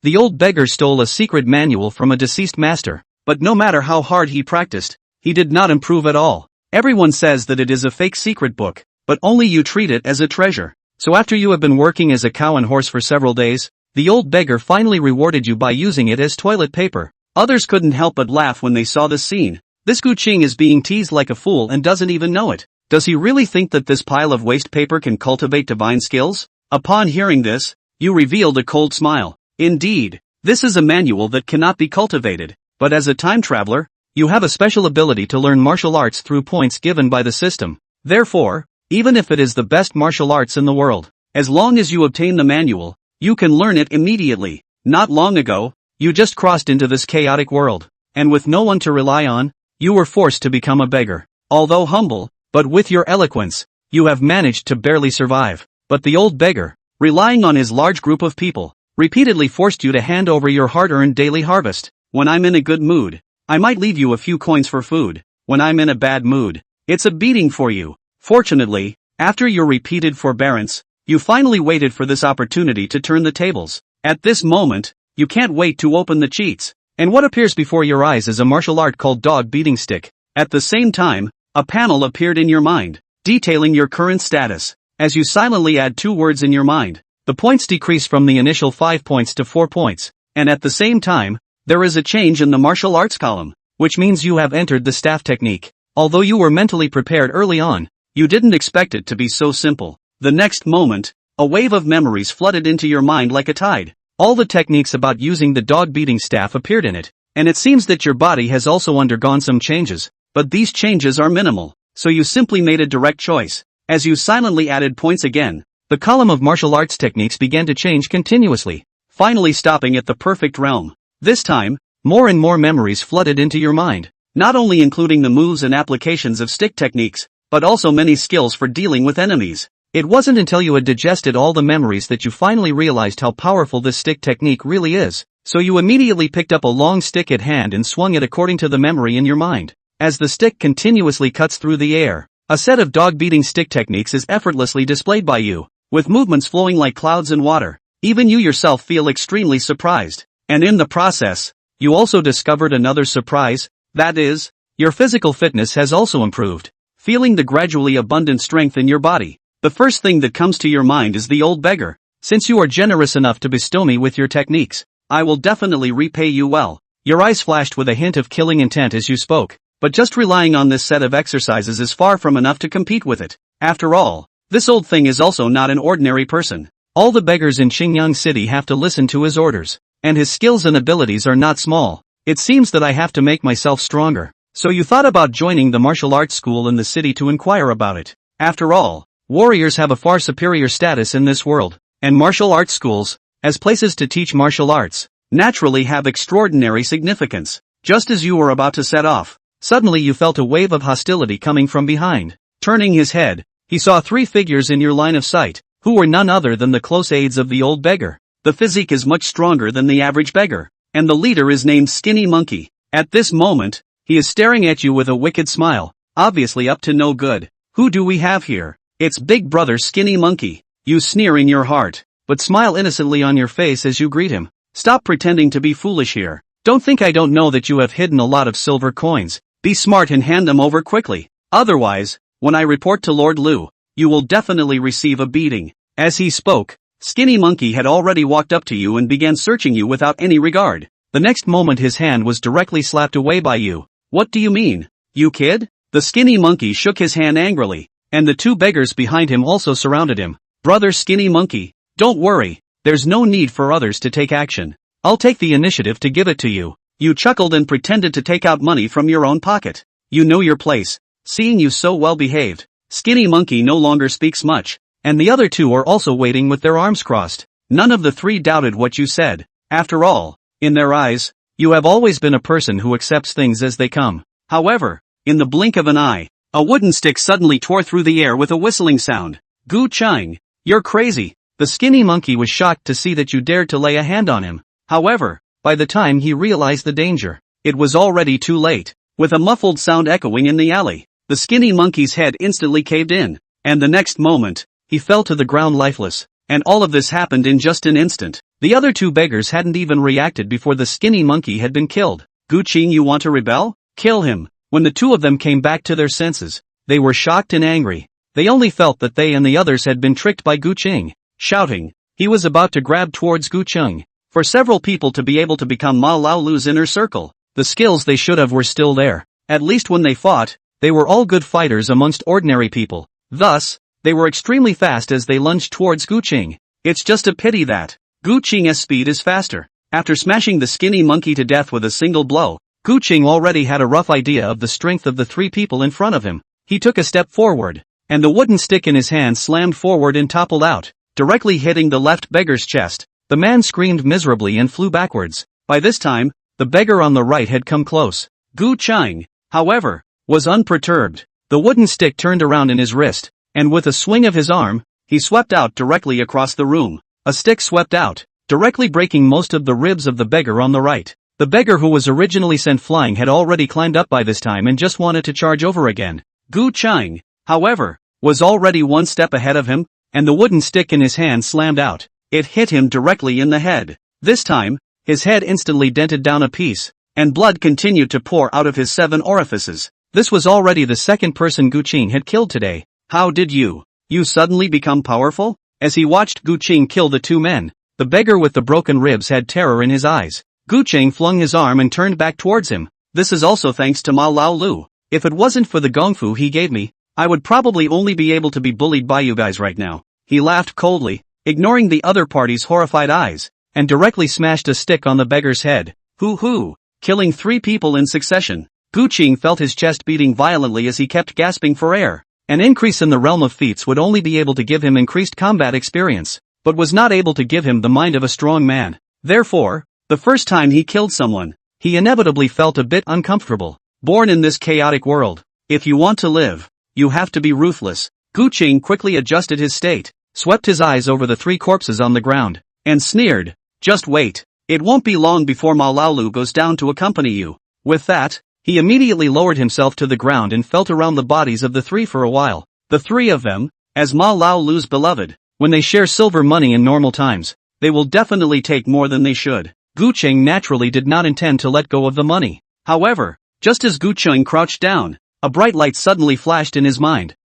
The old beggar stole a secret manual from a deceased master, but no matter how hard he practiced, he did not improve at all. Everyone says that it is a fake secret book, but only you treat it as a treasure. So after you have been working as a cow and horse for several days, the old beggar finally rewarded you by using it as toilet paper. Others couldn't help but laugh when they saw this scene. This Gu Qing is being teased like a fool and doesn't even know it. Does he really think that this pile of waste paper can cultivate divine skills? Upon hearing this, you revealed a cold smile. Indeed, this is a manual that cannot be cultivated, but as a time traveler, you have a special ability to learn martial arts through points given by the system. Therefore, even if it is the best martial arts in the world, as long as you obtain the manual, you can learn it immediately. Not long ago, you just crossed into this chaotic world, and with no one to rely on, you were forced to become a beggar. Although humble, but with your eloquence, you have managed to barely survive. But the old beggar, relying on his large group of people, repeatedly forced you to hand over your hard-earned daily harvest. When I'm in a good mood, I might leave you a few coins for food. When I'm in a bad mood, it's a beating for you. Fortunately, after your repeated forbearance, you finally waited for this opportunity to turn the tables. At this moment, you can't wait to open the cheats. And what appears before your eyes is a martial art called dog beating stick. At the same time, a panel appeared in your mind, detailing your current status. As you silently add 2 words in your mind, the points decrease from the initial 5 points to 4 points. And at the same time, there is a change in the martial arts column, which means you have entered the staff technique. Although you were mentally prepared early on, you didn't expect it to be so simple. The next moment, a wave of memories flooded into your mind like a tide. All the techniques about using the dog beating staff appeared in it, and it seems that your body has also undergone some changes, but these changes are minimal, so you simply made a direct choice. As you silently added points again, the column of martial arts techniques began to change continuously, finally stopping at the perfect realm. This time, more and more memories flooded into your mind, not only including the moves and applications of stick techniques, but also many skills for dealing with enemies. It wasn't until you had digested all the memories that you finally realized how powerful this stick technique really is, so you immediately picked up a long stick at hand and swung it according to the memory in your mind. As the stick continuously cuts through the air, a set of dog-beating stick techniques is effortlessly displayed by you, with movements flowing like clouds in water. Even you yourself feel extremely surprised. And in the process, you also discovered another surprise, that is, your physical fitness has also improved. Feeling the gradually abundant strength in your body, the first thing that comes to your mind is the old beggar. Since you are generous enough to bestow me with your techniques, I will definitely repay you well. Your eyes flashed with a hint of killing intent as you spoke, but just relying on this set of exercises is far from enough to compete with it. After all, this old thing is also not an ordinary person. All the beggars in Qingyang City have to listen to his orders, and his skills and abilities are not small. It seems that I have to make myself stronger. So you thought about joining the martial arts school in the city to inquire about it. After all, warriors have a far superior status in this world, and martial arts schools, as places to teach martial arts, naturally have extraordinary significance. Just as you were about to set off, suddenly you felt a wave of hostility coming from behind. Turning his head, he saw 3 figures in your line of sight, who were none other than the close aides of the old beggar. The physique is much stronger than the average beggar, and the leader is named Skinny Monkey. At this moment, he is staring at you with a wicked smile, obviously up to no good. Who do we have here? It's Big Brother Skinny Monkey. You sneer in your heart, but smile innocently on your face as you greet him. Stop pretending to be foolish here. Don't think I don't know that you have hidden a lot of silver coins. Be smart and hand them over quickly. Otherwise, when I report to Lord Liu, you will definitely receive a beating. As he spoke, Skinny Monkey had already walked up to you and began searching you without any regard. The next moment his hand was directly slapped away by you. What do you mean, you kid? The Skinny Monkey shook his hand angrily, and the 2 beggars behind him also surrounded him. Brother Skinny Monkey, don't worry, there's no need for others to take action. I'll take the initiative to give it to you. You chuckled and pretended to take out money from your own pocket. You know your place. Seeing you so well behaved, Skinny Monkey no longer speaks much, and the other 2 are also waiting with their arms crossed. None of the 3 doubted what you said. After all, in their eyes, you have always been a person who accepts things as they come. However, in the blink of an eye, a wooden stick suddenly tore through the air with a whistling sound. Gu Chang, you're crazy. The Skinny Monkey was shocked to see that you dared to lay a hand on him. However, by the time he realized the danger, it was already too late. With a muffled sound echoing in the alley, the Skinny Monkey's head instantly caved in, and the next moment, he fell to the ground lifeless. And all of this happened in just an instant. The other two beggars hadn't even reacted before the skinny monkey had been killed. Gu Qing, you want to rebel? Kill him. When the two of them came back to their senses, they were shocked and angry. They only felt that they and the others had been tricked by Gu Qing. Shouting, he was about to grab towards Gu Qing. For several people to be able to become Ma Lao Lu's inner circle, the skills they should have were still there. At least when they fought, they were all good fighters amongst ordinary people. Thus, they were extremely fast as they lunged towards Gu Qing. It's just a pity that Gu Qing's speed is faster. After smashing the skinny monkey to death with a single blow, Gu Qing already had a rough idea of the strength of the three people in front of him. He took a step forward, and the wooden stick in his hand slammed forward and toppled out, directly hitting the left beggar's chest. The man screamed miserably and flew backwards. By this time, the beggar on the right had come close. Gu Qing, however, was unperturbed. The wooden stick turned around in his wrist, and with a swing of his arm, he swept out directly across the room. A stick swept out, directly breaking most of the ribs of the beggar on the right. The beggar who was originally sent flying had already climbed up by this time and just wanted to charge over again. Gu Qing, however, was already one step ahead of him, and the wooden stick in his hand slammed out. It hit him directly in the head. This time, his head instantly dented down a piece, and blood continued to pour out of his 7 orifices. This was already the second person Gu Qing had killed today. How did you suddenly become powerful? As he watched Gu Qing kill the two men, the beggar with the broken ribs had terror in his eyes. Gu Qing flung his arm and turned back towards him. This is also thanks to Ma Lao Lu. If it wasn't for the gongfu he gave me, I would probably only be able to be bullied by you guys right now. He laughed coldly, ignoring the other party's horrified eyes, and directly smashed a stick on the beggar's head. Hoo, killing 3 people in succession. Gu Qing felt his chest beating violently as he kept gasping for air. An increase in the realm of feats would only be able to give him increased combat experience, but was not able to give him the mind of a strong man. Therefore, the first time he killed someone, he inevitably felt a bit uncomfortable. Born in this chaotic world, if you want to live, you have to be ruthless. Gu Qing quickly adjusted his state, swept his eyes over the 3 corpses on the ground, and sneered, just wait. It won't be long before Ma Lao Lu goes down to accompany you. With that, he immediately lowered himself to the ground and felt around the bodies of the 3 for a while. The 3 of them, as Ma Lao Lu's beloved, when they share silver money in normal times, they will definitely take more than they should. Gu Qing naturally did not intend to let go of the money. However, just as Gu Qing crouched down, a bright light suddenly flashed in his mind.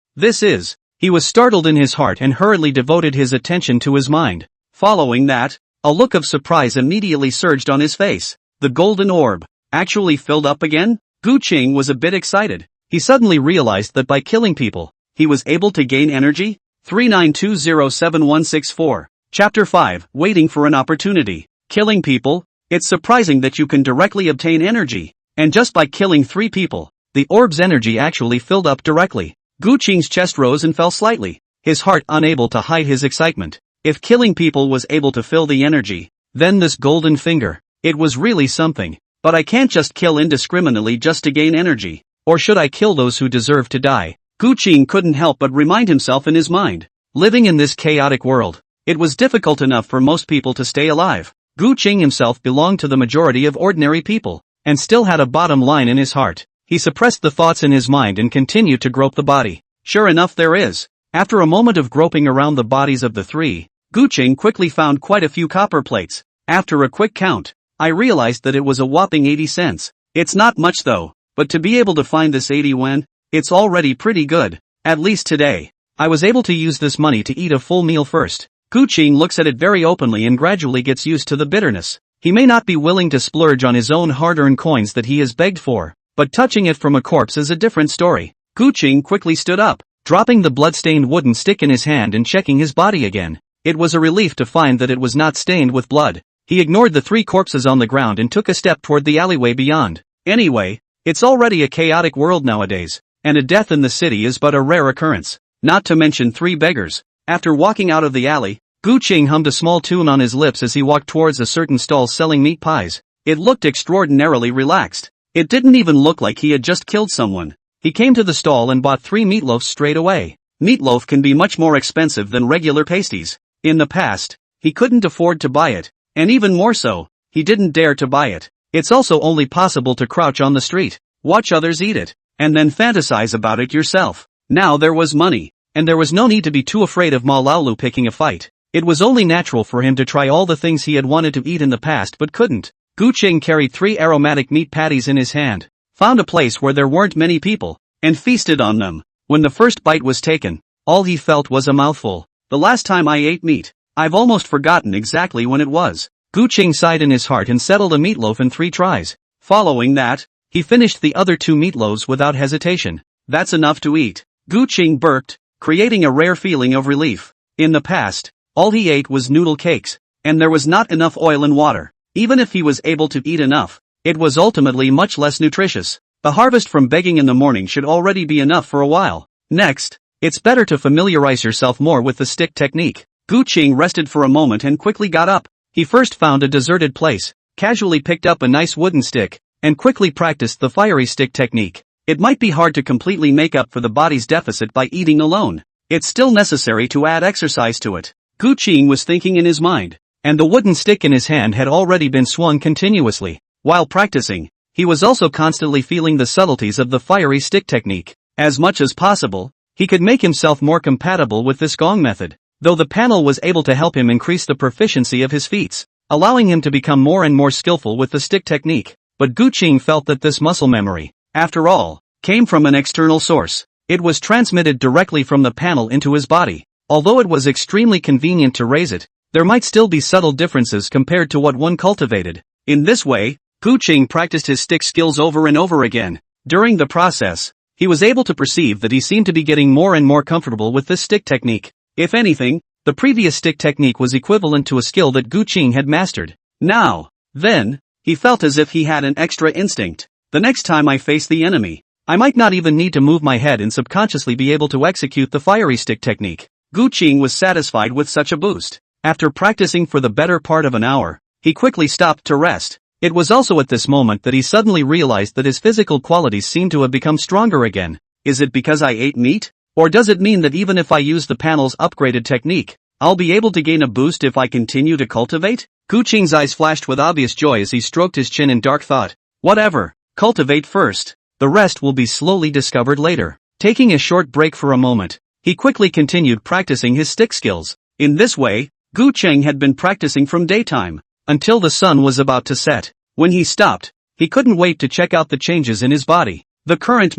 He was startled in his heart and hurriedly devoted his attention to his mind. Following that, a look of surprise immediately surged on his face. The golden orb actually filled up again? Gu Qing was a bit excited. He suddenly realized that by killing people, he was able to gain energy. 39207164. Chapter 5, Waiting for an Opportunity. Killing people? It's surprising that you can directly obtain energy. And just by killing 3 people, the orb's energy actually filled up directly. Gu Qing's chest rose and fell slightly, his heart unable to hide his excitement. If killing people was able to fill the energy, then this golden finger, it was really something. But I can't just kill indiscriminately just to gain energy. Or should I kill those who deserve to die? Gu Qing couldn't help but remind himself in his mind. Living in this chaotic world, it was difficult enough for most people to stay alive. Gu Qing himself belonged to the majority of ordinary people, and still had a bottom line in his heart. He suppressed the thoughts in his mind and continued to grope the body. Sure enough, there is. After a moment of groping around the bodies of the 3, Gu Qing quickly found quite a few copper plates. After a quick count, I realized that it was a whopping 80 cents. It's not much though, but to be able to find this 80 yuan, it's already pretty good. At least today, I was able to use this money to eat a full meal first. Gu Qing looks at it very openly and gradually gets used to the bitterness. He may not be willing to splurge on his own hard-earned coins that he has begged for, but touching it from a corpse is a different story. Gu Qing quickly stood up, dropping the blood-stained wooden stick in his hand and checking his body again. It was a relief to find that it was not stained with blood. He ignored the 3 corpses on the ground and took a step toward the alleyway beyond. Anyway, it's already a chaotic world nowadays, and a death in the city is but a rare occurrence. Not to mention 3 beggars. After walking out of the alley, Gu Qing hummed a small tune on his lips as he walked towards a certain stall selling meat pies. It looked extraordinarily relaxed. It didn't even look like he had just killed someone. He came to the stall and bought 3 meatloafs straight away. Meatloaf can be much more expensive than regular pasties. In the past, he couldn't afford to buy it. And even more so, he didn't dare to buy it. It's also only possible to crouch on the street, watch others eat it, and then fantasize about it yourself. Now there was money, and there was no need to be too afraid of Ma Lao Lu picking a fight. It was only natural for him to try all the things he had wanted to eat in the past but couldn't. Gu Qing carried 3 aromatic meat patties in his hand, found a place where there weren't many people, and feasted on them. When the first bite was taken, all he felt was a mouthful. The last time I ate meat, I've almost forgotten exactly when it was. Gu Qing sighed in his heart and settled a meatloaf in 3 tries. Following that, he finished the other 2 meatloaves without hesitation. That's enough to eat. Gu Qing burped, creating a rare feeling of relief. In the past, all he ate was noodle cakes, and there was not enough oil and water. Even if he was able to eat enough, it was ultimately much less nutritious. The harvest from begging in the morning should already be enough for a while. Next, it's better to familiarize yourself more with the stick technique. Gu Qing rested for a moment and quickly got up. He first found a deserted place, casually picked up a nice wooden stick, and quickly practiced the fiery stick technique. It might be hard to completely make up for the body's deficit by eating alone. It's still necessary to add exercise to it. Gu Qing was thinking in his mind, and the wooden stick in his hand had already been swung continuously. While practicing, he was also constantly feeling the subtleties of the fiery stick technique. As much as possible, he could make himself more compatible with this gong method, though the panel was able to help him increase the proficiency of his feats, allowing him to become more and more skillful with the stick technique. But Gu Qing felt that this muscle memory, after all, came from an external source. It was transmitted directly from the panel into his body. Although it was extremely convenient to raise it, there might still be subtle differences compared to what one cultivated. In this way, Gu Qing practiced his stick skills over and over again. During the process, he was able to perceive that he seemed to be getting more and more comfortable with this stick technique. If anything, the previous stick technique was equivalent to a skill that Gu Qing had mastered. Now, then, he felt as if he had an extra instinct. The next time I face the enemy, I might not even need to move my head and subconsciously be able to execute the fiery stick technique. Gu Qing was satisfied with such a boost. After practicing for the better part of an hour, he quickly stopped to rest. It was also at this moment that he suddenly realized that his physical qualities seemed to have become stronger again. Is it because I ate meat? Or does it mean that even if I use the panel's upgraded technique, I'll be able to gain a boost if I continue to cultivate? Gu Qing's eyes flashed with obvious joy as he stroked his chin in dark thought. Whatever, cultivate first. The rest will be slowly discovered later. Taking a short break for a moment, he quickly continued practicing his stick skills. In this way, Gu Qing had been practicing from daytime, until the sun was about to set. When he stopped, he couldn't wait to check out the changes in his body. The current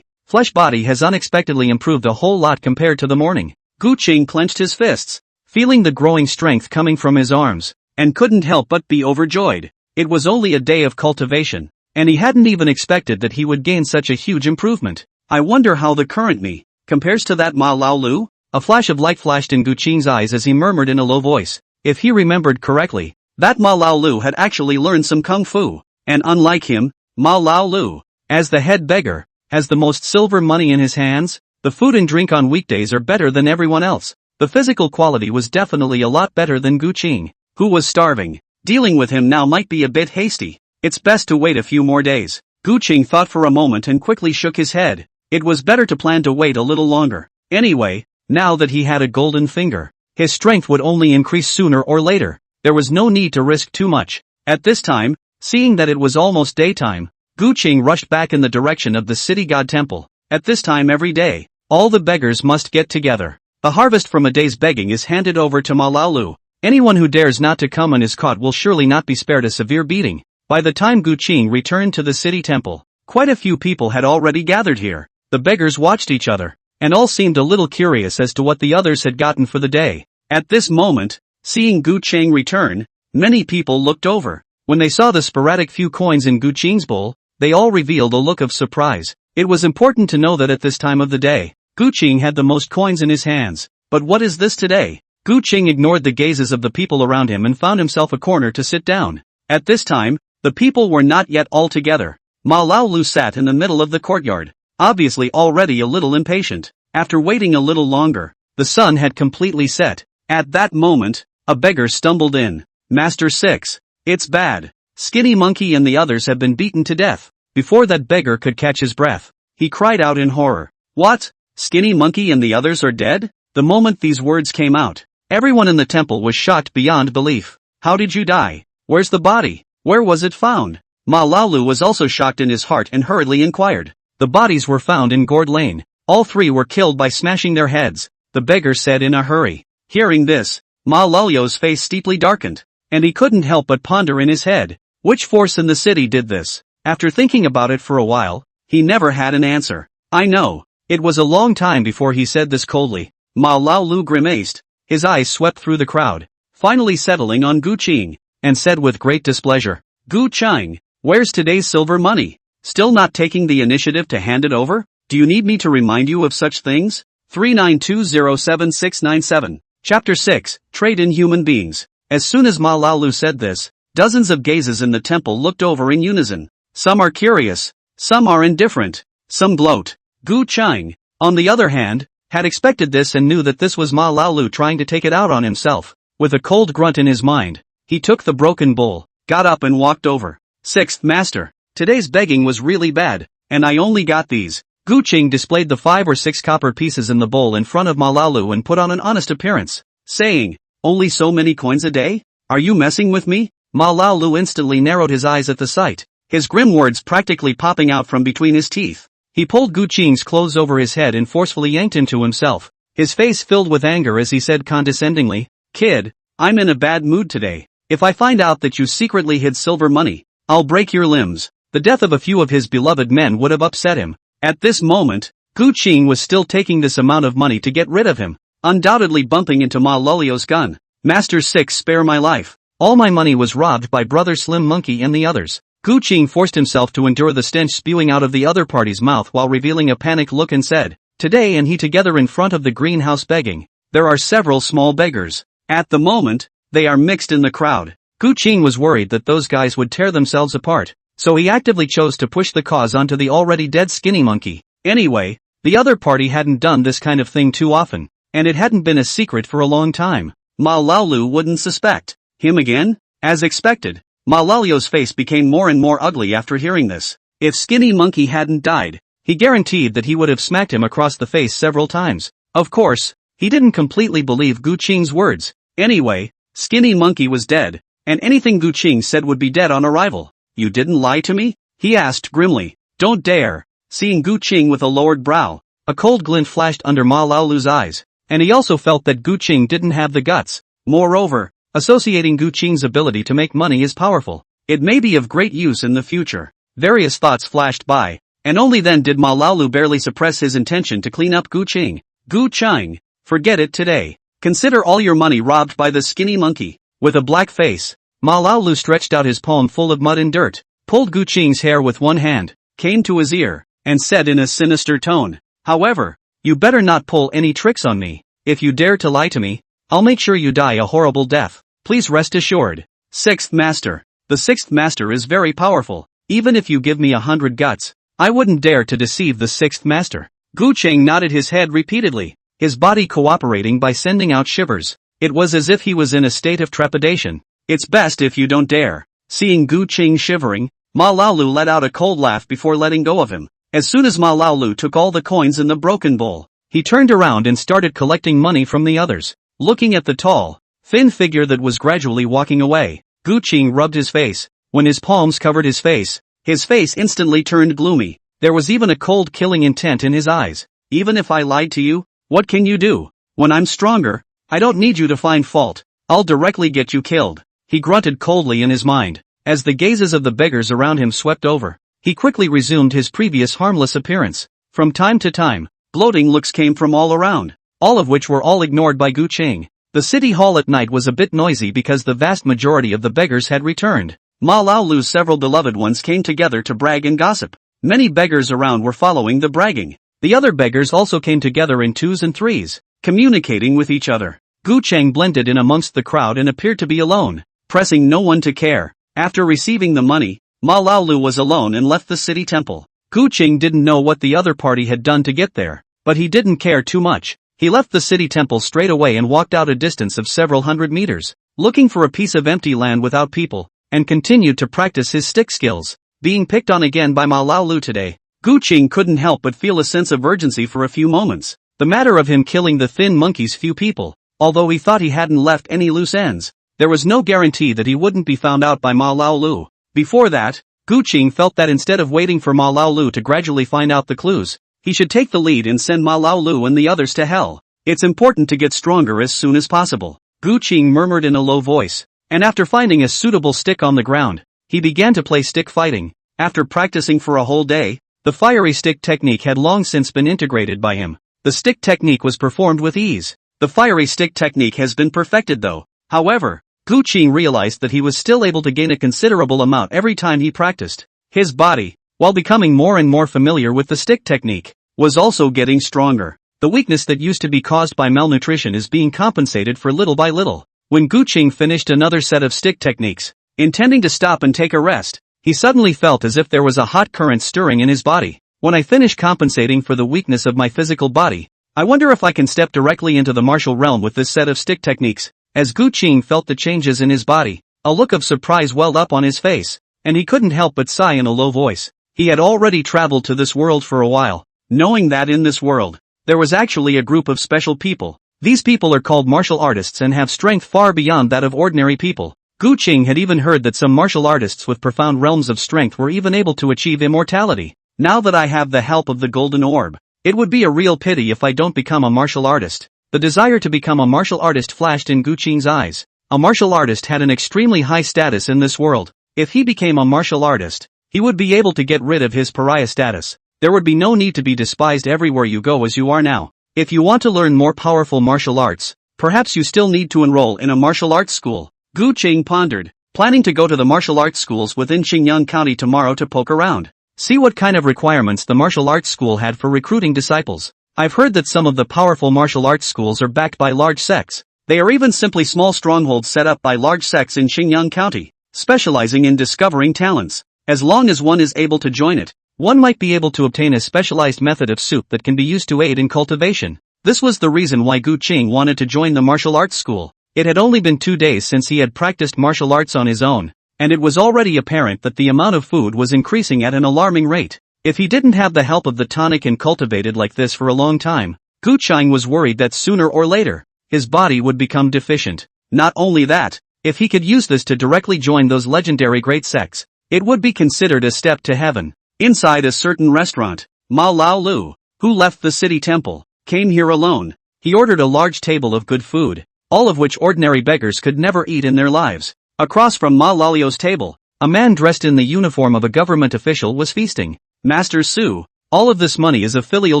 flesh body has unexpectedly improved a whole lot compared to the morning. Gu Qing clenched his fists, feeling the growing strength coming from his arms, and couldn't help but be overjoyed. It was only a day of cultivation, and he hadn't even expected that he would gain such a huge improvement. I wonder how the current compares to that Ma Lao Lu? A flash of light flashed in Gu Qing's eyes as he murmured in a low voice. If he remembered correctly, that Ma Lao Lu had actually learned some kung fu, and unlike him, Ma Lao Lu, as the head beggar, has the most silver money in his hands. The food and drink on weekdays are better than everyone else. The physical quality was definitely a lot better than Gu Qing, who was starving. Dealing with him now might be a bit hasty. It's best to wait a few more days. Gu Qing thought for a moment and quickly shook his head. It was better to plan to wait a little longer. Anyway, now that he had a golden finger, his strength would only increase sooner or later. There was no need to risk too much. At this time, seeing that it was almost daytime, Gu Qing rushed back in the direction of the city god temple. At this time every day, all the beggars must get together. The harvest from a day's begging is handed over to Ma Lao Lu. Anyone who dares not to come and is caught will surely not be spared a severe beating. By the time Gu Qing returned to the city temple, quite a few people had already gathered here. The beggars watched each other, and all seemed a little curious as to what the others had gotten for the day. At this moment, seeing Gu Qing return, many people looked over. When they saw the sporadic few coins in Gu Qing's bowl, they all revealed a look of surprise. It was important to know that at this time of the day, Gu Qing had the most coins in his hands. But what is this today? Gu Qing ignored the gazes of the people around him and found himself a corner to sit down. At this time, the people were not yet all together. Ma Lao Lu sat in the middle of the courtyard, obviously already a little impatient. After waiting a little longer, the sun had completely set. At that moment, a beggar stumbled in. Master 6. It's bad. Skinny Monkey and the others have been beaten to death. Before that beggar could catch his breath, he cried out in horror. What? Skinny Monkey and the others are dead? The moment these words came out, everyone in the temple was shocked beyond belief. How did you die? Where's the body? Where was it found? Ma Lao Lu was also shocked in his heart and hurriedly inquired. The bodies were found in Gourd Lane. All three were killed by smashing their heads, the beggar said in a hurry. Hearing this, Ma Luo's face steeply darkened, and he couldn't help but ponder in his head, which force in the city did this? After thinking about it for a while, he never had an answer. I know. It was a long time before he said this coldly. Ma Luo grimaced, his eyes swept through the crowd, finally settling on Gu Qing, and said with great displeasure, Gu Qing, where's today's silver money? Still not taking the initiative to hand it over? Do you need me to remind you of such things? 39207697. Chapter 6, Trade in Human Beings. As soon as Ma Luo said this, dozens of gazes in the temple looked over in unison. Some are curious, some are indifferent, some gloat. Gu Qing, on the other hand, had expected this and knew that this was Ma Luo trying to take it out on himself. With a cold grunt in his mind, he took the broken bowl, got up and walked over. Sixth Master, today's begging was really bad, and I only got these. Gu Qing displayed the 5 or 6 copper pieces in the bowl in front of Ma Luo and put on an honest appearance, saying, only so many coins a day? Are you messing with me? Ma Luo instantly narrowed his eyes at the sight, his grim words practically popping out from between his teeth. He pulled Gu Qing's clothes over his head and forcefully yanked him to himself, his face filled with anger as he said condescendingly, Kid, I'm in a bad mood today. If I find out that you secretly hid silver money, I'll break your limbs. The death of a few of his beloved men would have upset him. At this moment, Gu Qing was still taking this amount of money to get rid of him, undoubtedly bumping into Ma Luo's gun. Master 6, spare my life. All my money was robbed by Brother Slim Monkey and the others. Gu Qing forced himself to endure the stench spewing out of the other party's mouth while revealing a panicked look and said, Today and he together in front of the greenhouse begging. There are several small beggars. At the moment, they are mixed in the crowd. Gu Qing was worried that those guys would tear themselves apart, so he actively chose to push the cause onto the already dead skinny monkey. Anyway, the other party hadn't done this kind of thing too often, and it hadn't been a secret for a long time. Ma Luo wouldn't suspect. Him again? As expected. Ma Luo's face became more and more ugly after hearing this. If Skinny Monkey hadn't died, he guaranteed that he would have smacked him across the face several times. Of course, he didn't completely believe Gu Qing's words. Anyway, Skinny Monkey was dead, and anything Gu Qing said would be dead on arrival. You didn't lie to me? He asked grimly. Don't dare. Seeing Gu Qing with a lowered brow, a cold glint flashed under Ma Luo's eyes, and he also felt that Gu Qing didn't have the guts. Moreover, associating Gu Qing's ability to make money is powerful. It may be of great use in the future. Various thoughts flashed by, and only then did Ma Luo barely suppress his intention to clean up Gu Qing. Gu Qing, forget it today. Consider all your money robbed by the skinny monkey. With a black face, Ma Luo stretched out his palm full of mud and dirt, pulled Gu Qing's hair with one hand, came to his ear, and said in a sinister tone, However, you better not pull any tricks on me. If you dare to lie to me, I'll make sure you die a horrible death. Please rest assured. Sixth Master. The Sixth Master is very powerful. Even if you give me 100 guts, I wouldn't dare to deceive the Sixth Master. Gu Qing nodded his head repeatedly, his body cooperating by sending out shivers. It was as if he was in a state of trepidation. It's best if you don't dare. Seeing Gu Qing shivering, Ma Luo let out a cold laugh before letting go of him. As soon as Ma Luo took all the coins in the broken bowl, he turned around and started collecting money from the others. Looking at the tall, thin figure that was gradually walking away, Gu Qing rubbed his face. When his palms covered his face instantly turned gloomy. There was even a cold killing intent in his eyes. Even if I lied to you, what can you do? When I'm stronger, I don't need you to find fault. I'll directly get you killed. He grunted coldly in his mind. As the gazes of the beggars around him swept over, he quickly resumed his previous harmless appearance. From time to time, gloating looks came from all around, all of which were all ignored by Gu Qing. The city hall at night was a bit noisy because the vast majority of the beggars had returned. Ma Luo's several beloved ones came together to brag and gossip. Many beggars around were following the bragging. The other beggars also came together in twos and threes, communicating with each other. Gu Qing blended in amongst the crowd and appeared to be alone, pressing no one to care. After receiving the money, Ma Luo was alone and left the city temple. Gu Qing didn't know what the other party had done to get there, but he didn't care too much. He left the city temple straight away and walked out a distance of several hundred meters, looking for a piece of empty land without people, and continued to practice his stick skills. Being picked on again by Ma Luo today, Gu Qing couldn't help but feel a sense of urgency for a few moments. The matter of him killing the thin monkey's few people, although he thought he hadn't left any loose ends, there was no guarantee that he wouldn't be found out by Ma Luo. Before that, Gu Qing felt that instead of waiting for Ma Luo to gradually find out the clues, he should take the lead and send Ma Luo and the others to hell. It's important to get stronger as soon as possible. Gu Qing murmured in a low voice. And after finding a suitable stick on the ground, he began to play stick fighting. After practicing for a whole day, the fiery stick technique had long since been integrated by him. The stick technique was performed with ease. The fiery stick technique has been perfected though. However, Gu Qing realized that he was still able to gain a considerable amount every time he practiced. His body, while becoming more and more familiar with the stick technique, was also getting stronger. The weakness that used to be caused by malnutrition is being compensated for little by little. When Gu Qing finished another set of stick techniques, intending to stop and take a rest, he suddenly felt as if there was a hot current stirring in his body. When I finish compensating for the weakness of my physical body, I wonder if I can step directly into the martial realm with this set of stick techniques. As Gu Qing felt the changes in his body, a look of surprise welled up on his face, and he couldn't help but sigh in a low voice. He had already traveled to this world for a while, knowing that in this world, there was actually a group of special people. These people are called martial artists and have strength far beyond that of ordinary people. Gu Qing had even heard that some martial artists with profound realms of strength were even able to achieve immortality. Now that I have the help of the golden orb, it would be a real pity if I don't become a martial artist. The desire to become a martial artist flashed in Gu Qing's eyes. A martial artist had an extremely high status in this world. If he became a martial artist, he would be able to get rid of his pariah status. There would be no need to be despised everywhere you go as you are now. If you want to learn more powerful martial arts, perhaps you still need to enroll in a martial arts school. Gu Qing pondered, planning to go to the martial arts schools within Xinjiang County tomorrow to poke around. See what kind of requirements the martial arts school had for recruiting disciples. I've heard that some of the powerful martial arts schools are backed by large sects. They are even simply small strongholds set up by large sects in Xinjiang County, specializing in discovering talents. As long as one is able to join it, one might be able to obtain a specialized method of soup that can be used to aid in cultivation. This was the reason why Gu Qing wanted to join the martial arts school. It had only been 2 days since he had practiced martial arts on his own, and it was already apparent that the amount of food was increasing at an alarming rate. If he didn't have the help of the tonic and cultivated like this for a long time, Gu Qing was worried that sooner or later, his body would become deficient. Not only that, if he could use this to directly join those legendary great sects, it would be considered a step to heaven. Inside a certain restaurant, Ma Lao Lu, who left the city temple, came here alone. He ordered a large table of good food, all of which ordinary beggars could never eat in their lives. Across from Ma Lalio's table, a man dressed in the uniform of a government official was feasting. Master Su, all of this money is a filial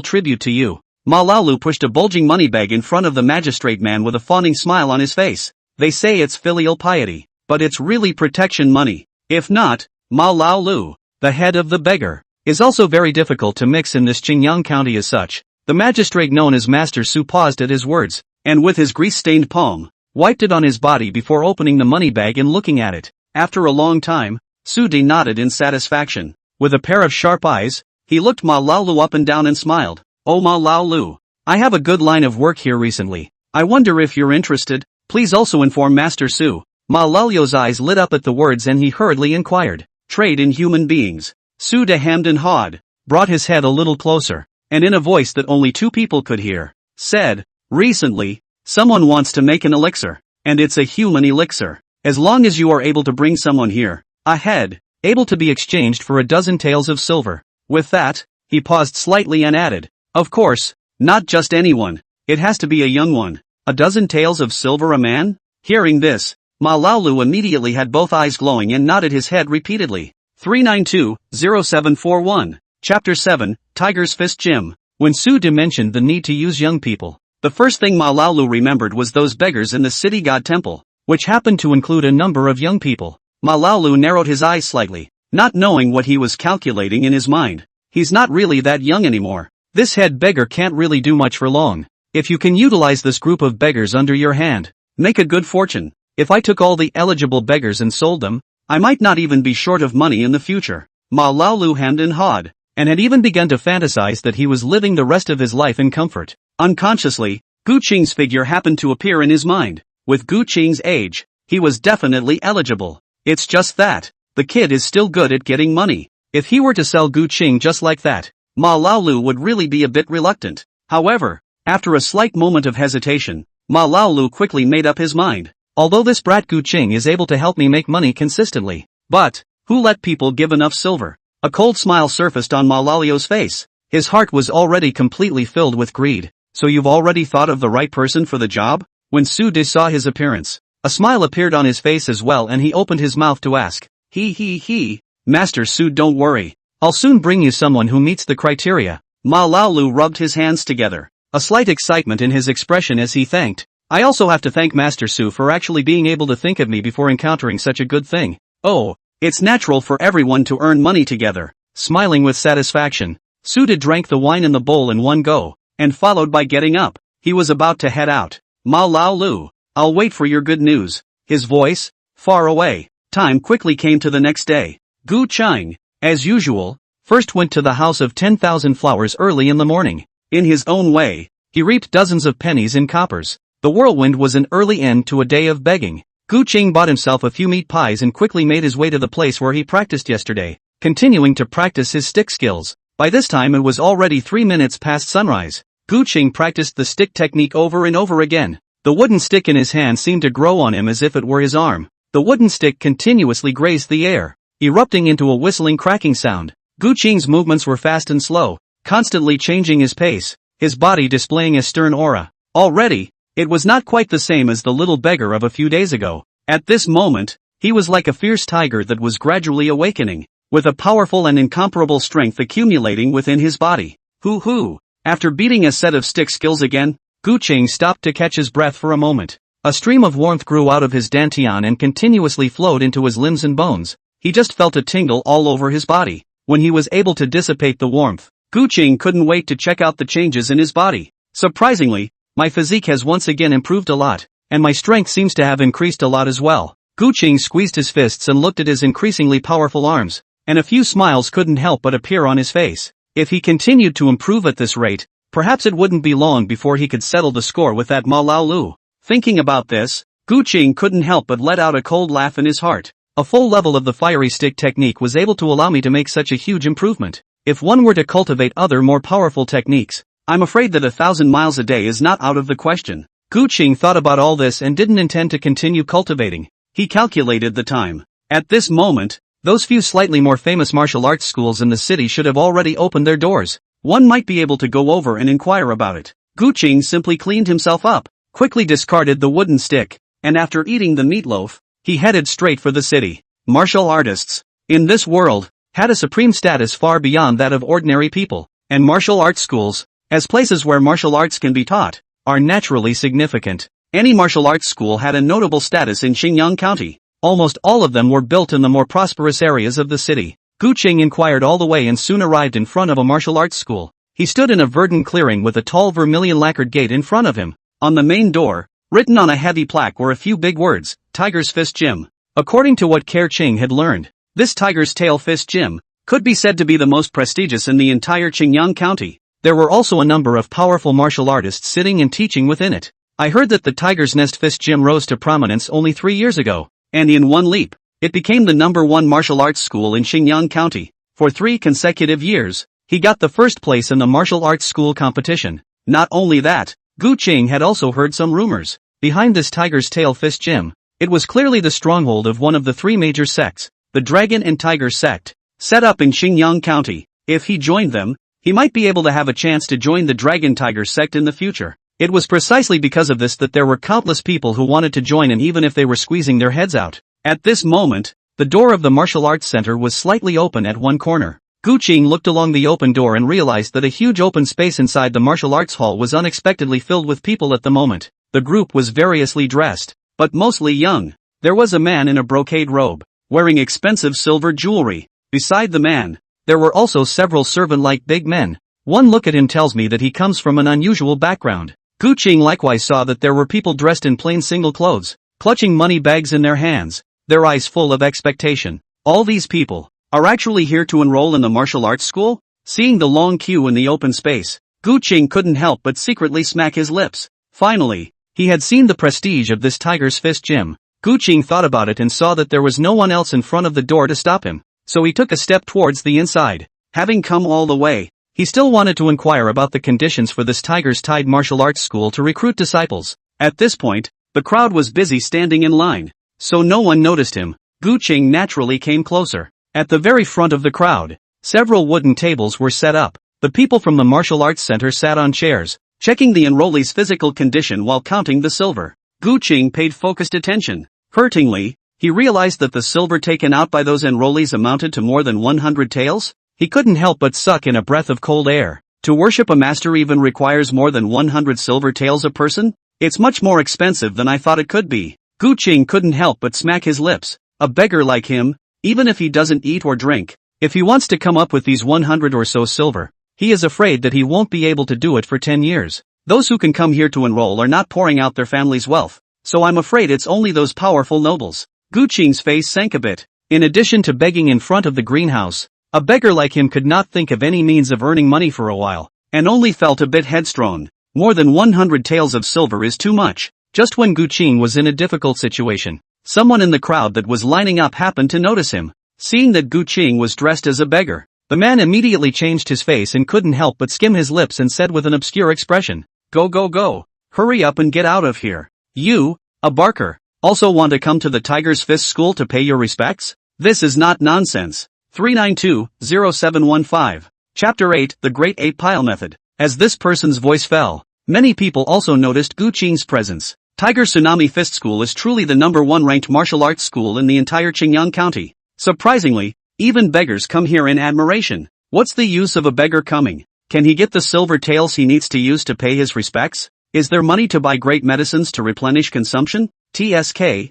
tribute to you. Ma Laolu pushed a bulging money bag in front of the magistrate man with a fawning smile on his face. They say it's filial piety, but it's really protection money. If not, Ma Laolu, the head of the beggar, is also very difficult to mix in this Xinjiang County as such. The magistrate known as Master Su paused at his words, and with his grease-stained palm, wiped it on his body before opening the money bag and looking at it. After a long time, Su De nodded in satisfaction. With a pair of sharp eyes, he looked Ma Laolu up and down and smiled. Oh Ma Laolu, I have a good line of work here recently. I wonder if you're interested. Please also inform Master Su. Ma Lalio's eyes lit up at the words and he hurriedly inquired. Trade in human beings. Su De hemmed and hawed, brought his head a little closer, and in a voice that only two people could hear, said, recently, someone wants to make an elixir, and it's a human elixir. As long as you are able to bring someone here, ahead, able to be exchanged for a dozen taels of silver. With that, he paused slightly and added, of course, not just anyone, it has to be a young one. A dozen taels of silver a man? Hearing this, Ma Laolu immediately had both eyes glowing and nodded his head repeatedly. 392-0741. Chapter 7, Tiger's Fist Gym. When Su De mentioned the need to use young people, the first thing Ma Laolu remembered was those beggars in the city god temple, which happened to include a number of young people. Ma Laolu narrowed his eyes slightly, not knowing what he was calculating in his mind. He's not really that young anymore. This head beggar can't really do much for long. If you can utilize this group of beggars under your hand, make a good fortune. If I took all the eligible beggars and sold them, I might not even be short of money in the future. Ma Laolu hemmed and hawed, and had even begun to fantasize that he was living the rest of his life in comfort. Unconsciously, Gu Qing's figure happened to appear in his mind. With Gu Qing's age, he was definitely eligible. It's just that, the kid is still good at getting money. If he were to sell Gu Qing just like that, Ma Laolu would really be a bit reluctant. However, after a slight moment of hesitation, Ma Laolu quickly made up his mind. Although this brat Gu Qing is able to help me make money consistently, but, who let people give enough silver? A cold smile surfaced on Ma Lalio's face. His heart was already completely filled with greed. So you've already thought of the right person for the job? When Su De saw his appearance, a smile appeared on his face as well, and he opened his mouth to ask, He. Master Su, don't worry. I'll soon bring you someone who meets the criteria. Ma Laolu rubbed his hands together, a slight excitement in his expression as he thanked. I also have to thank Master Su for actually being able to think of me before encountering such a good thing. Oh, it's natural for everyone to earn money together. Smiling with satisfaction, Su De drank the wine in the bowl in one go, and followed by getting up, he was about to head out. Ma Laolu, I'll wait for your good news. His voice, far away. Time quickly came to the next day. Gu Chang, as usual, first went to the house of 10,000 flowers early in the morning. In his own way, he reaped dozens of pennies in coppers. The whirlwind was an early end to a day of begging. Gu Chang bought himself a few meat pies and quickly made his way to the place where he practiced yesterday, continuing to practice his stick skills. By this time it was already 3 minutes past sunrise. Gu Chang practiced the stick technique over and over again. The wooden stick in his hand seemed to grow on him as if it were his arm. The wooden stick continuously grazed the air, erupting into a whistling cracking sound. Gu Chang's movements were fast and slow, constantly changing his pace, his body displaying a stern aura. Already, it was not quite the same as the little beggar of a few days ago. At this moment, he was like a fierce tiger that was gradually awakening, with a powerful and incomparable strength accumulating within his body. Hoo! After beating a set of stick skills again, Gu Chang stopped to catch his breath for a moment. A stream of warmth grew out of his dantian and continuously flowed into his limbs and bones. He just felt a tingle all over his body. When he was able to dissipate the warmth, Gu Chang couldn't wait to check out the changes in his body. Surprisingly, my physique has once again improved a lot, and my strength seems to have increased a lot as well. Gu Chang squeezed his fists and looked at his increasingly powerful arms, and a few smiles couldn't help but appear on his face. If he continued to improve at this rate, perhaps it wouldn't be long before he could settle the score with that Ma Laolu. Thinking about this, Gu Chang couldn't help but let out a cold laugh in his heart. A full level of the fiery stick technique was able to allow me to make such a huge improvement. If one were to cultivate other more powerful techniques, I'm afraid that 1,000 miles a day is not out of the question. Gu Chang thought about all this and didn't intend to continue cultivating. He calculated the time. At this moment, those few slightly more famous martial arts schools in the city should have already opened their doors. One might be able to go over and inquire about it. Gu Chang simply cleaned himself up, quickly discarded the wooden stick, and after eating the meatloaf, he headed straight for the city. Martial artists, in this world, had a supreme status far beyond that of ordinary people, and martial arts schools, as places where martial arts can be taught, are naturally significant. Any martial arts school had a notable status in Xinjiang County. Almost all of them were built in the more prosperous areas of the city. Gu Chang inquired all the way and soon arrived in front of a martial arts school. He stood in a verdant clearing with a tall vermilion lacquered gate in front of him. On the main door, written on a heavy plaque were a few big words, Tiger's Fist Gym. According to what Kerr Ching had learned, this Tiger's Tail Fist Gym could be said to be the most prestigious in the entire Xinjiang County. There were also a number of powerful martial artists sitting and teaching within it. I heard that the Tiger's Nest Fist Gym rose to prominence only 3 years ago, and in one leap, it became the #1 martial arts school in Xinjiang County. For 3 consecutive years, he got the first place in the martial arts school competition. Not only that, Gu Chang had also heard some rumors. Behind this Tiger's Tail Fist Gym, it was clearly the stronghold of one of the 3 major sects, the Dragon and Tiger sect, set up in Xinjiang County. If he joined them, he might be able to have a chance to join the Dragon Tiger sect in the future. It was precisely because of this that there were countless people who wanted to join in even if they were squeezing their heads out. At this moment, the door of the martial arts center was slightly open at one corner. Gu Chang looked along the open door and realized that a huge open space inside the martial arts hall was unexpectedly filled with people at the moment. The group was variously dressed, but mostly young. There was a man in a brocade robe, wearing expensive silver jewelry. Beside the man, there were also several servant-like big men. One look at him tells me that he comes from an unusual background. Gu Chang likewise saw that there were people dressed in plain single clothes, clutching money bags in their hands, their eyes full of expectation. All these people are actually here to enroll in the martial arts school? Seeing the long queue in the open space, Gu Chang couldn't help but secretly smack his lips. Finally, he had seen the prestige of this Tiger's Fist Gym. Gu Chang thought about it and saw that there was no one else in front of the door to stop him, so he took a step towards the inside. Having come all the way, he still wanted to inquire about the conditions for this Tiger's Tide martial arts school to recruit disciples. At this point, the crowd was busy standing in line, so no one noticed him. Gu Chang naturally came closer. At the very front of the crowd, several wooden tables were set up. The people from the martial arts center sat on chairs, checking the enrollees' physical condition while counting the silver. Gu Qing paid focused attention. Hurtingly, he realized that the silver taken out by those enrollees amounted to more than 100 taels. He couldn't help but suck in a breath of cold air. To worship a master even requires more than 100 silver taels a person? It's much more expensive than I thought it could be. Gu Qing couldn't help but smack his lips. A beggar like him, even if he doesn't eat or drink, if he wants to come up with these 100 or so silver, he is afraid that he won't be able to do it for 10 years. Those who can come here to enroll are not pouring out their family's wealth, so I'm afraid it's only those powerful nobles. Gu Qing's face sank a bit. In addition to begging in front of the greenhouse, a beggar like him could not think of any means of earning money for a while, and only felt a bit headstrong. More than 100 taels of silver is too much. Just when Gu Qing was in a difficult situation, someone in the crowd that was lining up happened to notice him. Seeing that Gu Qing was dressed as a beggar, the man immediately changed his face and couldn't help but skim his lips and said with an obscure expression, "Go go go. Hurry up and get out of here. You, a barker, also want to come to the Tiger's Fist School to pay your respects? This is not nonsense." 392-0715. Chapter 8, The Great Ape Pile Method. As this person's voice fell, many people also noticed Gu Qing's presence. Tiger Tsunami Fist School is truly the #1 ranked martial arts school in the entire Qingyang County. Surprisingly, even beggars come here in admiration. What's the use of a beggar coming? Can he get the silver taels he needs to use to pay his respects? Is there money to buy great medicines to replenish consumption? TSK,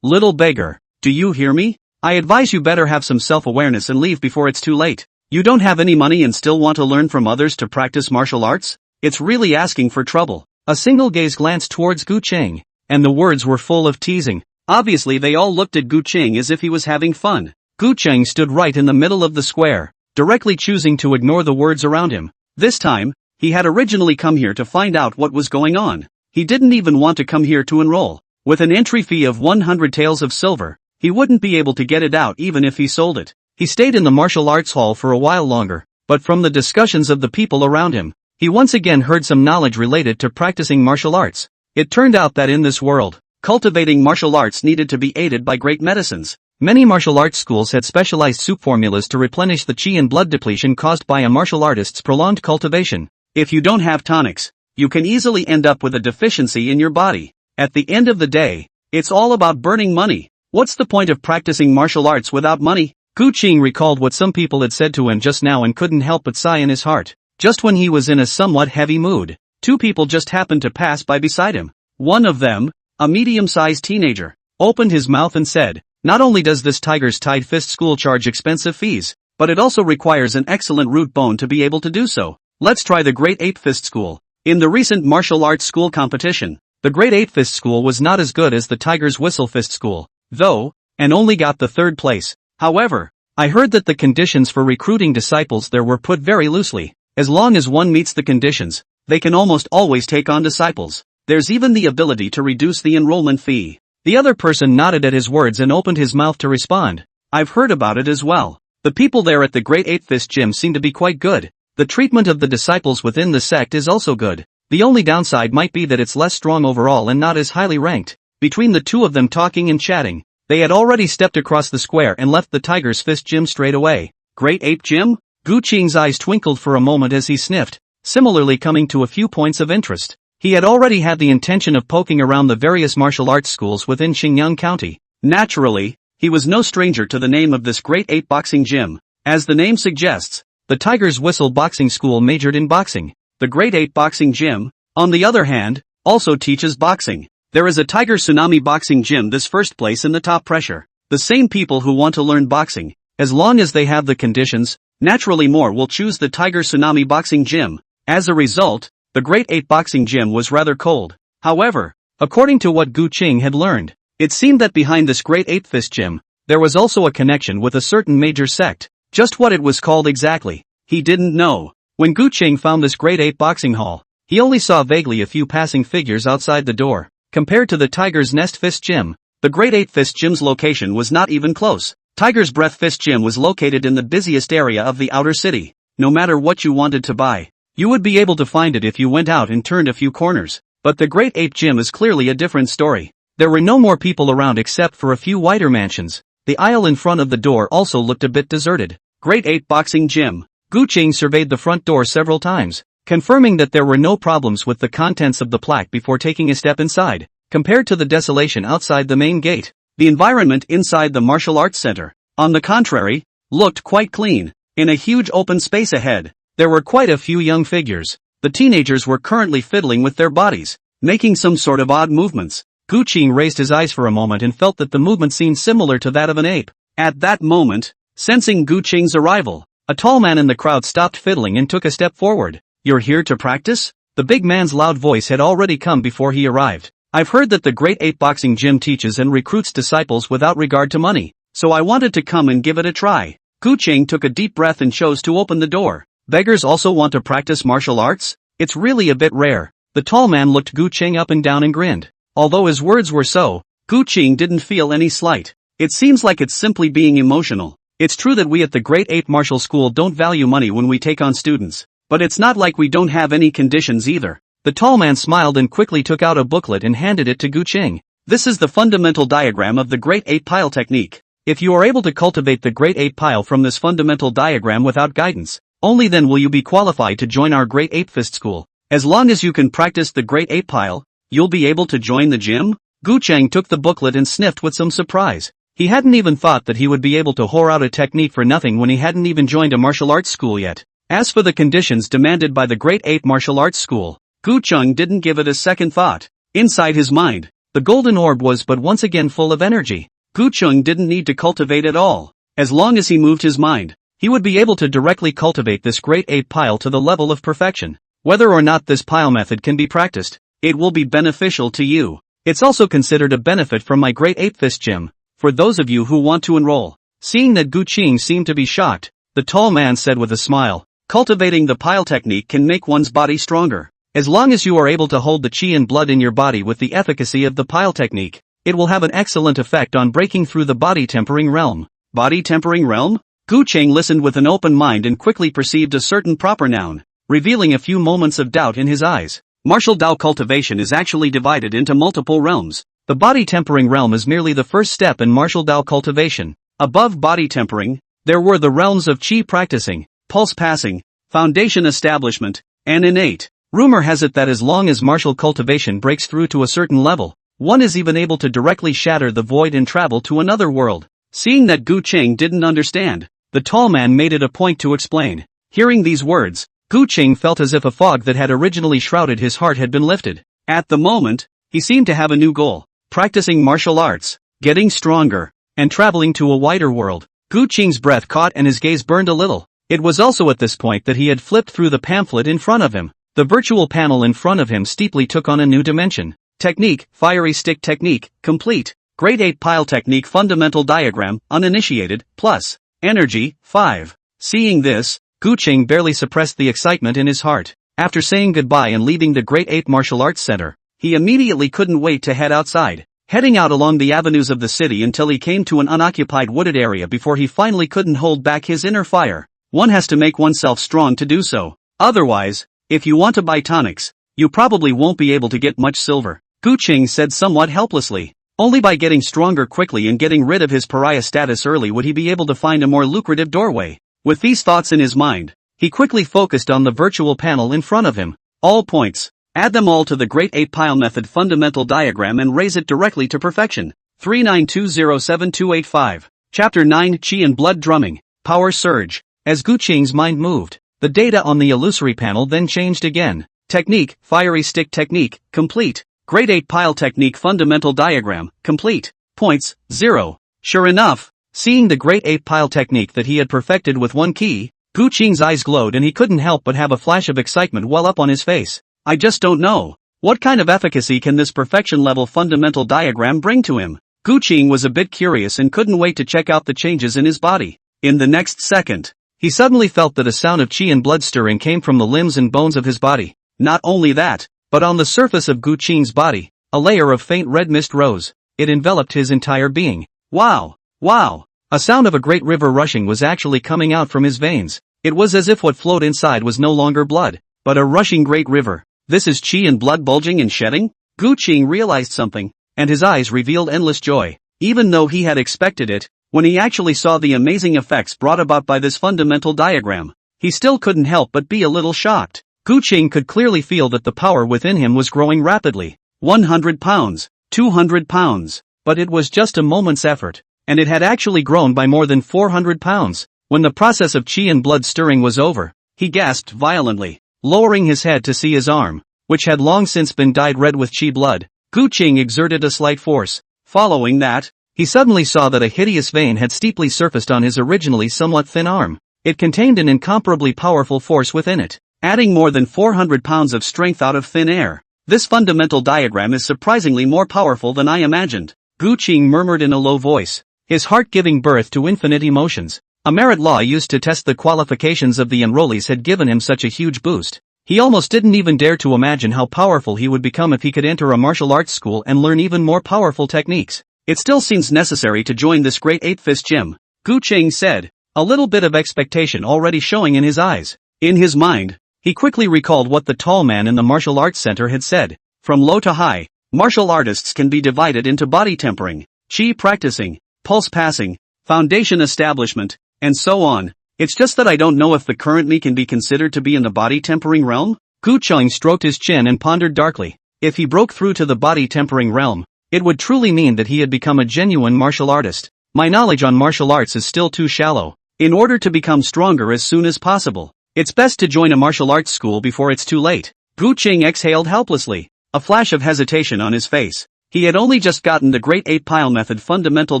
little beggar, do you hear me? I advise you better have some self-awareness and leave before it's too late. You don't have any money and still want to learn from others to practice martial arts? It's really asking for trouble. A single gaze glanced towards Gu Qing, and the words were full of teasing. Obviously they all looked at Gu Qing as if he was having fun. Gu Qing stood right in the middle of the square, directly choosing to ignore the words around him. This time, he had originally come here to find out what was going on. He didn't even want to come here to enroll. With an entry fee of 100 taels of silver, he wouldn't be able to get it out even if he sold it. He stayed in the martial arts hall for a while longer, but from the discussions of the people around him, he once again heard some knowledge related to practicing martial arts. It turned out that in this world, cultivating martial arts needed to be aided by great medicines. Many martial arts schools had specialized soup formulas to replenish the qi and blood depletion caused by a martial artist's prolonged cultivation. If you don't have tonics, you can easily end up with a deficiency in your body. At the end of the day, it's all about burning money. What's the point of practicing martial arts without money? Gu Qing recalled what some people had said to him just now and couldn't help but sigh in his heart. Just when he was in a somewhat heavy mood, two people just happened to pass by beside him. One of them, a medium-sized teenager, opened his mouth and said, "Not only does this Tiger's Tide Fist School charge expensive fees, but it also requires an excellent root bone to be able to do so. Let's try the Great Ape Fist School." In the recent martial arts school competition, the Great Ape Fist School was not as good as the Tiger's Whistle Fist School, though, and only got the third place. However, I heard that the conditions for recruiting disciples there were put very loosely. As long as one meets the conditions, they can almost always take on disciples. There's even the ability to reduce the enrollment fee. The other person nodded at his words and opened his mouth to respond. I've heard about it as well. The people there at the Great Ape Fist Gym seem to be quite good. The treatment of the disciples within the sect is also good. The only downside might be that it's less strong overall and not as highly ranked. Between the two of them talking and chatting, they had already stepped across the square and left the Tiger's Fist Gym straight away. Great Ape Gym? Gu Qing's eyes twinkled for a moment as he sniffed, similarly coming to a few points of interest. He had already had the intention of poking around the various martial arts schools within Qingyang County. Naturally, he was no stranger to the name of this Great Ape Boxing Gym. As the name suggests, the Tiger's Whistle Boxing School majored in boxing. The Great Ape Boxing Gym, on the other hand, also teaches boxing. There is a Tiger Tsunami Boxing Gym, this first place in the top pressure. The same people who want to learn boxing, as long as they have the conditions, naturally more will choose the Tiger Tsunami Boxing Gym. As a result, the Great Ape Boxing Gym was rather cold. However, according to what Gu Qing had learned, it seemed that behind this Great Ape Fist Gym, there was also a connection with a certain major sect. Just what it was called exactly, he didn't know. When Gu Qing found this Great Ape Boxing Hall, he only saw vaguely a few passing figures outside the door. Compared to the Tiger's Nest Fist Gym, the Great Ape Fist Gym's location was not even close. Tiger's Breath Fist Gym was located in the busiest area of the outer city. No matter what you wanted to buy, you would be able to find it if you went out and turned a few corners. But the Great Ape Gym is clearly a different story. There were no more people around except for a few wider mansions. The aisle in front of the door also looked a bit deserted. Great Ape Boxing Gym. Gu Qing surveyed the front door several times, confirming that there were no problems with the contents of the plaque before taking a step inside. Compared to the desolation outside the main gate, the environment inside the martial arts center, on the contrary, looked quite clean. In a huge open space ahead, there were quite a few young figures. The teenagers were currently fiddling with their bodies, making some sort of odd movements. Gu Qing raised his eyes for a moment and felt that the movement seemed similar to that of an ape. At that moment, sensing Gu Qing's arrival, a tall man in the crowd stopped fiddling and took a step forward. "You're here to practice?" The big man's loud voice had already come before he arrived. "I've heard that the Great Ape Boxing Gym teaches and recruits disciples without regard to money, so I wanted to come and give it a try." Gu Qing took a deep breath and chose to open the door. "Beggars also want to practice martial arts? It's really a bit rare." The tall man looked Gu Qing up and down and grinned. Although his words were so, Gu Qing didn't feel any slight. "It seems like it's simply being emotional. It's true that we at the Great Ape Martial School don't value money when we take on students, but it's not like we don't have any conditions either." The tall man smiled and quickly took out a booklet and handed it to Gu Qing. "This is the fundamental diagram of the Great Ape Pile technique. If you are able to cultivate the Great Ape Pile from this fundamental diagram without guidance, only then will you be qualified to join our Great Ape Fist School. As long as you can practice the Great Ape Pile, you'll be able to join the gym?" Gu Qing took the booklet and sniffed with some surprise. He hadn't even thought that he would be able to whore out a technique for nothing when he hadn't even joined a martial arts school yet. As for the conditions demanded by the Great Ape Martial Arts School, Gu Qing didn't give it a second thought. Inside his mind, the golden orb was but once again full of energy. Gu Qing didn't need to cultivate at all. As long as he moved his mind, he would be able to directly cultivate this Great Ape Pile to the level of perfection. Whether or not this pile method can be practiced, it will be beneficial to you. It's also considered a benefit from my Great Ape Fist Gym, for those of you who want to enroll. Seeing that Gu Qing seemed to be shocked, the tall man said with a smile, "Cultivating the pile technique can make one's body stronger. As long as you are able to hold the qi and blood in your body with the efficacy of the pile technique, it will have an excellent effect on breaking through the body tempering realm." Body tempering realm? Gu Qing listened with an open mind and quickly perceived a certain proper noun, revealing a few moments of doubt in his eyes. Martial Dao cultivation is actually divided into multiple realms. The body tempering realm is merely the first step in martial Dao cultivation. Above body tempering, there were the realms of qi practicing, pulse passing, foundation establishment, and innate. Rumor has it that as long as martial cultivation breaks through to a certain level, one is even able to directly shatter the void and travel to another world. Seeing that Gu Qing didn't understand, the tall man made it a point to explain. Hearing these words, Gu Qing felt as if a fog that had originally shrouded his heart had been lifted. At the moment, he seemed to have a new goal: practicing martial arts, getting stronger, and traveling to a wider world. Gu Qing's breath caught and his gaze burned a little. It was also at this point that he had flipped through the pamphlet in front of him. The virtual panel in front of him steeply took on a new dimension. Technique, fiery stick technique, complete. Great Ape Pile technique fundamental diagram, uninitiated, plus. Energy, 5. Seeing this, Gu Qing barely suppressed the excitement in his heart. After saying goodbye and leaving the Great Ape Martial Arts Center, he immediately couldn't wait to head outside, heading out along the avenues of the city until he came to an unoccupied wooded area before he finally couldn't hold back his inner fire. One has to make oneself strong to do so. Otherwise, if you want to buy tonics, you probably won't be able to get much silver. Gu Qing said somewhat helplessly. Only by getting stronger quickly and getting rid of his pariah status early would he be able to find a more lucrative doorway. With these thoughts in his mind, he quickly focused on the virtual panel in front of him. All points. Add them all to the Great Ape Pile Method fundamental diagram and raise it directly to perfection. 39207285. Chapter 9 Qi and Blood Drumming. Power Surge. As Gu Qing's mind moved, the data on the illusory panel then changed again. Technique, fiery stick technique, complete. Great Ape Pile technique fundamental diagram, complete. Points, 0. Sure enough, seeing the Great Ape Pile technique that he had perfected with one key, Gu Qing's eyes glowed and he couldn't help but have a flash of excitement well up on his face. I just don't know. What kind of efficacy can this perfection level fundamental diagram bring to him? Gu Qing was a bit curious and couldn't wait to check out the changes in his body. In the next second, he suddenly felt that a sound of qi and blood stirring came from the limbs and bones of his body. Not only that, but on the surface of Gu Qing's body, a layer of faint red mist rose. It enveloped his entire being. Wow! Wow! A sound of a great river rushing was actually coming out from his veins. It was as if what flowed inside was no longer blood, but a rushing great river. This is qi and blood bulging and shedding? Gu Qing realized something, and his eyes revealed endless joy. Even though he had expected it, when he actually saw the amazing effects brought about by this fundamental diagram, he still couldn't help but be a little shocked. Gu Qing could clearly feel that the power within him was growing rapidly. 100 pounds, 200 pounds, but it was just a moment's effort, and it had actually grown by more than 400 pounds. When the process of qi and blood stirring was over, he gasped violently, lowering his head to see his arm, which had long since been dyed red with qi blood. Gu Qing exerted a slight force. Following that, he suddenly saw that a hideous vein had steeply surfaced on his originally somewhat thin arm. It contained an incomparably powerful force within it, adding more than 400 pounds of strength out of thin air. This fundamental diagram is surprisingly more powerful than I imagined, Gu Qing murmured in a low voice, his heart giving birth to infinite emotions. A merit law used to test the qualifications of the enrollees had given him such a huge boost. He almost didn't even dare to imagine how powerful he would become if he could enter a martial arts school and learn even more powerful techniques. It still seems necessary to join this great eight-fist gym, Gu Qing said, a little bit of expectation already showing in his eyes. In his mind, he quickly recalled what the tall man in the martial arts center had said. From low to high, martial artists can be divided into body tempering, qi practicing, pulse passing, foundation establishment, and so on. It's just that I don't know if the current me can be considered to be in the body tempering realm? Gu Qing stroked his chin and pondered darkly. If he broke through to the body tempering realm, it would truly mean that he had become a genuine martial artist. My knowledge on martial arts is still too shallow. In order to become stronger as soon as possible, it's best to join a martial arts school before it's too late. Gu Qing exhaled helplessly, a flash of hesitation on his face. He had only just gotten the Great 8-Pile Method fundamental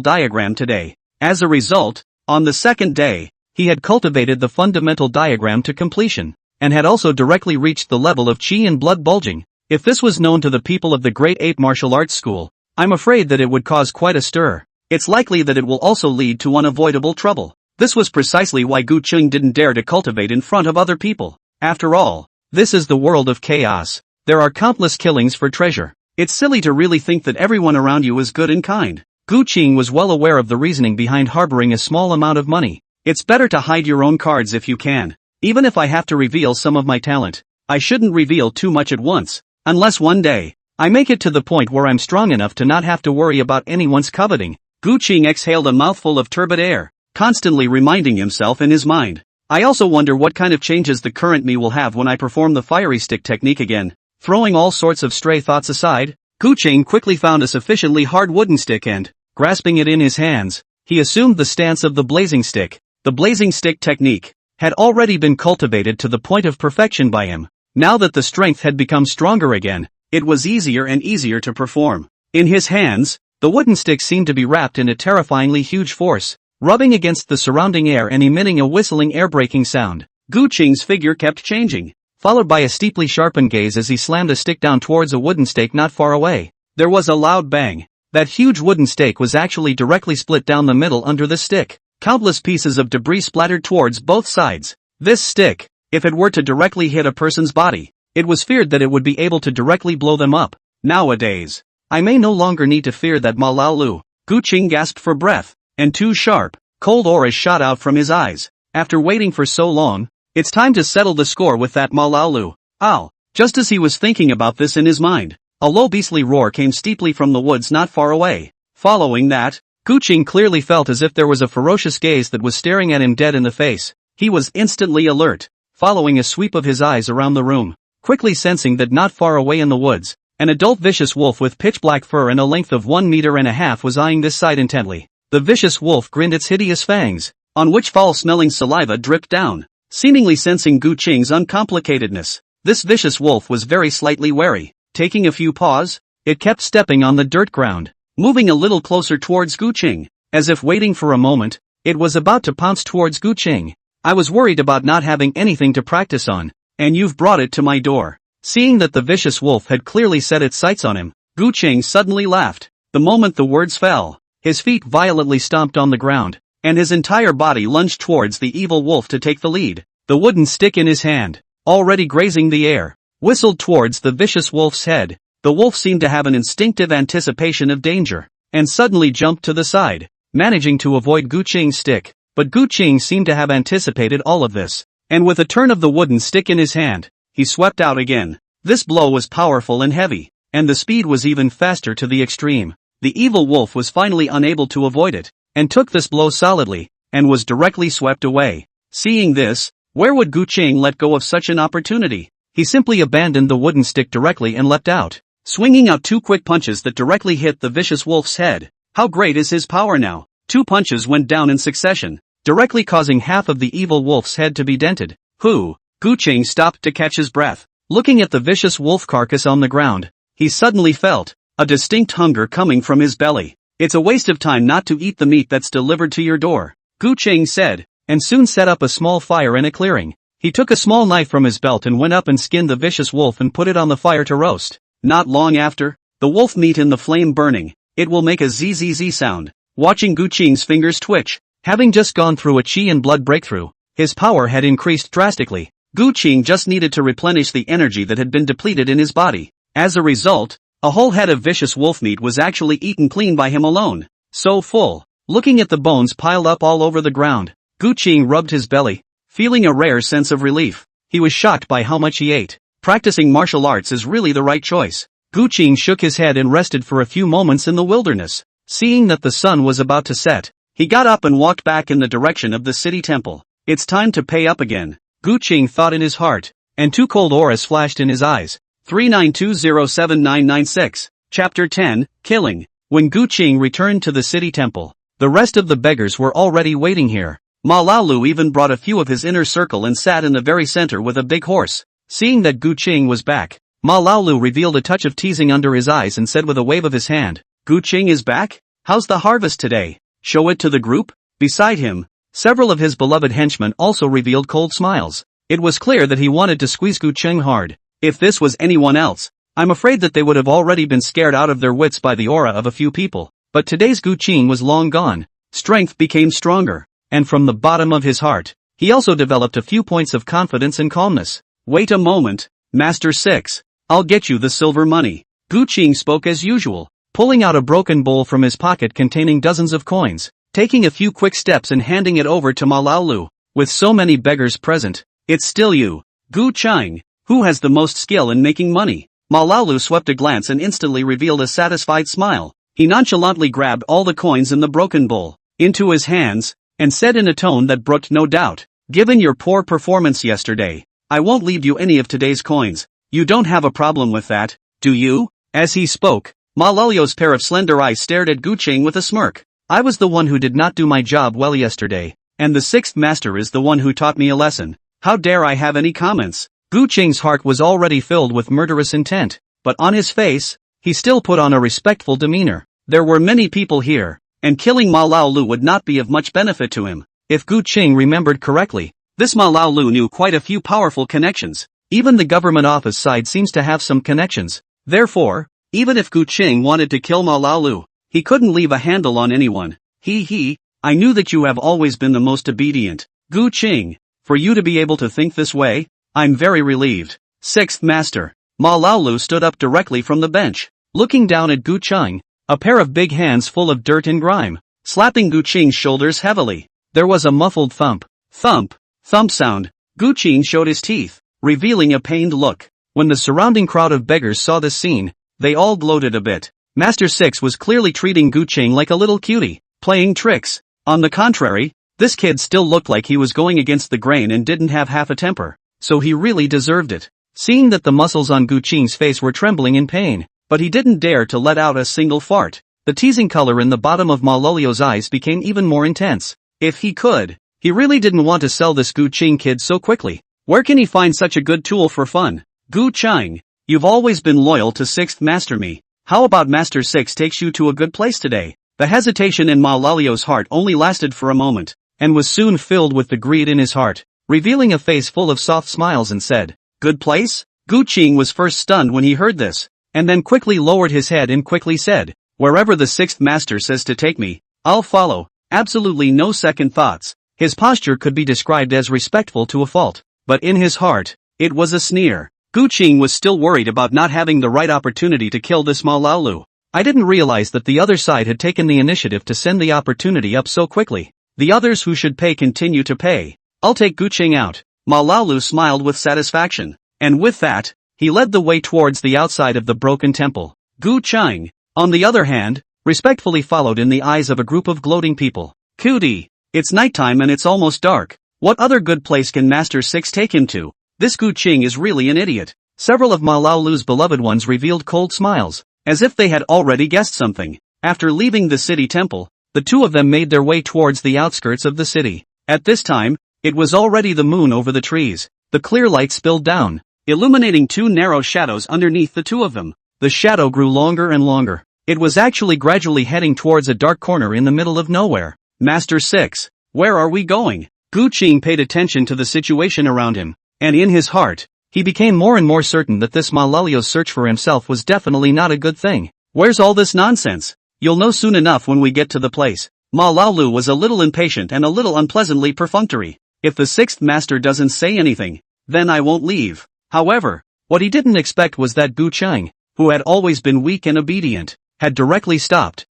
diagram today. As a result, on the second day, he had cultivated the fundamental diagram to completion, and had also directly reached the level of qi and blood bulging. If this was known to the people of the Great 8 Martial Arts School, I'm afraid that it would cause quite a stir. It's likely that it will also lead to unavoidable trouble. This was precisely why Gu Qing didn't dare to cultivate in front of other people. After all, this is the world of chaos. There are countless killings for treasure. It's silly to really think that everyone around you is good and kind. Gu Qing was well aware of the reasoning behind harboring a small amount of money. It's better to hide your own cards if you can. Even if I have to reveal some of my talent, I shouldn't reveal too much at once. Unless one day, I make it to the point where I'm strong enough to not have to worry about anyone's coveting. Gu Qing exhaled a mouthful of turbid air, constantly reminding himself in his mind. I also wonder what kind of changes the current me will have when I perform the fiery stick technique again. Throwing all sorts of stray thoughts aside, Gu Qing quickly found a sufficiently hard wooden stick and, grasping it in his hands, he assumed the stance of the blazing stick. The blazing stick technique had already been cultivated to the point of perfection by him. Now that the strength had become stronger again, it was easier and easier to perform. In his hands, the wooden stick seemed to be wrapped in a terrifyingly huge force, rubbing against the surrounding air and emitting a whistling air-breaking sound. Gu Qing's figure kept changing, followed by a steeply sharpened gaze as he slammed a stick down towards a wooden stake not far away. There was a loud bang. That huge wooden stake was actually directly split down the middle under the stick. Countless pieces of debris splattered towards both sides. This stick, if it were to directly hit a person's body, it was feared that it would be able to directly blow them up. Nowadays, I may no longer need to fear that Ma Lao Lu. Gu Qing gasped for breath, and two sharp, cold auras shot out from his eyes. After waiting for so long, it's time to settle the score with that Ma Lao Lu. Ow! Just as he was thinking about this in his mind, a low beastly roar came steeply from the woods not far away. Following that, Gu Qing clearly felt as if there was a ferocious gaze that was staring at him dead in the face. He was instantly alert, following a sweep of his eyes around the room, quickly sensing that not far away in the woods, an adult vicious wolf with pitch-black fur and a length of 1.5 meters was eyeing this sight intently. The vicious wolf grinned its hideous fangs, on which foul-smelling saliva dripped down. Seemingly sensing Gu Qing's uncomplicatedness, this vicious wolf was very slightly wary. Taking a few paws, it kept stepping on the dirt ground, moving a little closer towards Gu Qing, as if waiting for a moment. It was about to pounce towards Gu Qing. I was worried about not having anything to practice on, and you've brought it to my door. Seeing that the vicious wolf had clearly set its sights on him, Gu Qing suddenly laughed. The moment the words fell, his feet violently stomped on the ground, and his entire body lunged towards the evil wolf to take the lead. The wooden stick in his hand, already grazing the air, whistled towards the vicious wolf's head. The wolf seemed to have an instinctive anticipation of danger, and suddenly jumped to the side, managing to avoid Gu Qing's stick. But Gu Qing seemed to have anticipated all of this, and with a turn of the wooden stick in his hand, he swept out again. This blow was powerful and heavy, and the speed was even faster to the extreme. The evil wolf was finally unable to avoid it, and took this blow solidly, and was directly swept away. Seeing this, where would Gu Qing let go of such an opportunity? he simply abandoned the wooden stick directly and leapt out, swinging out 2 quick punches that directly hit the vicious wolf's head. How great is his power now? 2 punches went down in succession, directly causing half of the evil wolf's head to be dented. Gu Ching stopped to catch his breath. Looking at the vicious wolf carcass on the ground, he suddenly felt a distinct hunger coming from his belly. It's a waste of time not to eat the meat that's delivered to your door, Gu Ching said, and soon set up a small fire in a clearing. He took a small knife from his belt and went up and skinned the vicious wolf and put it on the fire to roast. Not long after, the wolf meat in the flame burning, it will make a zzz sound. Watching Gu Qing's fingers twitch, having just gone through a chi and blood breakthrough, his power had increased drastically. Gu Qing just needed to replenish the energy that had been depleted in his body. As a result, a whole head of vicious wolf meat was actually eaten clean by him alone. So full. Looking at the bones piled up all over the ground, Gu Qing rubbed his belly, feeling a rare sense of relief. He was shocked by how much he ate. Practicing martial arts is really the right choice. Gu Qing shook his head and rested for a few moments in the wilderness. Seeing that the sun was about to set, he got up and walked back in the direction of the city temple. It's time to pay up again, Gu Qing thought in his heart, and 2 cold auras flashed in his eyes. 39207996, Chapter 10, Killing. When Gu Qing returned to the city temple, the rest of the beggars were already waiting here. Ma Laolu even brought a few of his inner circle and sat in the very center with a big horse. Seeing that Gu Qing was back, Ma Laolu revealed a touch of teasing under his eyes and said with a wave of his hand, Gu Qing is back? How's the harvest today? Show it to the group? Beside him, several of his beloved henchmen also revealed cold smiles. It was clear that he wanted to squeeze Gu Qing hard. If this was anyone else, I'm afraid that they would have already been scared out of their wits by the aura of a few people. But today's Gu Qing was long gone. Strength became stronger, and from the bottom of his heart, he also developed a few points of confidence and calmness. Wait a moment, Master 6. I'll get you the silver money. Gu Qing spoke as usual, pulling out a broken bowl from his pocket containing dozens of coins, taking a few quick steps and handing it over to Ma Laolu. With so many beggars present, it's still you, Gu Qing, who has the most skill in making money. Ma Laolu swept a glance and instantly revealed a satisfied smile. He nonchalantly grabbed all the coins in the broken bowl into his hands, and said in a tone that brooked no doubt, given your poor performance yesterday, I won't leave you any of today's coins. You don't have a problem with that, do you? As he spoke, Ma Laolu's pair of slender eyes stared at Gu Qing with a smirk. I was the one who did not do my job well yesterday, and the 6th master is the one who taught me a lesson. How dare I have any comments? Gu Qing's heart was already filled with murderous intent, but on his face, he still put on a respectful demeanor. There were many people here, and killing Ma Laolu would not be of much benefit to him. If Gu Qing remembered correctly, this Ma Laolu knew quite a few powerful connections. Even the government office side seems to have some connections. Therefore, even if Gu Qing wanted to kill Ma Laolu, he couldn't leave a handle on anyone. I knew that you have always been the most obedient, Gu Qing. For you to be able to think this way, I'm very relieved. 6th Master. Ma Laolu stood up directly from the bench, looking down at Gu Qing, a pair of big hands full of dirt and grime, slapping Gu Qing's shoulders heavily. There was a muffled thump sound. Gu Qing showed his teeth, revealing a pained look. When the surrounding crowd of beggars saw this scene, they all gloated a bit. Master 6 was clearly treating Gu Qing like a little cutie, playing tricks. On the contrary, this kid still looked like he was going against the grain and didn't have half a temper, so he really deserved it. Seeing that the muscles on Gu Qing's face were trembling in pain, but he didn't dare to let out a single fart, the teasing color in the bottom of Ma Laolu's eyes became even more intense. If he could, he really didn't want to sell this Gu Qing kid so quickly. Where can he find such a good tool for fun? Gu Qing, you've always been loyal to 6th Master me. How about Master 6 takes you to a good place today? The hesitation in Ma Laolu's heart only lasted for a moment, and was soon filled with the greed in his heart, revealing a face full of soft smiles and said, good place? Gu Qing was first stunned when he heard this, and then quickly lowered his head and quickly said, wherever the 6th Master says to take me, I'll follow. Absolutely no second thoughts. His posture could be described as respectful to a fault, but in his heart, it was a sneer. Gu Qing was still worried about not having the right opportunity to kill this Ma Laolu. I didn't realize that the other side had taken the initiative to send the opportunity up so quickly. The others who should pay continue to pay. I'll take Gu Qing out. Ma Laolu smiled with satisfaction, and with that, he led the way towards the outside of the broken temple. Gu Qing, on the other hand, respectfully followed in the eyes of a group of gloating people. Cutie, it's nighttime and it's almost dark. What other good place can Master 6 take him to? this Gu Qing is really an idiot. Several of Ma Laolu's beloved ones revealed cold smiles, as if they had already guessed something. After leaving the city temple, the two of them made their way towards the outskirts of the city. At this time, it was already the moon over the trees. The clear light spilled down, illuminating two narrow shadows underneath the two of them. The shadow grew longer and longer. It was actually gradually heading towards a dark corner in the middle of nowhere. Master 6, where are we going? Gu Qing paid attention to the situation around him, and in his heart, he became more and more certain that this Ma Laolio's search for himself was definitely not a good thing. Where's all this nonsense? You'll know soon enough when we get to the place. Ma Laolu was a little impatient and a little unpleasantly perfunctory. If the sixth master doesn't say anything, then I won't leave. However, what he didn't expect was that Gu Qing, who had always been weak and obedient, had directly stopped.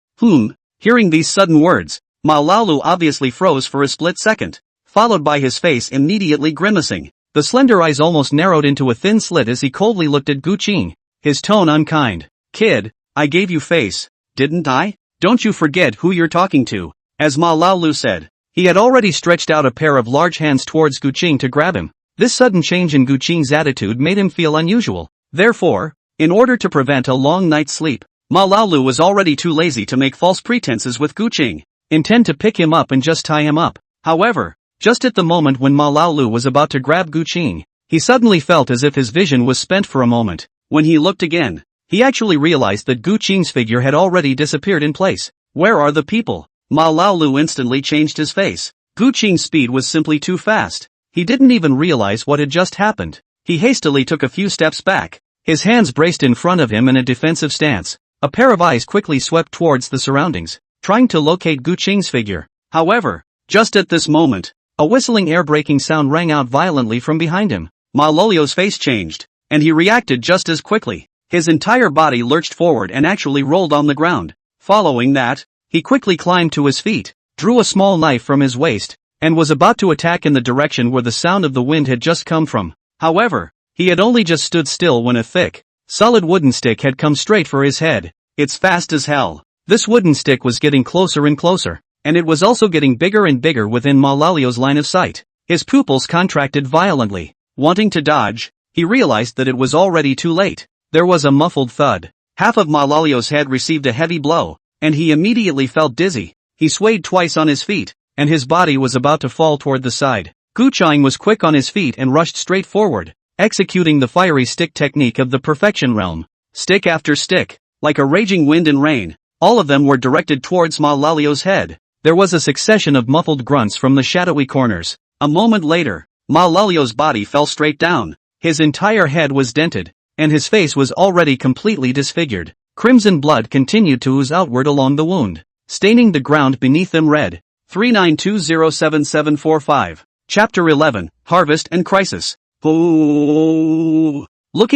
Hearing these sudden words, Ma Laolu obviously froze for a split second, followed by his face immediately grimacing. The slender eyes almost narrowed into a thin slit as he coldly looked at Gu Qing, his tone unkind. Kid, I gave you face, didn't I? Don't you forget who you're talking to. As Ma Laolu said, he had already stretched out a pair of large hands towards Gu Qing to grab him. This sudden change in Gu Qing's attitude made him feel unusual. Therefore, in order to prevent a long night's sleep, Ma Laolu was already too lazy to make false pretenses with Gu Qing, intend to pick him up and just tie him up. However, just at the moment when Ma Laolu was about to grab Gu Qing, he suddenly felt as if his vision was spent for a moment. When he looked again, he actually realized that Gu Qing's figure had already disappeared in place. Where are the people? Ma Laolu instantly changed his face. Gu Qing's speed was simply too fast. He didn't even realize what had just happened. He hastily took a few steps back, his hands braced in front of him in a defensive stance. A pair of eyes quickly swept towards the surroundings, trying to locate Gu Qing's figure. However, just at this moment, a whistling air-breaking sound rang out violently from behind him. Ma Laolio's face changed, and he reacted just as quickly. His entire body lurched forward and actually rolled on the ground. Following that, he quickly climbed to his feet, drew a small knife from his waist, and was about to attack in the direction where the sound of the wind had just come from. However, he had only just stood still when a thick, solid wooden stick had come straight for his head. It's fast as hell. This wooden stick was getting closer and closer, and it was also getting bigger and bigger within Ma Laolio's line of sight. His pupils contracted violently. Wanting to dodge, he realized that it was already too late. There was a muffled thud. Half of Ma Laolio's head received a heavy blow, and he immediately felt dizzy. He swayed twice on his feet, and his body was about to fall toward the side. Gu Qing was quick on his feet and rushed straight forward, executing the fiery stick technique of the perfection realm. Stick after stick, like a raging wind and rain, all of them were directed towards Ma Laolio's head. There was a succession of muffled grunts from the shadowy corners. A moment later, Ma Laolio's body fell straight down. His entire head was dented, and his face was already completely disfigured. Crimson blood continued to ooze outward along the wound, staining the ground beneath them red. 39207745. Chapter 11, Harvest and Crisis. Looking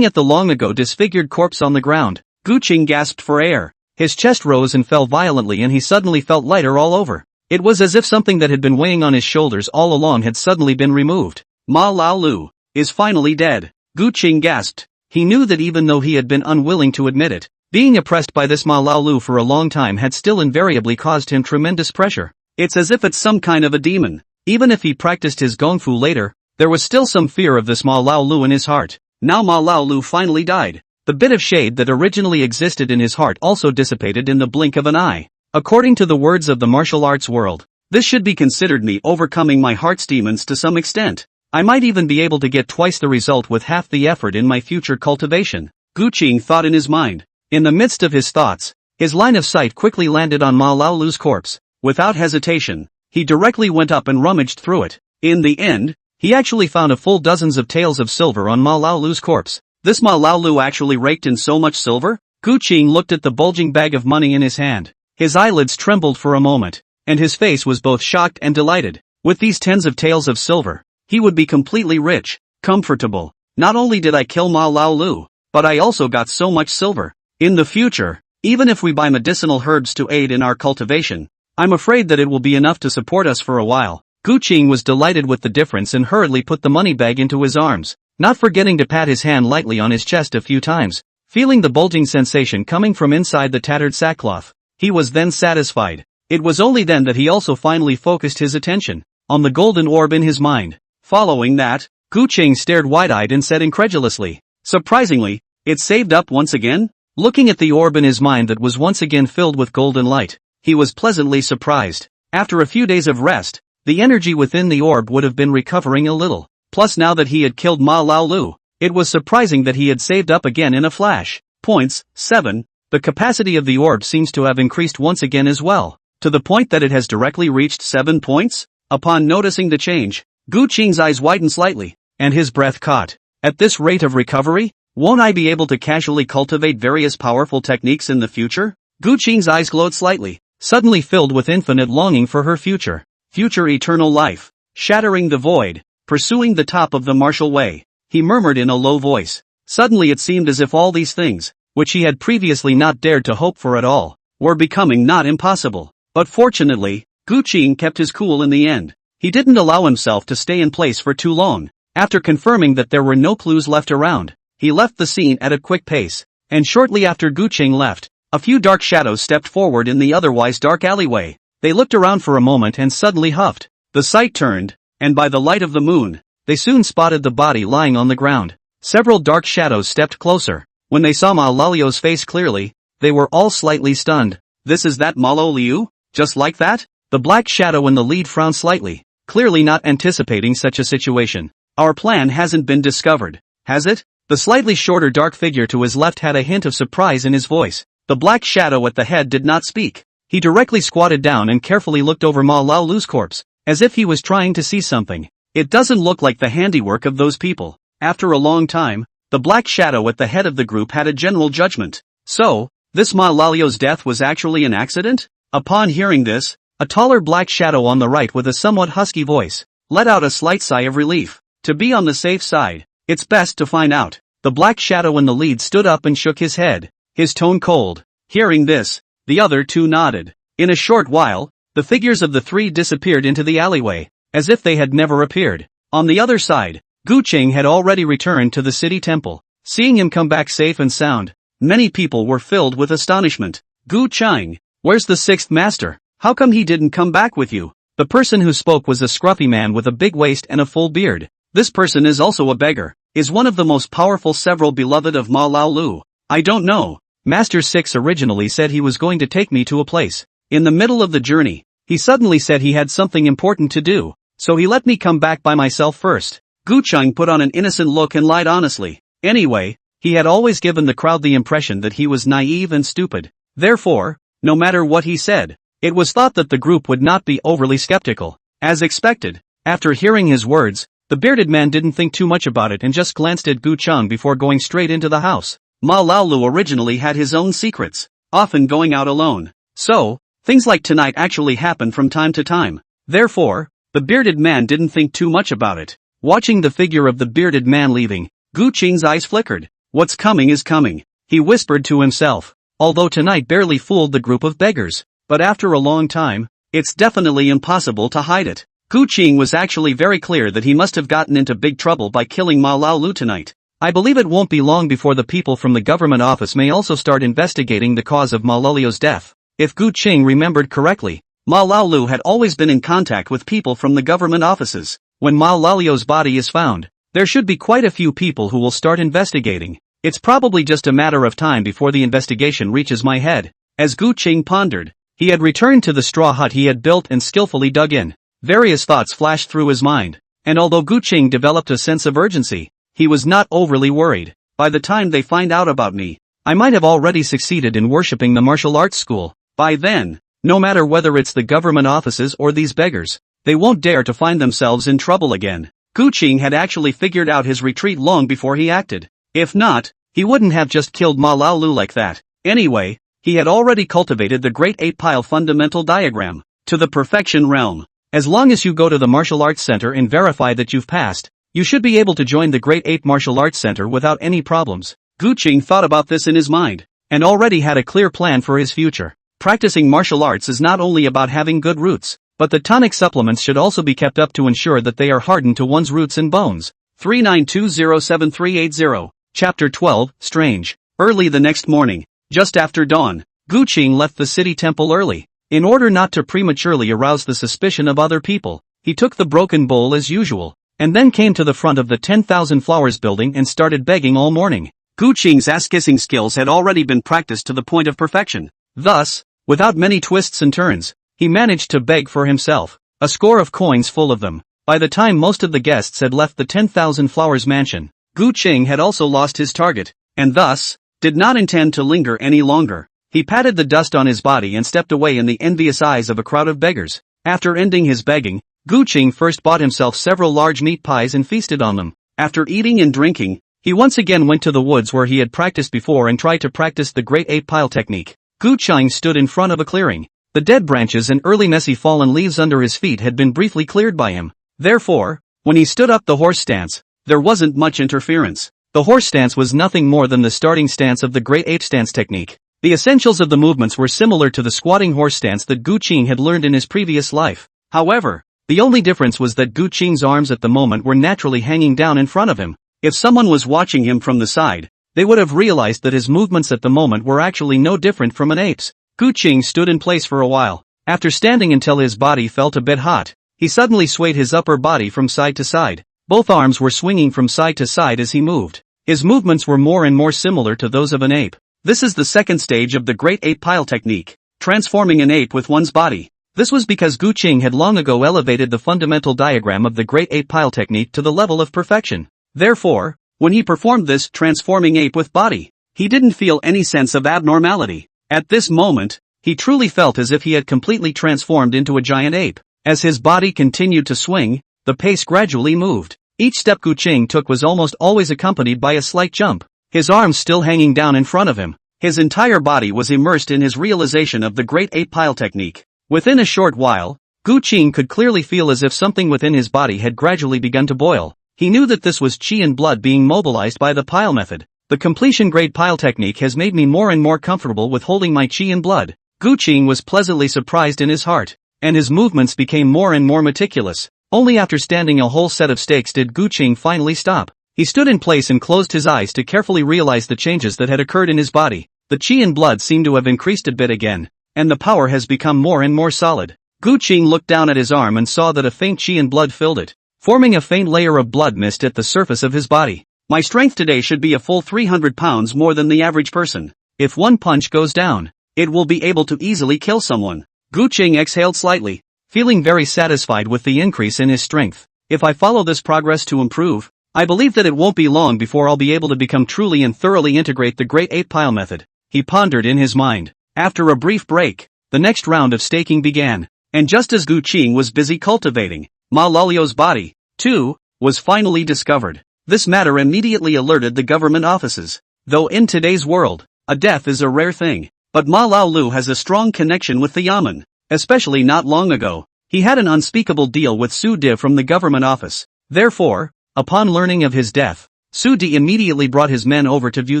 at the long ago disfigured corpse on the ground, Gu Qing gasped for air. His chest rose and fell violently and he suddenly felt lighter all over. It was as if something that had been weighing on his shoulders all along had suddenly been removed. Ma Laolu is finally dead. Gu Qing gasped. He knew that even though he had been unwilling to admit it, being oppressed by this Ma Laolu for a long time had still invariably caused him tremendous pressure. It's as if it's some kind of a demon. Even if he practiced his gongfu later, there was still some fear of this Ma Laolu in his heart. Now Ma Laolu finally died. The bit of shade that originally existed in his heart also dissipated in the blink of an eye. According to the words of the martial arts world, this should be considered me overcoming my heart's demons to some extent. I might even be able to get twice the result with half the effort in my future cultivation. Gu Qing thought in his mind. In the midst of his thoughts, his line of sight quickly landed on Ma Laolu's corpse. Without hesitation, he directly went up and rummaged through it. In the end, he actually found a full dozens of taels of silver on Ma Laolu's corpse. This Ma Laolu actually raked in so much silver? Gu Qing looked at the bulging bag of money in his hand. His eyelids trembled for a moment, and his face was both shocked and delighted. With these tens of taels of silver, he would be completely rich, comfortable. Not only did I kill Ma Laolu, but I also got so much silver. In the future, even if we buy medicinal herbs to aid in our cultivation, I'm afraid that it will be enough to support us for a while. Gu Qing was delighted with the difference and hurriedly put the money bag into his arms, not forgetting to pat his hand lightly on his chest a few times. Feeling the bulging sensation coming from inside the tattered sackcloth, he was then satisfied. It was only then that he also finally focused his attention on the golden orb in his mind. Following that, Gu Qing stared wide-eyed and said incredulously. Surprisingly, it saved up once again? Looking at the orb in his mind that was once again filled with golden light, he was pleasantly surprised. After a few days of rest, the energy within the orb would have been recovering a little. Plus now that he had killed Ma Lao Lu, it was surprising that he had saved up again in a flash. Points, 7. The capacity of the orb seems to have increased once again as well, to the point that it has directly reached 7 points? Upon noticing the change, Gu Qing's eyes widened slightly, and his breath caught. At this rate of recovery, won't I be able to casually cultivate various powerful techniques in the future? Gu Qing's eyes glowed slightly, suddenly filled with infinite longing for her future. Future eternal life. Shattering the void. Pursuing the top of the martial way. He murmured in a low voice. Suddenly it seemed as if all these things, which he had previously not dared to hope for at all, were becoming not impossible. But fortunately, Gu Qing kept his cool in the end. He didn't allow himself to stay in place for too long. After confirming that there were no clues left around, he left the scene at a quick pace. And shortly after Gu Qing left, a few dark shadows stepped forward in the otherwise dark alleyway. They looked around for a moment and suddenly huffed. The sight turned, and by the light of the moon, they soon spotted the body lying on the ground. Several dark shadows stepped closer. When they saw Ma Lalio's face clearly, they were all slightly stunned. This is that Ma Liu? Just like that? The black shadow in the lead frowned slightly, clearly not anticipating such a situation. Our plan hasn't been discovered, has it? The slightly shorter dark figure to his left had a hint of surprise in his voice. The black shadow at the head did not speak. He directly squatted down and carefully looked over Ma Liu's corpse, as if he was trying to see something. It doesn't look like the handiwork of those people. After a long time, the black shadow at the head of the group had a general judgment. So, this Ma Liu's death was actually an accident? Upon hearing this, a taller black shadow on the right with a somewhat husky voice let out a slight sigh of relief. To be on the safe side, it's best to find out. The black shadow in the lead stood up and shook his head, his tone cold. Hearing this, the other two nodded. In a short while, the figures of the three disappeared into the alleyway, as if they had never appeared. On the other side, Gu Qing had already returned to the city temple. Seeing him come back safe and sound, many people were filled with astonishment. Gu Qing, where's the sixth master? How come he didn't come back with you? The person who spoke was a scruffy man with a big waist and a full beard. This person is also a beggar, is one of the most powerful several beloved of Ma Lao Lu. I don't know. Master Six originally said he was going to take me to a place. In the middle of the journey, he suddenly said he had something important to do, so he let me come back by myself first. Gu Qing put on an innocent look and lied honestly. Anyway, he had always given the crowd the impression that he was naive and stupid. Therefore, no matter what he said, it was thought that the group would not be overly skeptical. As expected, after hearing his words, the bearded man didn't think too much about it and just glanced at Gu Qing before going straight into the house. Ma Lao Lu originally had his own secrets, often going out alone. So, things like tonight actually happen from time to time. Therefore, the bearded man didn't think too much about it. Watching the figure of the bearded man leaving, Gu Qing's eyes flickered. What's coming is coming, he whispered to himself. Although tonight barely fooled the group of beggars, but after a long time, it's definitely impossible to hide it. Gu Qing was actually very clear that he must have gotten into big trouble by killing Ma Lao Lu tonight. I believe it won't be long before the people from the government office may also start investigating the cause of Ma Liu's death. If Gu Qing remembered correctly, Ma Lao Lu had always been in contact with people from the government offices. When Ma Liu's body is found, there should be quite a few people who will start investigating. It's probably just a matter of time before the investigation reaches my head. As Gu Qing pondered, he had returned to the straw hut he had built and skillfully dug in. Various thoughts flashed through his mind, and although Gu Qing developed a sense of urgency, he was not overly worried. By the time they find out about me, I might have already succeeded in worshipping the martial arts school. By then, no matter whether it's the government offices or these beggars, they won't dare to find themselves in trouble again. Gu Qing had actually figured out his retreat long before he acted. If not, he wouldn't have just killed Ma Lao Lu like that. Anyway, he had already cultivated the Great Eight Pile fundamental diagram to the perfection realm. As long as you go to the martial arts center and verify that you've passed, you should be able to join the Great Eight Martial Arts Center without any problems. Gu Qing thought about this in his mind, and already had a clear plan for his future. Practicing martial arts is not only about having good roots, but the tonic supplements should also be kept up to ensure that they are hardened to one's roots and bones. 39207380. Chapter 12, Strange. Early the next morning, just after dawn, Gu Qing left the city temple early. In order not to prematurely arouse the suspicion of other people, he took the broken bowl as usual. and then came to the front of the 10,000 Flowers building and started begging all morning. Gu Qing's ass-kissing skills had already been practiced to the point of perfection. Thus, without many twists and turns, he managed to beg for himself a score of coins full of them. By the time most of the guests had left the 10,000 Flowers mansion, Gu Qing had also lost his target, and thus, did not intend to linger any longer. He patted the dust on his body and stepped away in the envious eyes of a crowd of beggars. After ending his begging, Gu Qing first bought himself several large meat pies and feasted on them. After eating and drinking, he once again went to the woods where he had practiced before and tried to practice the Great Ape Pile technique. Gu Qing stood in front of a clearing. The dead branches and early messy fallen leaves under his feet had been briefly cleared by him. Therefore, when he stood up the horse stance, there wasn't much interference. The horse stance was nothing more than the starting stance of the Great Ape stance technique. The essentials of the movements were similar to the squatting horse stance that Gu Qing had learned in his previous life. However, the only difference was that Gu Qing's arms at the moment were naturally hanging down in front of him. If someone was watching him from the side, they would have realized that his movements at the moment were actually no different from an ape's. Gu Qing stood in place for a while. After standing until his body felt a bit hot, he suddenly swayed his upper body from side to side. Both arms were swinging from side to side as he moved. His movements were more and more similar to those of an ape. This is the second stage of the Great Ape Pile technique, transforming an ape with one's body. This was because Gu Qing had long ago elevated the fundamental diagram of the Great Ape Pile technique to the level of perfection. Therefore, when he performed this transforming ape with body, he didn't feel any sense of abnormality. At this moment, he truly felt as if he had completely transformed into a giant ape. As his body continued to swing, the pace gradually moved. Each step Gu Qing took was almost always accompanied by a slight jump, his arms still hanging down in front of him. His entire body was immersed in his realization of the Great Ape Pile technique. Within a short while, Gu Qing could clearly feel as if something within his body had gradually begun to boil. He knew that this was qi and blood being mobilized by the pile method. The completion grade pile technique has made me more and more comfortable with holding my qi and blood. Gu Qing was pleasantly surprised in his heart, and his movements became more and more meticulous. Only after standing a whole set of stakes did Gu Qing finally stop. He stood in place and closed his eyes to carefully realize the changes that had occurred in his body. The qi and blood seemed to have increased a bit again, and the power has become more and more solid. Gu Qing looked down at his arm and saw that a faint qi and blood filled it, forming a faint layer of blood mist at the surface of his body. My strength today should be a full 300 pounds more than the average person. If one punch goes down, it will be able to easily kill someone. Gu Qing exhaled slightly, feeling very satisfied with the increase in his strength. If I follow this progress to improve, I believe that it won't be long before I'll be able to become truly and thoroughly integrate the Great Ape Pile method, he pondered in his mind. After a brief break, the next round of staking began, and just as Gu Qing was busy cultivating, Ma Lalio's body, too, was finally discovered. This matter immediately alerted the government offices. Though in today's world, a death is a rare thing, but Ma Laolu has a strong connection with the Yamen. Especially not long ago, he had an unspeakable deal with Su De from the government office. Therefore, upon learning of his death, Su De immediately brought his men over to view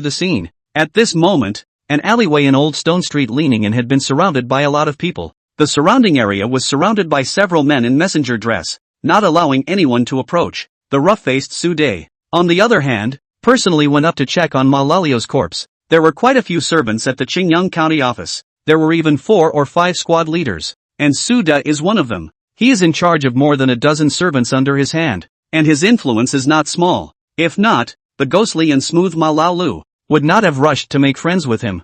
the scene. At this moment, an alleyway in Old Stone Street leaning in had been surrounded by a lot of people. The surrounding area was surrounded by several men in messenger dress, not allowing anyone to approach. The rough-faced Su De, on the other hand, personally went up to check on Ma Lalio's corpse. There were quite a few servants at the Qingyang County office. There were even 4 or 5 squad leaders, and Su De is one of them. He is in charge of more than a dozen servants under his hand, and his influence is not small. If not, the ghostly and smooth Ma Laolu would not have rushed to make friends with him.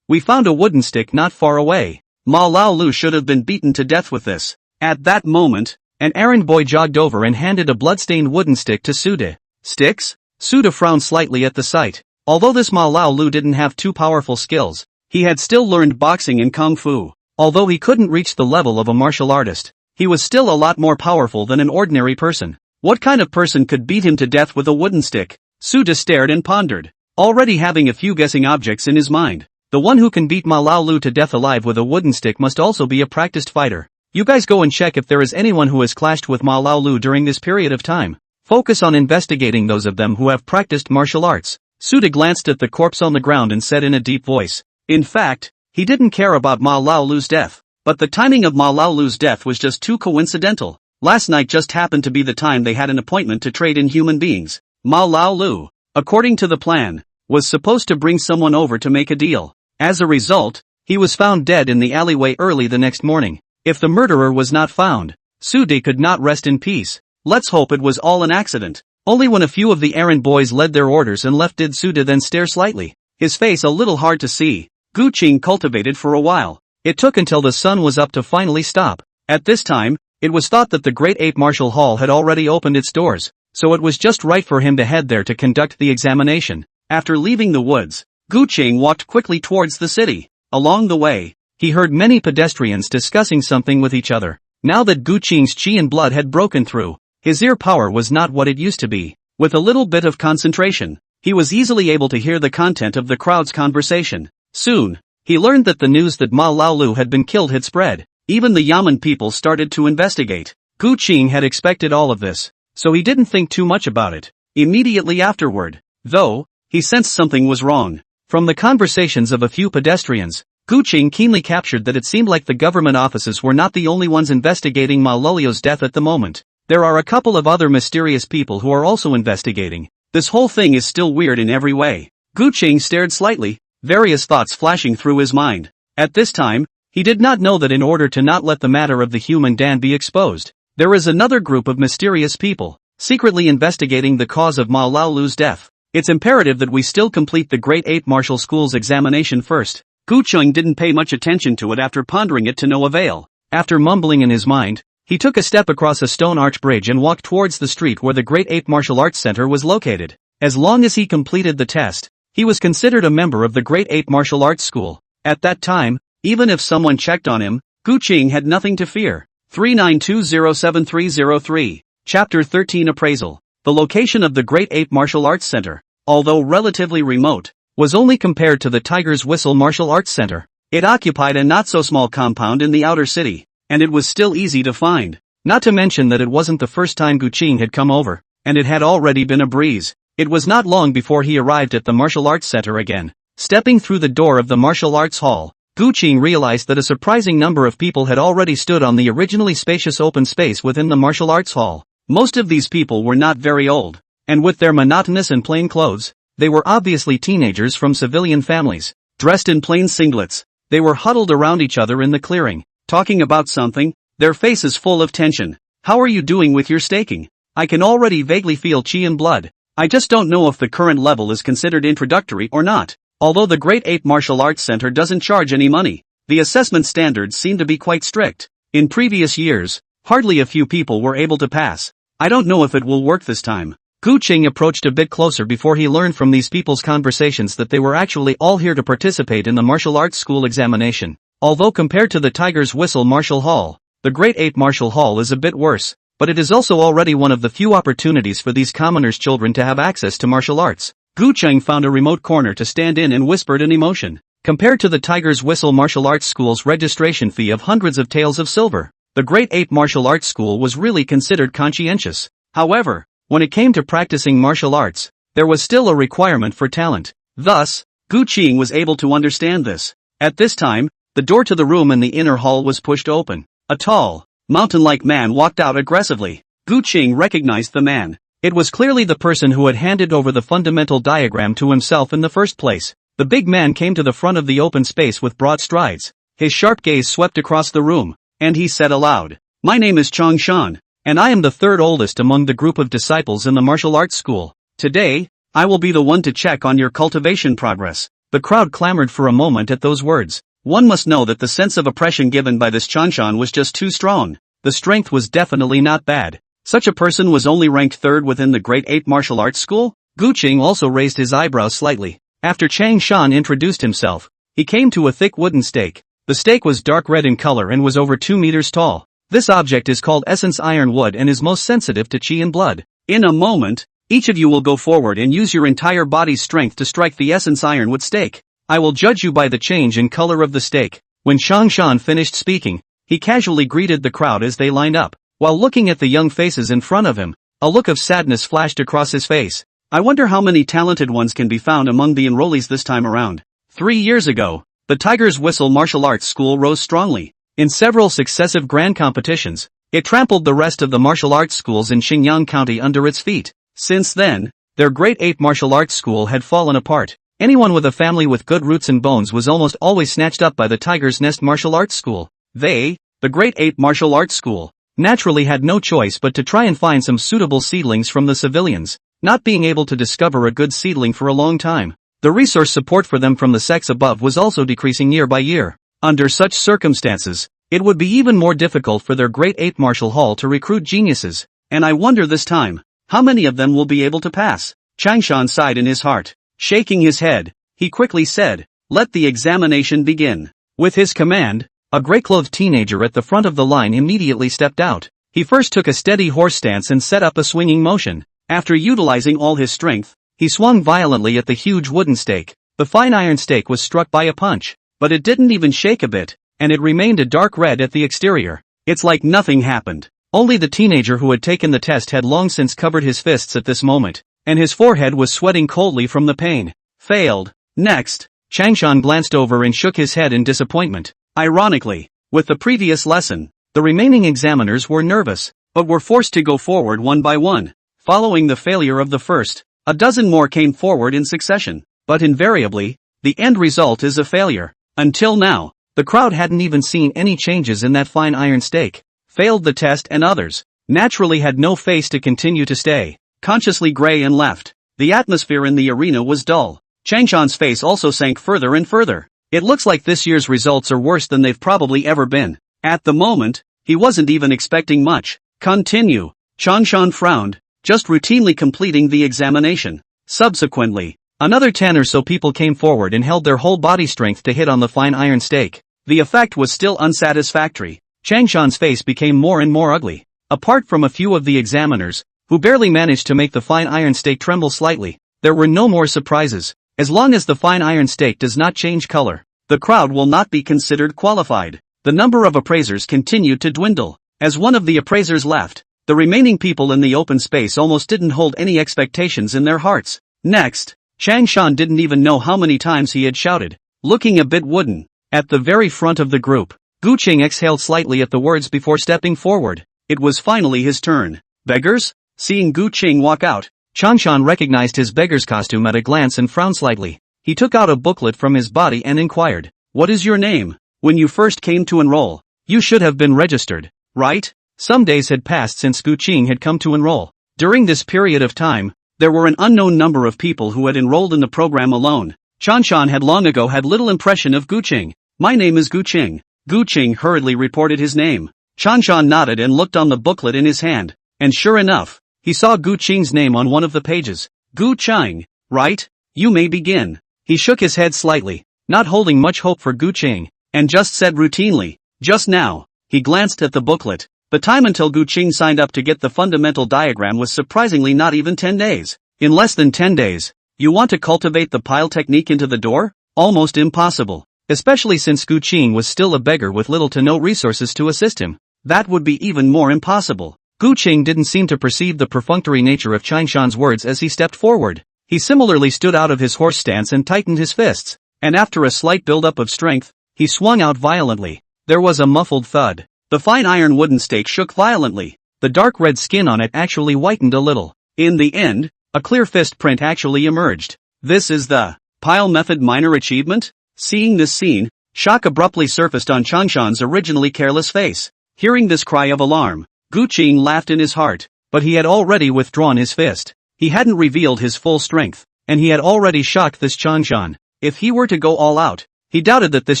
We found a wooden stick not far away. Ma Laolu should have been beaten to death with this. At that moment, an errand boy jogged over and handed a bloodstained wooden stick to Su De. Sticks? Su De frowned slightly at the sight. Although this Ma Laolu didn't have too powerful skills, he had still learned boxing and kung fu. Although he couldn't reach the level of a martial artist, he was still a lot more powerful than an ordinary person. What kind of person could beat him to death with a wooden stick? Su De stared and pondered, already having a few guessing objects in his mind. The one who can beat Ma Laolu to death alive with a wooden stick must also be a practiced fighter. You guys go and check if there is anyone who has clashed with Ma Laolu during this period of time. Focus on investigating those of them who have practiced martial arts. Su De glanced at the corpse on the ground and said in a deep voice. In fact, he didn't care about Ma Laolu's death, but the timing of Ma Laolu's death was just too coincidental. Last night just happened to be the time they had an appointment to trade in human beings. Ma Laolu, according to the plan, was supposed to bring someone over to make a deal. As a result, he was found dead in the alleyway early the next morning. If the murderer was not found, Su De could not rest in peace. Let's hope it was all an accident. Only when a few of the errand boys led their orders and left did Su De then stare slightly, his face a little hard to see. Gu Qing cultivated for a while. It took until the sun was up to finally stop. At this time, it was thought that the Great Ape Martial Hall had already opened its doors, so it was just right for him to head there to conduct the examination. After leaving the woods, Gu Qing walked quickly towards the city. Along the way, he heard many pedestrians discussing something with each other. Now that Gu Qing's qi and blood had broken through, his ear power was not what it used to be. With a little bit of concentration, he was easily able to hear the content of the crowd's conversation. Soon, he learned that the news that Ma Laolu had been killed had spread. Even the Yamen people started to investigate. Gu Qing had expected all of this, so he didn't think too much about it. Immediately afterward, though, he sensed something was wrong. From the conversations of a few pedestrians, Gu Qing keenly captured that it seemed like the government offices were not the only ones investigating Ma Lolio's death at the moment. There are a couple of other mysterious people who are also investigating. This whole thing is still weird in every way. Gu Qing stared slightly, various thoughts flashing through his mind. At this time, he did not know that in order to not let the matter of the human Dan be exposed, there is another group of mysterious people, secretly investigating the cause of Ma Laolu's death. It's imperative that we still complete the Great Ape Martial School's examination first. Gu Qing didn't pay much attention to it after pondering it to no avail. After mumbling in his mind, he took a step across a stone arch bridge and walked towards the street where the Great Ape Martial Arts Center was located. As long as he completed the test, he was considered a member of the Great Ape Martial Arts School. At that time, even if someone checked on him, Gu Qing had nothing to fear. 39207303. Chapter 13 Appraisal. The location of the Great Ape Martial Arts Center, although relatively remote, was only compared to the Tiger's Whistle Martial Arts Center. It occupied a not-so-small compound in the outer city, and it was still easy to find. Not to mention that it wasn't the first time Gu Qing had come over, and it had already been a breeze. It was not long before he arrived at the Martial Arts Center again. Stepping through the door of the Martial Arts Hall, Gu Qing realized that a surprising number of people had already stood on the originally spacious open space within the Martial Arts Hall. Most of these people were not very old, and with their monotonous and plain clothes, they were obviously teenagers from civilian families. Dressed in plain singlets, they were huddled around each other in the clearing, talking about something, their faces full of tension. How are you doing with your staking? I can already vaguely feel chi and blood. I just don't know if the current level is considered introductory or not. Although the Great Ape Martial Arts Center doesn't charge any money, the assessment standards seem to be quite strict. In previous years, hardly a few people were able to pass. I don't know if it will work this time. Gu Qing approached a bit closer before he learned from these people's conversations that they were actually all here to participate in the martial arts school examination. Although compared to the Tiger's Whistle Martial Hall, the Great Ape Martial Hall is a bit worse, but it is also already one of the few opportunities for these commoners' children to have access to martial arts. Gu Qing found a remote corner to stand in and whispered in emotion. Compared to the Tiger's Whistle Martial Arts School's registration fee of hundreds of taels of silver, the Great Ape Martial Arts School was really considered conscientious. However, when it came to practicing martial arts, there was still a requirement for talent. Thus, Gu Qing was able to understand this. At this time, the door to the room in the inner hall was pushed open. A tall, mountain-like man walked out aggressively. Gu Qing recognized the man. It was clearly the person who had handed over the fundamental diagram to himself in the first place. The big man came to the front of the open space with broad strides. His sharp gaze swept across the room, and he said aloud, "My name is Chang Shan, and I am the third oldest among the group of disciples in the martial arts school. Today, I will be the one to check on your cultivation progress." The crowd clamored for a moment at those words. One must know that the sense of oppression given by this Chanshan was just too strong. The strength was definitely not bad. Such a person was only ranked third within the Great Ape Martial Arts School? Gu Qing also raised his eyebrows slightly. After Chang Shan introduced himself, he came to a thick wooden stake. The stake was dark red in color and was over 2 meters tall. This object is called essence iron wood and is most sensitive to chi and blood. In a moment, each of you will go forward and use your entire body's strength to strike the essence ironwood stake. I will judge you by the change in color of the stake. When Chang Shan finished speaking, he casually greeted the crowd as they lined up. While looking at the young faces in front of him, a look of sadness flashed across his face. I wonder how many talented ones can be found among the enrollees this time around. 3 years ago, the Tiger's Whistle Martial Arts School rose strongly. In several successive grand competitions, it trampled the rest of the martial arts schools in Xinjiang County under its feet. Since then, their Great Ape Martial Arts School had fallen apart. Anyone with a family with good roots and bones was almost always snatched up by the Tiger's Nest Martial Arts School. The Great Ape Martial Arts School, naturally had no choice but to try and find some suitable seedlings from the civilians, not being able to discover a good seedling for a long time. The resource support for them from the sects above was also decreasing year by year. Under such circumstances, it would be even more difficult for their Great Eight Martial Hall to recruit geniuses, and I wonder this time, how many of them will be able to pass? Changshan sighed in his heart. Shaking his head, he quickly said, "Let the examination begin." With his command, a gray-clothed teenager at the front of the line immediately stepped out. He first took a steady horse stance and set up a swinging motion. After utilizing all his strength, he swung violently at the huge wooden stake. The fine iron stake was struck by a punch, but it didn't even shake a bit, and it remained a dark red at the exterior. It's like nothing happened. Only the teenager who had taken the test had long since covered his fists at this moment, and his forehead was sweating coldly from the pain. Failed. Next, Changshan glanced over and shook his head in disappointment. Ironically, with the previous lesson, the remaining examiners were nervous, but were forced to go forward one by one. Following the failure of the first, a dozen more came forward in succession, but invariably, the end result is a failure. Until now, the crowd hadn't even seen any changes in that fine iron stake. Failed the test and others, naturally had no face to continue to stay, consciously gray and left. The atmosphere in the arena was dull. Changshan's face also sank further and further. It looks like this year's results are worse than they've probably ever been. At the moment, he wasn't even expecting much. Continue. Changshan frowned, just routinely completing the examination. Subsequently, another 10 or so people came forward and held their whole body strength to hit on the fine iron stake. The effect was still unsatisfactory. Changshan's face became more and more ugly. Apart from a few of the examiners, who barely managed to make the fine iron stake tremble slightly, there were no more surprises. As long as the fine iron stake does not change color, the crowd will not be considered qualified. The number of appraisers continued to dwindle. As one of the appraisers left, the remaining people in the open space almost didn't hold any expectations in their hearts. Next, Changshan didn't even know how many times he had shouted, looking a bit wooden. At the very front of the group, Gu Qing exhaled slightly at the words before stepping forward. It was finally his turn. Beggars? Seeing Gu Qing walk out, Changshan recognized his beggar's costume at a glance and frowned slightly. He took out a booklet from his body and inquired, "What is your name? When you first came to enroll, you should have been registered, right?" Some days had passed since Gu Qing had come to enroll. During this period of time, there were an unknown number of people who had enrolled in the program alone. Changshan had long ago had little impression of Gu Qing. "My name is Gu Qing." Gu Qing hurriedly reported his name. Changshan nodded and looked on the booklet in his hand, and sure enough, he saw Gu Qing's name on one of the pages. "Gu Qing, right? You may begin." He shook his head slightly, not holding much hope for Gu Qing, and just said routinely, "Just now." He glanced at the booklet. The time until Gu Qing signed up to get the fundamental diagram was surprisingly not even 10 days. In less than 10 days, you want to cultivate the pile technique into the door? Almost impossible. Especially since Gu Qing was still a beggar with little to no resources to assist him. That would be even more impossible. Gu Qing didn't seem to perceive the perfunctory nature of Changshan's words as he stepped forward. He similarly stood out of his horse stance and tightened his fists, and after a slight buildup of strength, he swung out violently. There was a muffled thud. The fine iron wooden stake shook violently. The dark red skin on it actually whitened a little. In the end, a clear fist print actually emerged. "This is the pile method minor achievement?" Seeing this scene, shock abruptly surfaced on Changshan's originally careless face. Hearing this cry of alarm, Gu Qing laughed in his heart, but he had already withdrawn his fist. He hadn't revealed his full strength, and he had already shocked this Changshan. If he were to go all out, he doubted that this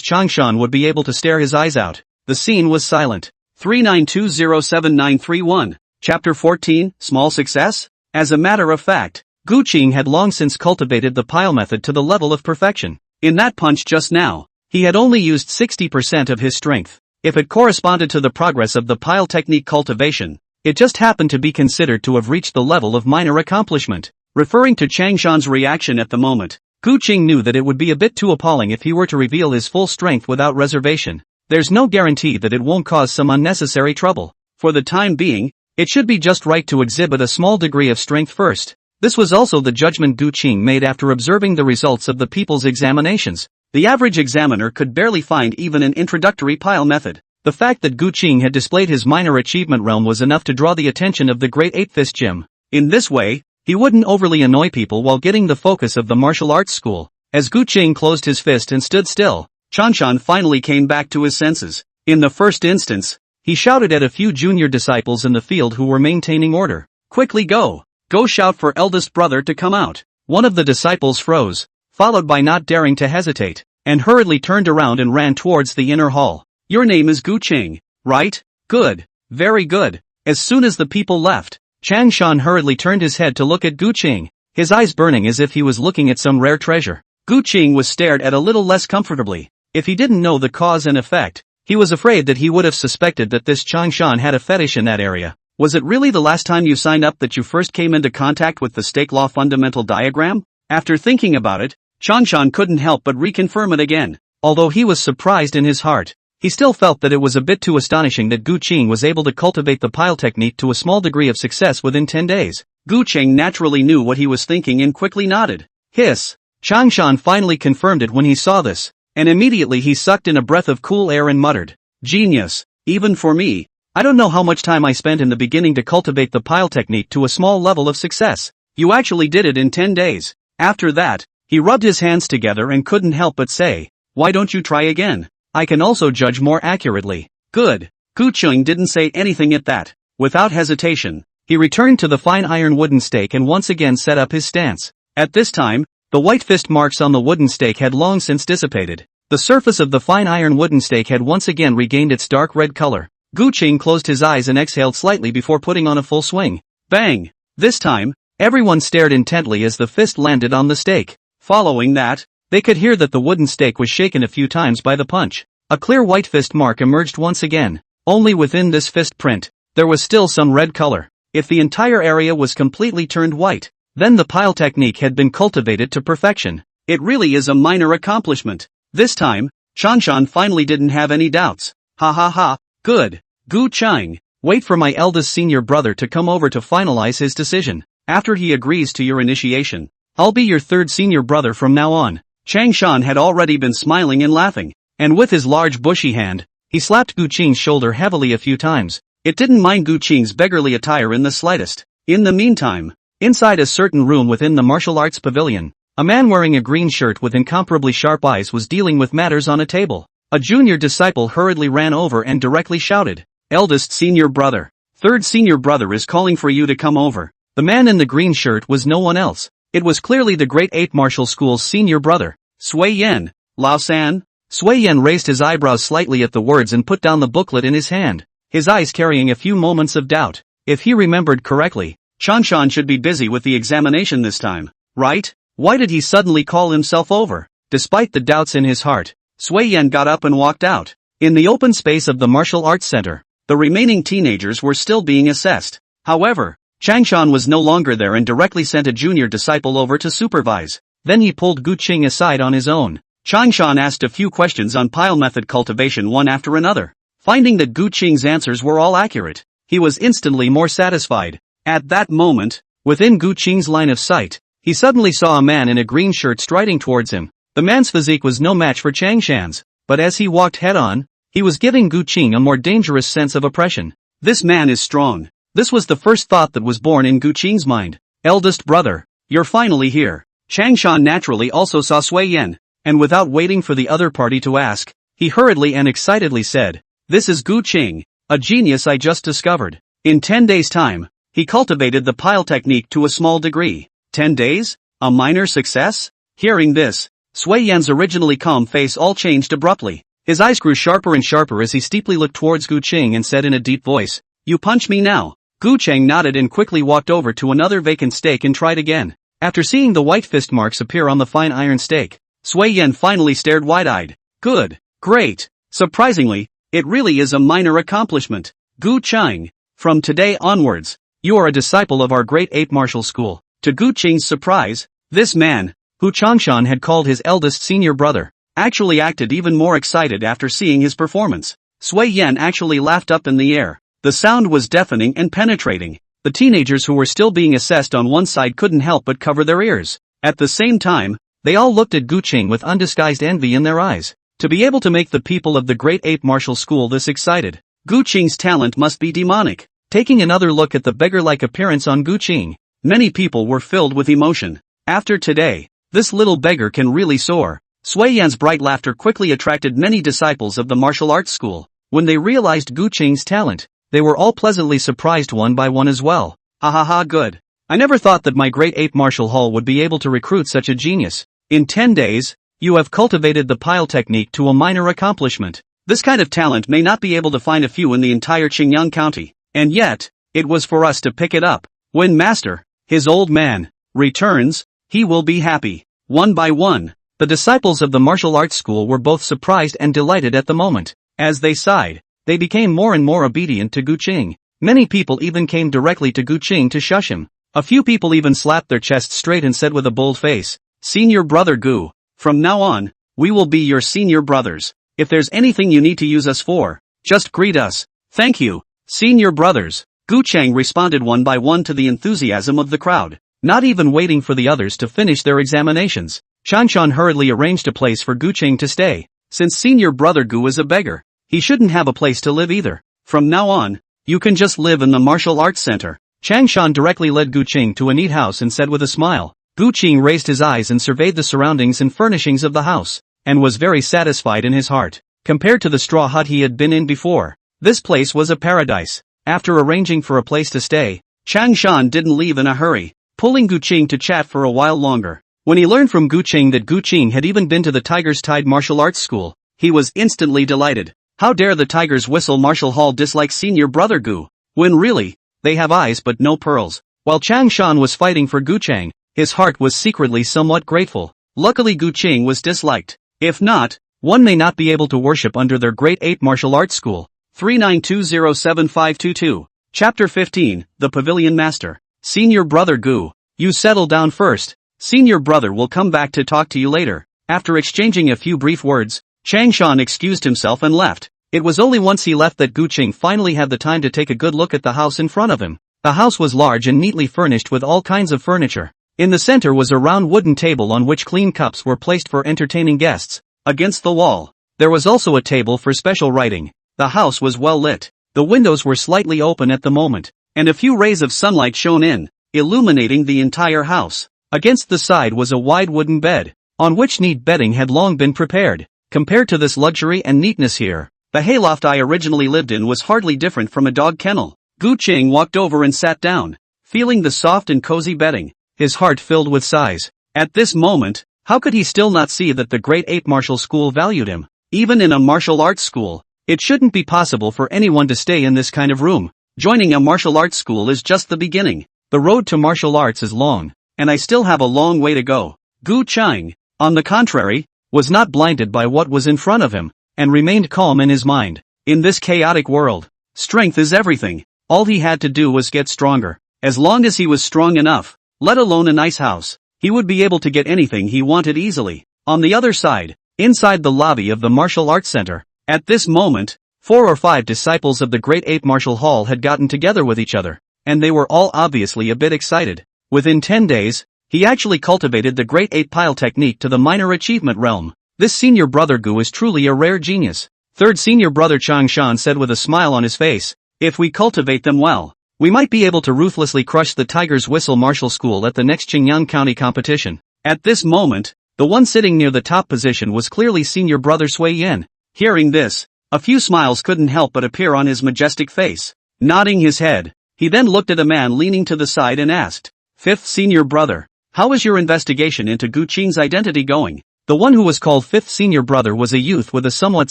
Changshan would be able to stare his eyes out. The scene was silent. 39207931. Chapter 14, Small Success? As a matter of fact, Gu Qing had long since cultivated the pile method to the level of perfection. In that punch just now, he had only used 60% of his strength. If it corresponded to the progress of the pile technique cultivation, it just happened to be considered to have reached the level of minor accomplishment. Referring to Changshan's reaction at the moment, Gu Qing knew that it would be a bit too appalling if he were to reveal his full strength without reservation. There's no guarantee that it won't cause some unnecessary trouble. For the time being, it should be just right to exhibit a small degree of strength first. This was also the judgment Gu Qing made after observing the results of the people's examinations. The average examiner could barely find even an introductory pile method. The fact that Gu Qing had displayed his minor achievement realm was enough to draw the attention of the Great Eight Fist Gym. In this way, he wouldn't overly annoy people while getting the focus of the martial arts school. As Gu Qing closed his fist and stood still, Changshan finally came back to his senses. In the first instance, He shouted at a few junior disciples in the field who were maintaining order. Quickly go! Go shout for eldest brother to come out. One of the disciples froze, followed by not daring to hesitate, and hurriedly turned around and ran towards the inner hall. Your name is Gu Qing, right? Good. Very good. As soon as the people left, Chang Shan hurriedly turned his head to look at Gu Qing, his eyes burning as if he was looking at some rare treasure. Gu Qing was stared at a little less comfortably. If he didn't know the cause and effect, he was afraid that he would have suspected that this Chang Shan had a fetish in that area. Was it really the last time you signed up that you first came into contact with the stake law fundamental diagram? After thinking about it, Changshan couldn't help but reconfirm it again. Although he was surprised in his heart, he still felt that it was a bit too astonishing that Gu Qing was able to cultivate the pile technique to a small degree of success within 10 days. Gu Qing naturally knew what he was thinking and quickly nodded. Hiss! Changshan finally confirmed it when he saw this, and immediately he sucked in a breath of cool air and muttered, Genius! Even for me. I don't know how much time I spent in the beginning to cultivate the pile technique to a small level of success. You actually did it in 10 days. After that, he rubbed his hands together and couldn't help but say, why don't you try again? I can also judge more accurately. Good. Gu Qing didn't say anything at that. Without hesitation, he returned to the fine iron wooden stake and once again set up his stance. At this time, the white fist marks on the wooden stake had long since dissipated. The surface of the fine iron wooden stake had once again regained its dark red color. Gu Qing closed his eyes and exhaled slightly before putting on a full swing. Bang! This time, everyone stared intently as the fist landed on the stake. Following that, they could hear that the wooden stake was shaken a few times by the punch. A clear white fist mark emerged once again. Only within this fist print, there was still some red color. If the entire area was completely turned white, then the pile technique had been cultivated to perfection. It really is a minor accomplishment. This time, Changshan finally didn't have any doubts. Ha ha ha, good. Gu Qing, wait for my eldest senior brother to come over to finalize his decision. After he agrees to your initiation, I'll be your third senior brother from now on. Changshan had already been smiling and laughing, and with his large bushy hand, he slapped Gu Qing's shoulder heavily a few times. It didn't mind Gu Qing's beggarly attire in the slightest. In the meantime, inside a certain room within the martial arts pavilion, a man wearing a green shirt with incomparably sharp eyes was dealing with matters on a table. A junior disciple hurriedly ran over and directly shouted, Eldest senior brother. Third senior brother is calling for you to come over. The man in the green shirt was no one else. It was clearly the Great Ape Martial School's senior brother, Sui Yen. Lao San? Sui Yen raised his eyebrows slightly at the words and put down the booklet in his hand, his eyes carrying a few moments of doubt. If he remembered correctly, Changshan should be busy with the examination this time, right? Why did he suddenly call himself over? Despite the doubts in his heart, Sui Yen got up and walked out. In the open space of the martial arts center, the remaining teenagers were still being assessed. However, Changshan was no longer there and directly sent a junior disciple over to supervise. Then he pulled Gu Qing aside on his own. Changshan asked a few questions on pile method cultivation one after another. Finding that Gu Qing's answers were all accurate, he was instantly more satisfied. At that moment, within Gu Qing's line of sight, he suddenly saw a man in a green shirt striding towards him. The man's physique was no match for Changshan's, but as he walked head-on, he was giving Gu Qing a more dangerous sense of oppression. This man is strong. This was the first thought that was born in Gu Qing's mind. Eldest brother, you're finally here. Changshan naturally also saw Sui Yen, and without waiting for the other party to ask, he hurriedly and excitedly said, This is Gu Qing, a genius I just discovered. In 10 days' time, he cultivated the pile technique to a small degree. 10 days? A minor success? Hearing this, Sui Yan's originally calm face all changed abruptly. His eyes grew sharper and sharper as he steeply looked towards Gu Qing and said in a deep voice, You punch me now. Gu Qing nodded and quickly walked over to another vacant stake and tried again. After seeing the white fist marks appear on the fine iron stake, Sui Yan finally stared wide-eyed. Good. Great. Surprisingly, it really is a minor accomplishment. Gu Qing, from today onwards, you are a disciple of our Great Ape Martial School. To Gu Qing's surprise, this man, who Changshan had called his eldest senior brother, actually acted even more excited after seeing his performance. Sui Yan actually laughed up in the air. The sound was deafening and penetrating. The teenagers who were still being assessed on one side couldn't help but cover their ears. At the same time, they all looked at Gu Qing with undisguised envy in their eyes. To be able to make the people of the Great Ape Martial School this excited, Gu Qing's talent must be demonic. Taking another look at the beggar-like appearance on Gu Qing, many people were filled with emotion. After today, this little beggar can really soar. Sui Yan's bright laughter quickly attracted many disciples of the martial arts school. When they realized Gu Qing's talent, they were all pleasantly surprised one by one as well. Ahaha, good. I never thought that my great ape martial hall would be able to recruit such a genius. In 10 days, you have cultivated the pile technique to a minor accomplishment. This kind of talent may not be able to find a few in the entire Qingyang County, and yet, it was for us to pick it up. When Master, his old man, returns, he will be happy. One by one, the disciples of the martial arts school were both surprised and delighted at the moment. As they sighed, they became more and more obedient to Gu Qing. Many people even came directly to Gu Qing to shush him. A few people even slapped their chests straight and said with a bold face, "Senior brother Gu, from now on, we will be your senior brothers. If there's anything you need to use us for, just greet us. Thank you, senior brothers." Gu Chang responded one by one to the enthusiasm of the crowd. Not even waiting for the others to finish their examinations, Changshan hurriedly arranged a place for Gu Qing to stay. Since senior brother Gu is a beggar, he shouldn't have a place to live either. From now on, you can just live in the martial arts center. Changshan directly led Gu Qing to a neat house and said with a smile. Gu Qing raised his eyes and surveyed the surroundings and furnishings of the house, and was very satisfied in his heart. Compared to the straw hut he had been in before, this place was a paradise. After arranging for a place to stay, Changshan didn't leave in a hurry, pulling Gu Qing to chat for a while longer. When he learned from Gu Qing that Gu Qing had even been to the Tiger's Tide martial arts school, he was instantly delighted. How dare the Tiger's Whistle martial hall dislike senior brother Gu, when really, they have eyes but no pearls. While Changshan was fighting for Gu Chang, his heart was secretly somewhat grateful. Luckily Gu Qing was disliked. If not, one may not be able to worship under their great ape martial arts school. 39207522. Chapter 15, The Pavilion Master. Senior brother Gu, you settle down first. Senior brother will come back to talk to you later. After exchanging a few brief words, Changshan excused himself and left. It was only once he left that Gu Qing finally had the time to take a good look at the house in front of him. The house was large and neatly furnished with all kinds of furniture. In the center was a round wooden table on which clean cups were placed for entertaining guests. Against the wall, there was also a table for special writing. The house was well lit. The windows were slightly open at the moment, and a few rays of sunlight shone in, illuminating the entire house. Against the side was a wide wooden bed, on which neat bedding had long been prepared. Compared to this luxury and neatness here, the hayloft I originally lived in was hardly different from a dog kennel. Gu Qing walked over and sat down, feeling the soft and cozy bedding, his heart filled with sighs. At this moment, how could he still not see that the great ape martial school valued him? Even in a martial arts school, it shouldn't be possible for anyone to stay in this kind of room. Joining a martial arts school is just the beginning. The road to martial arts is long, and I still have a long way to go. Gu Chang, on the contrary, was not blinded by what was in front of him, and remained calm in his mind. In this chaotic world, strength is everything. All he had to do was get stronger. As long as he was strong enough, let alone a nice house, he would be able to get anything he wanted easily. On the other side, inside the lobby of the martial arts center, at this moment, 4 or 5 disciples of the Great Ape Martial Hall had gotten together with each other, and they were all obviously a bit excited. Within 10 days, he actually cultivated the Great Ape Pile technique to the minor achievement realm. This senior brother Gu is truly a rare genius. Third senior brother Changshan said with a smile on his face, if we cultivate them well, we might be able to ruthlessly crush the Tiger's Whistle Martial School at the next Qingyang County competition. At this moment, the one sitting near the top position was clearly senior brother Sui Yan. Hearing this, a few smiles couldn't help but appear on his majestic face. Nodding his head, he then looked at a man leaning to the side and asked, Fifth senior brother, how is your investigation into Gu Qing's identity going? The one who was called fifth senior brother was a youth with a somewhat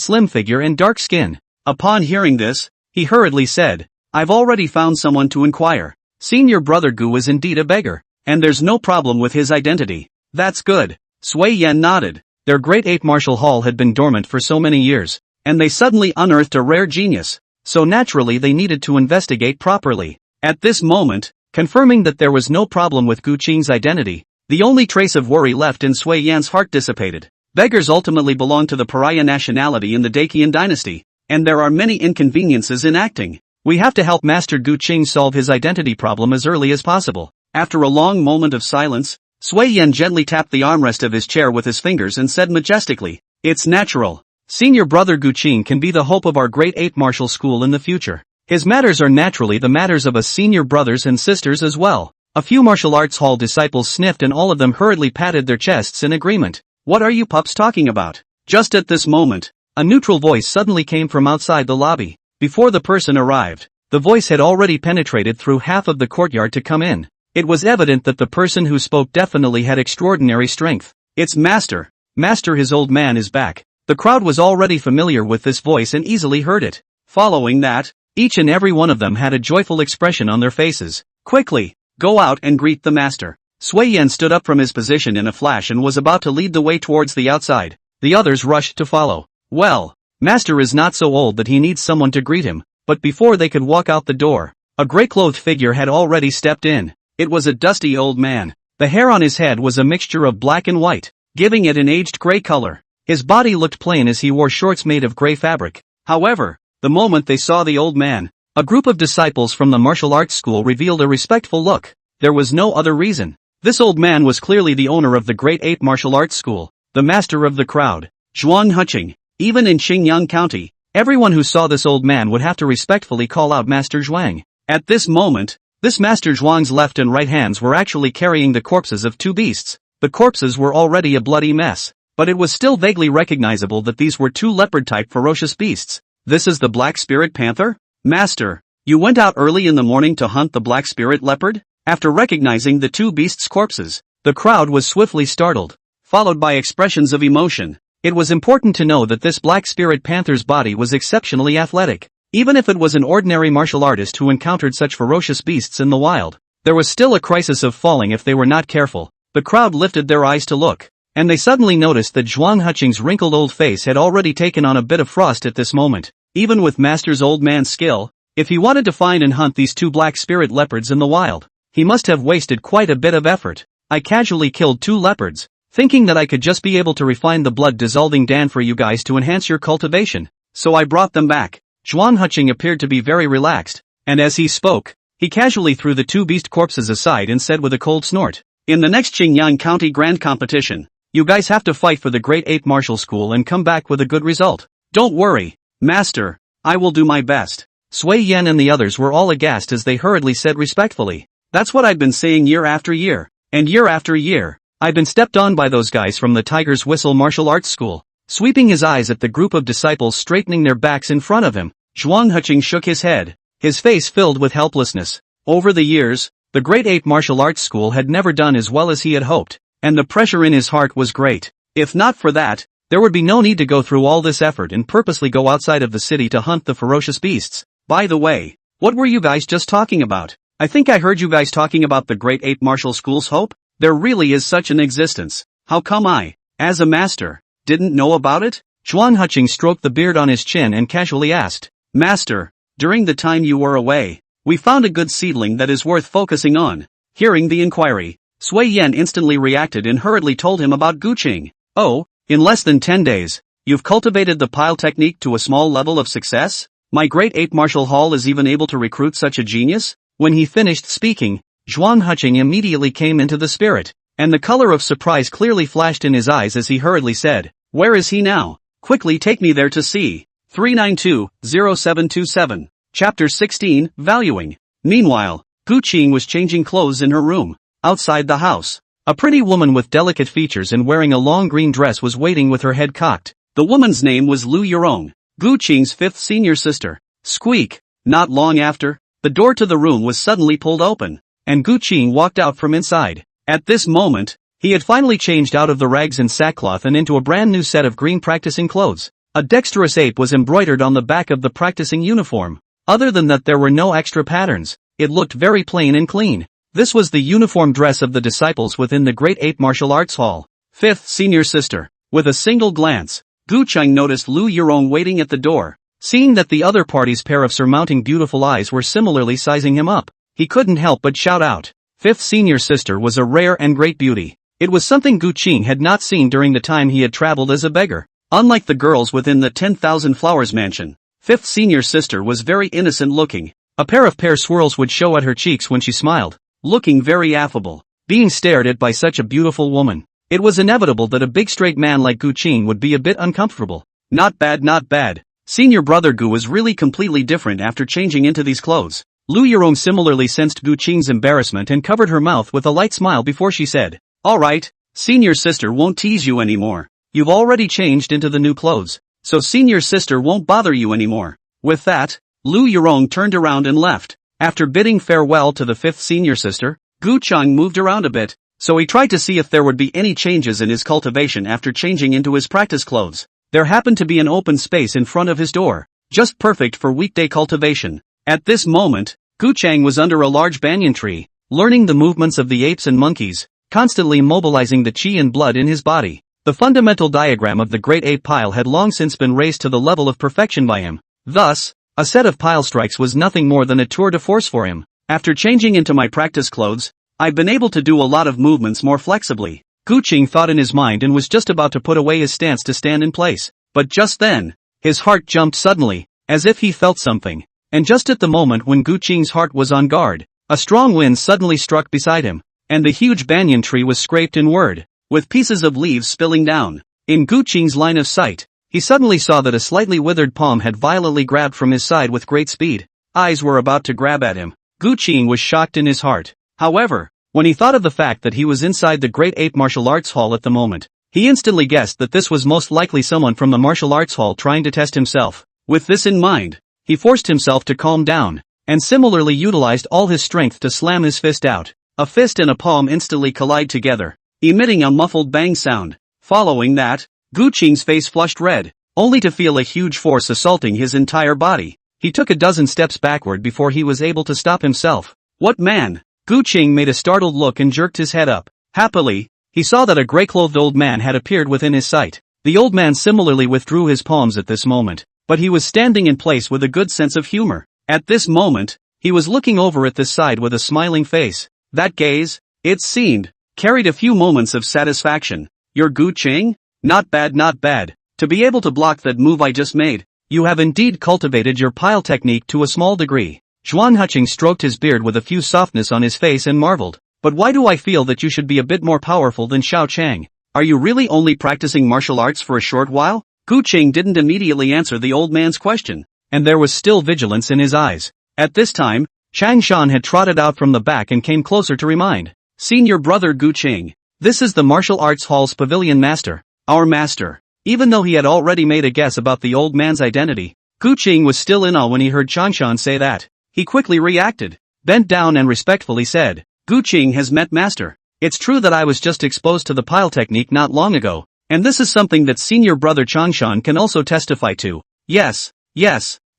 slim figure and dark skin. Upon hearing this, he hurriedly said, I've already found someone to inquire. Senior brother Gu is indeed a beggar, and there's no problem with his identity. That's good. Sui Yan nodded. Their great ape martial hall had been dormant for so many years, and they suddenly unearthed a rare genius, so naturally they needed to investigate properly. At this moment, confirming that there was no problem with Gu Qing's identity, the only trace of worry left in Sui Yan's heart dissipated. Beggars ultimately belong to the pariah nationality in the Dacian dynasty, and there are many inconveniences in acting. We have to help Master Gu Qing solve his identity problem as early as possible. After a long moment of silence, Sui Yan gently tapped the armrest of his chair with his fingers and said majestically, It's natural. Senior brother Gu Qing can be the hope of our great ape martial school in the future. His matters are naturally the matters of us senior brothers and sisters as well. A few martial arts hall disciples sniffed and all of them hurriedly patted their chests in agreement. What are you pups talking about? Just at this moment, A neutral voice suddenly came from outside the lobby. Before the person arrived, the voice had already penetrated through half of the courtyard to come in. It was evident that the person who spoke definitely had extraordinary strength. It's Master. Master, his old man is back. The crowd was already familiar with this voice and easily heard it. Following that, each and every one of them had a joyful expression on their faces. Quickly, go out and greet the master. Sui Yan stood up from his position in a flash and was about to lead the way towards the outside. The others rushed to follow. Well, Master is not so old that he needs someone to greet him, but before they could walk out the door, a grey-clothed figure had already stepped in. It was a dusty old man. The hair on his head was a mixture of black and white, giving it an aged grey color. His body looked plain as he wore shorts made of grey fabric. However, the moment they saw the old man, a group of disciples from the martial arts school revealed a respectful look. There was no other reason. This old man was clearly the owner of the Great Ape Martial Arts School, the master of the crowd, Zhuang Huqing. Even in Qingyang County, everyone who saw this old man would have to respectfully call out Master Zhuang. At this moment, this Master Zhuang's left and right hands were actually carrying the corpses of two beasts. The corpses were already a bloody mess, but it was still vaguely recognizable that these were two leopard-type ferocious beasts. This is the Black Spirit Panther? Master, you went out early in the morning to hunt the Black Spirit Leopard? After recognizing the two beasts' corpses, the crowd was swiftly startled, followed by expressions of emotion. It was important to know that this Black Spirit Panther's body was exceptionally athletic. Even if it was an ordinary martial artist who encountered such ferocious beasts in the wild, there was still a crisis of falling if they were not careful. The crowd lifted their eyes to look, and they suddenly noticed that Zhuang Huqing's wrinkled old face had already taken on a bit of frost at this moment. Even with Master's old man's skill, if he wanted to find and hunt these two Black Spirit leopards in the wild, he must have wasted quite a bit of effort. I casually killed two leopards, thinking that I could just be able to refine the blood-dissolving Dan for you guys to enhance your cultivation, so I brought them back. Zhuang Huqing appeared to be very relaxed, and as he spoke, he casually threw the two beast corpses aside and said with a cold snort, "In the next Qingyang County Grand Competition, you guys have to fight for the Great Ape Martial School and come back with a good result. Don't worry, Master, I will do my best." Sui Yan and the others were all aghast as they hurriedly said respectfully, "That's what I've been saying year after year, and year after year. I've been stepped on by those guys from the Tiger's Whistle Martial Arts School." Sweeping his eyes at the group of disciples straightening their backs in front of him, Zhuang Huqing shook his head, his face filled with helplessness. Over the years, the Great Ape Martial Arts School had never done as well as he had hoped, and the pressure in his heart was great. If not for that, there would be no need to go through all this effort and purposely go outside of the city to hunt the ferocious beasts. By the way, what were you guys just talking about? I think I heard you guys talking about the Great Ape Martial School's hope? There really is such an existence. How come I, as a master, didn't know about it? Zhuang Huqing stroked the beard on his chin and casually asked, "Master, during the time you were away, we found a good seedling that is worth focusing on." Hearing the inquiry, Sui Yan instantly reacted and hurriedly told him about Guqing. "Oh, in less than 10 days, you've cultivated the pile technique to a small level of success? My Great Ape Martial Hall is even able to recruit such a genius?" When he finished speaking, Zhuang Huqing immediately came into the spirit, and the color of surprise clearly flashed in his eyes as he hurriedly said, "Where is he now? Quickly take me there to see." 392-0727. Chapter 16, Valuing. Meanwhile, Guqing was changing clothes in her room, outside the house. A pretty woman with delicate features and wearing a long green dress was waiting with her head cocked. The woman's name was Lu Yurong, Guqing's fifth senior sister. Squeak! Not long after, the door to the room was suddenly pulled open, and Guqing walked out from inside. At this moment, he had finally changed out of the rags and sackcloth and into a brand new set of green practicing clothes. A dexterous ape was embroidered on the back of the practicing uniform. Other than that, there were no extra patterns. It looked very plain and clean. This was the uniform dress of the disciples within the Great Ape Martial Arts Hall. Fifth senior sister. With a single glance, Guqing noticed Lu Yurong waiting at the door. Seeing that the other party's pair of surmounting beautiful eyes were similarly sizing him up, he couldn't help but shout out. Fifth senior sister was a rare and great beauty. It was something Guqing had not seen during the time he had traveled as a beggar. Unlike the girls within the 10,000 Flowers mansion, fifth senior sister was very innocent looking. A pair of pear swirls would show at her cheeks when she smiled, looking very affable. Being stared at by such a beautiful woman, it was inevitable that a big straight man like Guqing would be a bit uncomfortable. Not bad, not bad. Senior brother Gu was really completely different after changing into these clothes. Lu Yurong similarly sensed Guqing's embarrassment and covered her mouth with a light smile before she said, "Alright, senior sister won't tease you anymore. You've already changed into the new clothes, so senior sister won't bother you anymore. With that, Lu Yurong turned around and left. After bidding farewell to the fifth senior sister, Gu Chang moved around a bit, so he tried to see if there would be any changes in his cultivation after changing into his practice clothes. There happened to be an open space in front of his door, just perfect for weekday cultivation. At this moment, Gu Chang was under a large banyan tree, learning the movements of the apes and monkeys, constantly mobilizing the qi and blood in his body. The fundamental diagram of the great ape pile had long since been raised to the level of perfection by him. Thus, a set of pile strikes was nothing more than a tour de force for him. After changing into my practice clothes, I've been able to do a lot of movements more flexibly. Gu Qing thought in his mind and was just about to put away his stance to stand in place. But just then, his heart jumped suddenly, as if he felt something. And just at the moment when Gu Qing's heart was on guard, a strong wind suddenly struck beside him, and the huge banyan tree was scraped inward, with pieces of leaves spilling down. In Gu Qing's line of sight, he suddenly saw that a slightly withered palm had violently grabbed from his side with great speed. Eyes were about to grab at him. Gu Qing was shocked in his heart. However, when he thought of the fact that he was inside the Great Ape Martial Arts Hall at the moment, he instantly guessed that this was most likely someone from the martial arts hall trying to test himself. With this in mind, he forced himself to calm down, and similarly utilized all his strength to slam his fist out. A fist and a palm instantly collide together, emitting a muffled bang sound. Following that, Gu Qing's face flushed red, only to feel a huge force assaulting his entire body. He took a dozen steps backward before he was able to stop himself. What man? Gu Qing made a startled look and jerked his head up. Happily, he saw that a gray-clothed old man had appeared within his sight. The old man similarly withdrew his palms at this moment, but he was standing in place with a good sense of humor. At this moment, he was looking over at this side with a smiling face. That gaze, it seemed, carried a few moments of satisfaction. You're Gu Qing? Not bad, not bad. To be able to block that move I just made, you have indeed cultivated your pile technique to a small degree. Zhuan Huqing stroked his beard with a few softness on his face and marveled. But why do I feel that you should be a bit more powerful than Xiao Chang? Are you really only practicing martial arts for a short while? Gu Qing didn't immediately answer the old man's question, and there was still vigilance in his eyes. At this time, Chang Shan had trotted out from the back and came closer to remind. Senior brother Gu Qing, this is the martial arts hall's pavilion master, our master. Even though he had already made a guess about the old man's identity, Gu Qing was still in awe when he heard Chang Shan say that. He quickly reacted, bent down and respectfully said, Gu Qing has met master. It's true that I was just exposed to the pile technique not long ago, and this is something that senior brother Changshan can also testify to. Yes,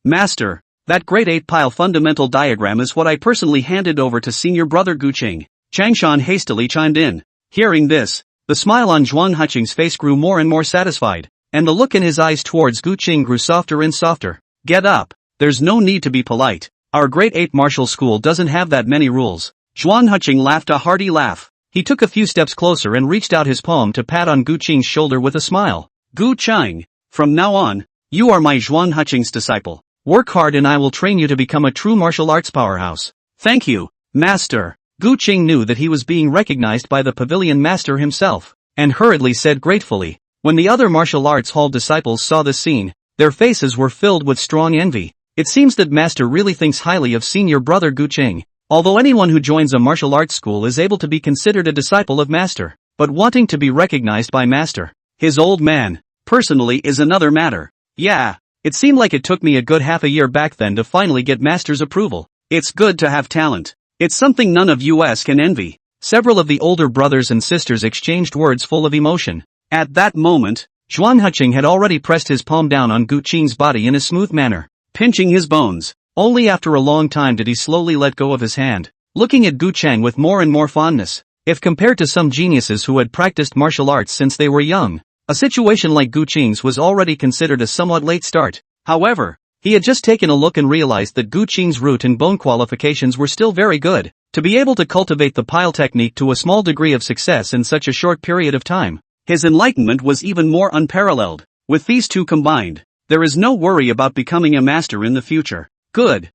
master, that great 8-pile fundamental diagram is what I personally handed over to senior brother Gu Qing. Changshan hastily chimed in. Hearing this, the smile on Zhuang Huqing's face grew more and more satisfied, and the look in his eyes towards Gu Qing grew softer and softer. Get up, there's no need to be polite. Our Great Ape Martial School doesn't have that many rules. Zhuang Huqing laughed a hearty laugh. He took a few steps closer and reached out his palm to pat on Gu Qing's shoulder with a smile. Gu Qing, from now on, you are my Zhuang Huqing's disciple. Work hard and I will train you to become a true martial arts powerhouse. Thank you, master. Gu Qing knew that he was being recognized by the pavilion master himself, and hurriedly said gratefully. When the other martial arts hall disciples saw this scene, their faces were filled with strong envy. It seems that master really thinks highly of senior brother Gu Qing. Although anyone who joins a martial arts school is able to be considered a disciple of master, but wanting to be recognized by master, his old man, personally is another matter. Yeah, it seemed like it took me a good half a year back then to finally get master's approval. It's good to have talent. It's something none of us can envy. Several of the older brothers and sisters exchanged words full of emotion. At that moment, Zhuan Huqing had already pressed his palm down on Gu Qing's body in a smooth manner, pinching his bones. Only after a long time did he slowly let go of his hand, looking at Gu Chang with more and more fondness. If compared to some geniuses who had practiced martial arts since they were young, a situation like Gu Qing's was already considered a somewhat late start. However, he had just taken a look and realized that Gu Qing's root and bone qualifications were still very good. To be able to cultivate the pile technique to a small degree of success in such a short period of time, his enlightenment was even more unparalleled. With these two combined, there is no worry about becoming a master in the future. Good,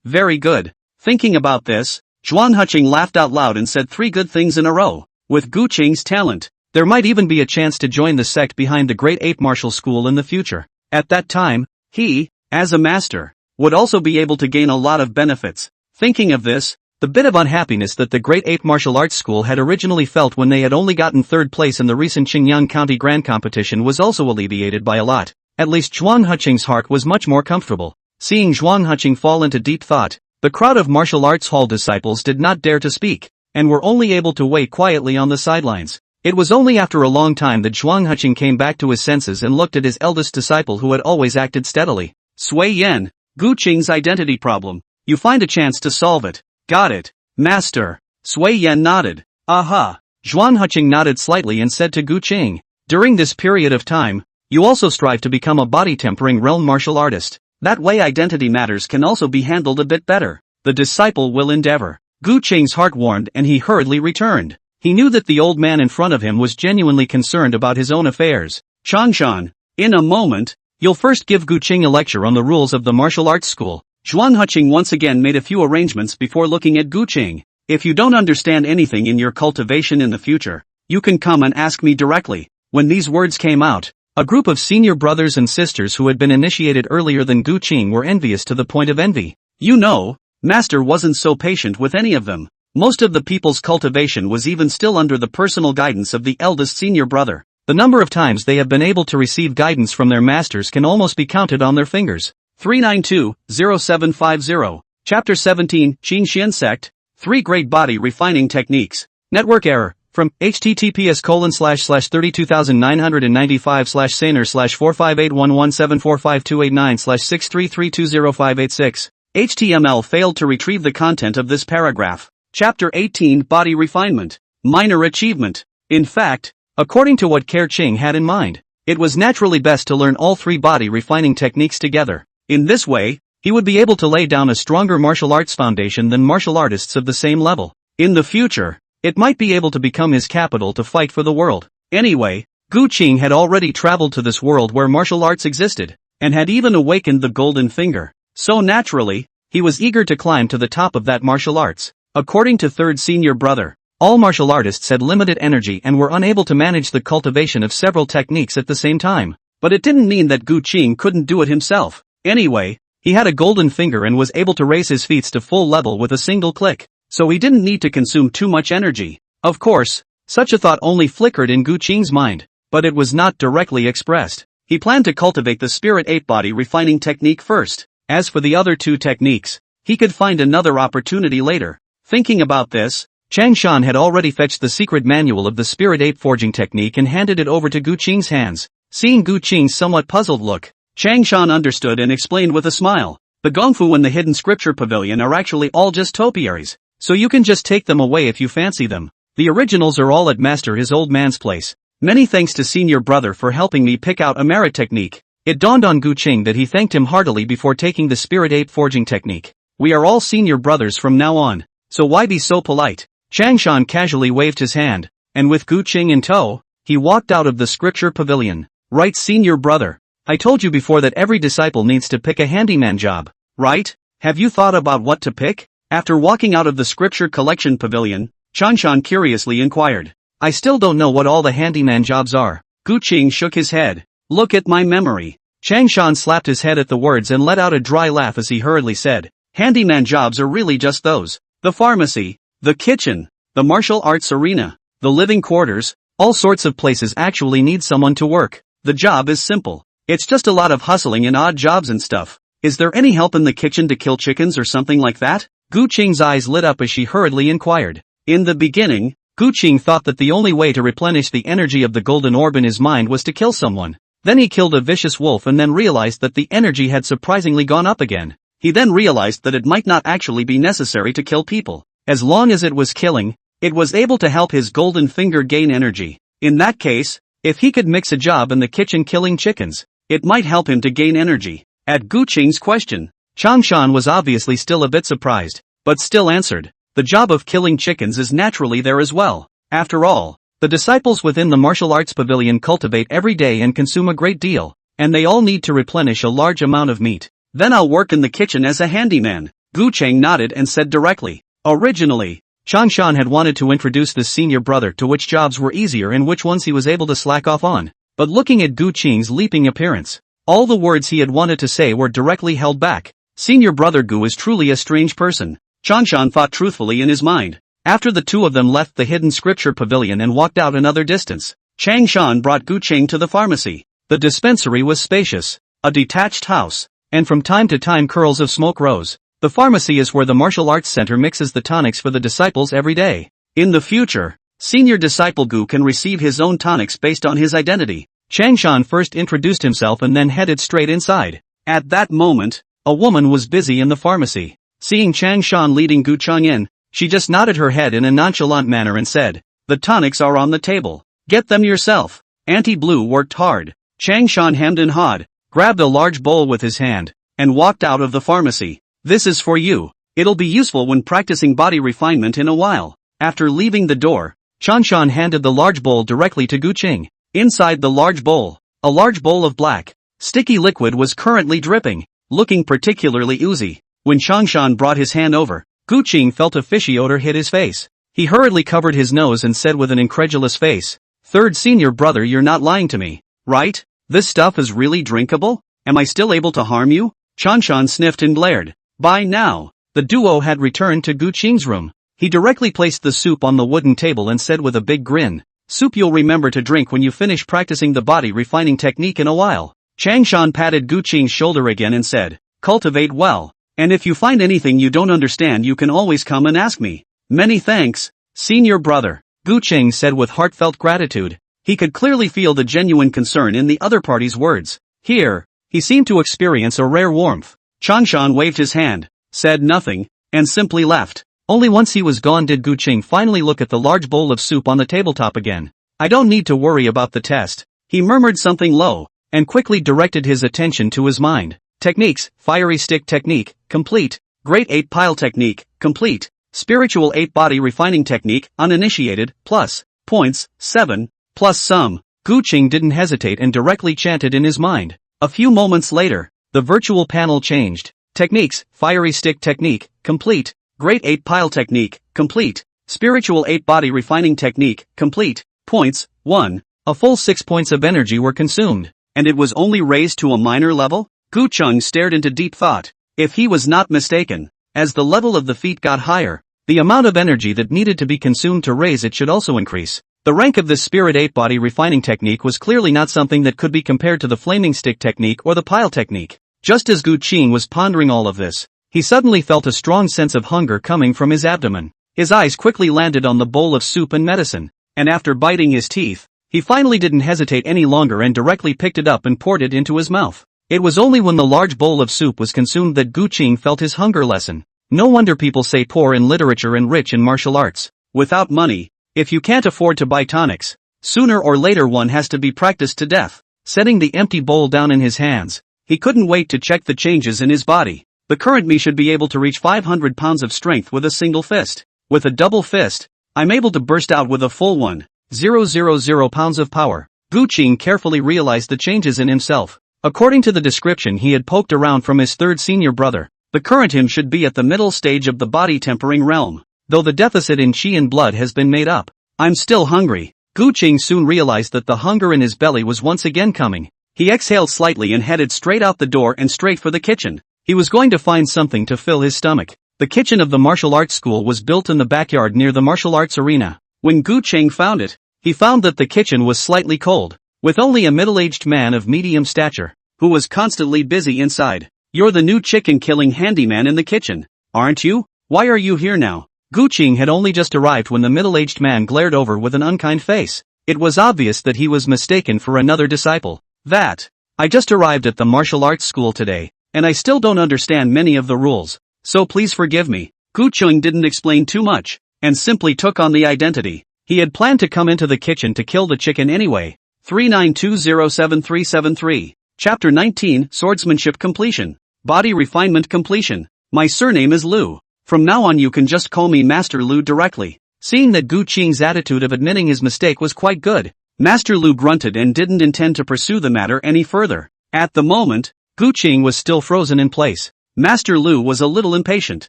very good. Thinking about this, Zhuan Huqing laughed out loud and said 3 good things in a row. With Gu Qing's talent, there might even be a chance to join the sect behind the Great Ape Martial School in the future. At that time, he, as a master, would also be able to gain a lot of benefits. Thinking of this, the bit of unhappiness that the Great Ape Martial Arts School had originally felt when they had only gotten 3rd place in the recent Qingyang County Grand Competition was also alleviated by a lot. At least Zhuang Huqing's heart was much more comfortable. Seeing Zhuang Huqing fall into deep thought, the crowd of martial arts hall disciples did not dare to speak, and were only able to wait quietly on the sidelines. It was only after a long time that Zhuang Huqing came back to his senses and looked at his eldest disciple who had always acted steadily. Sui Yan, Gu Qing's identity problem. You find a chance to solve it. Got it, master. Sui Yan nodded. Aha. Zhuang Huqing nodded slightly and said to Gu Qing, during this period of time, you also strive to become a body-tempering realm martial artist. That way identity matters can also be handled a bit better. The disciple will endeavor. Gu Qing's heart warmed and he hurriedly returned. He knew that the old man in front of him was genuinely concerned about his own affairs. Changshan, in a moment, you'll first give Gu Qing a lecture on the rules of the martial arts school. Zhuang Huqing once again made a few arrangements before looking at Gu Qing. If you don't understand anything in your cultivation in the future, you can come and ask me directly. When these words came out, a group of senior brothers and sisters who had been initiated earlier than Gu Qing were envious to the point of envy. You know, Master wasn't so patient with any of them. Most of the people's cultivation was even still under the personal guidance of the eldest senior brother. The number of times they have been able to receive guidance from their masters can almost be counted on their fingers. 392-0750, Chapter 17, Qin Xian Sect, 3 Great Body Refining Techniques. Network error, from https://32995/saner/45811745289/633205886. HTML failed to retrieve the content of this paragraph. Chapter 18, Body Refinement. Minor achievement. In fact, according to what Kerr Ching had in mind, it was naturally best to learn all 3 body refining techniques together. In this way, he would be able to lay down a stronger martial arts foundation than martial artists of the same level. In the future, it might be able to become his capital to fight for the world. Anyway, Gu Qing had already traveled to this world where martial arts existed, and had even awakened the golden finger. So naturally, he was eager to climb to the top of that martial arts. According to third senior brother, all martial artists had limited energy and were unable to manage the cultivation of several techniques at the same time. But it didn't mean that Gu Qing couldn't do it himself. Anyway, he had a golden finger and was able to raise his feats to full level with a single click, so he didn't need to consume too much energy. Of course, such a thought only flickered in Gu Qing's mind, but it was not directly expressed. He planned to cultivate the Spirit 8 body refining technique first. As for the other 2 techniques, he could find another opportunity later. Thinking about this, Changshan had already fetched the secret manual of the Spirit 8 forging technique and handed it over to Gu Qing's hands. Seeing Gu Qing's somewhat puzzled look, Changshan understood and explained with a smile. The Gongfu and the hidden scripture pavilion are actually all just topiaries, so you can just take them away if you fancy them. The originals are all at Master his old man's place. Many thanks to senior brother for helping me pick out a merit technique. It dawned on Gu Qing that he thanked him heartily before taking the Spirit 8 forging technique. We are all senior brothers from now on, so why be so polite? Changshan casually waved his hand, and with Gu Qing in tow, he walked out of the scripture pavilion. Right, senior brother. I told you before that every disciple needs to pick a handyman job, right? Have you thought about what to pick? After walking out of the scripture collection pavilion, Changshan curiously inquired. I still don't know what all the handyman jobs are. Gu Qing shook his head. Look at my memory. Changshan slapped his head at the words and let out a dry laugh as he hurriedly said, handyman jobs are really just those. The pharmacy, the kitchen, the martial arts arena, the living quarters, all sorts of places actually need someone to work. The job is simple. It's just a lot of hustling and odd jobs and stuff. Is there any help in the kitchen to kill chickens or something like that? Gu Qing's eyes lit up as she hurriedly inquired. In the beginning, Gu Qing thought that the only way to replenish the energy of the golden orb in his mind was to kill someone. Then he killed a vicious wolf and then realized that the energy had surprisingly gone up again. He then realized that it might not actually be necessary to kill people. As long as it was killing, it was able to help his golden finger gain energy. In that case, if he could mix a job in the kitchen killing chickens, it might help him to gain energy. At Gu Qing's question, Changshan was obviously still a bit surprised, but still answered, the job of killing chickens is naturally there as well. After all, the disciples within the martial arts pavilion cultivate every day and consume a great deal, and they all need to replenish a large amount of meat. Then I'll work in the kitchen as a handyman. Gu Qing nodded and said directly. Originally, Changshan had wanted to introduce this senior brother to which jobs were easier and which ones he was able to slack off on. But looking at Gu Qing's leaping appearance, all the words he had wanted to say were directly held back. Senior brother Gu is truly a strange person, Changshan thought truthfully in his mind. After the two of them left the hidden scripture pavilion and walked out another distance, Changshan brought Gu Qing to the pharmacy. The dispensary was spacious, a detached house, and from time to time curls of smoke rose. The pharmacy is where the martial arts center mixes the tonics for the disciples every day. In the future, senior disciple Gu can receive his own tonics based on his identity. Changshan first introduced himself and then headed straight inside. At that moment, a woman was busy in the pharmacy. Seeing Changshan leading Gu Cheng in, she just nodded her head in a nonchalant manner and said, "The tonics are on the table. Get them yourself." Auntie Blue worked hard. Changshan hemmed and hawed, grabbed a large bowl with his hand, and walked out of the pharmacy. "This is for you. It'll be useful when practicing body refinement in a while." After leaving the door, Changshan handed the large bowl directly to Gu Qing. Inside the large bowl, a large bowl of black, sticky liquid was currently dripping, looking particularly oozy. When Changshan brought his hand over, Gu Qing felt a fishy odor hit his face. He hurriedly covered his nose and said with an incredulous face, "Third senior brother, you're not lying to me, right? This stuff is really drinkable? Am I still able to harm you?" Changshan sniffed and glared. By now, the duo had returned to Gu Qing's room. He directly placed the soup on the wooden table and said with a big grin, "Soup you'll remember to drink when you finish practicing the body refining technique in a while." Changshan patted Gu Qing's shoulder again and said, "Cultivate well, and if you find anything you don't understand you can always come and ask me." "Many thanks, senior brother," Gu Qing said with heartfelt gratitude. He could clearly feel the genuine concern in the other party's words. Here, he seemed to experience a rare warmth. Changshan waved his hand, said nothing, and simply left. Only once he was gone did Gu Qing finally look at the large bowl of soup on the tabletop again. "I don't need to worry about the test," he murmured something low, and quickly directed his attention to his mind. Techniques: Fiery Stick Technique, complete. Great 8 Pile Technique, complete. Spiritual 8 Body Refining Technique, uninitiated, plus. Points, 7, plus some. Gu Qing didn't hesitate and directly chanted in his mind. A few moments later, the virtual panel changed. Techniques: Fiery Stick Technique, complete. Great 8 Pile Technique, complete. Spiritual 8 Body Refining Technique, complete. Points, 1. A full 6 points of energy were consumed, and it was only raised to a minor level? Gu Qing stared into deep thought. If he was not mistaken, as the level of the feat got higher, the amount of energy that needed to be consumed to raise it should also increase. The rank of this Spirit 8 Body Refining Technique was clearly not something that could be compared to the Flaming Stick Technique or the Pile Technique. Just as Gu Qing was pondering all of this, he suddenly felt a strong sense of hunger coming from his abdomen. His eyes quickly landed on the bowl of soup and medicine, and after biting his teeth, he finally didn't hesitate any longer and directly picked it up and poured it into his mouth. It was only when the large bowl of soup was consumed that Gu Qing felt his hunger lessen. No wonder people say poor in literature and rich in martial arts. Without money, if you can't afford to buy tonics, sooner or later one has to be practiced to death. Setting the empty bowl down in his hands, he couldn't wait to check the changes in his body. The current me should be able to reach 500 pounds of strength with a single fist. With a double fist, I'm able to burst out with a full 1,000 pounds of power. Gu Qing carefully realized the changes in himself. According to the description he had poked around from his third senior brother, the current him should be at the middle stage of the body tempering realm, though the deficit in chi and blood has been made up. I'm still hungry. Gu Qing soon realized that the hunger in his belly was once again coming. He exhaled slightly and headed straight out the door and straight for the kitchen. He was going to find something to fill his stomach. The kitchen of the martial arts school was built in the backyard near the martial arts arena. When Gu Qing found it, he found that the kitchen was slightly cold, with only a middle-aged man of medium stature, who was constantly busy inside. "You're the new chicken-killing handyman in the kitchen, aren't you? Why are you here now?" Gu Qing had only just arrived when the middle-aged man glared over with an unkind face. It was obvious that he was mistaken for another disciple. I just arrived at the martial arts school today, and I still don't understand many of the rules, so please forgive me." Gu Qing didn't explain too much, and simply took on the identity. He had planned to come into the kitchen to kill the chicken anyway. 39207373. Chapter 19, Swordsmanship Completion. Body Refinement Completion. My surname is Lu. From now on you can just call me Master Lu directly. Seeing that Gu Qing's attitude of admitting his mistake was quite good, Master Lu grunted and didn't intend to pursue the matter any further. At the moment, Gu Qing was still frozen in place. Master Lu was a little impatient,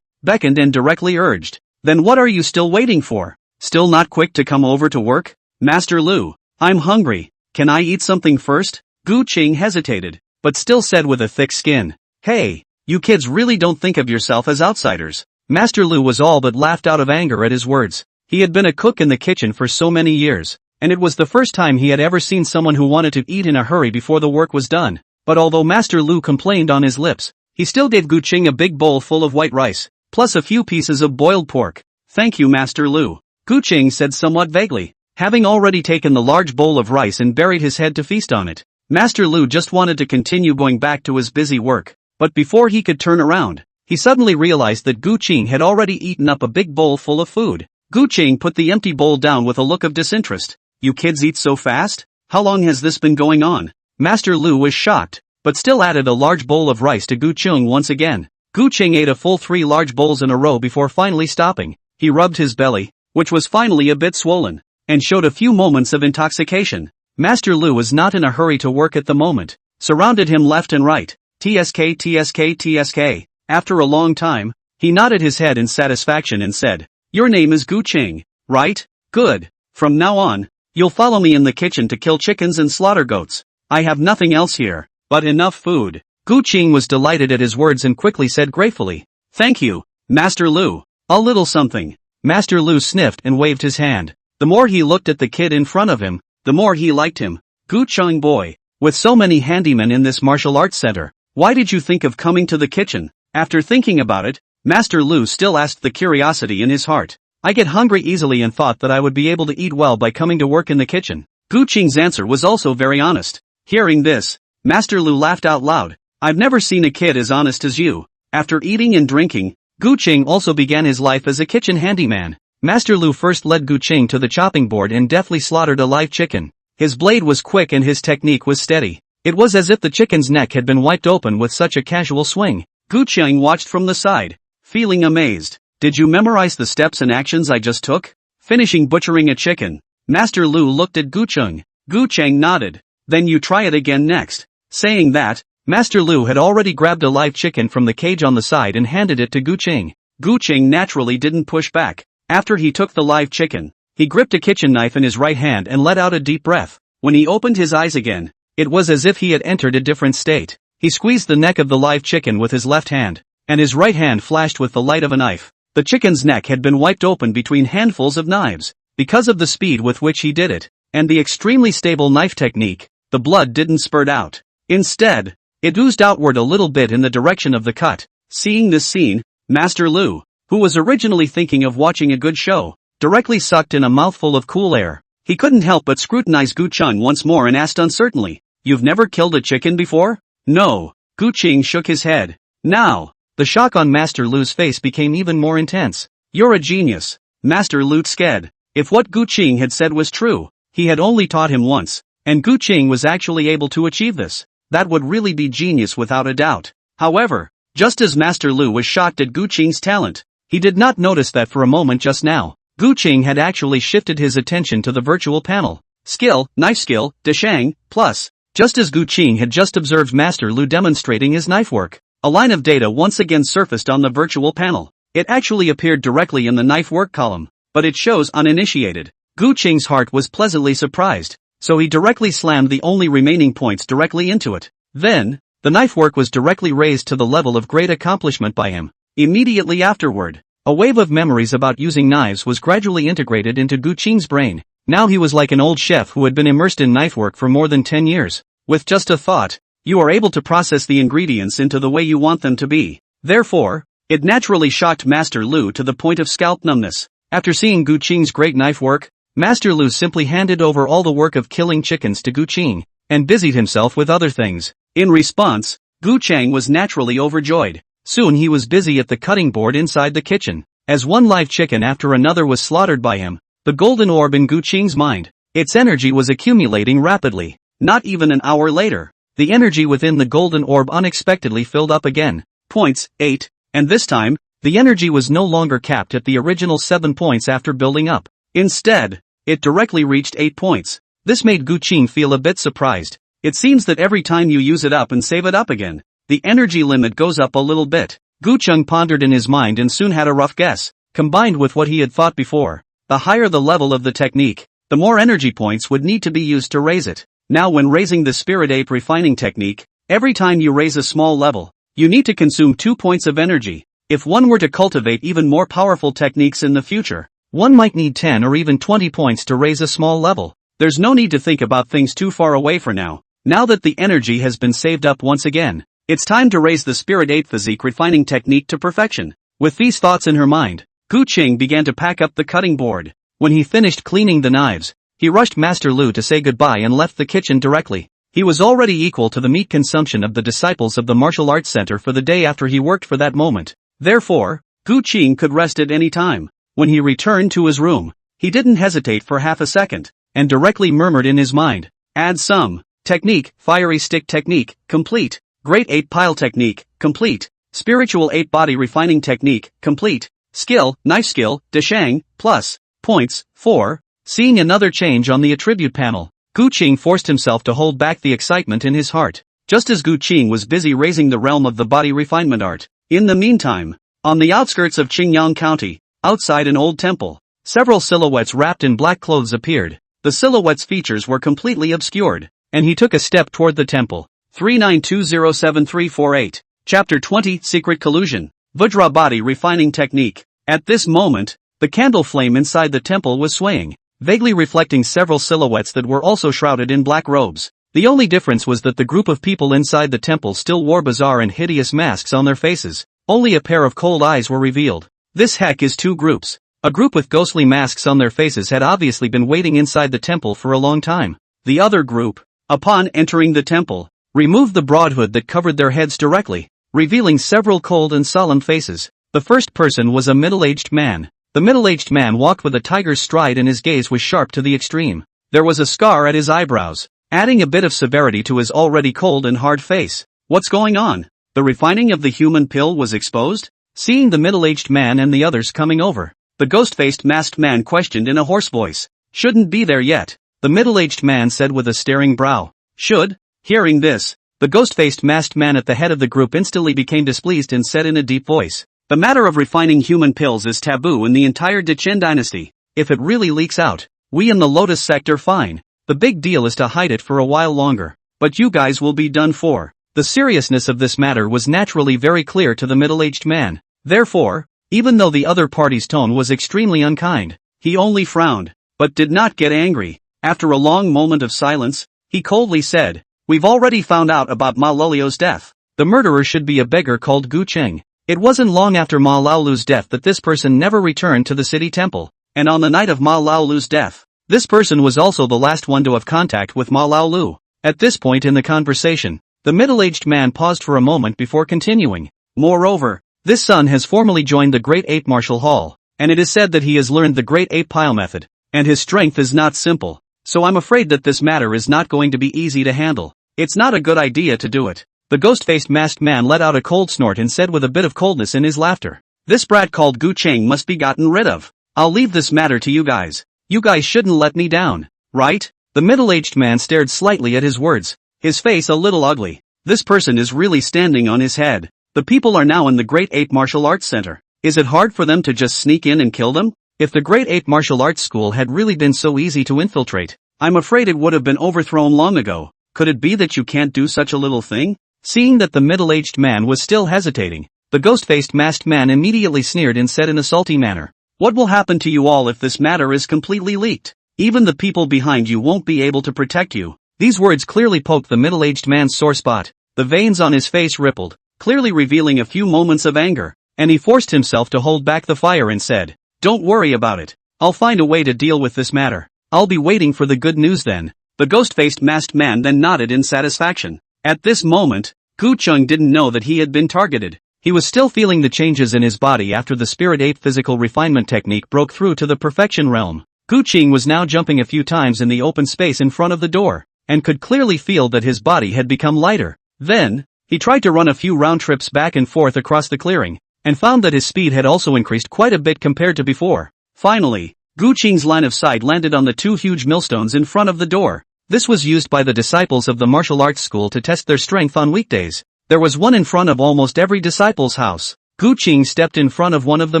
beckoned and directly urged, "Then what are you still waiting for? Still not quick to come over to work? Master Lu, I'm hungry. Can I eat something first?" Gu Qing hesitated, but still said with a thick skin, "Hey, you kids really don't think of yourself as outsiders." Master Lu was all but laughed out of anger at his words. He had been a cook in the kitchen for so many years, and it was the first time he had ever seen someone who wanted to eat in a hurry before the work was done. But although Master Lu complained on his lips, he still gave Gu Qing a big bowl full of white rice, plus a few pieces of boiled pork. "Thank you, Master Lu," Gu Qing said somewhat vaguely, having already taken the large bowl of rice and buried his head to feast on it. Master Lu just wanted to continue going back to his busy work, but before he could turn around, he suddenly realized that Gu Qing had already eaten up a big bowl full of food. Gu Qing put the empty bowl down with a look of disinterest. "You kids eat so fast? How long has this been going on?" Master Lu was shocked, but still added a large bowl of rice to Gu Qing once again. Gu Qing ate a full 3 large bowls in a row before finally stopping. He rubbed his belly, which was finally a bit swollen, and showed a few moments of intoxication. Master Lu was not in a hurry to work at the moment, surrounded him left and right. "TSK TSK TSK. After a long time, he nodded his head in satisfaction and said, "Your name is Gu Qing, right? Good. From now on, you'll follow me in the kitchen to kill chickens and slaughter goats. I have nothing else here but enough food." Gu Qing was delighted at his words and quickly said gratefully, "Thank you, Master Lu. A little something." Master Lu sniffed and waved his hand. The more he looked at the kid in front of him, the more he liked him. "Gu Qing boy, with so many handymen in this martial arts center, why did you think of coming to the kitchen?" After thinking about it, Master Lu still asked the curiosity in his heart. "I get hungry easily and thought that I would be able to eat well by coming to work in the kitchen." Gu Qing's answer was also very honest. Hearing this, Master Lu laughed out loud. "I've never seen a kid as honest as you." After eating and drinking, Gu Qing also began his life as a kitchen handyman. Master Lu first led Gu Qing to the chopping board and deftly slaughtered a live chicken. His blade was quick and his technique was steady. It was as if the chicken's neck had been wiped open with such a casual swing. Gu Qing watched from the side, feeling amazed. "Did you memorize the steps and actions I just took?" Finishing butchering a chicken, Master Lu looked at Gu Qing. Gu Qing nodded. "Then you try it again next." Saying that, Master Lu had already grabbed a live chicken from the cage on the side and handed it to Gu Qing. Gu Qing naturally didn't push back. After he took the live chicken, he gripped a kitchen knife in his right hand and let out a deep breath. When he opened his eyes again, it was as if he had entered a different state. He squeezed the neck of the live chicken with his left hand, and his right hand flashed with the light of a knife. The chicken's neck had been wiped open between handfuls of knives. Because of the speed with which he did it, and the extremely stable knife technique, the blood didn't spurt out. Instead, it oozed outward a little bit in the direction of the cut. Seeing this scene, Master Lu, who was originally thinking of watching a good show, directly sucked in a mouthful of cool air. He couldn't help but scrutinize Gu Qing once more and asked uncertainly, "You've never killed a chicken before?" "No." Gu Qing shook his head. Now, the shock on Master Lu's face became even more intense. "You're a genius." Master Lu scared. If what Gu Qing had said was true, he had only taught him once, and Gu Qing was actually able to achieve this. That would really be genius without a doubt. However, just as Master Lu was shocked at Gu Qing's talent, he did not notice that for a moment just now, Gu Qing had actually shifted his attention to the virtual panel. Skill, knife skill, Deshang, plus. Just as Gu Qing had just observed Master Lu demonstrating his knife work, a line of data once again surfaced on the virtual panel. It actually appeared directly in the knife work column, but it shows uninitiated. Gu Qing's heart was pleasantly surprised, so he directly slammed the only remaining points directly into it. Then, the knife work was directly raised to the level of great accomplishment by him. Immediately afterward, a wave of memories about using knives was gradually integrated into Gu Qing's brain. Now he was like an old chef who had been immersed in knife work for more than 10 years. With just a thought, you are able to process the ingredients into the way you want them to be. Therefore, it naturally shocked Master Lu to the point of scalp numbness. After seeing Gu Qing's great knife work, Master Lu simply handed over all the work of killing chickens to Gu Qing, and busied himself with other things. In response, Gu Qing was naturally overjoyed. Soon he was busy at the cutting board inside the kitchen. As one live chicken after another was slaughtered by him, the golden orb in Gu Qing's mind, its energy was accumulating rapidly. Not even an hour later, the energy within the golden orb unexpectedly filled up again. Points, 8, and this time, the energy was no longer capped at the original 7 points after building up. Instead, it directly reached 8 points. This made Gu Qing feel a bit surprised. It seems that every time you use it up and save it up again, the energy limit goes up a little bit. Gu Qing pondered in his mind and soon had a rough guess. Combined with what he had thought before, the higher the level of the technique, the more energy points would need to be used to raise it. Now when raising the Spirit Ape refining technique, every time you raise a small level, you need to consume 2 points of energy. If one were to cultivate even more powerful techniques in the future, one might need 10 or even 20 points to raise a small level. There's no need to think about things too far away for now. Now that the energy has been saved up once again, it's time to raise the Spirit 8 physique refining technique to perfection. With these thoughts in her mind, Gu Qing began to pack up the cutting board. When he finished cleaning the knives, he rushed Master Lu to say goodbye and left the kitchen directly. He was already equal to the meat consumption of the disciples of the martial arts center for the day after he worked for that moment. Therefore, Gu Qing could rest at any time. When he returned to his room, he didn't hesitate for half a second, and directly murmured in his mind, add some. Technique, fiery stick technique, complete. Great 8 pile technique, complete. Spiritual 8 body refining technique, complete. Skill, knife skill, Deshang, plus. Points, 4. Seeing another change on the attribute panel, Gu Qing forced himself to hold back the excitement in his heart, just as Gu Qing was busy raising the realm of the body refinement art. In the meantime, on the outskirts of Qingyang County, outside an old temple, several silhouettes wrapped in black clothes appeared. The silhouettes' features were completely obscured, and he took a step toward the temple. 39207348. Chapter 20 Secret Collusion. Vajra Body Refining Technique. At this moment, the candle flame inside the temple was swaying, vaguely reflecting several silhouettes that were also shrouded in black robes. The only difference was that the group of people inside the temple still wore bizarre and hideous masks on their faces. Only a pair of cold eyes were revealed. This heck is two groups. A group with ghostly masks on their faces had obviously been waiting inside the temple for a long time. The other group, upon entering the temple, removed the broad hood that covered their heads directly, revealing several cold and solemn faces. The first person was a middle-aged man. The middle-aged man walked with a tiger's stride and his gaze was sharp to the extreme. There was a scar at his eyebrows, adding a bit of severity to his already cold and hard face. What's going on? The refining of the human pill was exposed? Seeing the middle-aged man and the others coming over, the ghost-faced masked man questioned in a hoarse voice. Shouldn't be there yet, the middle-aged man said with a staring brow. Should? Hearing this, the ghost-faced masked man at the head of the group instantly became displeased and said in a deep voice, the matter of refining human pills is taboo in the entire Dechen dynasty. If it really leaks out, we in the Lotus sector fine. The big deal is to hide it for a while longer. But you guys will be done for. The seriousness of this matter was naturally very clear to the middle-aged man. Therefore, even though the other party's tone was extremely unkind, he only frowned, but did not get angry. After a long moment of silence, he coldly said, we've already found out about Ma Lolio's death. The murderer should be a beggar called Gu Qing. It wasn't long after Ma Laolu's death that this person never returned to the city temple, and on the night of Ma Laolu's death, this person was also the last one to have contact with Ma Laolu. At this point in the conversation, the middle-aged man paused for a moment before continuing. Moreover, this son has formally joined the Great Ape Martial Hall, and it is said that he has learned the Great Ape Pile method, and his strength is not simple, so I'm afraid that this matter is not going to be easy to handle. It's not a good idea to do it. The ghost-faced masked man let out a cold snort and said with a bit of coldness in his laughter, this brat called Gu Qing must be gotten rid of. I'll leave this matter to you guys. You guys shouldn't let me down, right? The middle-aged man stared slightly at his words, his face a little ugly. This person is really standing on his head. The people are now in the Great Ape Martial Arts Center. Is it hard for them to just sneak in and kill them? If the Great Ape Martial Arts School had really been so easy to infiltrate, I'm afraid it would have been overthrown long ago. Could it be that you can't do such a little thing? Seeing that the middle-aged man was still hesitating, the ghost-faced masked man immediately sneered and said in a salty manner, what will happen to you all if this matter is completely leaked? Even the people behind you won't be able to protect you. These words clearly poked the middle-aged man's sore spot. The veins on his face rippled, clearly revealing a few moments of anger, and he forced himself to hold back the fire and said, don't worry about it. I'll find a way to deal with this matter. I'll be waiting for the good news then. The ghost-faced masked man then nodded in satisfaction. At this moment, Gu Qing didn't know that he had been targeted. He was still feeling the changes in his body after the Spirit 8 physical refinement technique broke through to the perfection realm. Gu Qing was now jumping a few times in the open space in front of the door, and could clearly feel that his body had become lighter. Then, he tried to run a few round trips back and forth across the clearing, and found that his speed had also increased quite a bit compared to before. Finally, Gu Qing's line of sight landed on the two huge millstones in front of the door. This was used by the disciples of the martial arts school to test their strength on weekdays. There was one in front of almost every disciple's house. Gu Qing stepped in front of one of the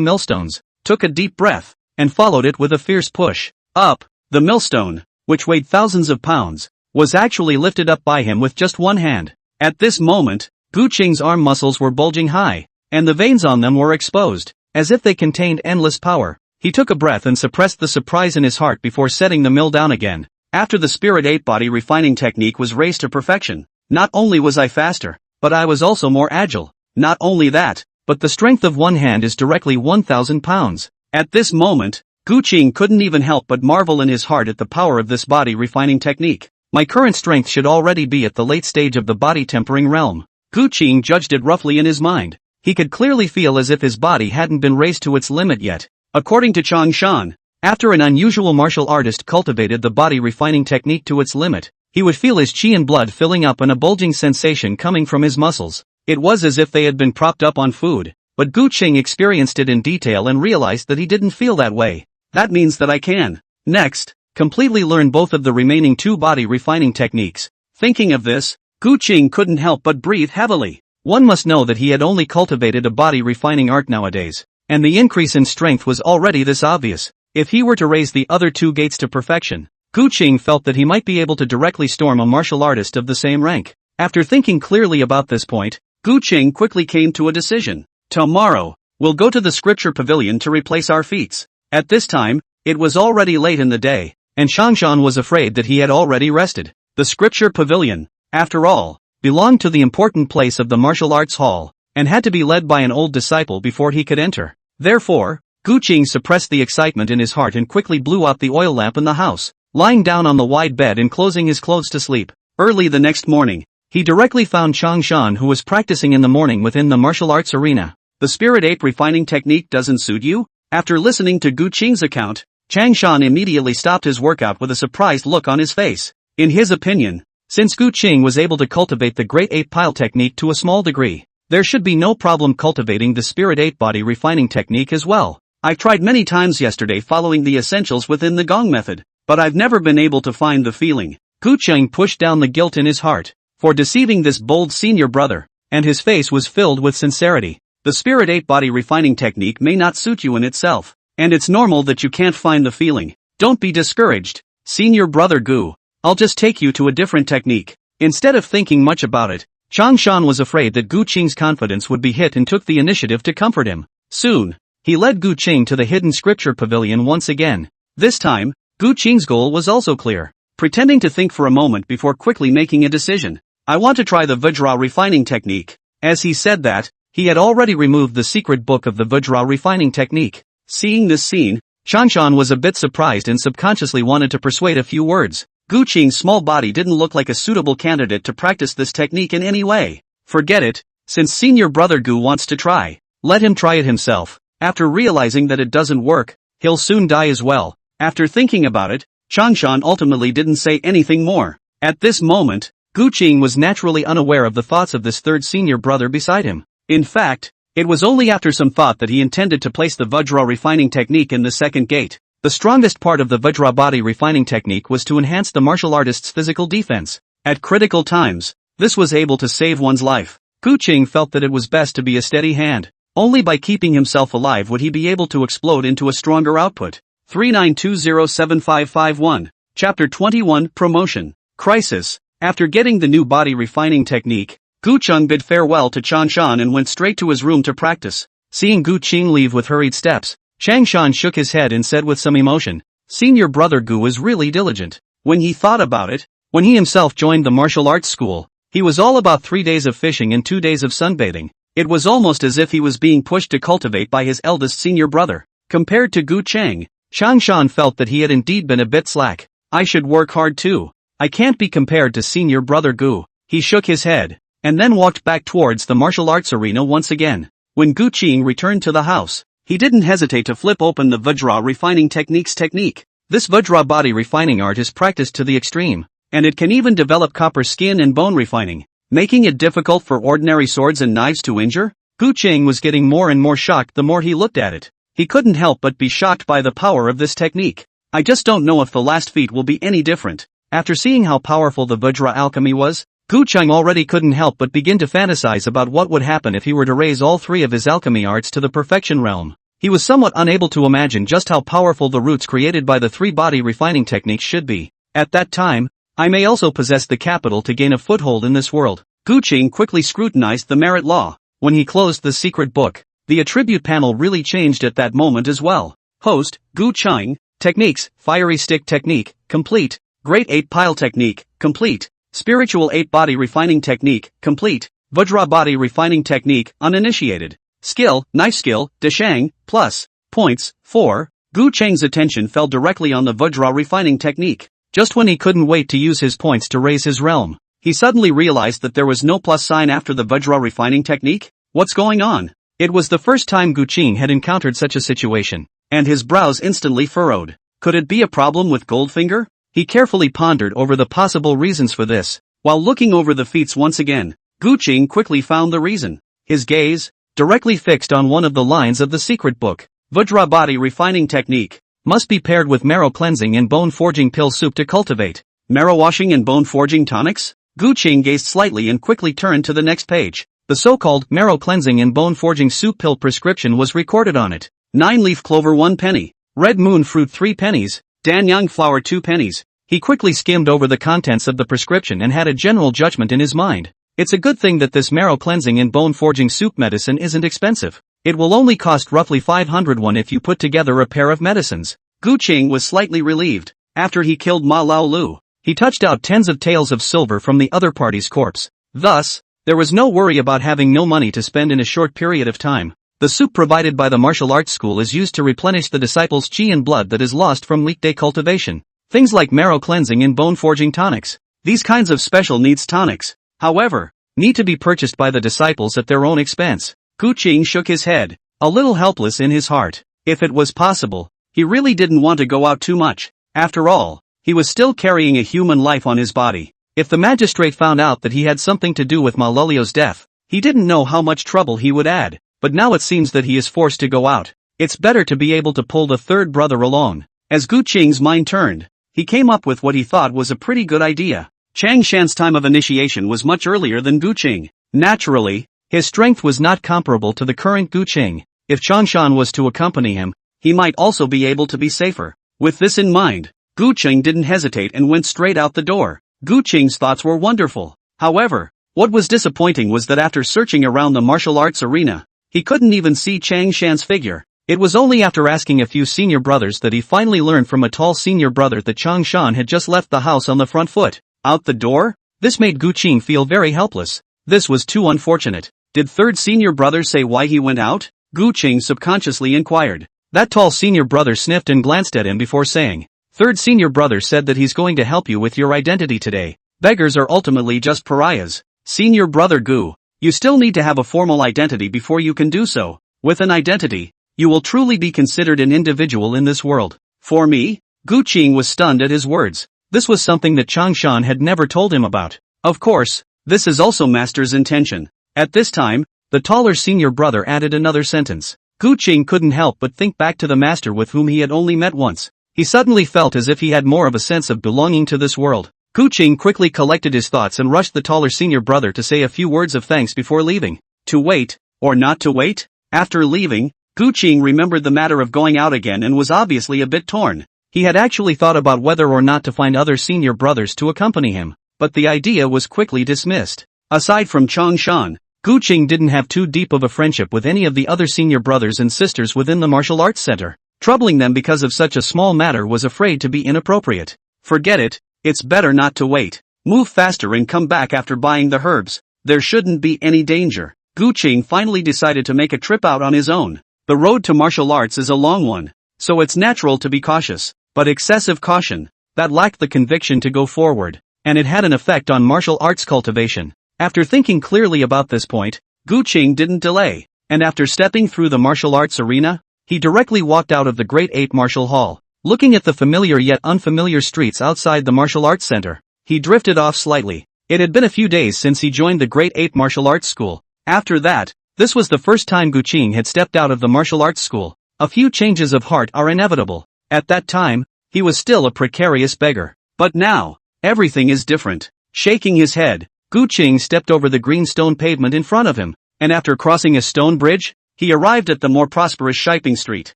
millstones, took a deep breath, and followed it with a fierce push. Up! The millstone, which weighed thousands of pounds, was actually lifted up by him with just one hand. At this moment, Gu Qing's arm muscles were bulging high, and the veins on them were exposed, as if they contained endless power. He took a breath and suppressed the surprise in his heart before setting the mill down again. After the Spirit 8 body refining technique was raised to perfection, not only was I faster, but I was also more agile. Not only that, but the strength of one hand is directly 1,000 pounds. At this moment, Gu Qing couldn't even help but marvel in his heart at the power of this body refining technique. My current strength should already be at the late stage of the body tempering realm. Gu Qing judged it roughly in his mind. He could clearly feel as if his body hadn't been raised to its limit yet. According to Chang Shan, after an unusual martial artist cultivated the body refining technique to its limit, he would feel his qi and blood filling up and a bulging sensation coming from his muscles. It was as if they had been propped up on food, but Gu Qing experienced it in detail and realized that he didn't feel that way. That means that I can, next, completely learn both of the remaining 2 body refining techniques. Thinking of this, Gu Qing couldn't help but breathe heavily. One must know that he had only cultivated a body refining art nowadays, and the increase in strength was already this obvious. If he were to raise the other 2 gates to perfection, Gu Qing felt that he might be able to directly storm a martial artist of the same rank. After thinking clearly about this point, Gu Qing quickly came to a decision. Tomorrow, we'll go to the scripture pavilion to replace our feats. At this time, it was already late in the day, and Shangshan was afraid that he had already rested. The scripture pavilion, after all, belonged to the important place of the martial arts hall, and had to be led by an old disciple before he could enter. Therefore, Gu Qing suppressed the excitement in his heart and quickly blew out the oil lamp in the house, lying down on the wide bed and closing his clothes to sleep. Early the next morning, he directly found Changshan, who was practicing in the morning within the martial arts arena. The Spirit 8 refining technique doesn't suit you? After listening to Gu Qing's account, Changshan immediately stopped his workout with a surprised look on his face. In his opinion, since Gu Qing was able to cultivate the Great 8 pile technique to a small degree, there should be no problem cultivating the Spirit 8 body refining technique as well. I've tried many times yesterday following the essentials within the Gong method, but I've never been able to find the feeling. Gu Qing pushed down the guilt in his heart for deceiving this bold senior brother, and his face was filled with sincerity. The Spirit 8 body refining technique may not suit you in itself, and it's normal that you can't find the feeling. Don't be discouraged, senior brother Gu. I'll just take you to a different technique. Instead of thinking much about it, Changshan was afraid that Gu Qing's confidence would be hit and took the initiative to comfort him. Soon, he led Gu Qing to the hidden scripture pavilion once again. This time, Gu Qing's goal was also clear, pretending to think for a moment before quickly making a decision. I want to try the Vajra refining technique. As he said that, he had already removed the secret book of the Vajra refining technique. Seeing this scene, Changshan was a bit surprised and subconsciously wanted to persuade a few words. Gu Qing's small body didn't look like a suitable candidate to practice this technique in any way. Forget it, since senior brother Gu wants to try, let him try it himself. After realizing that it doesn't work, he'll soon die as well. After thinking about it, Changshan ultimately didn't say anything more. At this moment, Gu Qing was naturally unaware of the thoughts of this third senior brother beside him. In fact, it was only after some thought that he intended to place the Vajra refining technique in the second gate. The strongest part of the Vajra body refining technique was to enhance the martial artist's physical defense. At critical times, this was able to save one's life. Gu Qing felt that it was best to be a steady hand. Only by keeping himself alive would he be able to explode into a stronger output. 39207551, Chapter 21, Promotion. Crisis. After getting the new body refining technique, Gu Qing bid farewell to Changshan and went straight to his room to practice. Seeing Gu Qing leave with hurried steps, Changshan shook his head and said with some emotion, "Senior brother Gu is really diligent." When he thought about it, when he himself joined the martial arts school, he was all about 3 days of fishing and 2 days of sunbathing. It was almost as if he was being pushed to cultivate by his eldest senior brother. Compared to Gu Qing, Changshan felt that he had indeed been a bit slack. I should work hard too. I can't be compared to senior brother Gu. He shook his head, and then walked back towards the martial arts arena once again. When Gu Qing returned to the house, he didn't hesitate to flip open the Vajra refining technique. This Vajra body refining art is practiced to the extreme, and it can even develop copper skin and bone refining, making it difficult for ordinary swords and knives to injure. Gu Qing was getting more and more shocked the more he looked at it. He couldn't help but be shocked by the power of this technique. I just don't know if the last feat will be any different. After seeing how powerful the Vajra alchemy was, Gu Qing already couldn't help but begin to fantasize about what would happen if he were to raise all 3 of his alchemy arts to the perfection realm. He was somewhat unable to imagine just how powerful the roots created by the 3 body refining techniques should be. At that time, I may also possess the capital to gain a foothold in this world. Gu Qing quickly scrutinized the merit law. When he closed the secret book, the attribute panel really changed at that moment as well. Host, Gu Qing, Techniques, Fiery Stick Technique, Complete. Great 8 Pile Technique, complete. Spiritual 8 Body Refining Technique, complete. Vajra Body Refining Technique, uninitiated. Skill, Knife Skill, Deshang, plus. Points, 4. Gu Cheng's attention fell directly on the Vajra Refining Technique. Just when he couldn't wait to use his points to raise his realm, he suddenly realized that there was no plus sign after the Vajra Refining Technique. What's going on? It was the first time Gu Cheng had encountered such a situation, and his brows instantly furrowed. Could it be a problem with Goldfinger? He carefully pondered over the possible reasons for this. While looking over the feats once again, Gu Cheng quickly found the reason. His gaze, directly fixed on one of the lines of the secret book. Vajra Body Refining Technique must be paired with marrow cleansing and bone forging pill soup to cultivate. Marrow washing and bone forging tonics? Gu Cheng gazed slightly and quickly turned to the next page. The so-called marrow cleansing and bone forging soup pill prescription was recorded on it. 9-leaf clover 1 penny. Red moon fruit 3 pennies. Danyang flower 2 pennies. He quickly skimmed over the contents of the prescription and had a general judgment in his mind. It's a good thing that this marrow cleansing and bone forging soup medicine isn't expensive. It will only cost roughly 500 won if you put together a pair of medicines. Gu Cheng was slightly relieved. After he killed Ma Lao Lu, he touched out tens of taels of silver from the other party's corpse. Thus, there was no worry about having no money to spend in a short period of time. The soup provided by the martial arts school is used to replenish the disciples' chi and blood that is lost from weekday cultivation. Things like marrow cleansing and bone forging tonics. These kinds of special needs tonics, however, need to be purchased by the disciples at their own expense. Gu Cheng shook his head, a little helpless in his heart. If it was possible, he really didn't want to go out too much. After all, he was still carrying a human life on his body. If the magistrate found out that he had something to do with Ma Lulio's death, he didn't know how much trouble he would add. But now it seems that he is forced to go out. It's better to be able to pull the third brother alone. As Gu Cheng's mind turned, he came up with what he thought was a pretty good idea. Chang Shan's time of initiation was much earlier than Gu Cheng. Naturally, his strength was not comparable to the current Gu Cheng. If Chang Shan was to accompany him, he might also be able to be safer. With this in mind, Gu Cheng didn't hesitate and went straight out the door. Gu Cheng's thoughts were wonderful. However, what was disappointing was that after searching around the martial arts arena, he couldn't even see Chang Shan's figure. It was only after asking a few senior brothers that he finally learned from a tall senior brother that Chang Shan had just left the house on the front foot. Out the door? This made Gu Cheng feel very helpless. This was too unfortunate. Did third senior brother say why he went out? Gu Cheng subconsciously inquired. That tall senior brother sniffed and glanced at him before saying, "Third senior brother said that he's going to help you with your identity today. Beggars are ultimately just pariahs. Senior brother Gu, you still need to have a formal identity before you can do so. With an identity, you will truly be considered an individual in this world." For me? Gu Cheng was stunned at his words. This was something that Chang Shan had never told him about. Of course, this is also master's intention. At this time, the taller senior brother added another sentence. Gu Cheng couldn't help but think back to the master with whom he had only met once. He suddenly felt as if he had more of a sense of belonging to this world. Gu Cheng quickly collected his thoughts and rushed the taller senior brother to say a few words of thanks before leaving. To wait, or not to wait? After leaving, Gu Cheng remembered the matter of going out again and was obviously a bit torn. He had actually thought about whether or not to find other senior brothers to accompany him, but the idea was quickly dismissed. Aside from Chang Shan, Gu Cheng didn't have too deep of a friendship with any of the other senior brothers and sisters within the martial arts center. Troubling them because of such a small matter was afraid to be inappropriate. Forget it, it's better not to wait. Move faster and come back after buying the herbs. There shouldn't be any danger. Gu Cheng finally decided to make a trip out on his own. The road to martial arts is a long one, so it's natural to be cautious. But excessive caution, that lacked the conviction to go forward, and it had an effect on martial arts cultivation. After thinking clearly about this point, Gu Cheng didn't delay, and after stepping through the martial arts arena, he directly walked out of the Great 8 Martial Hall. Looking at the familiar yet unfamiliar streets outside the martial arts center, he drifted off slightly. It had been a few days since he joined the Great 8 Martial Arts School. After that, this was the first time Gu Cheng had stepped out of the martial arts school. A few changes of heart are inevitable. At that time, he was still a precarious beggar. But now, everything is different. Shaking his head, Gu Cheng stepped over the green stone pavement in front of him, and after crossing a stone bridge, he arrived at the more prosperous Shiping Street.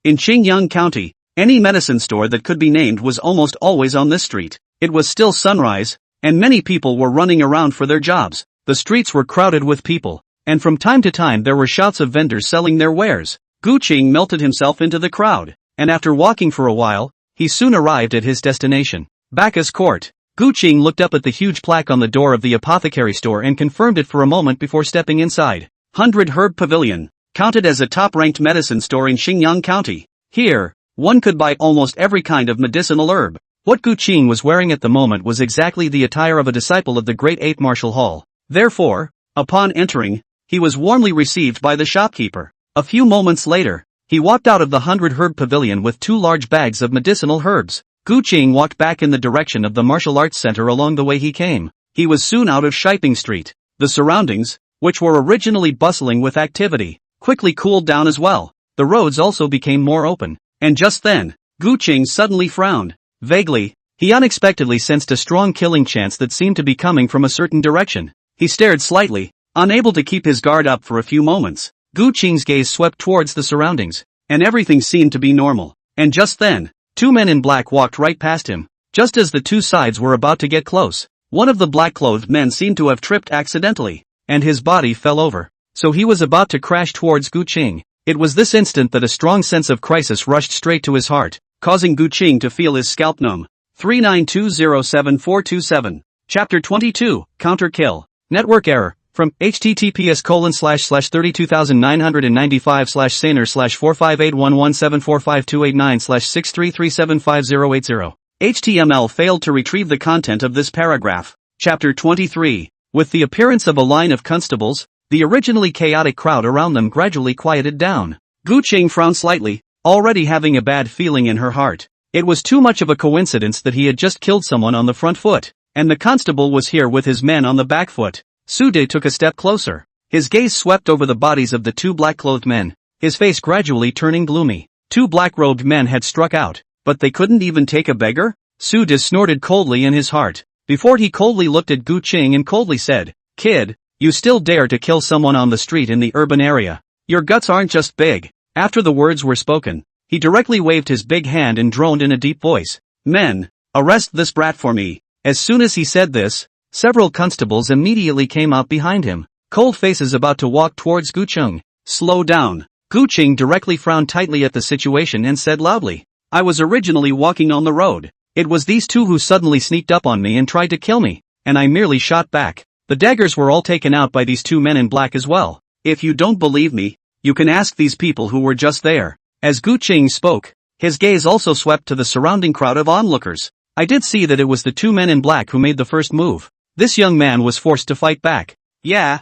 In Qingyang County, any medicine store that could be named was almost always on this street. It was still sunrise, and many people were running around for their jobs. The streets were crowded with people, and from time to time there were shouts of vendors selling their wares. Gu Cheng melted himself into the crowd, and after walking for a while, he soon arrived at his destination. Bacchus Court. Gu Qing looked up at the huge plaque on the door of the apothecary store and confirmed it for a moment before stepping inside. 100 Herb Pavilion. Counted as a top-ranked medicine store in Xinjiang County. Here, one could buy almost every kind of medicinal herb. What Gu Qing was wearing at the moment was exactly the attire of a disciple of the Great Ape Martial Hall. Therefore, upon entering, he was warmly received by the shopkeeper. A few moments later, he walked out of the 100 Herb Pavilion with 2 large bags of medicinal herbs. Gu Qing walked back in the direction of the martial arts center along the way he came. He was soon out of Shiping Street. The surroundings, which were originally bustling with activity, quickly cooled down as well. The roads also became more open. And just then, Gu Qing suddenly frowned. Vaguely, he unexpectedly sensed a strong killing chance that seemed to be coming from a certain direction. He stared slightly, unable to keep his guard up for a few moments. Gu Qing's gaze swept towards the surroundings, and everything seemed to be normal. And just then, 2 men in black walked right past him. Just as the 2 sides were about to get close, one of the black-clothed men seemed to have tripped accidentally, and his body fell over. So he was about to crash towards Gu Qing. It was this instant that a strong sense of crisis rushed straight to his heart, causing Gu Qing to feel his scalp numb. 39207427. Chapter 22, Counter Kill. Network error. From https://32995/saner/45811745289/633758080. HTML failed to retrieve the content of this paragraph. Chapter 23. With the appearance of a line of constables, the originally chaotic crowd around them gradually quieted down. Gu Qing frowned slightly, already having a bad feeling in her heart. It was too much of a coincidence that he had just killed someone on the front foot, and the constable was here with his men on the back foot. Su De took a step closer. His gaze swept over the bodies of the 2 black-clothed men, his face gradually turning gloomy. 2 black-robed men had struck out, but they couldn't even take a beggar? Su De snorted coldly in his heart, before he coldly looked at Gu Qing and coldly said, "Kid, you still dare to kill someone on the street in the urban area? Your guts aren't just big." After the words were spoken, he directly waved his big hand and droned in a deep voice, "Men, arrest this brat for me." As soon as he said this, several constables immediately came out behind him, cold faces about to walk towards Gu Qing. "Slow down." Gu Qing directly frowned tightly at the situation and said loudly, "I was originally walking on the road. It was these 2 who suddenly sneaked up on me and tried to kill me, and I merely shot back. The daggers were all taken out by these 2 men in black as well. If you don't believe me, you can ask these people who were just there." As Gu Qing spoke, his gaze also swept to the surrounding crowd of onlookers. "I did see that it was the 2 men in black who made the first move. This young man was forced to fight back." Yeah,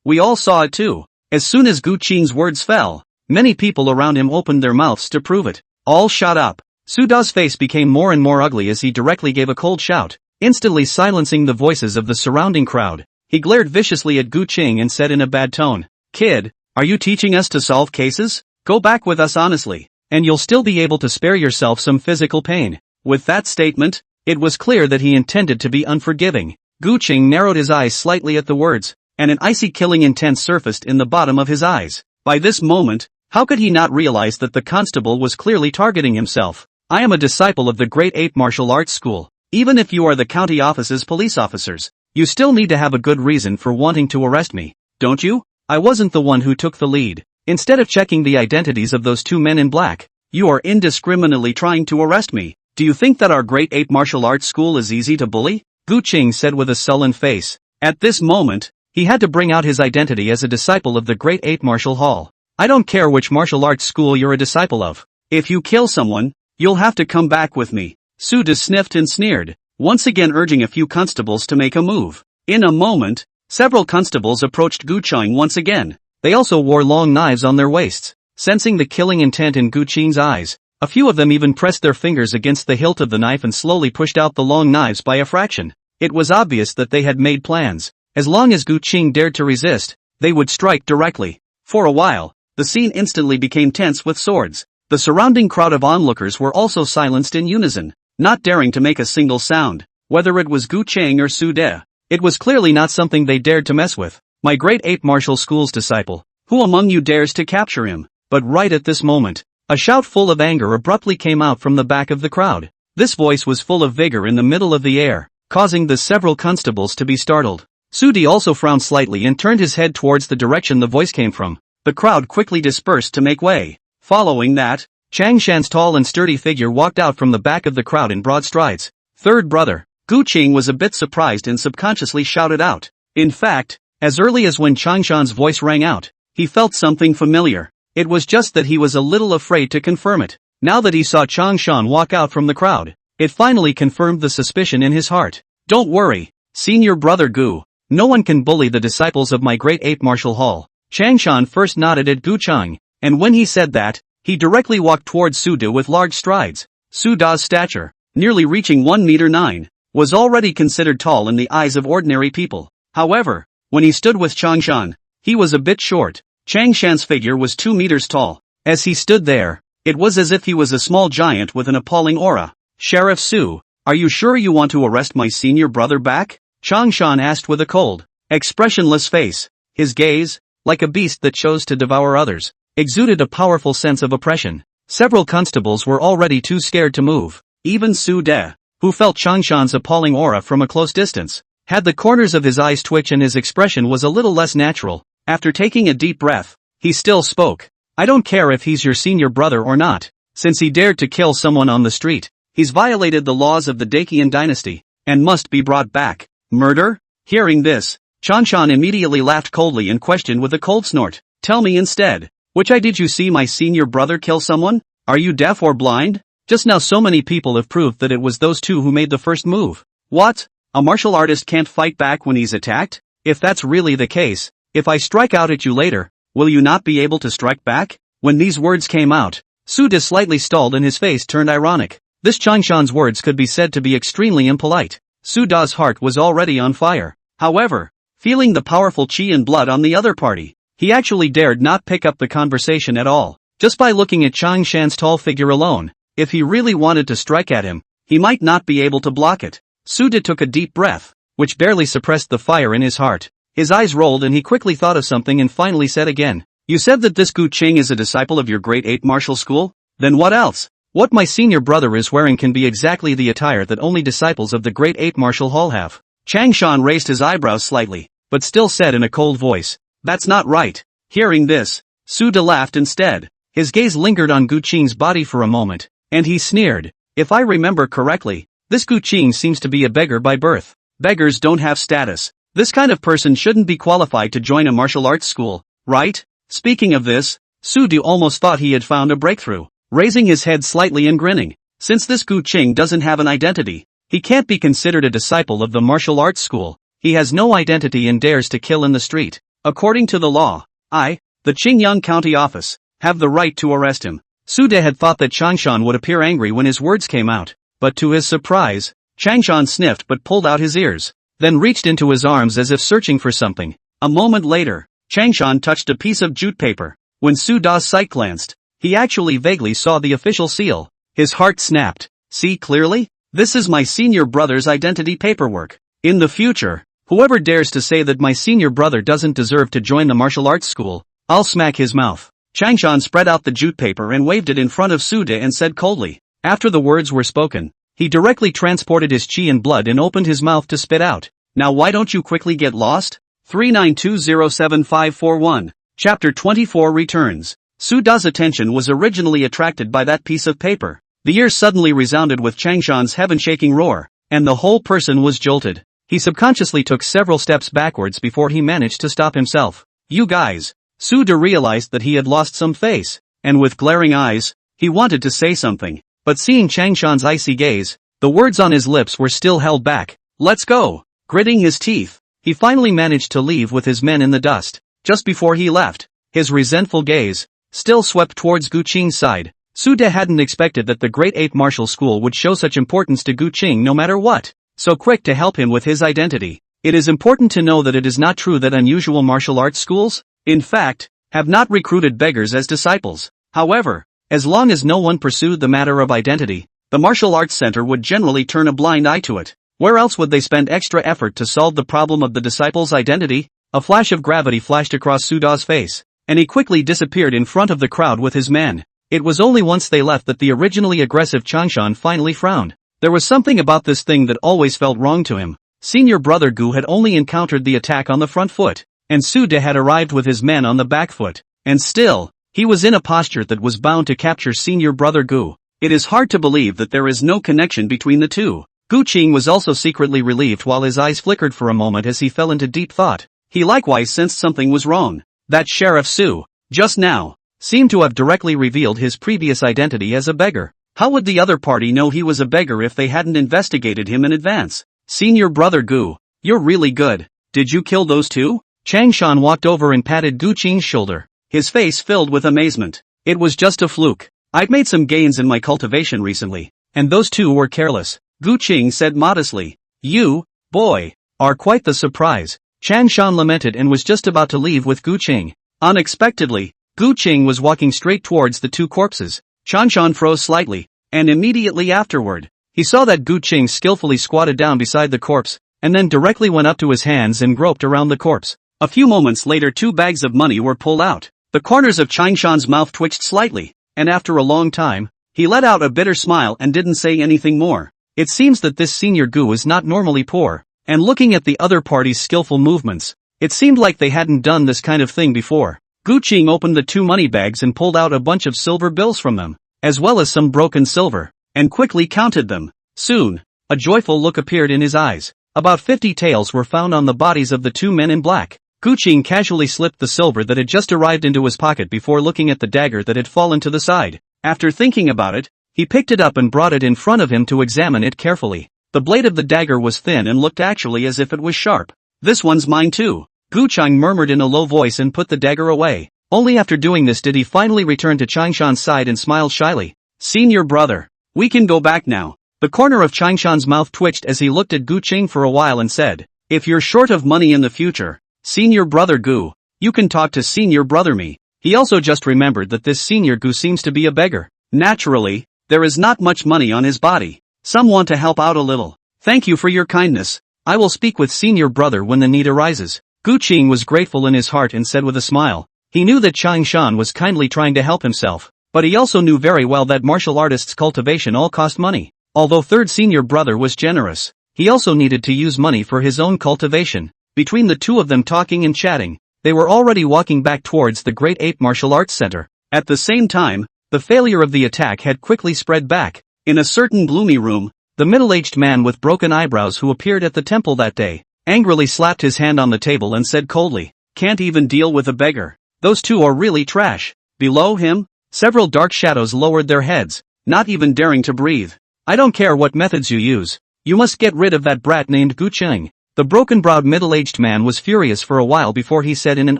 we all saw it too." As soon as Gu Qing's words fell, many people around him opened their mouths to prove it. All shut up. Su De's face became more and more ugly as he directly gave a cold shout, instantly silencing the voices of the surrounding crowd. He glared viciously at Gu Qing and said in a bad tone, "Kid, are you teaching us to solve cases? Go back with us honestly, and you'll still be able to spare yourself some physical pain." With that statement, it was clear that he intended to be unforgiving. Gu Qing narrowed his eyes slightly at the words, and an icy killing intent surfaced in the bottom of his eyes. By this moment, how could he not realize that the constable was clearly targeting himself? "I am a disciple of the Great Ape Martial Arts School. Even if you are the county office's police officers, you still need to have a good reason for wanting to arrest me, don't you? I wasn't the one who took the lead. Instead of checking the identities of those 2 men in black, you are indiscriminately trying to arrest me. Do you think that our Great Ape Martial Arts School is easy to bully?" Gu Qing said with a sullen face. At this moment, he had to bring out his identity as a disciple of the Great Ape Martial Hall. "I don't care which martial arts school you're a disciple of. If you kill someone, you'll have to come back with me." Su De sniffed and sneered, once again urging a few constables to make a move. In a moment, several constables approached Gu Qing once again. They also wore long knives on their waists. Sensing the killing intent in Gu Qing's eyes, a few of them even pressed their fingers against the hilt of the knife and slowly pushed out the long knives by a fraction. It was obvious that they had made plans. As long as Gu Qing dared to resist, they would strike directly. For a while, the scene instantly became tense with swords. The surrounding crowd of onlookers were also silenced in unison, not daring to make a single sound. Whether it was Gu Qing or Su De, it was clearly not something they dared to mess with. "My Great Ape Martial School's disciple, who among you dares to capture him?" But right at this moment, a shout full of anger abruptly came out from the back of the crowd. This voice was full of vigor in the middle of the air, causing the several constables to be startled. Su De also frowned slightly and turned his head towards the direction the voice came from. The crowd quickly dispersed to make way. Following that, Chang Shan's tall and sturdy figure walked out from the back of the crowd in broad strides, third brother. Gu Qing was a bit surprised and subconsciously shouted out. In fact, as early as when Changshan's voice rang out, he felt something familiar. It was just that he was a little afraid to confirm it. Now that he saw Changshan walk out from the crowd, it finally confirmed the suspicion in his heart. Don't worry, senior brother Gu. No one can bully the disciples of my great ape martial hall. Changshan first nodded at Gu Chang, and when he said that, he directly walked towards Su De with large strides. Su Da's stature, nearly reaching 1 meter 9, was already considered tall in the eyes of ordinary people. However, when he stood with Changshan, he was a bit short. Changshan's figure was 2 meters tall. As he stood there, it was as if he was a small giant with an appalling aura. Sheriff Su, are you sure you want to arrest my senior brother back? Changshan asked with a cold, expressionless face. His gaze, like a beast that chose to devour others, exuded a powerful sense of oppression. Several constables were already too scared to move. Even Su De, who felt Changshan's appalling aura from a close distance, had the corners of his eyes twitch and his expression was a little less natural. After taking a deep breath, he still spoke. I don't care if he's your senior brother or not. Since he dared to kill someone on the street, he's violated the laws of the Dakian dynasty, and must be brought back. Murder? Hearing this, Changshan immediately laughed coldly and questioned with a cold snort. Tell me instead, which eye did you see my senior brother kill someone? Are you deaf or blind? Just now so many people have proved that it was those two who made the first move. What? A martial artist can't fight back when he's attacked? If that's really the case, if I strike out at you later, will you not be able to strike back? When these words came out, Su De slightly stalled and his face turned ironic. This Changshan's words could be said to be extremely impolite. Su Da's heart was already on fire. However, feeling the powerful chi and blood on the other party, he actually dared not pick up the conversation at all. Just by looking at Changshan's tall figure alone, if he really wanted to strike at him, he might not be able to block it. Su De took a deep breath, which barely suppressed the fire in his heart. His eyes rolled and he quickly thought of something and finally said again. You said that this Gu Qing is a disciple of your great ape martial school? Then what else? What my senior brother is wearing can be exactly the attire that only disciples of the great ape martial hall have. Changshan raised his eyebrows slightly, but still said in a cold voice, that's not right. Hearing this, Su De laughed instead. His gaze lingered on Gu Qing's body for a moment, and he sneered. If I remember correctly, this Gu Qing seems to be a beggar by birth. Beggars don't have status. This kind of person shouldn't be qualified to join a martial arts school, right? Speaking of this, Su De almost thought he had found a breakthrough, raising his head slightly and grinning. Since this Gu Qing doesn't have an identity, he can't be considered a disciple of the martial arts school. He has no identity and dares to kill in the street. According to the law, I, the Qingyang County Office, have the right to arrest him. Su De had thought that Changshan would appear angry when his words came out, but to his surprise, Changshan sniffed but pulled out his ears, then reached into his arms as if searching for something. A moment later, Changshan touched a piece of jute paper. When Su Da's sight glanced, he actually vaguely saw the official seal. His heart snapped. See clearly? This is my senior brother's identity paperwork. In the future, whoever dares to say that my senior brother doesn't deserve to join the martial arts school, I'll smack his mouth. Changshan spread out the jute paper and waved it in front of Su De and said coldly. After the words were spoken, he directly transported his chi and blood and opened his mouth to spit out. Now why don't you quickly get lost? 39207541. Chapter 24 returns. Su Da's attention was originally attracted by that piece of paper. The ears suddenly resounded with Changshan's heaven-shaking roar, and the whole person was jolted. He subconsciously took several steps backwards before he managed to stop himself. You guys. Su De realized that he had lost some face, and with glaring eyes, he wanted to say something, but seeing Changshan's icy gaze, the words on his lips were still held back. Let's go. Gritting his teeth, he finally managed to leave with his men in the dust. Just before he left, his resentful gaze still swept towards Gu Qing's side. Su De hadn't expected that the great ape martial school would show such importance to Gu Qing no matter what, so quick to help him with his identity. It is important to know that it is not true that unusual martial arts schools, in fact, have not recruited beggars as disciples. However, as long as no one pursued the matter of identity, the martial arts center would generally turn a blind eye to it. Where else would they spend extra effort to solve the problem of the disciple's identity? A flash of gravity flashed across Su Da's face, and he quickly disappeared in front of the crowd with his men. It was only once they left that the originally aggressive Changshan finally frowned. There was something about this thing that always felt wrong to him. Senior brother Gu had only encountered the attack on the front foot, and Su De had arrived with his men on the back foot, and still, he was in a posture that was bound to capture senior brother Gu. It is hard to believe that there is no connection between the two. Gu Qing was also secretly relieved while his eyes flickered for a moment as he fell into deep thought. He likewise sensed something was wrong. That Sheriff Su, just now, seemed to have directly revealed his previous identity as a beggar. How would the other party know he was a beggar if they hadn't investigated him in advance? Senior brother Gu, you're really good. Did you kill those two? Changshan walked over and patted Gu Qing's shoulder, his face filled with amazement. It was just a fluke. I've made some gains in my cultivation recently, and those two were careless, Gu Qing said modestly. You, boy, are quite the surprise. Changshan lamented and was just about to leave with Gu Qing. Unexpectedly, Gu Qing was walking straight towards the two corpses. Changshan froze slightly, and immediately afterward, he saw that Gu Qing skillfully squatted down beside the corpse, and then directly went up to his hands and groped around the corpse. A few moments later 2 bags of money were pulled out. The corners of Changshan's mouth twitched slightly, and after a long time, he let out a bitter smile and didn't say anything more. It seems that this senior Gu is not normally poor, and looking at the other party's skillful movements, it seemed like they hadn't done this kind of thing before. Gu Qing opened the 2 money bags and pulled out a bunch of silver bills from them, as well as some broken silver, and quickly counted them. Soon, a joyful look appeared in his eyes. About 50 taels were found on the bodies of the 2 men in black. Gu Qing casually slipped the silver that had just arrived into his pocket before looking at the dagger that had fallen to the side. After thinking about it, he picked it up and brought it in front of him to examine it carefully. The blade of the dagger was thin and looked actually as if it was sharp. This one's mine too, Gu Qing murmured in a low voice and put the dagger away. Only after doing this did he finally return to Changshan's side and smiled shyly. Senior brother, we can go back now. The corner of Changshan's mouth twitched as he looked at Gu Qing for a while and said, if you're short of money in the future, Senior brother Gu, you can talk to senior brother me. He also just remembered that this senior Gu seems to be a beggar. Naturally, there is not much money on his body. Some want to help out a little. Thank you for your kindness. I will speak with senior brother when the need arises. Gu Qing was grateful in his heart and said with a smile. He knew that Changshan was kindly trying to help himself, but he also knew very well that martial artists' cultivation all cost money. Although third senior brother was generous, he also needed to use money for his own cultivation. Between the two of them talking and chatting, they were already walking back towards the Great Ape Martial Arts Center. At the same time, the failure of the attack had quickly spread back. In a certain gloomy room, the middle-aged man with broken eyebrows who appeared at the temple that day, angrily slapped his hand on the table and said coldly, can't even deal with a beggar. Those two are really trash. Below him, several dark shadows lowered their heads, not even daring to breathe. I don't care what methods you use. You must get rid of that brat named Gu Qing. The broken-browed middle-aged man was furious for a while before he said in an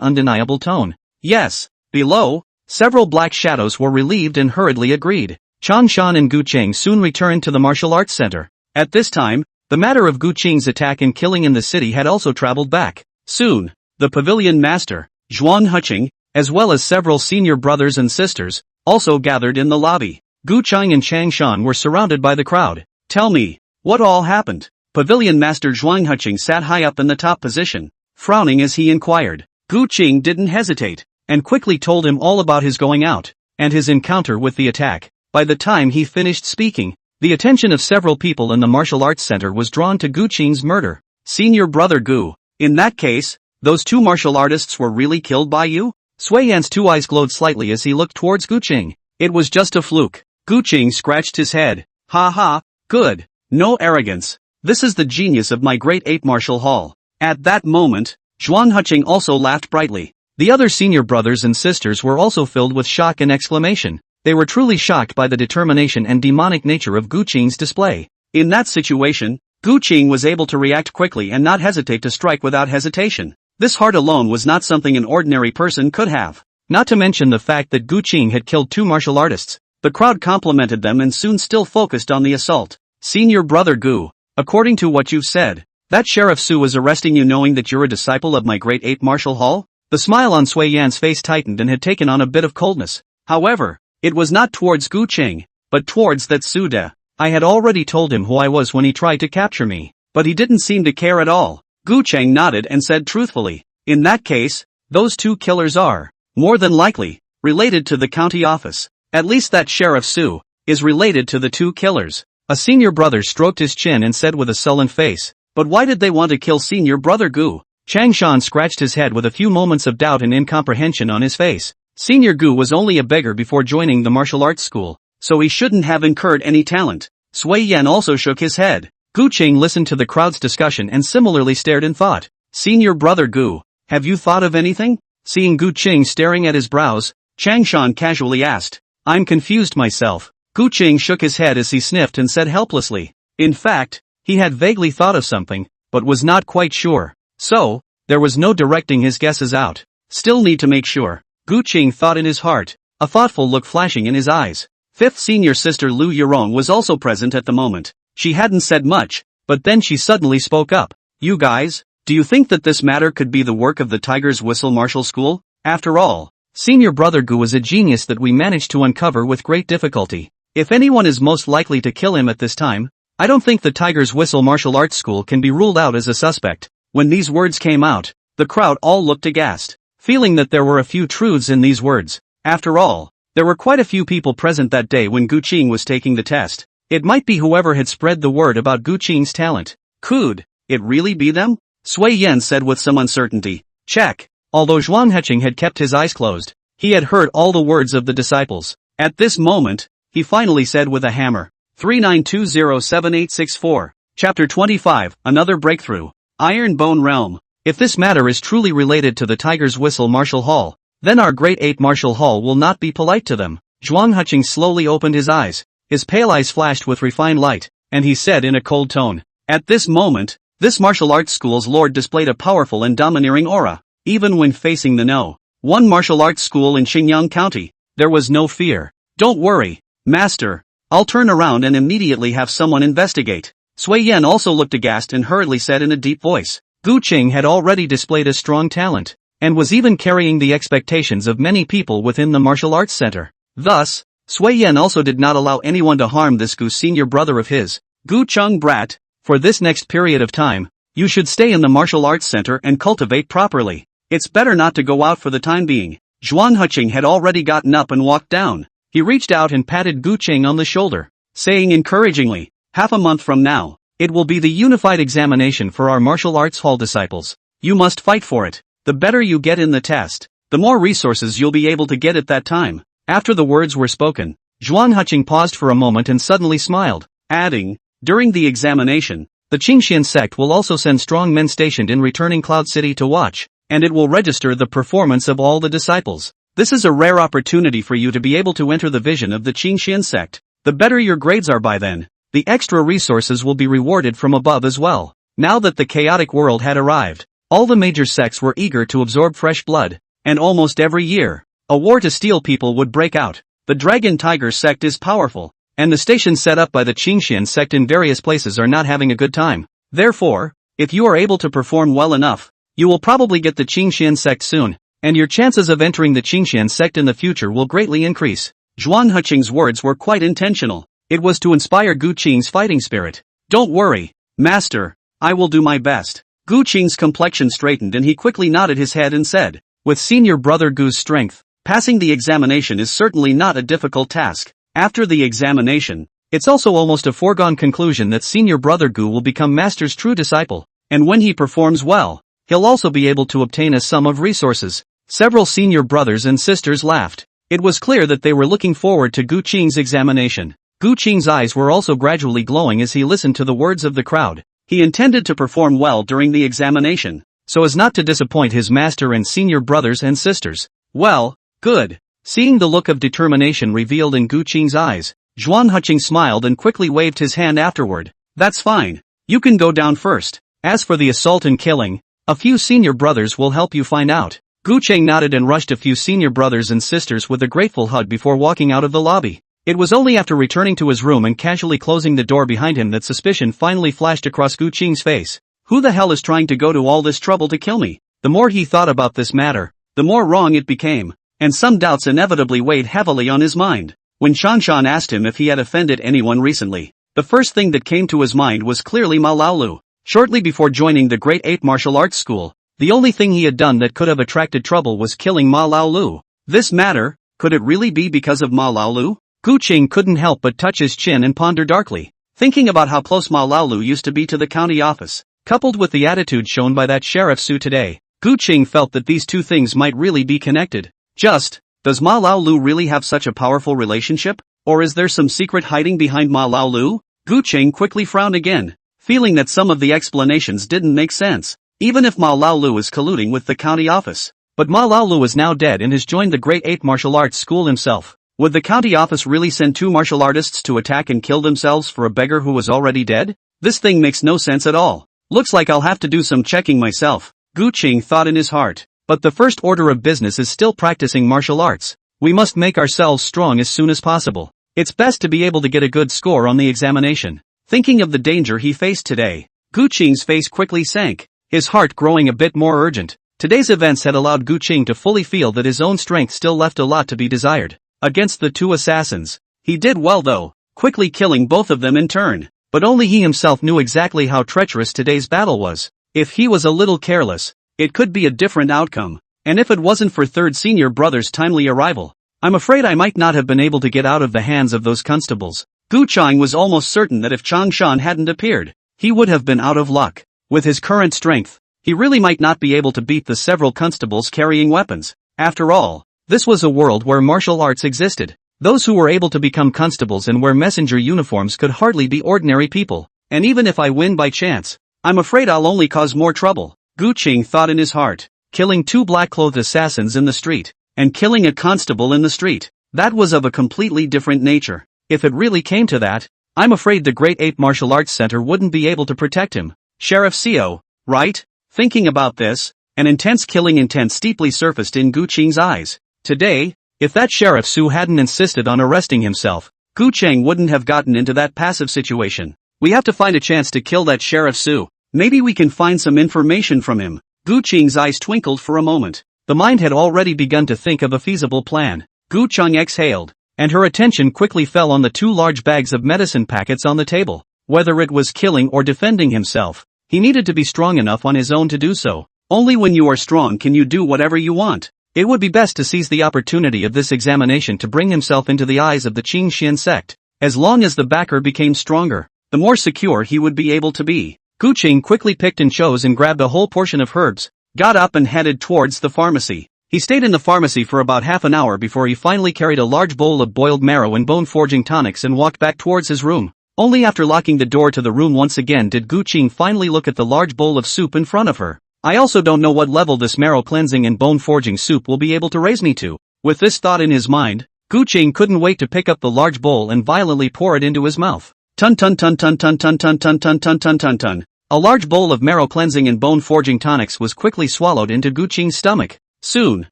undeniable tone. Yes. Below, several black shadows were relieved and hurriedly agreed. Changshan and Gu Qing soon returned to the martial arts center. At this time, the matter of Gu Qing's attack and killing in the city had also traveled back. Soon, the pavilion master, Zhuang Huqing, as well as several senior brothers and sisters, also gathered in the lobby. Gu Qing and Changshan were surrounded by the crowd. Tell me, what all happened? Pavilion Master Zhuang Huqing sat high up in the top position, frowning as he inquired. Gu Qing didn't hesitate, and quickly told him all about his going out, and his encounter with the attack. By the time he finished speaking, the attention of several people in the martial arts center was drawn to Gu Qing's murder. Senior brother Gu, in that case, those 2 martial artists were really killed by you? Sui Yan's 2 eyes glowed slightly as he looked towards Gu Qing. It was just a fluke. Gu Qing scratched his head. Ha ha, good. No arrogance. This is the genius of my Great Ape Martial Hall. At that moment, Zhuang Huqing also laughed brightly. The other senior brothers and sisters were also filled with shock and exclamation. They were truly shocked by the determination and demonic nature of Gu Qing's display. In that situation, Gu Qing was able to react quickly and not hesitate to strike without hesitation. This heart alone was not something an ordinary person could have. Not to mention the fact that Gu Qing had killed 2 martial artists. The crowd complimented them and soon still focused on the assault. Senior brother Gu, according to what you've said, that Sheriff Su is arresting you knowing that you're a disciple of my Great Ape Martial Hall? The smile on Sui Yan's face tightened and had taken on a bit of coldness. However, it was not towards Gu Qing, but towards that Su De. I had already told him who I was when he tried to capture me, but he didn't seem to care at all. Gu Qing nodded and said truthfully, in that case, those 2 killers are, more than likely, related to the county office. At least that Sheriff Su is related to the 2 killers. A senior brother stroked his chin and said with a sullen face, but why did they want to kill senior brother Gu? Changshan scratched his head with a few moments of doubt and incomprehension on his face. Senior Gu was only a beggar before joining the martial arts school, so he shouldn't have incurred any talent. Sui Yan also shook his head. Gu Qing listened to the crowd's discussion and similarly stared in thought. Senior brother Gu, have you thought of anything? Seeing Gu Qing staring at his brows, Changshan casually asked. I'm confused myself. Gu Qing shook his head as he sniffed and said helplessly. In fact, he had vaguely thought of something, but was not quite sure. So, there was no directing his guesses out. Still need to make sure. Gu Qing thought in his heart, a thoughtful look flashing in his eyes. Fifth senior sister Lu Yurong was also present at the moment. She hadn't said much, but then she suddenly spoke up. You guys, do you think that this matter could be the work of the Tiger's Whistle Martial School? After all, senior brother Gu is a genius that we managed to uncover with great difficulty. If anyone is most likely to kill him at this time, I don't think the Tiger's Whistle Martial Arts School can be ruled out as a suspect. When these words came out, the crowd all looked aghast, feeling that there were a few truths in these words. After all, there were quite a few people present that day when Gu Qing was taking the test. It might be whoever had spread the word about Gu Qing's talent. Could it really be them? Sui Yan said with some uncertainty. Check. Although Zhuang Heching had kept his eyes closed, he had heard all the words of the disciples. At this moment, he finally said with a hammer. 39207864. Chapter 25, Another Breakthrough. Iron Bone Realm. If this matter is truly related to the Tiger's Whistle Martial Hall, then our Great Eight Martial Hall will not be polite to them. Zhuang Heching slowly opened his eyes. His pale eyes flashed with refined light, and he said in a cold tone. At this moment, this martial arts school's lord displayed a powerful and domineering aura. Even when facing the No.1 martial arts school in Xinjiang County, there was no fear. Don't worry, master. I'll turn around and immediately have someone investigate. Sui Yan also looked aghast and hurriedly said in a deep voice. Gu Qing had already displayed a strong talent, and was even carrying the expectations of many people within the martial arts center. Thus, Sui Yan also did not allow anyone to harm this Gu senior brother of his. Gu Chung brat, for this next period of time, you should stay in the martial arts center and cultivate properly. It's better not to go out for the time being. Zhuang Heching had already gotten up and walked down. He reached out and patted Gu Qing on the shoulder, saying encouragingly, half a month from now, it will be the unified examination for our martial arts hall disciples. You must fight for it. The better you get in the test, the more resources you'll be able to get at that time. After the words were spoken, Zhuang Heching paused for a moment and suddenly smiled, adding, during the examination, the Qingxian sect will also send strong men stationed in returning Cloud City to watch, and it will register the performance of all the disciples. This is a rare opportunity for you to be able to enter the vision of the Qingxian sect. The better your grades are by then, the extra resources will be rewarded from above as well. Now that the chaotic world had arrived, all the major sects were eager to absorb fresh blood, and almost every year, a war to steal people would break out. The Dragon Tiger sect is powerful, and the stations set up by the Qingxian sect in various places are not having a good time. Therefore, if you are able to perform well enough, you will probably get the Qingxian sect soon, and your chances of entering the Qingxian sect in the future will greatly increase. Zhuang Heching's words were quite intentional. It was to inspire Gu Qing's fighting spirit. Don't worry, master, I will do my best. Gu Qing's complexion straightened and he quickly nodded his head and said, with senior brother Gu's strength, passing the examination is certainly not a difficult task. After the examination, it's also almost a foregone conclusion that senior brother Gu will become master's true disciple, and when he performs well, he'll also be able to obtain a sum of resources. Several senior brothers and sisters laughed. It was clear that they were looking forward to Gu Qing's examination. Gu Qing's eyes were also gradually glowing as he listened to the words of the crowd. He intended to perform well during the examination, so as not to disappoint his master and senior brothers and sisters. Well, good. Seeing the look of determination revealed in Gu Qing's eyes, Zhuang Heching smiled and quickly waved his hand afterward. That's fine. You can go down first. As for the assault and killing, a few senior brothers will help you find out. Gu Qing nodded and rushed a few senior brothers and sisters with a grateful hug before walking out of the lobby. It was only after returning to his room and casually closing the door behind him that suspicion finally flashed across Gu Qing's face. Who the hell is trying to go to all this trouble to kill me? The more he thought about this matter, the more wrong it became, and some doubts inevitably weighed heavily on his mind. When Changshan asked him if he had offended anyone recently, the first thing that came to his mind was clearly Ma Laolu. Shortly before joining the Great Eight Martial Arts School, the only thing he had done that could have attracted trouble was killing Ma Laolu. This matter, could it really be because of Ma Laolu? Gu Qing couldn't help but touch his chin and ponder darkly, thinking about how close Ma Laolu used to be to the county office. Coupled with the attitude shown by that Sheriff Su today, Gu Qing felt that these two things might really be connected. Does Ma Laolu really have such a powerful relationship? Or is there some secret hiding behind Ma Laolu? Gu Qing quickly frowned again, feeling that some of the explanations didn't make sense, even if Ma Laolu is colluding with the county office. But Ma Laolu is now dead and has joined the Great Ape Martial Arts School himself. Would the county office really send 2 martial artists to attack and kill themselves for a beggar who was already dead? This thing makes no sense at all. Looks like I'll have to do some checking myself, Gu Qing thought in his heart. But the first order of business is still practicing martial arts. We must make ourselves strong as soon as possible. It's best to be able to get a good score on the examination. Thinking of the danger he faced today, Gu Qing's face quickly sank, his heart growing a bit more urgent. Today's events had allowed Gu Qing to fully feel that his own strength still left a lot to be desired. Against the 2 assassins, he did well though, quickly killing both of them in turn. But only he himself knew exactly how treacherous today's battle was. If he was a little careless, it could be a different outcome. And if it wasn't for third senior brother's timely arrival, I'm afraid I might not have been able to get out of the hands of those constables. Gu Qing was almost certain that if Chang Shan hadn't appeared, he would have been out of luck. With his current strength, he really might not be able to beat the several constables carrying weapons. After all, this was a world where martial arts existed. Those who were able to become constables and wear messenger uniforms could hardly be ordinary people. And even if I win by chance, I'm afraid I'll only cause more trouble, Gu Qing thought in his heart. Killing 2 black-clothed assassins in the street, and killing a constable in the street, that was of a completely different nature. If it really came to that, I'm afraid the Great Ape Martial Arts Center wouldn't be able to protect him. Sheriff Seo, right? Thinking about this, an intense killing intent steeply surfaced in Gu Qing's eyes. Today, if that Sheriff Su hadn't insisted on arresting himself, Gu Qing wouldn't have gotten into that passive situation. We have to find a chance to kill that Sheriff Su. Maybe we can find some information from him. Gu Qing's eyes twinkled for a moment. The mind had already begun to think of a feasible plan. Gu Qing exhaled, and her attention quickly fell on the 2 large bags of medicine packets on the table. Whether it was killing or defending himself, he needed to be strong enough on his own to do so. Only when you are strong can you do whatever you want. It would be best to seize the opportunity of this examination to bring himself into the eyes of the Qing Xian sect. As long as the backer became stronger, the more secure he would be able to be. Gu Qing quickly picked and chose and grabbed a whole portion of herbs, got up and headed towards the pharmacy. He stayed in the pharmacy for about half an hour before he finally carried a large bowl of boiled marrow and bone-forging tonics and walked back towards his room. Only after locking the door to the room once again did Gu Qing finally look at the large bowl of soup in front of her. I also don't know what level this marrow cleansing and bone forging soup will be able to raise me to. With this thought in his mind, Gu Qing couldn't wait to pick up the large bowl and violently pour it into his mouth. Tun tun tun tun tun tun tun tun tun tun tun tun tun. A large bowl of marrow cleansing and bone forging tonics was quickly swallowed into Gu Qing's stomach. Soon,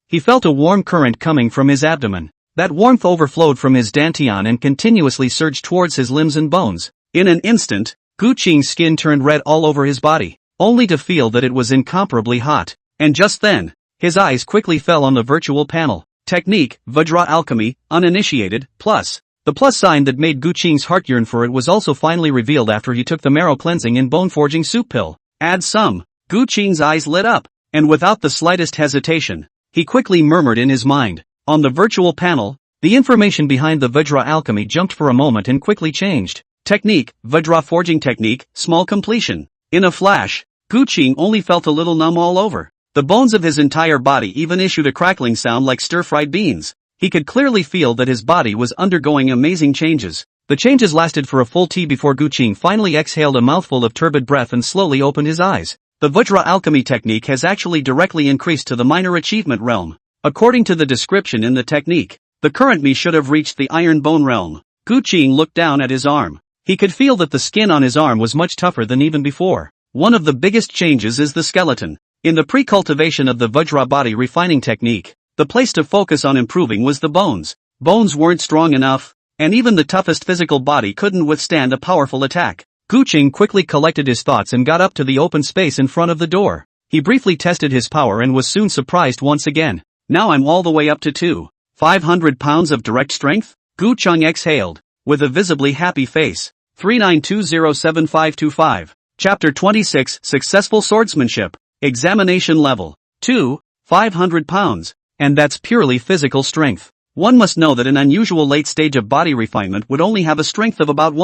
he felt a warm current coming from his abdomen. That warmth overflowed from his dantian and continuously surged towards his limbs and bones. In an instant, Gu Qing's skin turned red all over his body, only to feel that it was incomparably hot. And just then, his eyes quickly fell on the virtual panel. Technique, Vajra Alchemy, Uninitiated, Plus. The plus sign that made Gu Qing's heart yearn for it was also finally revealed after he took the marrow cleansing and bone forging soup pill. Add some. Gu Qing's eyes lit up, and without the slightest hesitation, he quickly murmured in his mind. On the virtual panel, the information behind the Vajra Alchemy jumped for a moment and quickly changed. Technique, Vajra Forging Technique, Small Completion. In a flash, Gu Qing only felt a little numb all over. The bones of his entire body even issued a crackling sound like stir-fried beans. He could clearly feel that his body was undergoing amazing changes. The changes lasted for a full tea before Gu Qing finally exhaled a mouthful of turbid breath and slowly opened his eyes. The Vajra Alchemy technique has actually directly increased to the minor achievement realm. According to the description in the technique, the current me should have reached the Iron Bone realm. Gu Qing looked down at his arm. He could feel that the skin on his arm was much tougher than even before. One of the biggest changes is the skeleton. In the pre-cultivation of the Vajra body refining technique, the place to focus on improving was the bones. Bones weren't strong enough, and even the toughest physical body couldn't withstand a powerful attack. Gu Qing quickly collected his thoughts and got up to the open space in front of the door. He briefly tested his power and was soon surprised once again. Now I'm all the way up to 500 pounds of direct strength? Gu Qing exhaled, with a visibly happy face. 39207525. Chapter 26 Successful Swordsmanship. Examination Level 2, 500 pounds. And that's purely physical strength. One must know that an unusual late stage of body refinement would only have a strength of about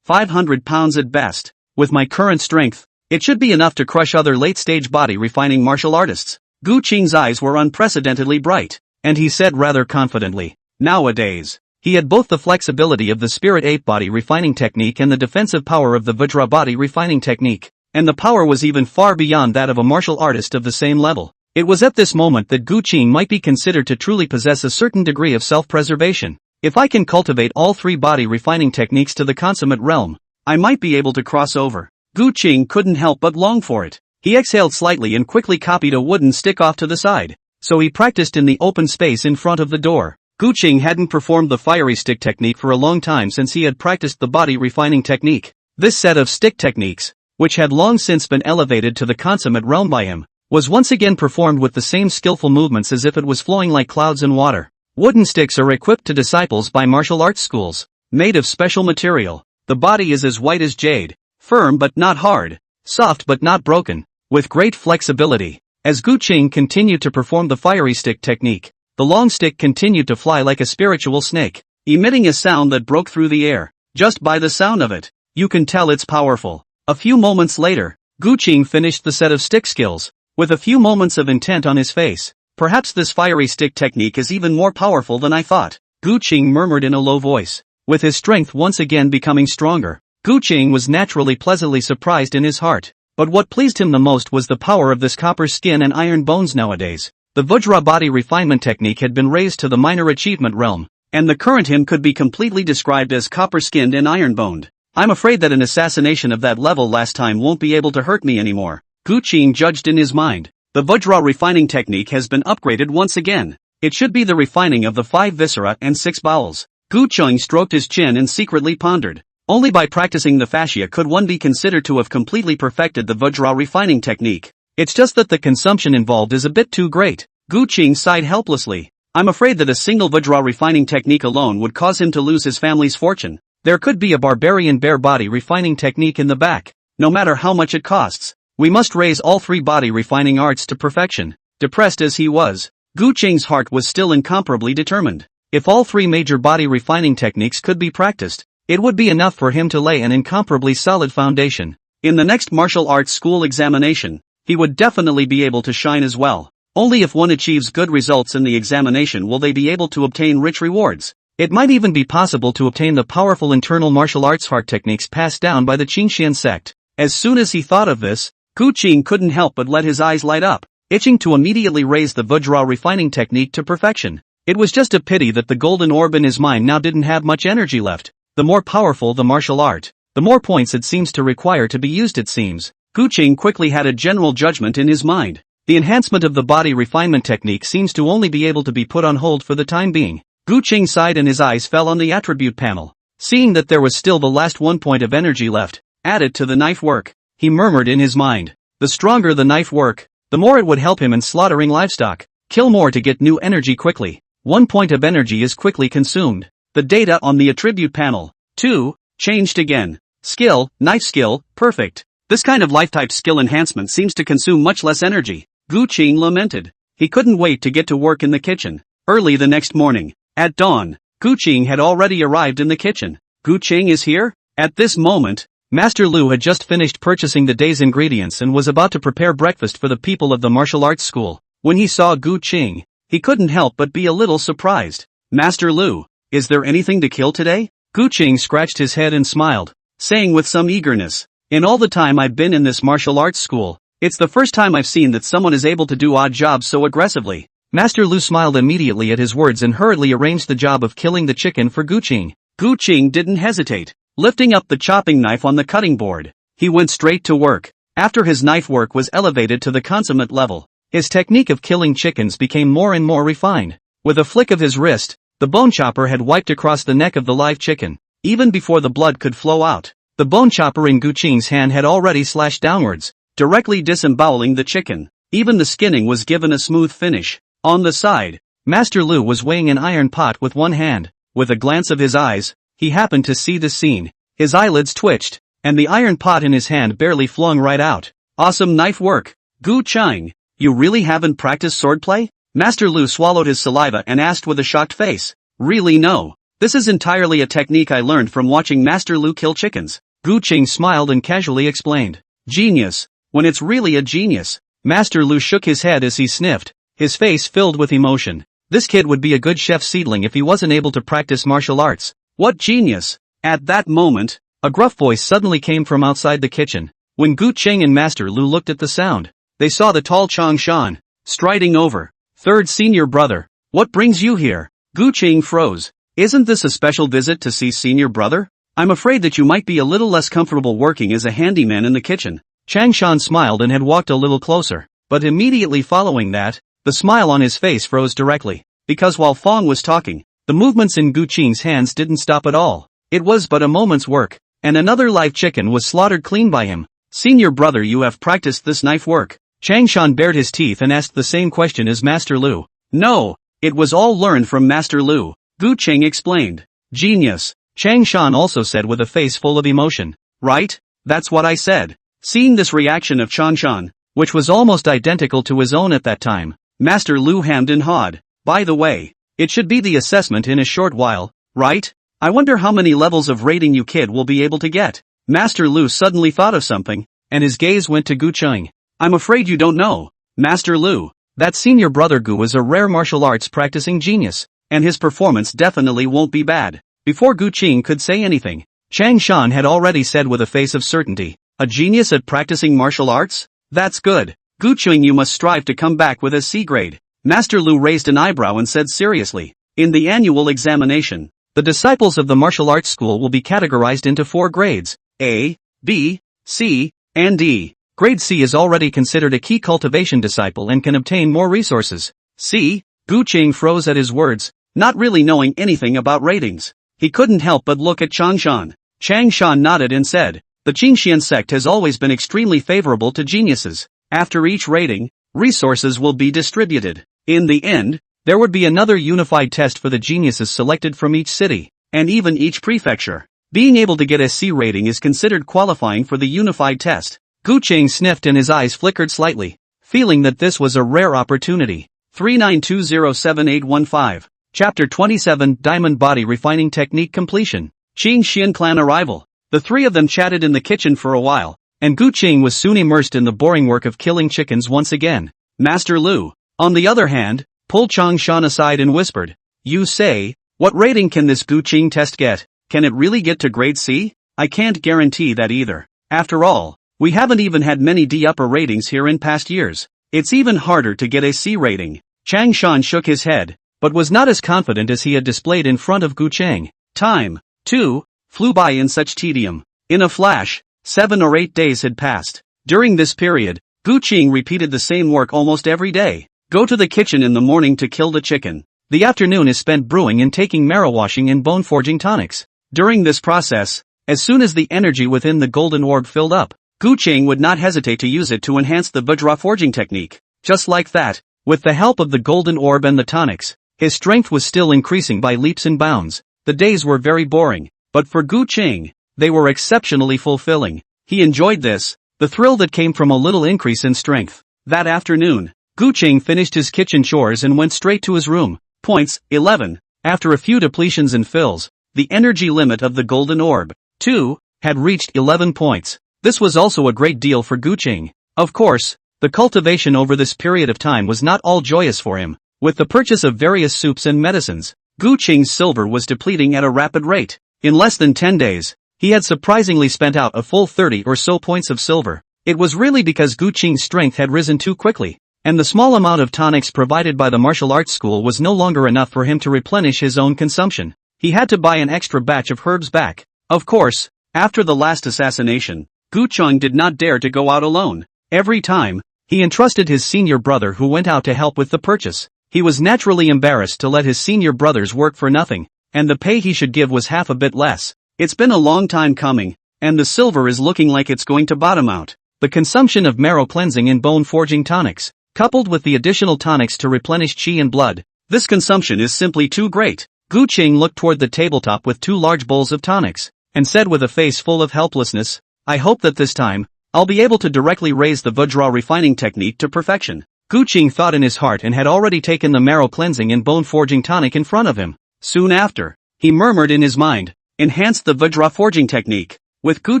500 pounds at best. With my current strength, it should be enough to crush other late stage body refining martial artists. Gu Qing's eyes were unprecedentedly bright, and he said rather confidently, nowadays, He had both the flexibility of the spirit ape body refining technique and the defensive power of the Vajra body refining technique, and the power was even far beyond that of a martial artist of the same level. It was at this moment that Gu Qing might be considered to truly possess a certain degree of self-preservation. If I can cultivate all three body refining techniques to the consummate realm, I might be able to cross over. Gu Qing couldn't help but long for it. He exhaled slightly and quickly copied a wooden stick off to the side. So he practiced in the open space in front of the door. Gu Qing hadn't performed the fiery stick technique for a long time since he had practiced the body refining technique. This set of stick techniques, which had long since been elevated to the consummate realm by him, was once again performed with the same skillful movements as if it was flowing like clouds in water. Wooden sticks are equipped to disciples by martial arts schools, made of special material. The body is as white as jade, firm but not hard, soft but not broken, with great flexibility. As Gu Qing continued to perform the fiery stick technique, the long stick continued to fly like a spiritual snake, emitting a sound that broke through the air. Just by the sound of it, you can tell it's powerful. A few moments later, Gu Qing finished the set of stick skills, with a few moments of intent on his face. Perhaps this fiery stick technique is even more powerful than I thought, Gu Qing murmured in a low voice. With his strength once again becoming stronger, Gu Qing was naturally pleasantly surprised in his heart. But what pleased him the most was the power of this copper skin and iron bones nowadays. The Vajra body refinement technique had been raised to the minor achievement realm, and the current him could be completely described as copper-skinned and iron-boned. I'm afraid that an assassination of that level last time won't be able to hurt me anymore, Gu Qing judged in his mind. The Vajra refining technique has been upgraded once again. It should be the refining of the 5 viscera and 6 bowels. Gu Qing stroked his chin and secretly pondered. Only by practicing the fascia could one be considered to have completely perfected the Vajra refining technique. It's just that the consumption involved is a bit too great. Gu Qing sighed helplessly. I'm afraid that a single Vajra refining technique alone would cause him to lose his family's fortune. There could be a barbarian bear body refining technique in the back. No matter how much it costs, we must raise all 3 body refining arts to perfection. Depressed as he was, Gu Qing's heart was still incomparably determined. If all 3 major body refining techniques could be practiced, it would be enough for him to lay an incomparably solid foundation. In the next martial arts school examination, he would definitely be able to shine as well. Only if one achieves good results in the examination will they be able to obtain rich rewards. It might even be possible to obtain the powerful internal martial arts heart techniques passed down by the Qingxian sect. As soon as he thought of this, Gu Qing couldn't help but let his eyes light up, itching to immediately raise the Vajra refining technique to perfection. It was just a pity that the golden orb in his mind now didn't have much energy left. The more powerful the martial art, the more points it seems to require to be used it seems. Gu Qing quickly had a general judgment in his mind. The enhancement of the body refinement technique seems to only be able to be put on hold for the time being. Gu Qing sighed and his eyes fell on the attribute panel. Seeing that there was still the last 1 point of energy left, added to the knife work, he murmured in his mind. The stronger the knife work, the more it would help him in slaughtering livestock. Kill more to get new energy quickly. 1 point of energy is quickly consumed. The data on the attribute panel, 2, changed again. Skill, knife skill, perfect. This kind of life-type skill enhancement seems to consume much less energy, Gu Qing lamented. He couldn't wait to get to work in the kitchen. Early the next morning, at dawn, Gu Qing had already arrived in the kitchen. Gu Qing is here? At this moment, Master Lu had just finished purchasing the day's ingredients and was about to prepare breakfast for the people of the martial arts school. When he saw Gu Qing, he couldn't help but be a little surprised. Master Lu, is there anything to kill today? Gu Qing scratched his head and smiled, saying with some eagerness, in all the time I've been in this martial arts school, it's the first time I've seen that someone is able to do odd jobs so aggressively. Master Lu smiled immediately at his words and hurriedly arranged the job of killing the chicken for Gu Qing. Gu Qing didn't hesitate. Lifting up the chopping knife on the cutting board, he went straight to work. After his knife work was elevated to the consummate level, his technique of killing chickens became more and more refined. With a flick of his wrist, the bone chopper had wiped across the neck of the live chicken. Even before the blood could flow out, the bone chopper in Gu Qing's hand had already slashed downwards, directly disemboweling the chicken. Even the skinning was given a smooth finish. On the side, Master Lu was weighing an iron pot with one hand. With a glance of his eyes, he happened to see the scene. His eyelids twitched, and the iron pot in his hand barely flung right out. Awesome knife work, Gu Qing. You really haven't practiced swordplay? Master Lu swallowed his saliva and asked with a shocked face. Really no. This is entirely a technique I learned from watching Master Lu kill chickens. Gu Qing smiled and casually explained. Genius. When it's really a genius. Master Lu shook his head as he sniffed, his face filled with emotion. This kid would be a good chef seedling if he wasn't able to practice martial arts. What genius! At that moment, a gruff voice suddenly came from outside the kitchen. When Gu Cheng and Master Lu looked at the sound, they saw the tall Chang Shan striding over. Third senior brother, what brings you here? Gu Cheng froze. Isn't this a special visit to see senior brother? I'm afraid that you might be a little less comfortable working as a handyman in the kitchen. Chang Shan smiled and had walked a little closer, but immediately following that, the smile on his face froze directly, because while Fong was talking, the movements in Gu Cheng's hands didn't stop at all. It was but a moment's work, and another live chicken was slaughtered clean by him. Senior brother, you have practiced this knife work? Chang Shan bared his teeth and asked the same question as Master Lu. No, it was all learned from Master Lu, Gu Cheng explained. Genius, Chang Shan also said with a face full of emotion. Right? That's what I said. Seeing this reaction of Chang Shan, which was almost identical to his own at that time, Master Lu hemmed and hawed. By the way, it should be the assessment in a short while, right? I wonder how many levels of rating you kid will be able to get. Master Lu suddenly thought of something, and his gaze went to Gu Cheng. I'm afraid you don't know, Master Lu. That senior brother Gu is a rare martial arts practicing genius, and his performance definitely won't be bad. Before Gu Cheng could say anything, Chang Shan had already said with a face of certainty, a genius at practicing martial arts? That's good. Gu Cheng, you must strive to come back with a C grade. Master Lu raised an eyebrow and said seriously, in the annual examination, the disciples of the martial arts school will be categorized into 4 grades, A, B, C, and D. Grade C is already considered a key cultivation disciple and can obtain more resources. C? Gu Cheng froze at his words, not really knowing anything about ratings. He couldn't help but look at Chang Shan. Chang Shan nodded and said, the Qingxian sect has always been extremely favorable to geniuses. After each rating, resources will be distributed. In the end, there would be another unified test for the geniuses selected from each city, and even each prefecture. Being able to get a C rating is considered qualifying for the unified test. Gu Cheng sniffed and his eyes flickered slightly, feeling that this was a rare opportunity. 39207815. Chapter 27 Diamond Body Refining Technique Completion. Qingxian clan arrival. The three of them chatted in the kitchen for a while, and Gu Cheng was soon immersed in the boring work of killing chickens once again. Master Lu, on the other hand, pulled Chang Shan aside and whispered, you say, what rating can this Gu Cheng test get? Can it really get to grade C? I can't guarantee that either. After all, we haven't even had many D upper ratings here in past years. It's even harder to get a C rating. Chang Shan shook his head, but was not as confident as he had displayed in front of Gu Cheng. Time, too, flew by in such tedium. In a flash, 7 or 8 days had passed. During this period, Gu Cheng repeated the same work almost every day. Go to the kitchen in the morning to kill the chicken. The afternoon is spent brewing and taking marrow washing and bone forging tonics. During this process, as soon as the energy within the golden orb filled up, Gu Cheng would not hesitate to use it to enhance the Vajra forging technique. Just like that, with the help of the golden orb and the tonics, his strength was still increasing by leaps and bounds. The days were very boring, but for Gu Cheng, they were exceptionally fulfilling. He enjoyed this, the thrill that came from a little increase in strength. That afternoon, Gu Cheng finished his kitchen chores and went straight to his room. Points, 11. After a few depletions and fills, the energy limit of the golden orb, 2, had reached 11 points. This was also a great deal for Gu Cheng. Of course, the cultivation over this period of time was not all joyous for him. With the purchase of various soups and medicines, Gu Cheng's silver was depleting at a rapid rate. In less than 10 days, he had surprisingly spent out a full 30 or so points of silver. It was really because Gu Cheng's strength had risen too quickly, and the small amount of tonics provided by the martial arts school was no longer enough for him to replenish his own consumption. He had to buy an extra batch of herbs back. Of course, after the last assassination, Gu Cheng did not dare to go out alone. Every time, he entrusted his senior brother who went out to help with the purchase. He was naturally embarrassed to let his senior brothers work for nothing, and the pay he should give was half a bit less. It's been a long time coming, and the silver is looking like it's going to bottom out. The consumption of marrow cleansing and bone forging tonics, coupled with the additional tonics to replenish qi and blood, this consumption is simply too great. Gu Cheng looked toward the tabletop with 2 large bowls of tonics, and said with a face full of helplessness, I hope that this time, I'll be able to directly raise the Vajra refining technique to perfection. Gu Cheng thought in his heart and had already taken the marrow cleansing and bone forging tonic in front of him. Soon after, he murmured in his mind, enhance the Vajra forging technique. With Gu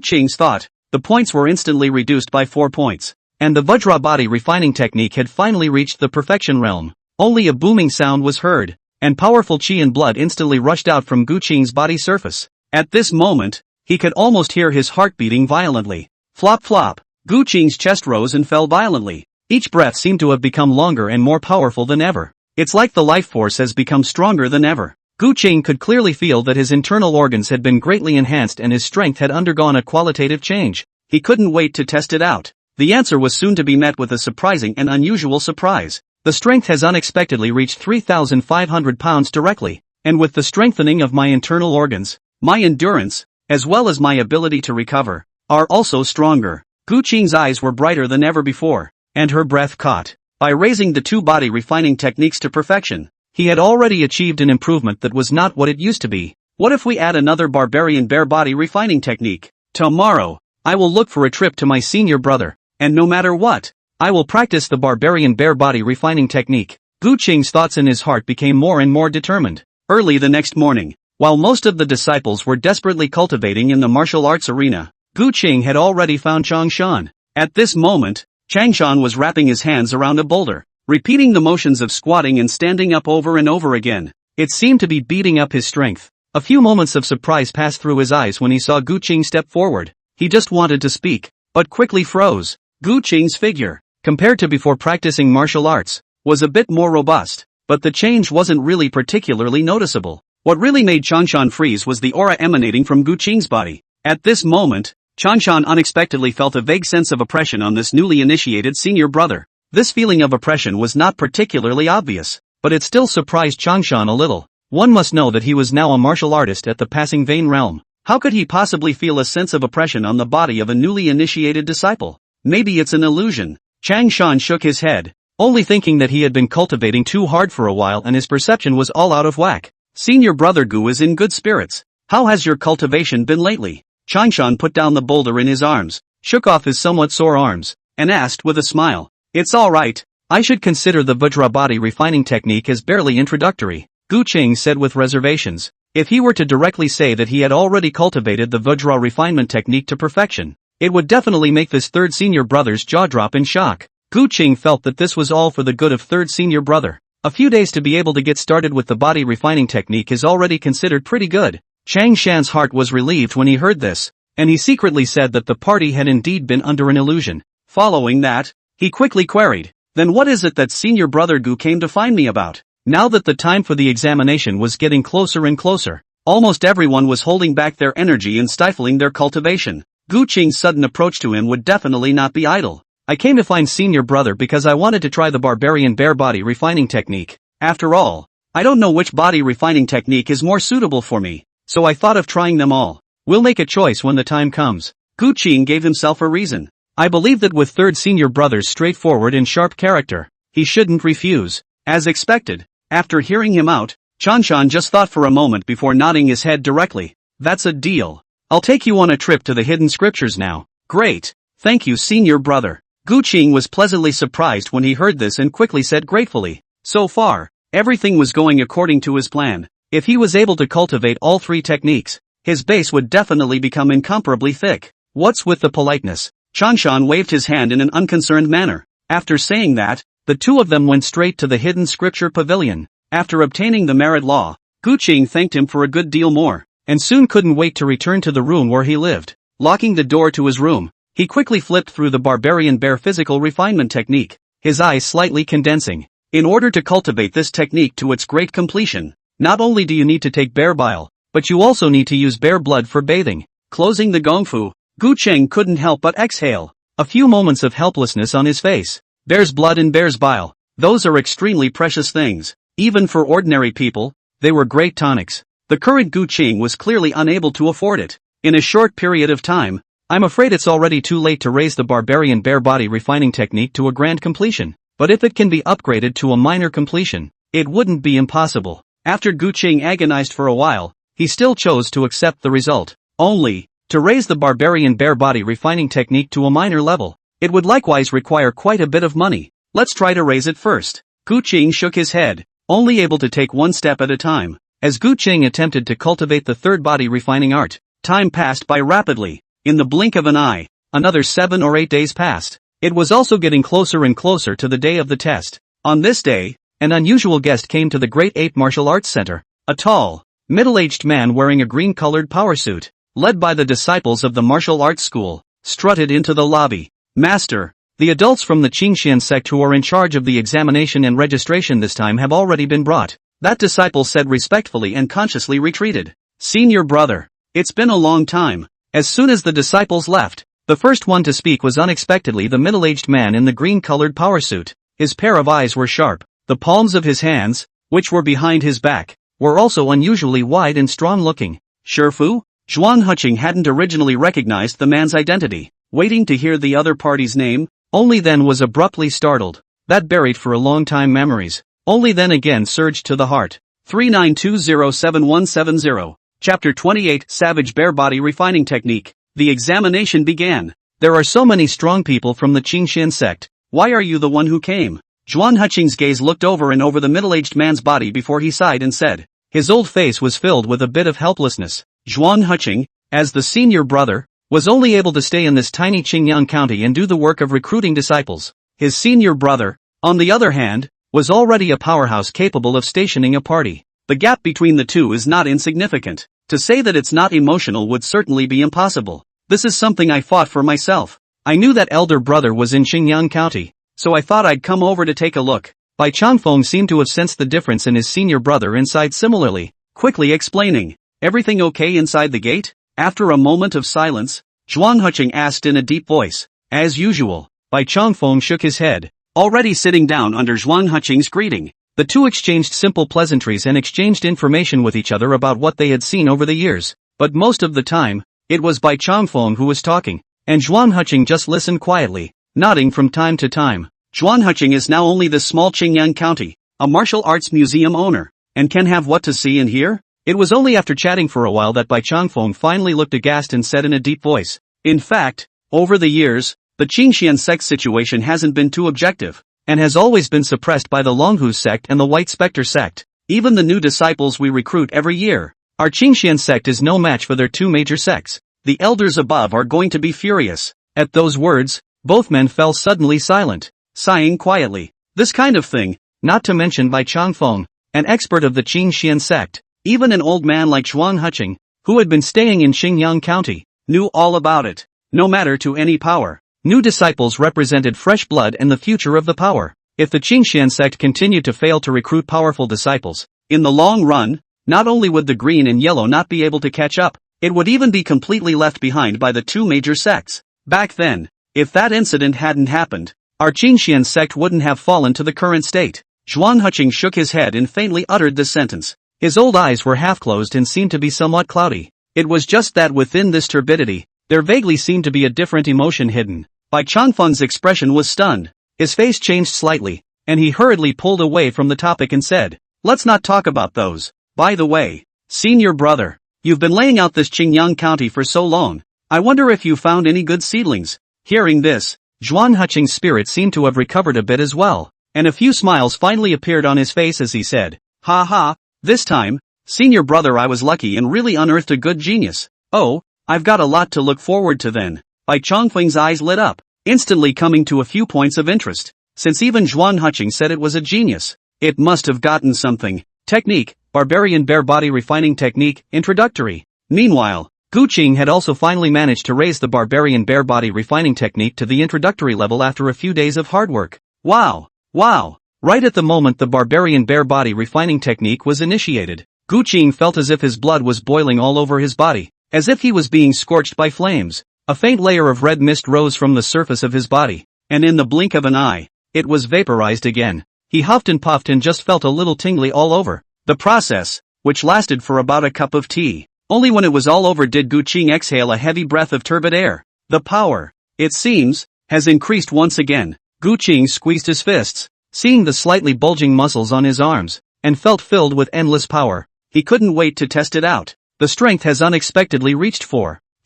Cheng's thought, the points were instantly reduced by 4 points, and the Vajra body refining technique had finally reached the perfection realm. only a booming sound was heard, and powerful qi and blood instantly rushed out from Gu Qing's body surface. At this moment, he could almost hear his heart beating violently. Flop flop, Gu Qing's chest rose and fell violently. Each breath seemed to have become longer and more powerful than ever. It's like the life force has become stronger than ever. Gu Qing could clearly feel that his internal organs had been greatly enhanced and his strength had undergone a qualitative change. He couldn't wait to test it out. The answer was soon to be met with a surprising and unusual surprise. The strength has unexpectedly reached 3,500 pounds directly, and with the strengthening of my internal organs, my endurance, as well as my ability to recover, are also stronger. Gu Qing's eyes were brighter than ever before, and her breath caught. By raising the two body refining techniques to perfection, he had already achieved an improvement that was not what it used to be. What if we add another barbarian bear body refining technique? Tomorrow, I will look for a trip to my senior brother, and no matter what, I will practice the barbarian bear body refining technique. Gu Qing's thoughts in his heart became more and more determined. Early the next morning, while most of the disciples were desperately cultivating in the martial arts arena, Gu Qing had already found Changshan. At this moment, Changshan was wrapping his hands around a boulder, repeating the motions of squatting and standing up over and over again. It seemed to be beating up his strength. A few moments of surprise passed through his eyes when he saw Gu Qing step forward. He just wanted to speak, but quickly froze. Gu Qing's figure, compared to before practicing martial arts, was a bit more robust, but the change wasn't really particularly noticeable. What really made Changshan freeze was the aura emanating from Gu Qing's body. At this moment, Changshan unexpectedly felt a vague sense of oppression on this newly initiated senior brother. This feeling of oppression was not particularly obvious, but it still surprised Changshan a little. One must know that he was now a martial artist at the passing Vane realm. How could he possibly feel a sense of oppression on the body of a newly initiated disciple? Maybe it's an illusion. Changshan shook his head, only thinking that he had been cultivating too hard for a while and his perception was all out of whack. Senior brother Gu is in good spirits. How has your cultivation been lately? Changshan put down the boulder in his arms, shook off his somewhat sore arms, and asked with a smile. It's alright. I should consider the Vajra body refining technique as barely introductory, Gu Qing said with reservations. If he were to directly say that he had already cultivated the Vajra refinement technique to perfection, it would definitely make this third senior brother's jaw drop in shock. Gu Qing felt that this was all for the good of third senior brother. A few days to be able to get started with the body refining technique is already considered pretty good. Chang Shan's heart was relieved when he heard this, and he secretly said that the party had indeed been under an illusion. Following that, he quickly queried, then what is it that senior brother Gu came to find me about? Now that the time for the examination was getting closer and closer, almost everyone was holding back their energy and stifling their cultivation. Gu Qing's sudden approach to him would definitely not be idle. I came to find senior brother because I wanted to try the barbarian bear body refining technique. After all, I don't know which body refining technique is more suitable for me, so I thought of trying them all. We'll make a choice when the time comes. Gu Qing gave himself a reason. I believe that with third senior brother's straightforward and sharp character, he shouldn't refuse. As expected, after hearing him out, Changshan just thought for a moment before nodding his head directly. That's a deal. I'll take you on a trip to the hidden scriptures now. Great. Thank you senior brother. Gu Qing was pleasantly surprised when he heard this and quickly said gratefully. So far, everything was going according to his plan. If he was able to cultivate all three techniques, his base would definitely become incomparably thick. What's with the politeness? Changshan waved his hand in an unconcerned manner. After saying that, the two of them went straight to the hidden scripture pavilion. After obtaining the merit law, Gu Qing thanked him for a good deal more, and soon couldn't wait to return to the room where he lived. Locking the door to his room, he quickly flipped through the barbarian bear physical refinement technique, his eyes slightly condensing. In order to cultivate this technique to its great completion, not only do you need to take bear bile, but you also need to use bear blood for bathing. Closing the gongfu, Gu Qing couldn't help but exhale. A few moments of helplessness on his face. Bear's blood and bear's bile, those are extremely precious things. Even for ordinary people, they were great tonics. The current Gu Qing was clearly unable to afford it. In a short period of time, I'm afraid it's already too late to raise the barbarian bear body refining technique to a grand completion. But if it can be upgraded to a minor completion, it wouldn't be impossible. After Gu Qing agonized for a while, he still chose to accept the result. Only, to raise the barbarian bear body refining technique to a minor level, it would likewise require quite a bit of money. Let's try to raise it first. Gu Qing shook his head, only able to take one step at a time. As Gu Qing attempted to cultivate the third body refining art, time passed by rapidly. In the blink of an eye, another 7 or 8 days passed. It was also getting closer and closer to the day of the test. On this day, an unusual guest came to the Great Ape Martial Arts Center. A tall, middle-aged man wearing a green-colored power suit, led by the disciples of the martial arts school, strutted into the lobby. Master, the adults from the Qingxian sect who are in charge of the examination and registration this time have already been brought. That disciple said respectfully and consciously retreated. Senior brother, it's been a long time. As soon as the disciples left, the first one to speak was unexpectedly the middle-aged man in the green-colored power suit. His pair of eyes were sharp. The palms of his hands, which were behind his back, were also unusually wide and strong-looking. Shifu? Zhuang Huqing hadn't originally recognized the man's identity. Waiting to hear the other party's name, only then was abruptly startled. That buried for a long time memories, only then again surged to the heart. 39207170. Chapter 28 Savage Bear Body Refining Technique. The examination began. There are so many strong people from the Qingxian sect. Why are you the one who came? Zhuang Huqing's gaze looked over and over the middle-aged man's body before he sighed and said. His old face was filled with a bit of helplessness. Zhuang Huqing, as the senior brother, was only able to stay in this tiny Qingyang county and do the work of recruiting disciples. His senior brother, on the other hand, was already a powerhouse capable of stationing a party. The gap between the two is not insignificant. To say that it's not emotional would certainly be impossible. This is something I fought for myself. I knew that elder brother was in Qingyang County, so I thought I'd come over to take a look. Bai Changfeng seemed to have sensed the difference in his senior brother and sighed similarly, quickly explaining. Everything okay inside the gate? After a moment of silence, Zhuang Huqing asked in a deep voice. As usual, Bai Changfeng shook his head, already sitting down under Zhuang Huqing's greeting. The two exchanged simple pleasantries and exchanged information with each other about what they had seen over the years, but most of the time, it was Bai Changfeng who was talking, and Zhuang Huqing just listened quietly, nodding from time to time. Zhuang Huqing is now only this small Qingyang County, a martial arts museum owner, and can have what to see and hear? It was only after chatting for a while that Bai Changfeng finally looked aghast and said in a deep voice. In fact, over the years, the Qingxian sect situation hasn't been too objective, and has always been suppressed by the Longhu sect and the White Spectre sect. Even the new disciples we recruit every year. Our Qingxian sect is no match for their two major sects. The elders above are going to be furious. At those words, both men fell suddenly silent, sighing quietly. This kind of thing, not to mention Bai Changfeng, an expert of the Qingxian sect, even an old man like Zhuang Huqing, who had been staying in Qingyang County, knew all about it. No matter to any power, new disciples represented fresh blood and the future of the power. If the Qingxian sect continued to fail to recruit powerful disciples, in the long run, not only would the green and yellow not be able to catch up, it would even be completely left behind by the two major sects. Back then, if that incident hadn't happened, our Qingxian sect wouldn't have fallen to the current state. Zhuang Huqing shook his head and faintly uttered this sentence. His old eyes were half closed and seemed to be somewhat cloudy. It was just that within this turbidity, there vaguely seemed to be a different emotion hidden. Bai Changfeng's expression was stunned. His face changed slightly, and he hurriedly pulled away from the topic and said, let's not talk about those. By the way, senior brother, you've been laying out this Qingyang County for so long. I wonder if you found any good seedlings. Hearing this, Zhuang Huqing's spirit seemed to have recovered a bit as well, and a few smiles finally appeared on his face as he said, ha ha, this time, senior brother, I was lucky and really unearthed a good genius. Oh, I've got a lot to look forward to then. Bai Changfeng's eyes lit up, instantly coming to a few points of interest. Since even Zhuang Huqing said it was a genius, it must have gotten something. Technique, Barbarian Bear Body Refining Technique, Introductory. Meanwhile, Gu Qing had also finally managed to raise the Barbarian Bear Body Refining Technique to the introductory level after a few days of hard work. Wow! Wow! Right at the moment the Barbarian Bear Body Refining Technique was initiated, Gu Qing felt as if his blood was boiling all over his body, as if he was being scorched by flames. A faint layer of red mist rose from the surface of his body, and in the blink of an eye, it was vaporized again. He huffed and puffed and just felt a little tingly all over. The process, which lasted for about a cup of tea. Only when it was all over did Gu Qing exhale a heavy breath of turbid air. The power, it seems, has increased once again. Gu Qing squeezed his fists, seeing the slightly bulging muscles on his arms, and felt filled with endless power. He couldn't wait to test it out. The strength has unexpectedly reached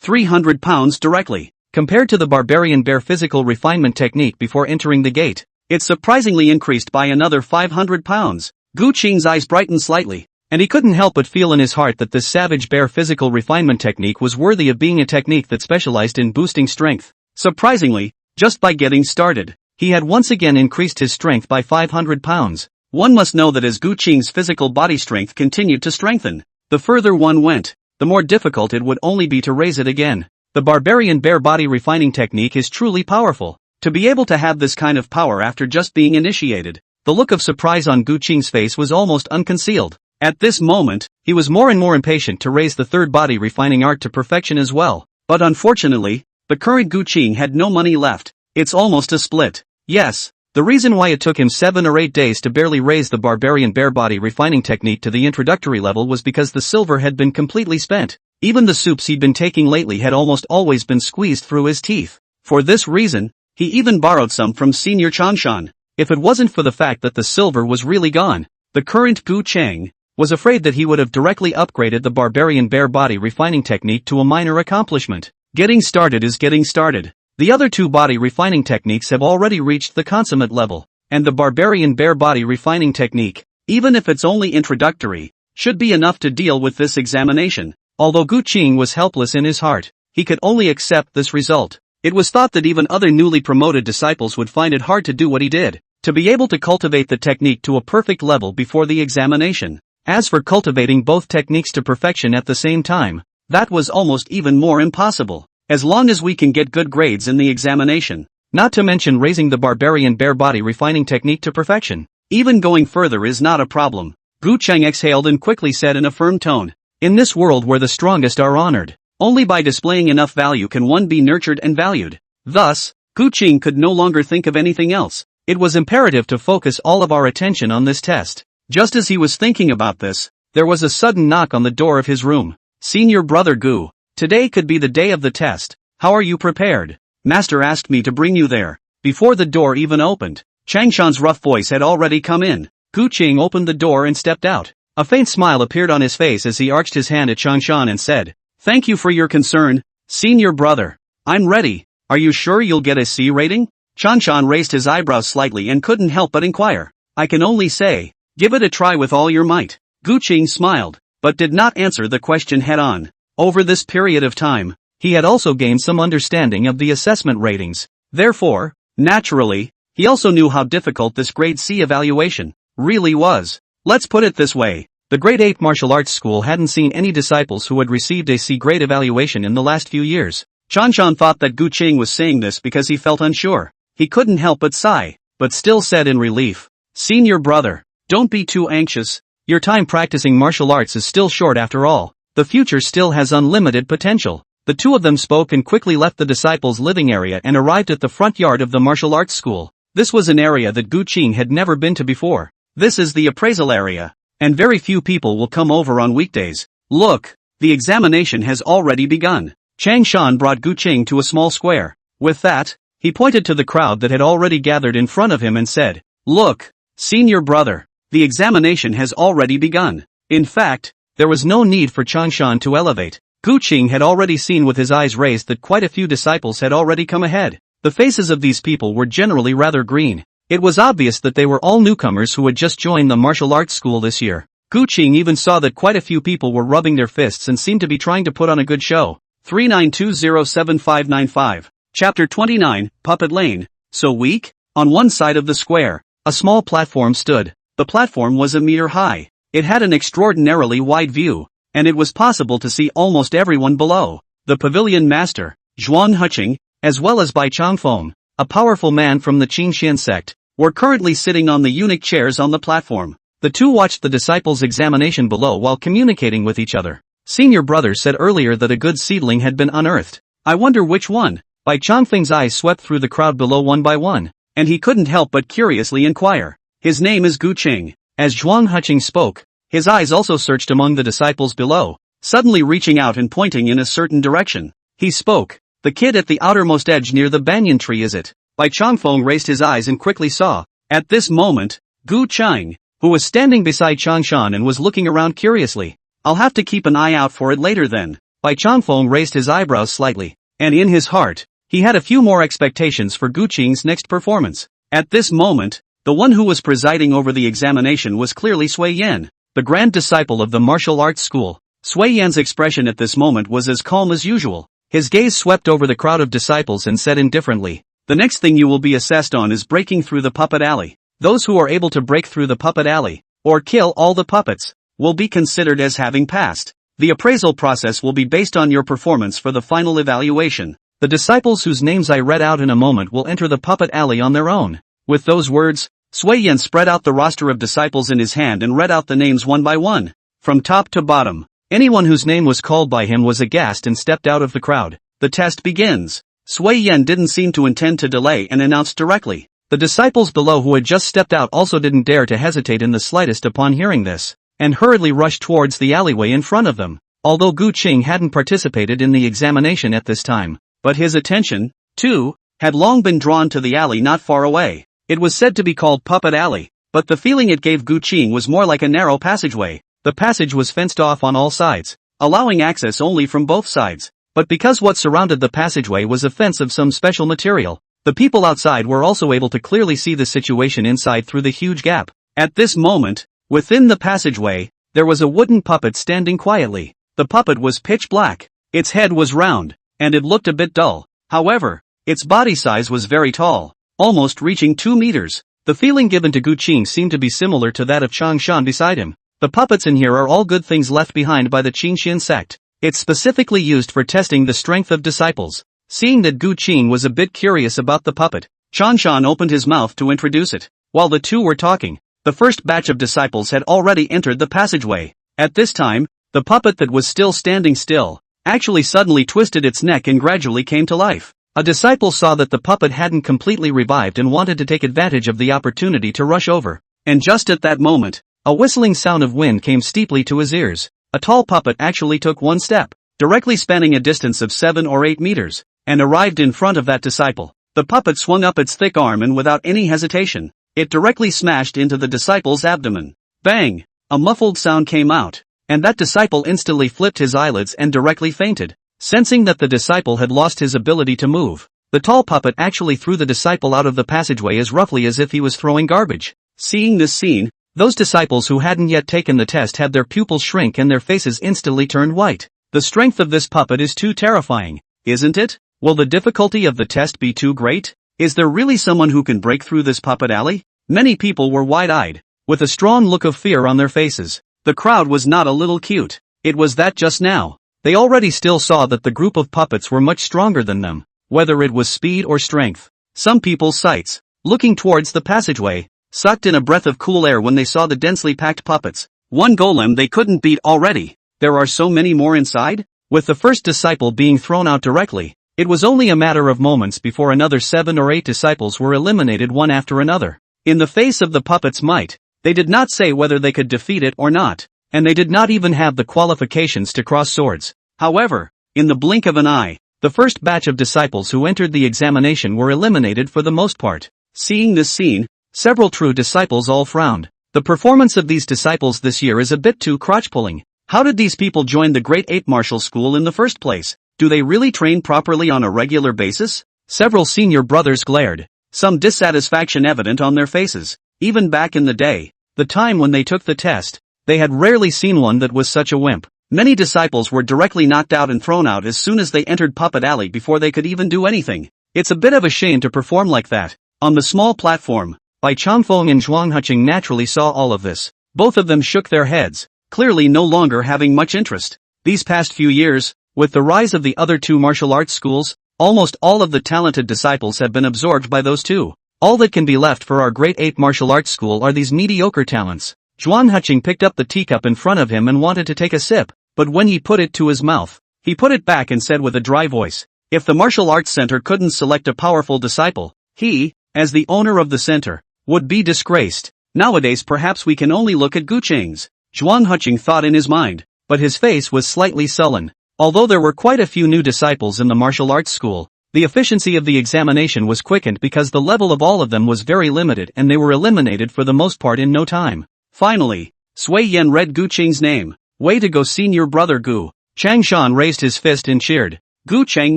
300 pounds directly. Compared to the Barbarian Bear Physical Refinement Technique before entering the gate, it surprisingly increased by another 500 pounds. Gu Qing's eyes brightened slightly, and he couldn't help but feel in his heart that this Savage Bear Physical Refinement Technique was worthy of being a technique that specialized in boosting strength. Surprisingly, just by getting started, he had once again increased his strength by 500 pounds. One must know that as Gu Qing's physical body strength continued to strengthen, the further one went, the more difficult it would only be to raise it again. The barbarian bare body refining technique is truly powerful. To be able to have this kind of power after just being initiated, the look of surprise on Gu Qing's face was almost unconcealed. At this moment, he was more and more impatient to raise the third body refining art to perfection as well. But unfortunately, the current Gu Qing had no money left. It's almost a split. Yes, the reason why it took him 7 or 8 days to barely raise the barbarian bare body refining technique to the introductory level was because the silver had been completely spent. Even the soups he'd been taking lately had almost always been squeezed through his teeth. For this reason, he even borrowed some from Senior Changshan. If it wasn't for the fact that the silver was really gone, the current Gu Cheng was afraid that he would have directly upgraded the barbarian bare body refining technique to a minor accomplishment. Getting started is getting started. The other two body refining techniques have already reached the consummate level, and the barbarian bare body refining technique, even if it's only introductory, should be enough to deal with this examination. Although Gu Qing was helpless in his heart, he could only accept this result. It was thought that even other newly promoted disciples would find it hard to do what he did, to be able to cultivate the technique to a perfect level before the examination. As for cultivating both techniques to perfection at the same time, that was almost even more impossible. As long as we can get good grades in the examination, not to mention raising the barbarian bare body refining technique to perfection, even going further is not a problem. Gu Cheng exhaled and quickly said in a firm tone, "In this world where the strongest are honored, only by displaying enough value can one be nurtured and valued." Thus, Gu Qing could no longer think of anything else. It was imperative to focus all of our attention on this test. Just as he was thinking about this, there was a sudden knock on the door of his room. "Senior brother Gu, today could be the day of the test. How are you prepared? Master asked me to bring you there." Before the door even opened, Changshan's rough voice had already come in. Gu Qing opened the door and stepped out. A faint smile appeared on his face as he arched his hand at Changshan and said, "Thank you for your concern, senior brother. I'm ready. Are you sure you'll get a C rating?" Changshan raised his eyebrows slightly and couldn't help but inquire. "I can only say, give it a try with all your might." Gu Qing smiled, but did not answer the question head-on. Over this period of time, he had also gained some understanding of the assessment ratings. Therefore, naturally, he also knew how difficult this grade C evaluation really was. Let's put it this way, the grade 8 martial arts school hadn't seen any disciples who had received a C grade evaluation in the last few years. Changshan thought that Gu Qing was saying this because he felt unsure. He couldn't help but sigh, but still said in relief, "Senior brother, don't be too anxious. Your time practicing martial arts is still short after all. The future still has unlimited potential." The two of them spoke and quickly left the disciples' living area and arrived at the front yard of the martial arts school. This was an area that Gu Qing had never been to before. This is the appraisal area, and very few people will come over on weekdays. Look, the examination has already begun. Changshan brought Gu Qing to a small square. With that, he pointed to the crowd that had already gathered in front of him and said, "Look, senior brother, the examination has already begun." In fact, there was no need for Changshan to elevate. Gu Qing had already seen with his eyes raised that quite a few disciples had already come ahead. The faces of these people were generally rather green. It was obvious that they were all newcomers who had just joined the martial arts school this year. Gu Qing even saw that quite a few people were rubbing their fists and seemed to be trying to put on a good show. 39207595. Chapter 29, Puppet Lane. So weak? On one side of the square, a small platform stood. The platform was a meter high. It had an extraordinarily wide view, and it was possible to see almost everyone below. The pavilion master, Zhuang Huqing, as well as Bai Changfeng, a powerful man from the Qingxian sect, were currently sitting on the eunuch chairs on the platform. The two watched the disciples' examination below while communicating with each other. Senior brother said earlier that a good seedling had been unearthed. I wonder which one. Bai Changfeng's eyes swept through the crowd below one by one, and he couldn't help but curiously inquire. His name is Gu Qing. As Zhuang Huqing spoke, his eyes also searched among the disciples below, suddenly reaching out and pointing in a certain direction. He spoke, "The kid at the outermost edge near the banyan tree, is it?" Bai Changfeng raised his eyes and quickly saw. At this moment, Gu Qing, who was standing beside Changshan and was looking around curiously. "I'll have to keep an eye out for it later then." Bai Changfeng raised his eyebrows slightly, and in his heart, he had a few more expectations for Gu Qing's next performance. At this moment, the one who was presiding over the examination was clearly Sui Yan, the grand disciple of the martial arts school. Sui Yan's expression at this moment was as calm as usual. His gaze swept over the crowd of disciples and said indifferently, "The next thing you will be assessed on is breaking through the puppet alley." those who are able to break through the puppet alley, or kill all the puppets, will be considered as having passed. The appraisal process will be based on your performance for the final evaluation. The disciples whose names I read out in a moment will enter the puppet alley on their own. With those words, Sui Yen spread out the roster of disciples in his hand and read out the names one by one. From top to bottom, anyone whose name was called by him was aghast and stepped out of the crowd. The test begins. Sui Yen didn't seem to intend to delay and announced directly. The disciples below who had just stepped out also didn't dare to hesitate in the slightest upon hearing this, and hurriedly rushed towards the alleyway in front of them. Although Gu Qing hadn't participated in the examination at this time, but his attention, too, had long been drawn to the alley not far away. It was said to be called Puppet Alley, but the feeling it gave Gu Qing was more like a narrow passageway. The passage was fenced off on all sides, allowing access only from both sides. But because what surrounded the passageway was a fence of some special material, the people outside were also able to clearly see the situation inside through the huge gap. At this moment, within the passageway, there was a wooden puppet standing quietly. The puppet was pitch black. Its head was round, and it looked a bit dull. However, its body size was very tall, almost reaching 2 meters. The feeling given to Gu Qing seemed to be similar to that of Chang Shan beside him. The puppets in here are all good things left behind by the Qingxian sect. It's specifically used for testing the strength of disciples. Seeing that Gu Qing was a bit curious about the puppet, Chang Shan opened his mouth to introduce it. While the two were talking, the first batch of disciples had already entered the passageway. At this time, the puppet that was still standing still, actually suddenly twisted its neck and gradually came to life. A disciple saw that the puppet hadn't completely revived and wanted to take advantage of the opportunity to rush over. And just at that moment, a whistling sound of wind came steeply to his ears. A tall puppet actually took one step, directly spanning a distance of 7 or 8 meters, and arrived in front of that disciple. The puppet swung up its thick arm and without any hesitation, it directly smashed into the disciple's abdomen. Bang! A muffled sound came out, and that disciple instantly flipped his eyelids and directly fainted. Sensing that the disciple had lost his ability to move, the tall puppet actually threw the disciple out of the passageway as roughly as if he was throwing garbage. Seeing this scene, those disciples who hadn't yet taken the test had their pupils shrink and their faces instantly turned white. The strength of this puppet is too terrifying, isn't it? Will the difficulty of the test be too great? Is there really someone who can break through this puppet alley? Many people were wide-eyed, with a strong look of fear on their faces. The crowd was not a little cute. It was that just now. They already still saw that the group of puppets were much stronger than them, whether it was speed or strength. Some people's sights, looking towards the passageway, sucked in a breath of cool air when they saw the densely packed puppets. One golem they couldn't beat already. There are so many more inside? With the first disciple being thrown out directly, it was only a matter of moments before another 7 or 8 disciples were eliminated one after another. In the face of the puppet's might, they did not say whether they could defeat it or not, and they did not even have the qualifications to cross swords. However, in the blink of an eye, the first batch of disciples who entered the examination were eliminated for the most part. Seeing this scene, several true disciples all frowned. The performance of these disciples this year is a bit too crotch-pulling. How did these people join the Great Ape Martial School in the first place? Do they really train properly on a regular basis? Several senior brothers glared, some dissatisfaction evident on their faces. Even back in the day, the time when they took the test, they had rarely seen one that was such a wimp. Many disciples were directly knocked out and thrown out as soon as they entered Puppet Alley before they could even do anything. It's a bit of a shame to perform like that. On the small platform, Bai Changfeng and Zhuang Huqing naturally saw all of this. Both of them shook their heads, clearly no longer having much interest. These past few years, with the rise of the other two martial arts schools, almost all of the talented disciples have been absorbed by those two. All that can be left for our Great Ape Martial Arts School are these mediocre talents. Zhuang Huqing picked up the teacup in front of him and wanted to take a sip, but when he put it to his mouth, he put it back and said with a dry voice, if the martial arts center couldn't select a powerful disciple, he, as the owner of the center, would be disgraced. Nowadays perhaps we can only look at Guqing's. Zhuang Huqing thought in his mind, but his face was slightly sullen. Although there were quite a few new disciples in the martial arts school, the efficiency of the examination was quickened because the level of all of them was very limited and they were eliminated for the most part in no time. Finally, Sui Yen read Gu Qing's name. Way to go, senior brother Gu. Chang Shan raised his fist and cheered. Gu Cheng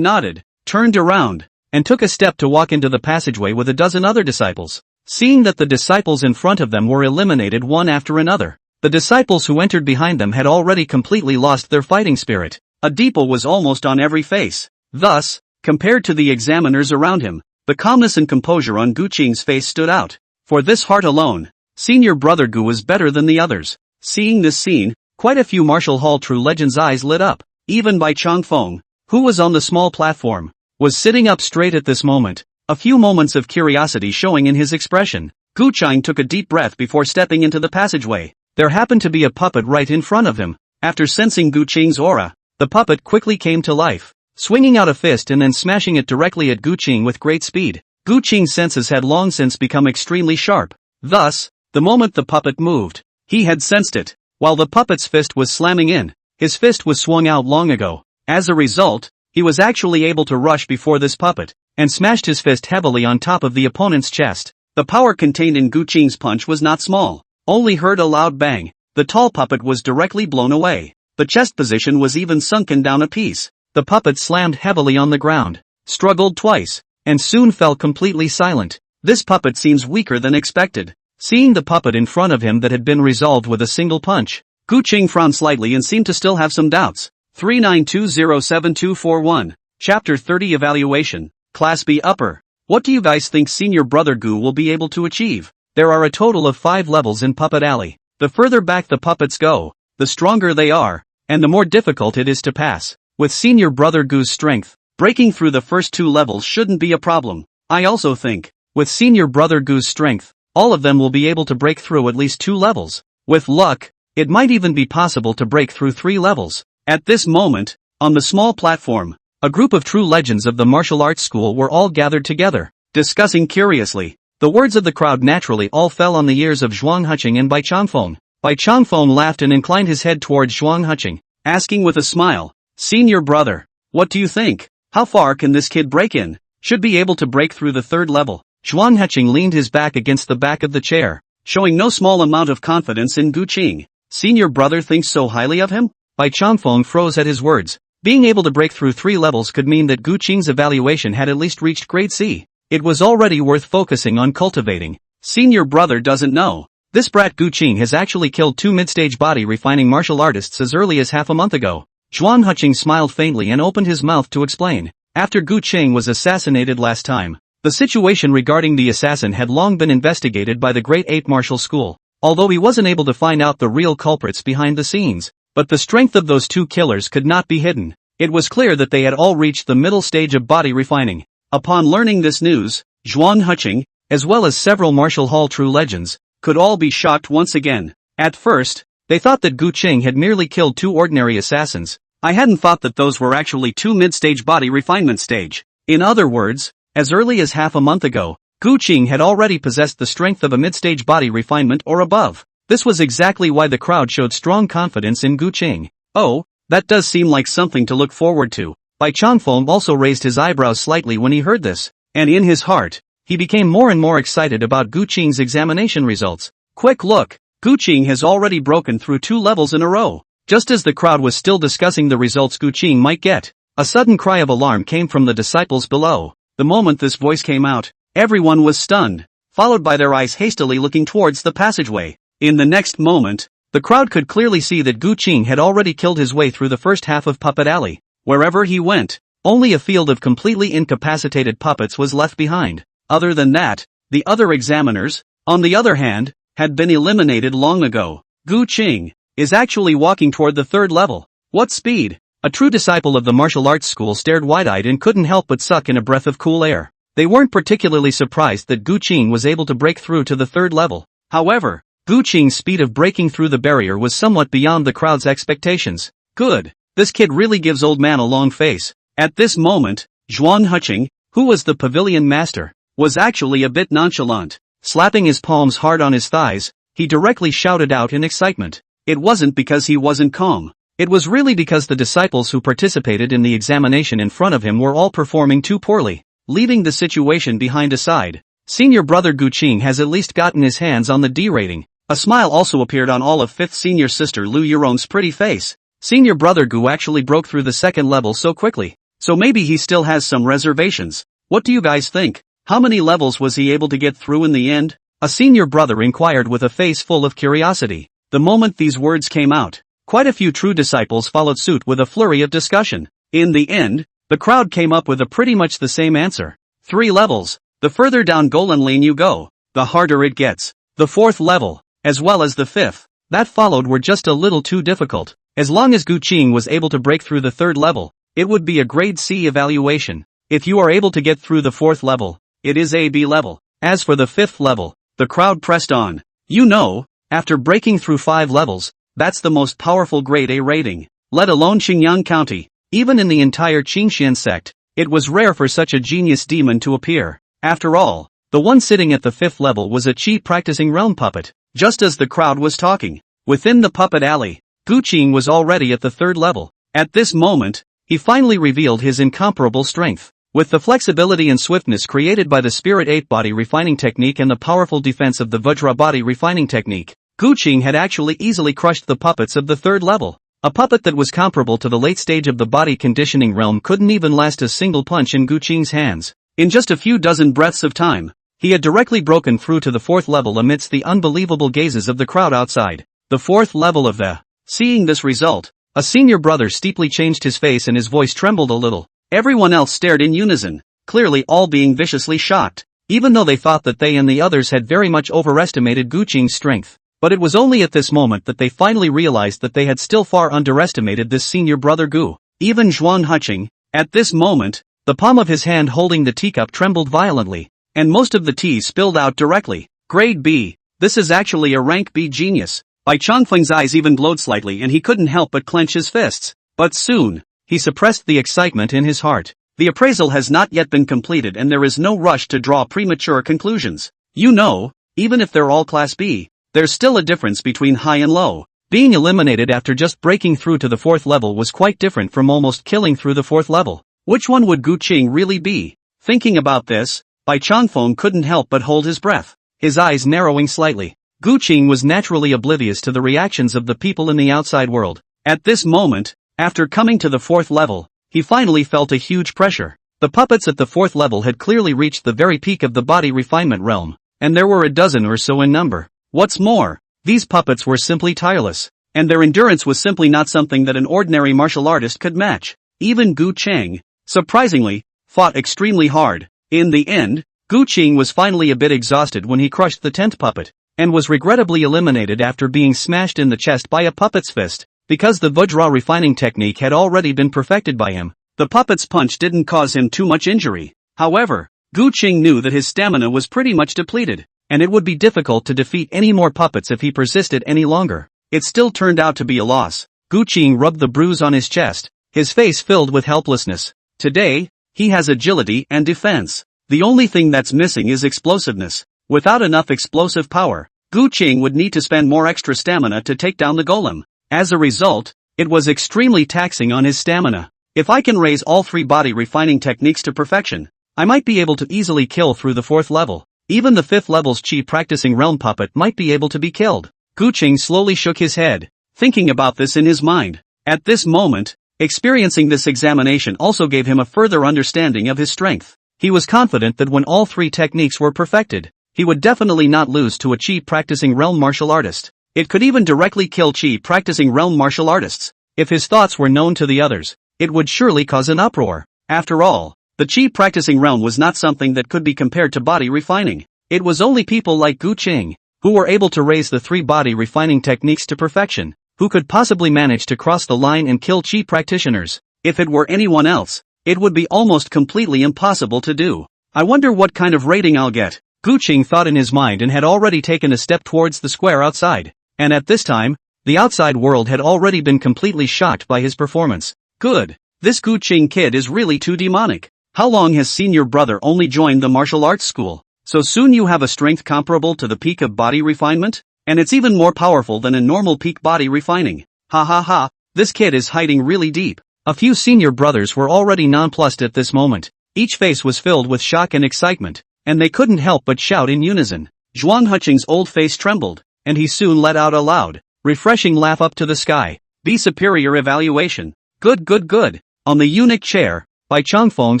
nodded, turned around, and took a step to walk into the passageway with a dozen other disciples. Seeing that the disciples in front of them were eliminated one after another, the disciples who entered behind them had already completely lost their fighting spirit. A deeple was almost on every face. Thus, compared to the examiners around him, the calmness and composure on Gu Qing's face stood out. For this heart alone, senior brother Gu was better than the others. Seeing this scene, quite a few Martial Hall True Legends' eyes lit up. Even Bai Changfeng, who was on the small platform, was sitting up straight at this moment, a few moments of curiosity showing in his expression. Gu Chang took a deep breath before stepping into the passageway. There happened to be a puppet right in front of him. After sensing Gu Qing's aura, the puppet quickly came to life, swinging out a fist and then smashing it directly at Gu Qing with great speed. Gu Qing's senses had long since become extremely sharp. Thus, the moment the puppet moved, he had sensed it. While the puppet's fist was slamming in, his fist was swung out long ago. As a result, he was actually able to rush before this puppet, and smashed his fist heavily on top of the opponent's chest. The power contained in Gu Qing's punch was not small. Only heard a loud bang. The tall puppet was directly blown away. The chest position was even sunken down a piece. The puppet slammed heavily on the ground, struggled twice, and soon fell completely silent. This puppet seems weaker than expected. Seeing the puppet in front of him that had been resolved with a single punch, Gu Qing frowned slightly and seemed to still have some doubts. 39207241. Chapter 30 Evaluation. Class B Upper. What do you guys think senior brother Gu will be able to achieve? There are a total of 5 levels in Puppet Alley. The further back the puppets go, the stronger they are, and the more difficult it is to pass. With senior brother Gu's strength, breaking through the first 2 levels shouldn't be a problem. I also think, with senior brother Gu's strength, all of them will be able to break through at least 2 levels. With luck, it might even be possible to break through 3 levels. At this moment, on the small platform, a group of true legends of the martial arts school were all gathered together, discussing curiously. The words of the crowd naturally all fell on the ears of Zhuang Huqing and Bai Changfeng. Bai Changfeng laughed and inclined his head towards Zhuang Huqing, asking with a smile, "Senior brother, what do you think? How far can this kid break in? Should be able to break through the 3rd level." Zhuang Huqing leaned his back against the back of the chair, showing no small amount of confidence in Gu Qing. Senior brother thinks so highly of him? Bai Changfeng froze at his words. Being able to break through 3 levels could mean that Gu Qing's evaluation had at least reached grade C. It was already worth focusing on cultivating. Senior brother doesn't know. This brat Gu Qing has actually killed 2 mid-stage body refining martial artists as early as half a month ago. Zhuang Huqing smiled faintly and opened his mouth to explain. After Gu Qing was assassinated last time, the situation regarding the assassin had long been investigated by the Great Ape Martial School, although he wasn't able to find out the real culprits behind the scenes. But the strength of those 2 killers could not be hidden. It was clear that they had all reached the middle stage of body refining. Upon learning this news, Zhuang Huqing, as well as several Martial Hall True Legends, could all be shocked once again. At first, they thought that Gu Qing had merely killed 2 ordinary assassins. I hadn't thought that those were actually 2 mid-stage body refinement stage. In other words, as early as half a month ago, Gu Qing had already possessed the strength of a mid-stage body refinement or above. This was exactly why the crowd showed strong confidence in Gu Qing. Oh, that does seem like something to look forward to. Bai Changfeng also raised his eyebrows slightly when he heard this, and in his heart, he became more and more excited about Gu Qing's examination results. Quick look, Gu Qing has already broken through 2 levels in a row. Just as the crowd was still discussing the results Gu Qing might get, a sudden cry of alarm came from the disciples below. The moment this voice came out, everyone was stunned, followed by their eyes hastily looking towards the passageway. In the next moment, the crowd could clearly see that Gu Qing had already killed his way through the first half of Puppet Alley. Wherever he went, only a field of completely incapacitated puppets was left behind. Other than that, the other examiners, on the other hand, had been eliminated long ago. Gu Qing is actually walking toward the 3rd level. What speed! A true disciple of the martial arts school stared wide-eyed and couldn't help but suck in a breath of cool air. They weren't particularly surprised that Gu Qing was able to break through to the 3rd level. However, Gu Qing's speed of breaking through the barrier was somewhat beyond the crowd's expectations. Good. This kid really gives old man a long face. At this moment, Zhuang Huqing, who was the pavilion master, was actually a bit nonchalant. Slapping his palms hard on his thighs, he directly shouted out in excitement. It wasn't because he wasn't calm. It was really because the disciples who participated in the examination in front of him were all performing too poorly. Leaving the situation behind aside, senior brother Gu Qing has at least gotten his hands on the D rating. A smile also appeared on all of 5th senior sister Lu Yuron's pretty face. Senior brother Gu actually broke through the 2nd level so quickly, so maybe he still has some reservations. What do you guys think? How many levels was he able to get through in the end? A senior brother inquired with a face full of curiosity. The moment these words came out, quite a few true disciples followed suit with a flurry of discussion. In the end, the crowd came up with a pretty much the same answer. 3 levels. The further down Golan Lane you go, the harder it gets. The fourth level, as well as the fifth, that followed were just a little too difficult. As long as Gu Qing was able to break through the third level, it would be a grade C evaluation. If you are able to get through the fourth level, it is a B level. As for the fifth level, the crowd pressed on. You know, after breaking through 5 levels, that's the most powerful grade A rating, let alone Qingyang County. Even in the entire Qingxian sect, it was rare for such a genius demon to appear. After all, the one sitting at the 5th level was a chi practicing realm puppet. Just as the crowd was talking, within the puppet alley, Gu Qing was already at the 3rd level. At this moment, he finally revealed his incomparable strength. With the flexibility and swiftness created by the Spirit 8 body refining technique and the powerful defense of the Vajra body refining technique, Gu Qing had actually easily crushed the puppets of the 3rd level. A puppet that was comparable to the late stage of the body conditioning realm couldn't even last a single punch in Gu Qing's hands. In just a few dozen breaths of time, he had directly broken through to the 4th level amidst the unbelievable gazes of the crowd outside. The 4th level of the. Seeing this result, a senior brother steeply changed his face and his voice trembled a little. Everyone else stared in unison, clearly all being viciously shocked, even though they thought that they and the others had very much overestimated Gu Qing's strength. But it was only at this moment that they finally realized that they had still far underestimated this senior brother Gu. Even Zhuang Huqing, at this moment, the palm of his hand holding the teacup trembled violently, and most of the tea spilled out directly. Grade B, this is actually a rank B genius. Bai Changfeng's eyes even glowed slightly and he couldn't help but clench his fists. But soon, he suppressed the excitement in his heart. The appraisal has not yet been completed and there is no rush to draw premature conclusions. You know, even if they're all Class B, there's still a difference between high and low. Being eliminated after just breaking through to the 4th level was quite different from almost killing through the 4th level. Which one would Gu Qing really be? Thinking about this, Bai Changfeng couldn't help but hold his breath, his eyes narrowing slightly. Gu Qing was naturally oblivious to the reactions of the people in the outside world. At this moment, after coming to the 4th level, he finally felt a huge pressure. The puppets at the 4th level had clearly reached the very peak of the body refinement realm, and there were a dozen or so in number. What's more, these puppets were simply tireless, and their endurance was simply not something that an ordinary martial artist could match. Even Gu Qing, surprisingly, fought extremely hard. In the end, Gu Qing was finally a bit exhausted when he crushed the 10th puppet, and was regrettably eliminated after being smashed in the chest by a puppet's fist. Because the Vajra refining technique had already been perfected by him, the puppet's punch didn't cause him too much injury. However, Gu Qing knew that his stamina was pretty much depleted, and it would be difficult to defeat any more puppets if he persisted any longer. It still turned out to be a loss. Gu Qing rubbed the bruise on his chest, his face filled with helplessness. Today, he has agility and defense. The only thing that's missing is explosiveness. Without enough explosive power, Gu Qing would need to spend more extra stamina to take down the golem. As a result, it was extremely taxing on his stamina. If I can raise all 3 body refining techniques to perfection, I might be able to easily kill through the 4th level. Even the 5th level's chi practicing realm puppet might be able to be killed. Gu Qing slowly shook his head, thinking about this in his mind. At this moment, experiencing this examination also gave him a further understanding of his strength. He was confident that when all 3 techniques were perfected, he would definitely not lose to a chi practicing realm martial artist. It could even directly kill chi practicing realm martial artists. If his thoughts were known to the others, it would surely cause an uproar. After all, the chi practicing realm was not something that could be compared to body refining. It was only people like Gu Qing, who were able to raise the 3 body refining techniques to perfection, who could possibly manage to cross the line and kill chi practitioners. If it were anyone else, it would be almost completely impossible to do. I wonder what kind of rating I'll get. Gu Qing thought in his mind and had already taken a step towards the square outside. And at this time, the outside world had already been completely shocked by his performance. Good. This Gu Qing kid is really too demonic. How long has senior brother only joined the martial arts school? So soon you have a strength comparable to the peak of body refinement? And it's even more powerful than a normal peak body refining. Ha ha ha, this kid is hiding really deep. A few senior brothers were already nonplussed at this moment. Each face was filled with shock and excitement, and they couldn't help but shout in unison. Zhuang Huqing's old face trembled, and he soon let out a loud, refreshing laugh up to the sky. B superior evaluation. Good good good. On the eunuch chair, Bai Changfeng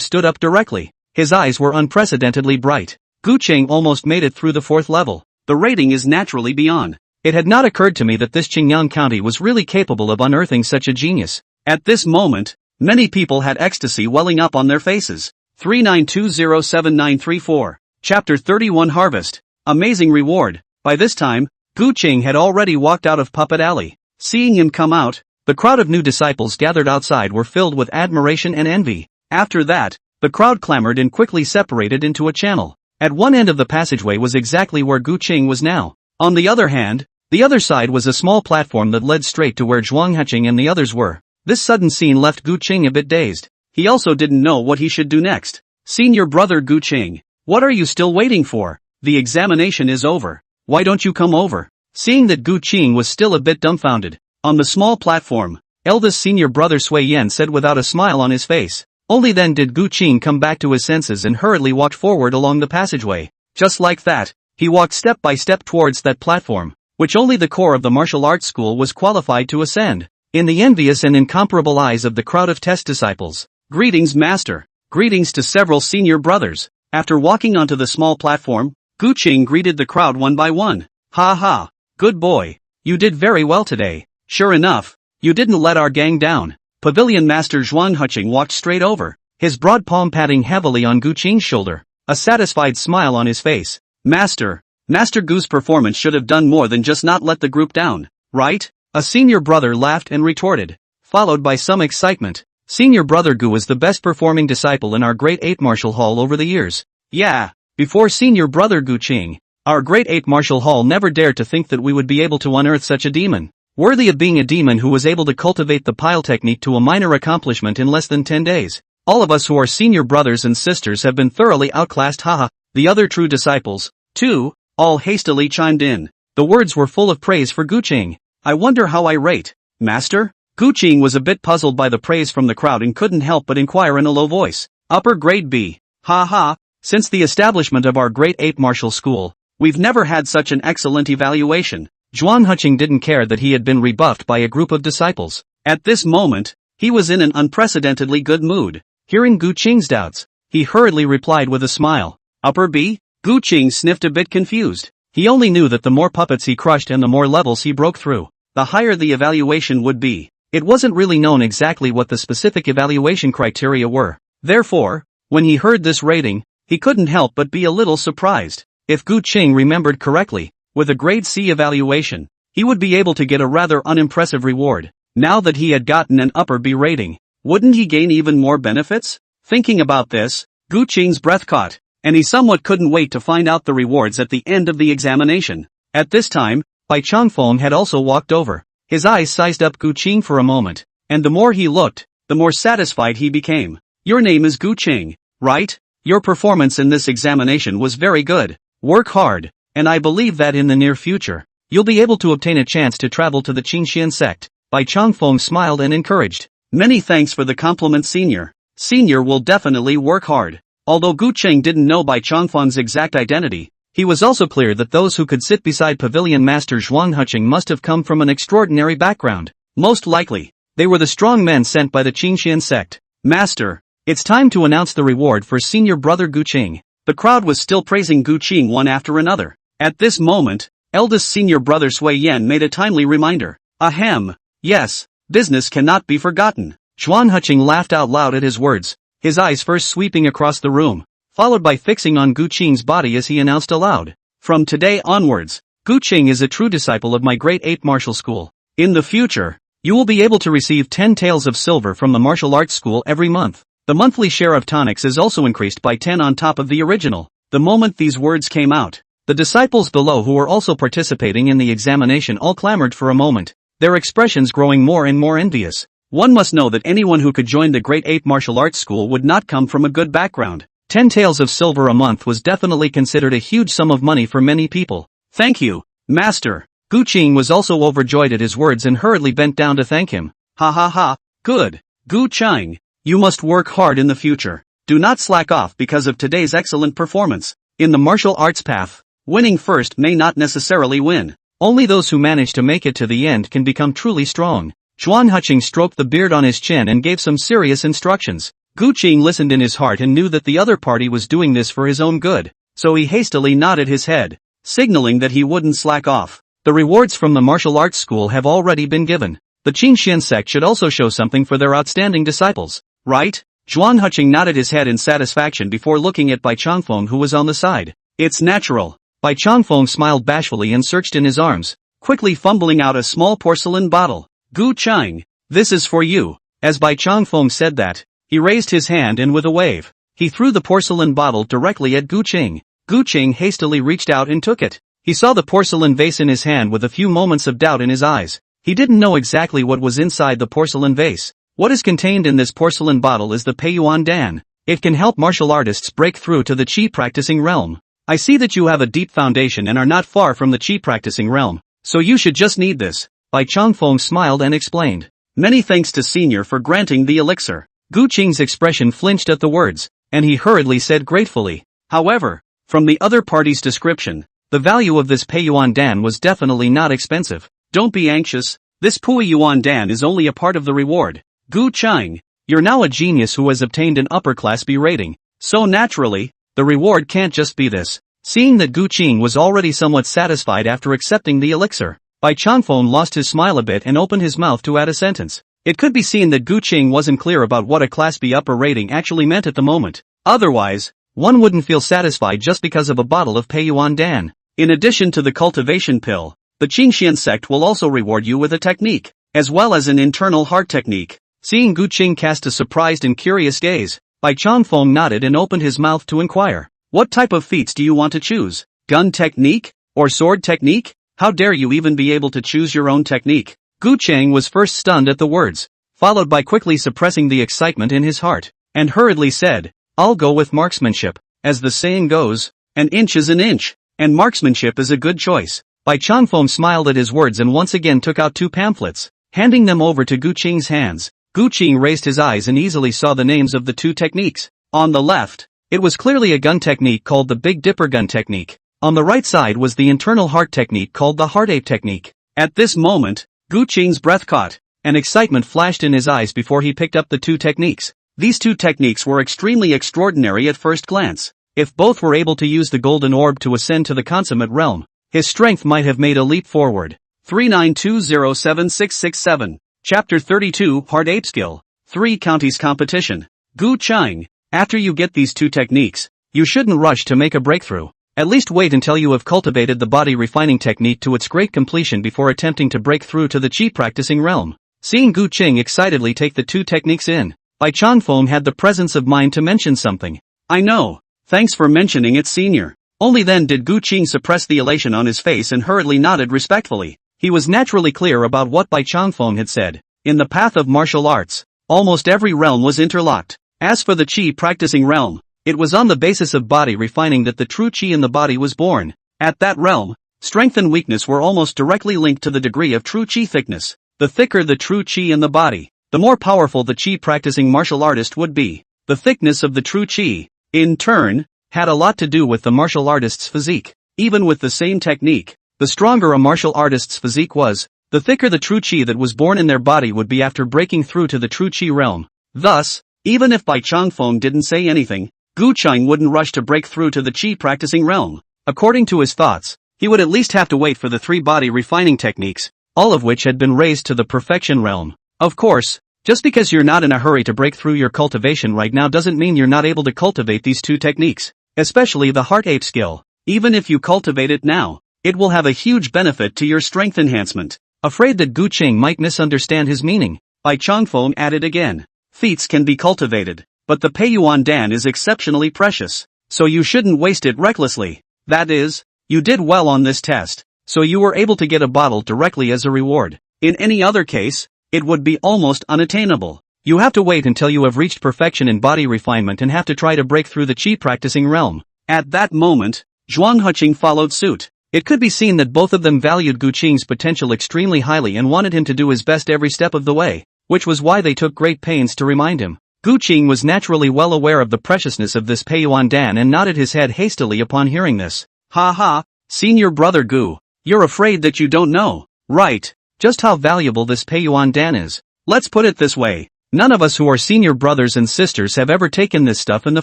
stood up directly. His eyes were unprecedentedly bright. Gu Qing almost made it through the 4th level. The rating is naturally beyond. It had not occurred to me that this Qingyang County was really capable of unearthing such a genius. At this moment, many people had ecstasy welling up on their faces. 39207934. Chapter 31 Harvest. amazing reward. By this time, Gu Qing had already walked out of Puppet Alley. Seeing him come out, the crowd of new disciples gathered outside were filled with admiration and envy. After that, the crowd clamored and quickly separated into a channel. At one end of the passageway was exactly where Gu Qing was now. On the other hand, the other side was a small platform that led straight to where Zhuang Heching and the others were. This sudden scene left Gu Qing a bit dazed. He also didn't know what he should do next. Senior brother Gu Qing, what are you still waiting for? The examination is over. Why don't you come over? Seeing that Gu Qing was still a bit dumbfounded, on the small platform, eldest senior brother Sui Yen said without a smile on his face. Only then did Gu Qing come back to his senses and hurriedly walked forward along the passageway. Just like that, he walked step by step towards that platform, which only the core of the martial arts school was qualified to ascend. In the envious and incomparable eyes of the crowd of test disciples, greetings master, greetings to several senior brothers. After walking onto the small platform, Gu Qing greeted the crowd one by one. Ha ha, good boy, you did very well today. Sure enough, you didn't let our gang down. Pavilion Master Zhuang Heching walked straight over, his broad palm patting heavily on Gu Qing's shoulder, a satisfied smile on his face. Master Gu's performance should have done more than just not let the group down, right? A senior brother laughed and retorted, followed by some excitement. Senior brother Gu was the best performing disciple in our Great 8 Martial Hall over the years. Yeah, before senior brother Gu Qing, our Great 8 Martial Hall never dared to think that we would be able to unearth such a demon. Worthy of being a demon who was able to cultivate the pile technique to a minor accomplishment in less than 10 days. All of us who are senior brothers and sisters have been thoroughly outclassed, haha. The other true disciples, too, all hastily chimed in. The words were full of praise for Gu Qing. I wonder how I rate, master? Gu Qing was a bit puzzled by the praise from the crowd and couldn't help but inquire in a low voice. Upper grade B. Ha ha, since the establishment of our Great 8 Martial School, we've never had such an excellent evaluation. Zhuang Heching didn't care that he had been rebuffed by a group of disciples. At this moment, he was in an unprecedentedly good mood. Hearing Gu Qing's doubts, he hurriedly replied with a smile. Upper B? Gu Qing sniffed a bit confused. He only knew that the more puppets he crushed and the more levels he broke through, the higher the evaluation would be. It wasn't really known exactly what the specific evaluation criteria were. Therefore, when he heard this rating, he couldn't help but be a little surprised. If Gu Qing remembered correctly, with a grade C evaluation, he would be able to get a rather unimpressive reward. Now that he had gotten an upper B rating, wouldn't he gain even more benefits? Thinking about this, Gu Qing's breath caught, and he somewhat couldn't wait to find out the rewards at the end of the examination. At this time, Bai Changfeng had also walked over. His eyes sized up Gu Qing for a moment, and the more he looked, the more satisfied he became. Your name is Gu Qing, right? Your performance in this examination was very good. Work hard. And I believe that in the near future, you'll be able to obtain a chance to travel to the Qingxian sect. Bai Changfeng smiled and encouraged. Many thanks for the compliment, senior. Senior will definitely work hard. Although Gu Qing didn't know Bai Changfeng's exact identity, he was also clear that those who could sit beside Pavilion Master Zhuang Heching must have come from an extraordinary background. Most likely, they were the strong men sent by the Qingxian sect. Master, it's time to announce the reward for senior brother Gu Qing. The crowd was still praising Gu Qing one after another. At this moment, eldest senior brother Sui Yen made a timely reminder. Ahem. Yes, business cannot be forgotten. Zhuang Heching laughed out loud at his words, his eyes first sweeping across the room, followed by fixing on Gu Qing's body as he announced aloud. From today onwards, Gu Qing is a true disciple of my Great 8 Martial School. In the future, you will be able to receive 10 taels of silver from the martial arts school every month. The monthly share of tonics is also increased by 10 on top of the original. The moment these words came out, the disciples below who were also participating in the examination all clamored for a moment, their expressions growing more and more envious. One must know that anyone who could join the Great 8 Martial Arts School would not come from a good background. 10 taels of silver a month was definitely considered a huge sum of money for many people. Thank you, Master. Gu Qing was also overjoyed at his words and hurriedly bent down to thank him. Ha ha ha, good. Gu Qing, you must work hard in the future. Do not slack off because of today's excellent performance. In the martial arts path, winning first may not necessarily win. Only those who manage to make it to the end can become truly strong. Zhuang Heching stroked the beard on his chin and gave some serious instructions. Gu Qing listened in his heart and knew that the other party was doing this for his own good, so he hastily nodded his head, signaling that he wouldn't slack off. The rewards from the martial arts school have already been given. The Qingxian sect should also show something for their outstanding disciples, right? Zhuang Heching nodded his head in satisfaction before looking at Bai Changfeng who was on the side. It's natural. Bai Changfeng smiled bashfully and searched in his arms, quickly fumbling out a small porcelain bottle. Gu Chang, this is for you. As Bai Changfeng said that, he raised his hand and with a wave, he threw the porcelain bottle directly at Gu Qing. Gu Qing hastily reached out and took it. He saw the porcelain vase in his hand with a few moments of doubt in his eyes. He didn't know exactly what was inside the porcelain vase. What is contained in this porcelain bottle is the Peiyuan Dan. It can help martial artists break through to the Qi practicing realm. I see that you have a deep foundation and are not far from the Qi practicing realm, so you should just need this. Bai Changfeng smiled and explained. Many thanks to Senior for granting the elixir. Gu Qing's expression flinched at the words, and he hurriedly said gratefully. However, from the other party's description, the value of this Peiyuan Dan was definitely not expensive. Don't be anxious, this Peiyuan Dan is only a part of the reward. Gu Chang, you're now a genius who has obtained an upper class B rating, so naturally, the reward can't just be this. Seeing that Gu Qing was already somewhat satisfied after accepting the elixir, Bai Changfeng lost his smile a bit and opened his mouth to add a sentence. It could be seen that Gu Qing wasn't clear about what a Class B upper rating actually meant at the moment. Otherwise, one wouldn't feel satisfied just because of a bottle of Peiyuan Dan. In addition to the cultivation pill, the Qingxian sect will also reward you with a technique, as well as an internal heart technique. Seeing Gu Qing cast a surprised and curious gaze, Bai Changfeng nodded and opened his mouth to inquire. What type of feats do you want to choose? Gun technique? Or sword technique? How dare you even be able to choose your own technique? Gu Chang was first stunned at the words, followed by quickly suppressing the excitement in his heart, and hurriedly said, I'll go with marksmanship. As the saying goes, an inch is an inch, and marksmanship is a good choice. Bai Changfeng smiled at his words and once again took out 2 pamphlets, handing them over to Gu Qing's hands. Gu Qing raised his eyes and easily saw the names of the 2 techniques. On the left, it was clearly a gun technique called the Big Dipper gun technique. On the right side was the internal heart technique called the Heart Ape technique. At this moment, Gu Qing's breath caught, and excitement flashed in his eyes before he picked up the 2 techniques. These 2 techniques were extremely extraordinary at first glance. If both were able to use the golden orb to ascend to the consummate realm, his strength might have made a leap forward. 39207667. Chapter 32 Heart Ape Skill. 3 Counties Competition. Gu Chang, after you get these 2 techniques, you shouldn't rush to make a breakthrough. At least wait until you have cultivated the body refining technique to its great completion before attempting to break through to the Qi practicing realm. Seeing Gu Qing excitedly take the 2 techniques in, Bai Changfeng had the presence of mind to mention something. I know, thanks for mentioning it, Senior. Only then did Gu Qing suppress the elation on his face and hurriedly nodded respectfully. He was naturally clear about what Bai Changfeng had said. In the path of martial arts, almost every realm was interlocked. As for the Qi practicing realm, it was on the basis of body refining that the true Qi in the body was born. At that realm, strength and weakness were almost directly linked to the degree of true Qi thickness. The thicker the true Qi in the body, the more powerful the Qi practicing martial artist would be. The thickness of the true Qi, in turn, had a lot to do with the martial artist's physique. Even with the same technique, the stronger a martial artist's physique was, the thicker the true Qi that was born in their body would be after breaking through to the true Qi realm. Thus, even if Bai Changfeng didn't say anything, Gu Chang wouldn't rush to break through to the Qi practicing realm. According to his thoughts, he would at least have to wait for the 3 body refining techniques, all of which had been raised to the perfection realm. Of course, just because you're not in a hurry to break through your cultivation right now doesn't mean you're not able to cultivate these 2 techniques, especially the Heart Ape skill. Even if you cultivate it now, it will have a huge benefit to your strength enhancement. Afraid that Gu Qing might misunderstand his meaning, Bai Changfeng added again. Feats can be cultivated, but the Peiyuan Dan is exceptionally precious, so you shouldn't waste it recklessly. That is, you did well on this test, so you were able to get a bottle directly as a reward. In any other case, it would be almost unattainable. You have to wait until you have reached perfection in body refinement and have to try to break through the Qi practicing realm. At that moment, Zhuang Huqing followed suit. It could be seen that both of them valued Gu Qing's potential extremely highly and wanted him to do his best every step of the way, which was why they took great pains to remind him. Gu Qing was naturally well aware of the preciousness of this Peiyuan Dan and nodded his head hastily upon hearing this. Ha ha, senior brother Gu, you're afraid that you don't know, right, just how valuable this Peiyuan Dan is. Let's put it this way, none of us who are senior brothers and sisters have ever taken this stuff in the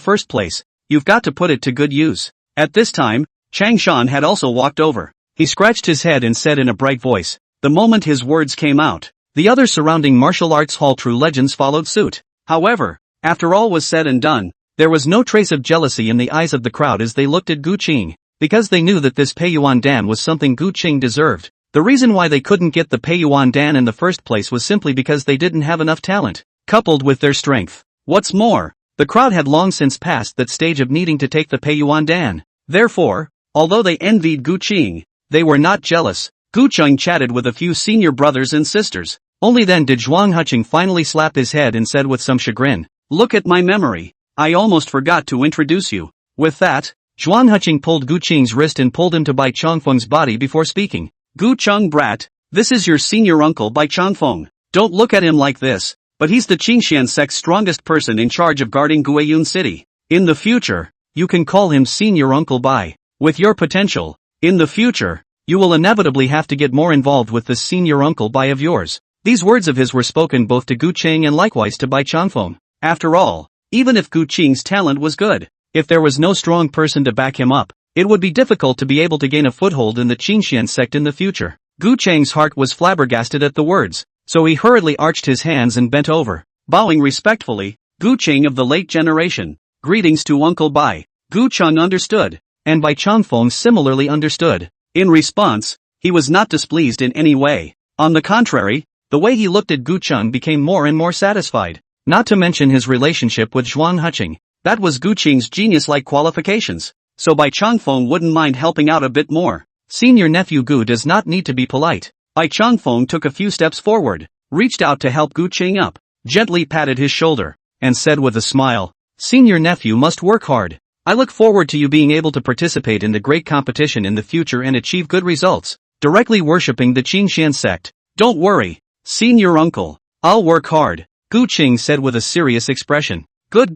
first place. You've got to put it to good use. At this time, Chang Shan had also walked over. He scratched his head and said in a bright voice, the moment his words came out, the other surrounding martial arts hall true legends followed suit. However, after all was said and done, there was no trace of jealousy in the eyes of the crowd as they looked at Gu Qing. because they knew that this Peiyuan Dan was something Gu Qing deserved. The reason why they couldn't get the Peiyuan Dan in the first place was simply because they didn't have enough talent, coupled with their strength. What's more, the crowd had long since passed that stage of needing to take the Peiyuan Dan. Therefore, although they envied Gu Qing, they were not jealous. Gu Qing chatted with a few senior brothers and sisters. Only then did Zhuang Huqing finally slap his head and said with some chagrin, "Look at my memory. I almost forgot to introduce you." With that, Zhuang Huqing pulled Gu Qing's wrist and pulled him to Bai Chongfeng's body before speaking. "Gu Cheng brat, this is your senior uncle Bai Chongfeng. Don't look at him like this, but he's the Qingxian sect's strongest person in charge of guarding Guiyun City. In the future, you can call him Senior Uncle Bai. With your potential, in the future, you will inevitably have to get more involved with this Senior Uncle Bai of yours." These words of his were spoken both to Gu Qing and likewise to Bai Chongfeng. After all, even if Gu Qing's talent was good, if there was no strong person to back him up, it would be difficult to be able to gain a foothold in the Qingxian sect in the future. Gu Qing's heart was flabbergasted at the words, so he hurriedly arched his hands and bent over, bowing respectfully. "Gu Qing of the late generation, greetings to Uncle Bai." Gu Cheng understood, and Bai Chongfeng similarly understood. In response, he was not displeased in any way. On the contrary, the way he looked at Gu Cheng became more and more satisfied. Not to mention his relationship with Zhuang Huqing, that was Gu Qing's genius-like qualifications, so Bai Chongfeng wouldn't mind helping out a bit more. Senior nephew Gu does not need to be polite. Bai Chongfeng took a few steps forward, reached out to help Gu Qing up, gently patted his shoulder, and said with a smile, "Senior nephew must work hard. I look forward to you being able to participate in the great competition in the future and achieve good results, directly worshipping the Qingxian sect. Don't worry, senior uncle. I'll work hard," Gu Qing said with a serious expression. Good.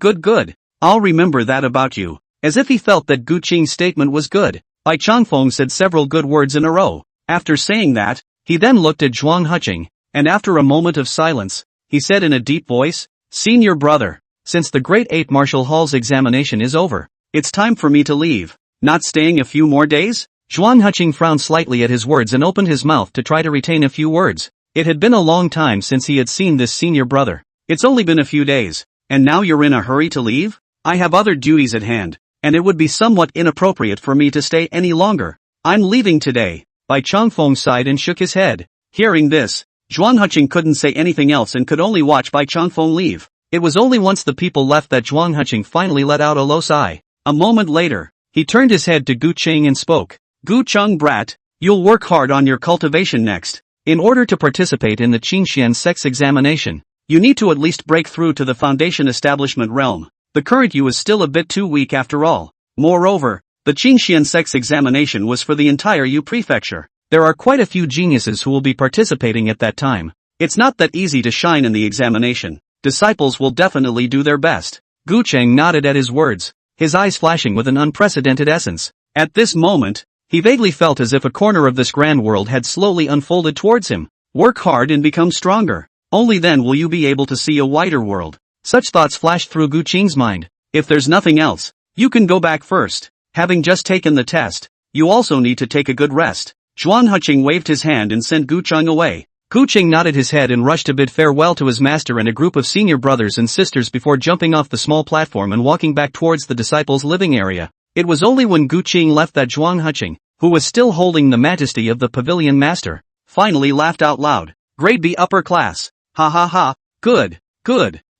I'll remember that about you." As if he felt that Gu Qing's statement was good, Bai Chongfeng said several good words in a row. After saying that, he then looked at Zhuang Huqing, and after a moment of silence, he said in a deep voice, "Senior brother, since the Great Eight Martial Hall's examination is over, it's time for me to leave. Not staying a few more days?" Zhuang Huqing frowned slightly at his words and opened his mouth to try to retain a few words. It had been a long time since he had seen this senior brother. "It's only been a few days, and now you're in a hurry to leave? I have other duties at hand, and it would be somewhat inappropriate for me to stay any longer. I'm leaving today." Bai Chongfeng sighed and shook his head. Hearing this, Zhuang Huqing couldn't say anything else and could only watch Bai Chongfeng leave. It was only once the people left that Zhuang Huqing finally let out a low sigh. A moment later, he turned his head to Gu Qing and spoke. "Gu Cheng brat, you'll work hard on your cultivation next. In order to participate in the Qingxian sect's examination, you need to at least break through to the foundation establishment realm. The current you is still a bit too weak after all. Moreover, the Qingxian sect's examination was for the entire Yu prefecture. There are quite a few geniuses who will be participating at that time. It's not that easy to shine in the examination. Disciples will definitely do their best." Gu Qing nodded at his words, his eyes flashing with an unprecedented essence. At this moment, he vaguely felt as if a corner of this grand world had slowly unfolded towards him. Work hard and become stronger. Only then will you be able to see a wider world. Such thoughts flashed through Gu Qing's mind. If there's nothing else, you can go back first. Having just taken the test, you also need to take a good rest. Zhuang Huqing waved his hand and sent Gu Cheng away. Gu Qing nodded his head and rushed to bid farewell to his master and a group of senior brothers and sisters before jumping off the small platform and walking back towards the disciples' living area. It was only when Gu Qing left that Zhuang Huqing, who was still holding the majesty of the pavilion master, finally laughed out loud. "Grade B upper class. Ha ha ha, good.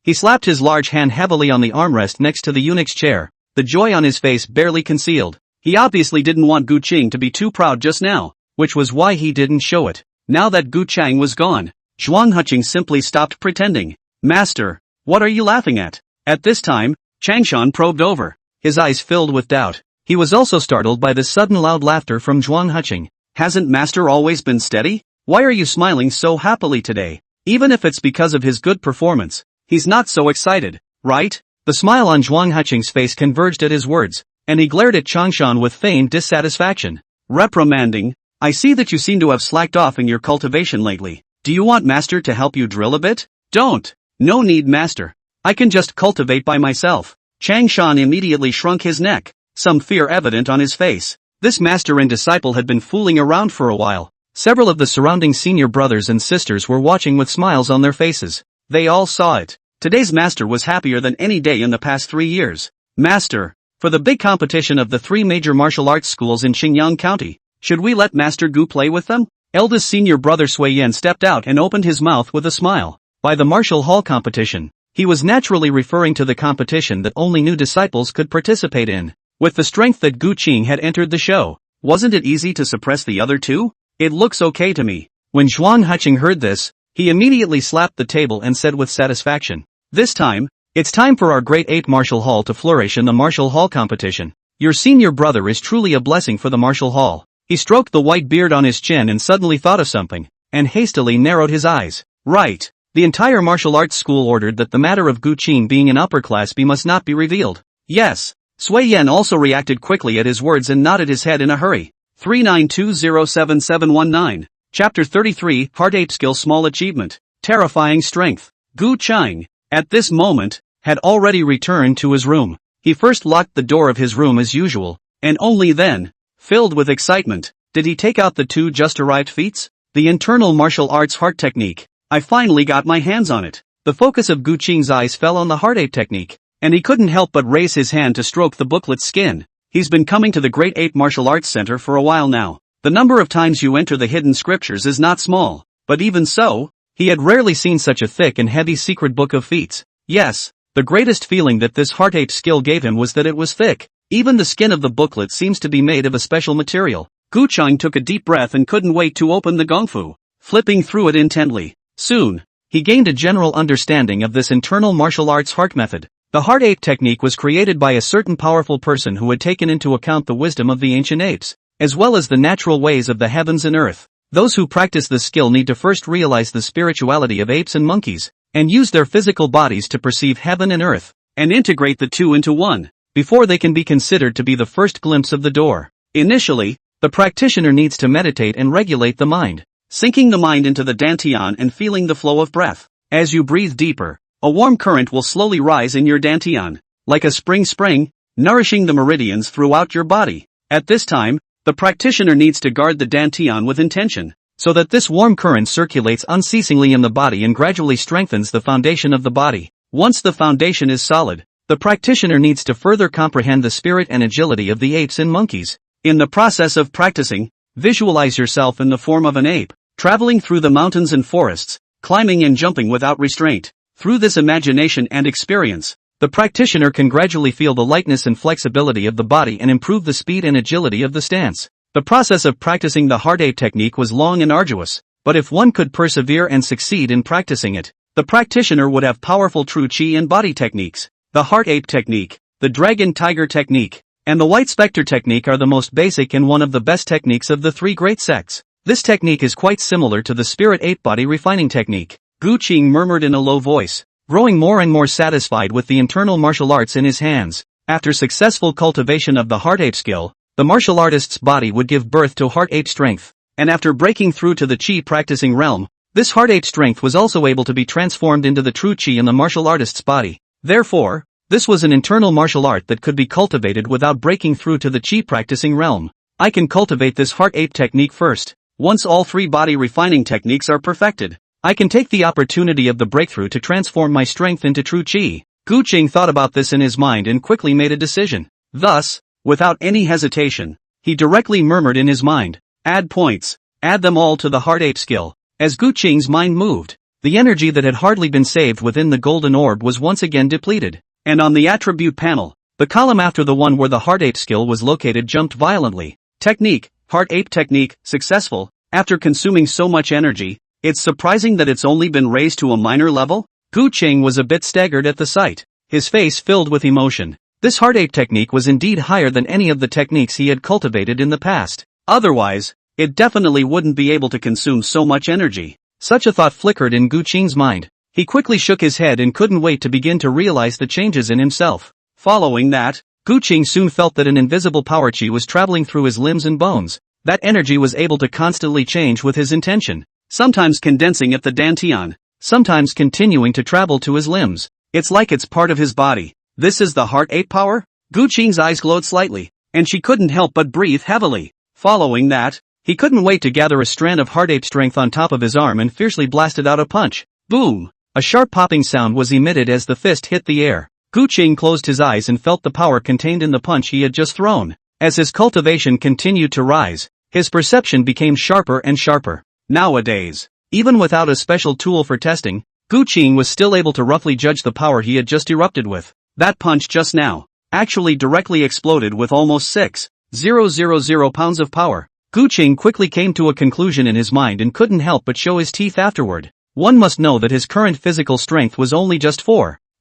He slapped his large hand heavily on the armrest next to the eunuch's chair, the joy on his face barely concealed. He obviously didn't want Gu Qing to be too proud just now, which was why he didn't show it. Now that Gu Chang was gone, Zhuang Huqing simply stopped pretending. "Master, what are you laughing at?" At this time, Changshan probed over, his eyes filled with doubt. He was also startled by the sudden loud laughter from Zhuang Huqing. "Hasn't Master always been steady? Why are you smiling so happily today? Even if it's because of his good performance, he's not so excited, right?" The smile on Zhuang Huqing's face converged at his words, and he glared at Changshan with feigned dissatisfaction. "Reprimanding, I see that you seem to have slacked off in your cultivation lately. Do you want Master to help you drill a bit?" "Don't. No need, Master. I can just cultivate by myself." Changshan immediately shrunk his neck, some fear evident on his face. This master and disciple had been fooling around for a while. Several of the surrounding senior brothers and sisters were watching with smiles on their faces. They all saw it. Today's master was happier than any day in the past 3 years. "Master, For the big competition of the 3 major martial arts schools in Xinjiang County, should we let Master Gu play with them? Eldest senior brother Sui Yan stepped out and opened his mouth with a smile. By the martial hall competition, he was naturally referring to the competition that only new disciples could participate in. With the strength that Gu Qing had entered the show, wasn't it easy to suppress the other two? It looks okay to me. When Zhuang Huqing heard this, he immediately slapped the table and said with satisfaction, "This time, it's time for our Great Ape Martial Hall to flourish in the martial hall competition. Your senior brother is truly a blessing for the martial hall." He stroked the white beard on his chin and suddenly thought of something, and hastily narrowed his eyes. Right. The entire martial arts school ordered that the matter of Gu Qing being an upper class B must not be revealed. Yes. Sui Yan also reacted quickly at his words and nodded his head in a hurry. 39207719. Chapter 33, Heart Ape Skill Small Achievement. Terrifying Strength. Gu Qing, at this moment, had already returned to his room. He first locked the door of his room as usual, and only then, filled with excitement, did he take out the 2 just-arrived feats? The internal martial arts heart technique. I finally got my hands on it. The focus of Gu Qing's eyes fell on the heart ape technique, and he couldn't help but raise his hand to stroke the booklet's skin. He's been coming to the Great Ape Martial Arts Center for a while now. The number of times you enter the hidden scriptures is not small, but even so, he had rarely seen such a thick and heavy secret book of feats. Yes, the greatest feeling that this heart ape skill gave him was that it was thick. Even the skin of the booklet seems to be made of a special material. Gu Qing took a deep breath and couldn't wait to open the gongfu, flipping through it intently. Soon, he gained a general understanding of this internal martial arts heart method. The heart ape technique was created by a certain powerful person who had taken into account the wisdom of the ancient apes, as well as the natural ways of the heavens and earth. Those who practice this skill need to first realize the spirituality of apes and monkeys, and use their physical bodies to perceive heaven and earth, and integrate the two into one, before they can be considered to be the first glimpse of the door. Initially, the practitioner needs to meditate and regulate the mind, sinking the mind into the dantian and feeling the flow of breath. As you breathe deeper, a warm current will slowly rise in your dantian, like a spring, nourishing the meridians throughout your body. At this time, the practitioner needs to guard the dantian with intention, so that this warm current circulates unceasingly in the body and gradually strengthens the foundation of the body. Once the foundation is solid, the practitioner needs to further comprehend the spirit and agility of the apes and monkeys. In the process of practicing, visualize yourself in the form of an ape, traveling through the mountains and forests, climbing and jumping without restraint. Through this imagination and experience, the practitioner can gradually feel the lightness and flexibility of the body and improve the speed and agility of the stance. The process of practicing the heart ape technique was long and arduous, but if one could persevere and succeed in practicing it, the practitioner would have powerful true chi and body techniques. The heart ape technique, the dragon tiger technique, and the white specter technique are the most basic and one of the best techniques of the 3 great sects. This technique is quite similar to the spirit ape body refining technique. Gu Qing murmured in a low voice, growing more and more satisfied with the internal martial arts in his hands. After successful cultivation of the heart ape skill, the martial artist's body would give birth to heart ape strength, and after breaking through to the chi practicing realm, this heart ape strength was also able to be transformed into the true chi in the martial artist's body. Therefore, this was an internal martial art that could be cultivated without breaking through to the chi practicing realm. I can cultivate this heart ape technique first. Once all 3 body refining techniques are perfected, I can take the opportunity of the breakthrough to transform my strength into true chi. Gu Qing thought about this in his mind and quickly made a decision. Thus, without any hesitation, he directly murmured in his mind, "Add points, add them all to the heart ape skill." As Gu Qing's mind moved, the energy that had hardly been saved within the golden orb was once again depleted, and on the attribute panel, the column after the one where the heart ape skill was located jumped violently. Technique, heart ape technique, successful. After consuming so much energy, it's surprising that it's only been raised to a minor level. Gu Qing was a bit staggered at the sight, his face filled with emotion. This heart ape technique was indeed higher than any of the techniques he had cultivated in the past. Otherwise, it definitely wouldn't be able to consume so much energy. Such a thought flickered in Gu Qing's mind. He quickly shook his head and couldn't wait to begin to realize the changes in himself. Following that, Gu Qing soon felt that an invisible power chi was traveling through his limbs and bones. That energy was able to constantly change with his intention, sometimes condensing at the dantian, sometimes continuing to travel to his limbs. It's like it's part of his body. This is the heart ape power? Gu Qing's eyes glowed slightly, and she couldn't help but breathe heavily. Following that, he couldn't wait to gather a strand of heart ape strength on top of his arm and fiercely blasted out a punch. Boom! A sharp popping sound was emitted as the fist hit the air, Gu Qing closed his eyes and felt the power contained in the punch he had just thrown. As his cultivation continued to rise, his perception became sharper and sharper. Nowadays, even without a special tool for testing, Gu Qing was still able to roughly judge the power he had just erupted with. That punch just now actually directly exploded with almost 6,000 pounds of power. Gu Qing quickly came to a conclusion in his mind and couldn't help but show his teeth afterward. One must know that his current physical strength was only just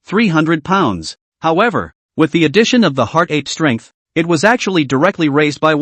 300 pounds. However, with the addition of the heart ape strength, it was actually directly raised by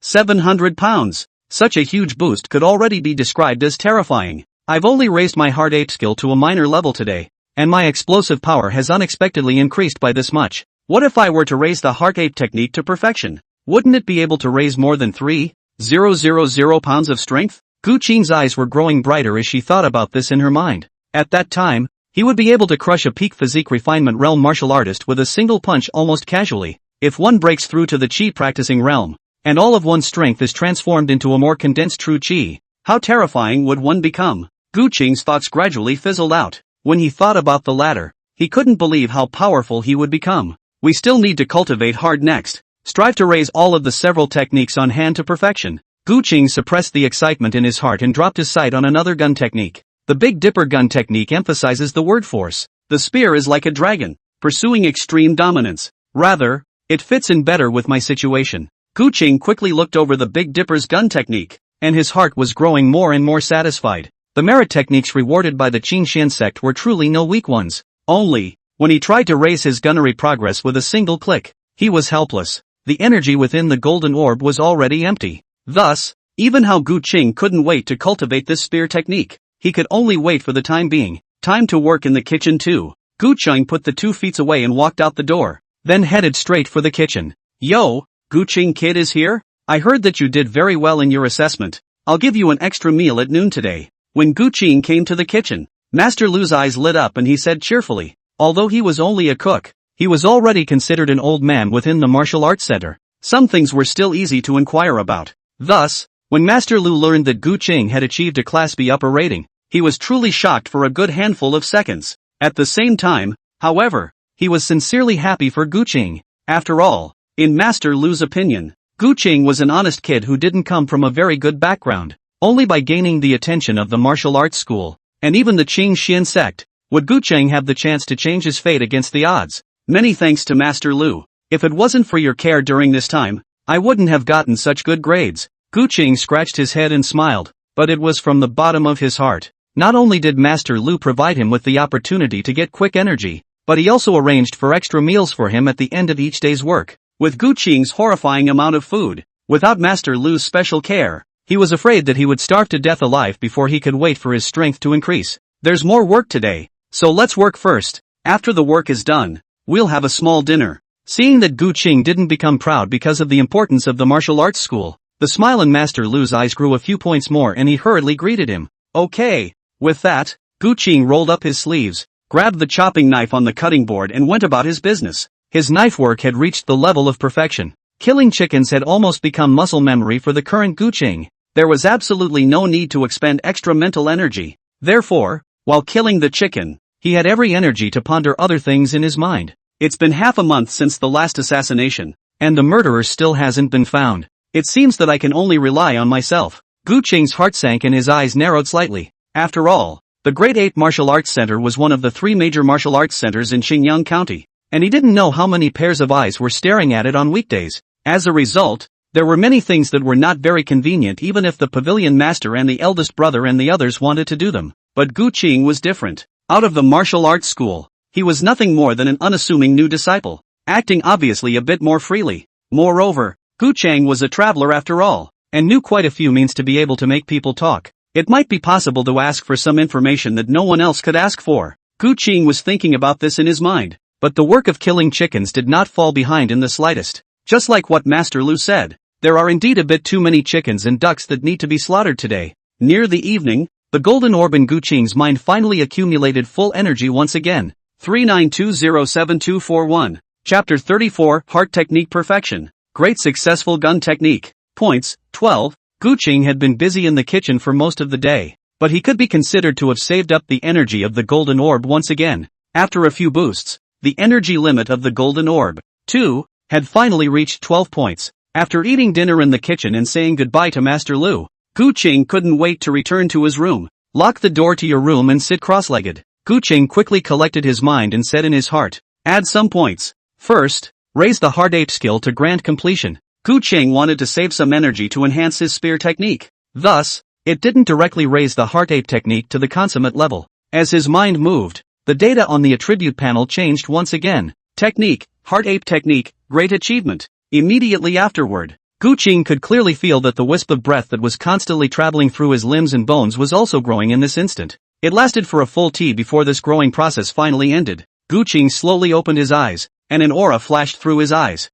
700 pounds. Such a huge boost could already be described as terrifying. I've only raised my heart ape skill to a minor level today, and my explosive power has unexpectedly increased by this much. What if I were to raise the heart ape technique to perfection? Wouldn't it be able to raise more than 3,000 pounds of strength? Gu Qing's eyes were growing brighter as she thought about this in her mind. At that time, he would be able to crush a peak physique refinement realm martial artist with a single punch almost casually. If one breaks through to the chi practicing realm, and all of one's strength is transformed into a more condensed true chi, how terrifying would one become? Gu Qing's thoughts gradually fizzled out. When he thought about the latter, he couldn't believe how powerful he would become. We still need to cultivate hard next. Strive to raise all of the several techniques on hand to perfection. Gu Qing suppressed the excitement in his heart and dropped his sight on another gun technique. The Big Dipper gun technique emphasizes the word force. The spear is like a dragon, pursuing extreme dominance. Rather, it fits in better with my situation. Gu Qing quickly looked over the Big Dipper's gun technique, and his heart was growing more and more satisfied. The merit techniques rewarded by the Qin Xian sect were truly no weak ones. Only, when he tried to raise his gunnery progress with a single click, he was helpless. The energy within the golden orb was already empty. Thus, even how Gu Qing couldn't wait to cultivate this spear technique. He could only wait for the time being. Time to work in the kitchen too. Gu Qing put the 2 feet away and walked out the door, then headed straight for the kitchen. Yo, Gu Qing kid is here? I heard that you did very well in your assessment. I'll give you an extra meal at noon today. When Gu Qing came to the kitchen, Master Lu's eyes lit up and he said cheerfully, although he was only a cook, he was already considered an old man within the martial arts center. Some things were still easy to inquire about. Thus, when Master Lu learned that Gu Qing had achieved a Class B upper rating, he was truly shocked for a good handful of seconds. At the same time, however, he was sincerely happy for Gu Qing. After all, in Master Lu's opinion, Gu Qing was an honest kid who didn't come from a very good background. Only by gaining the attention of the martial arts school, and even the Qin Xian sect, would Gu Qing have the chance to change his fate against the odds. Many thanks to Master Lu. If it wasn't for your care during this time, I wouldn't have gotten such good grades. Gu Qing scratched his head and smiled, but it was from the bottom of his heart. Not only did Master Lu provide him with the opportunity to get quick energy, but he also arranged for extra meals for him at the end of each day's work. With Gu Qing's horrifying amount of food, without Master Lu's special care, he was afraid that he would starve to death alive before he could wait for his strength to increase. There's more work today, so let's work first. After the work is done, we'll have a small dinner. Seeing that Gu Qing didn't become proud because of the importance of the martial arts school, the smile in Master Lu's eyes grew a few points more and he hurriedly greeted him. Okay. With that, Gu Qing rolled up his sleeves, grabbed the chopping knife on the cutting board and went about his business. His knife work had reached the level of perfection. Killing chickens had almost become muscle memory for the current Gu Qing. There was absolutely no need to expend extra mental energy. Therefore, while killing the chicken, he had every energy to ponder other things in his mind. It's been half a month since the last assassination, and the murderer still hasn't been found. It seems that I can only rely on myself. Gu Qing's heart sank and his eyes narrowed slightly. After all, the Great Ape Martial Arts Center was one of the 3 major martial arts centers in Xinjiang County, and he didn't know how many pairs of eyes were staring at it on weekdays. As a result, there were many things that were not very convenient even if the pavilion master and the eldest brother and the others wanted to do them. But Gu Qing was different. Out of the martial arts school, he was nothing more than an unassuming new disciple, acting obviously a bit more freely. Moreover, Gu Qing was a traveler after all, and knew quite a few means to be able to make people talk. It might be possible to ask for some information that no one else could ask for. Gu Qing was thinking about this in his mind, but the work of killing chickens did not fall behind in the slightest. Just like what Master Lu said, there are indeed a bit too many chickens and ducks that need to be slaughtered today. Near the evening, the golden orb in Gu Qing's mind finally accumulated full energy once again. 39207241. Chapter 34, Heart Technique Perfection. Great Successful Gun Technique. Points, 12. Gu Qing had been busy in the kitchen for most of the day, but he could be considered to have saved up the energy of the golden orb once again. After a few boosts, the energy limit of the golden orb, 2, had finally reached 12 points. After eating dinner in the kitchen and saying goodbye to Master Lu, Gu Qing couldn't wait to return to his room. Lock the door to your room and sit cross-legged. Gu Qing quickly collected his mind and said in his heart, add some points. First, raise the heart ape skill to grant completion. Gu Qing wanted to save some energy to enhance his spear technique. Thus, it didn't directly raise the heart ape technique to the consummate level. As his mind moved, the data on the attribute panel changed once again. Technique, heart ape technique, great achievement. Immediately afterward, Gu Qing could clearly feel that the wisp of breath that was constantly traveling through his limbs and bones was also growing in this instant. It lasted for a full T before this growing process finally ended. Gu Qing slowly opened his eyes, and an aura flashed through his eyes.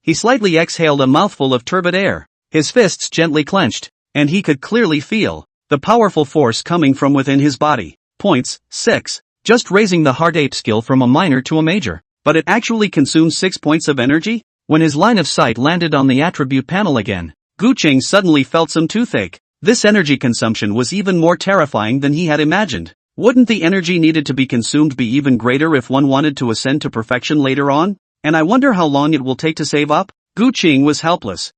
He slightly exhaled a mouthful of turbid air. His fists gently clenched, and he could clearly feel the powerful force coming from within his body. Points, 6. Just raising the heart ape skill from a minor to a major. But it actually consumed 6 points of energy? When his line of sight landed on the attribute panel again, Gu Qing suddenly felt some toothache. This energy consumption was even more terrifying than he had imagined. Wouldn't the energy needed to be consumed be even greater if one wanted to ascend to perfection later on? And I wonder how long it will take to save up? Gu Qing was helpless.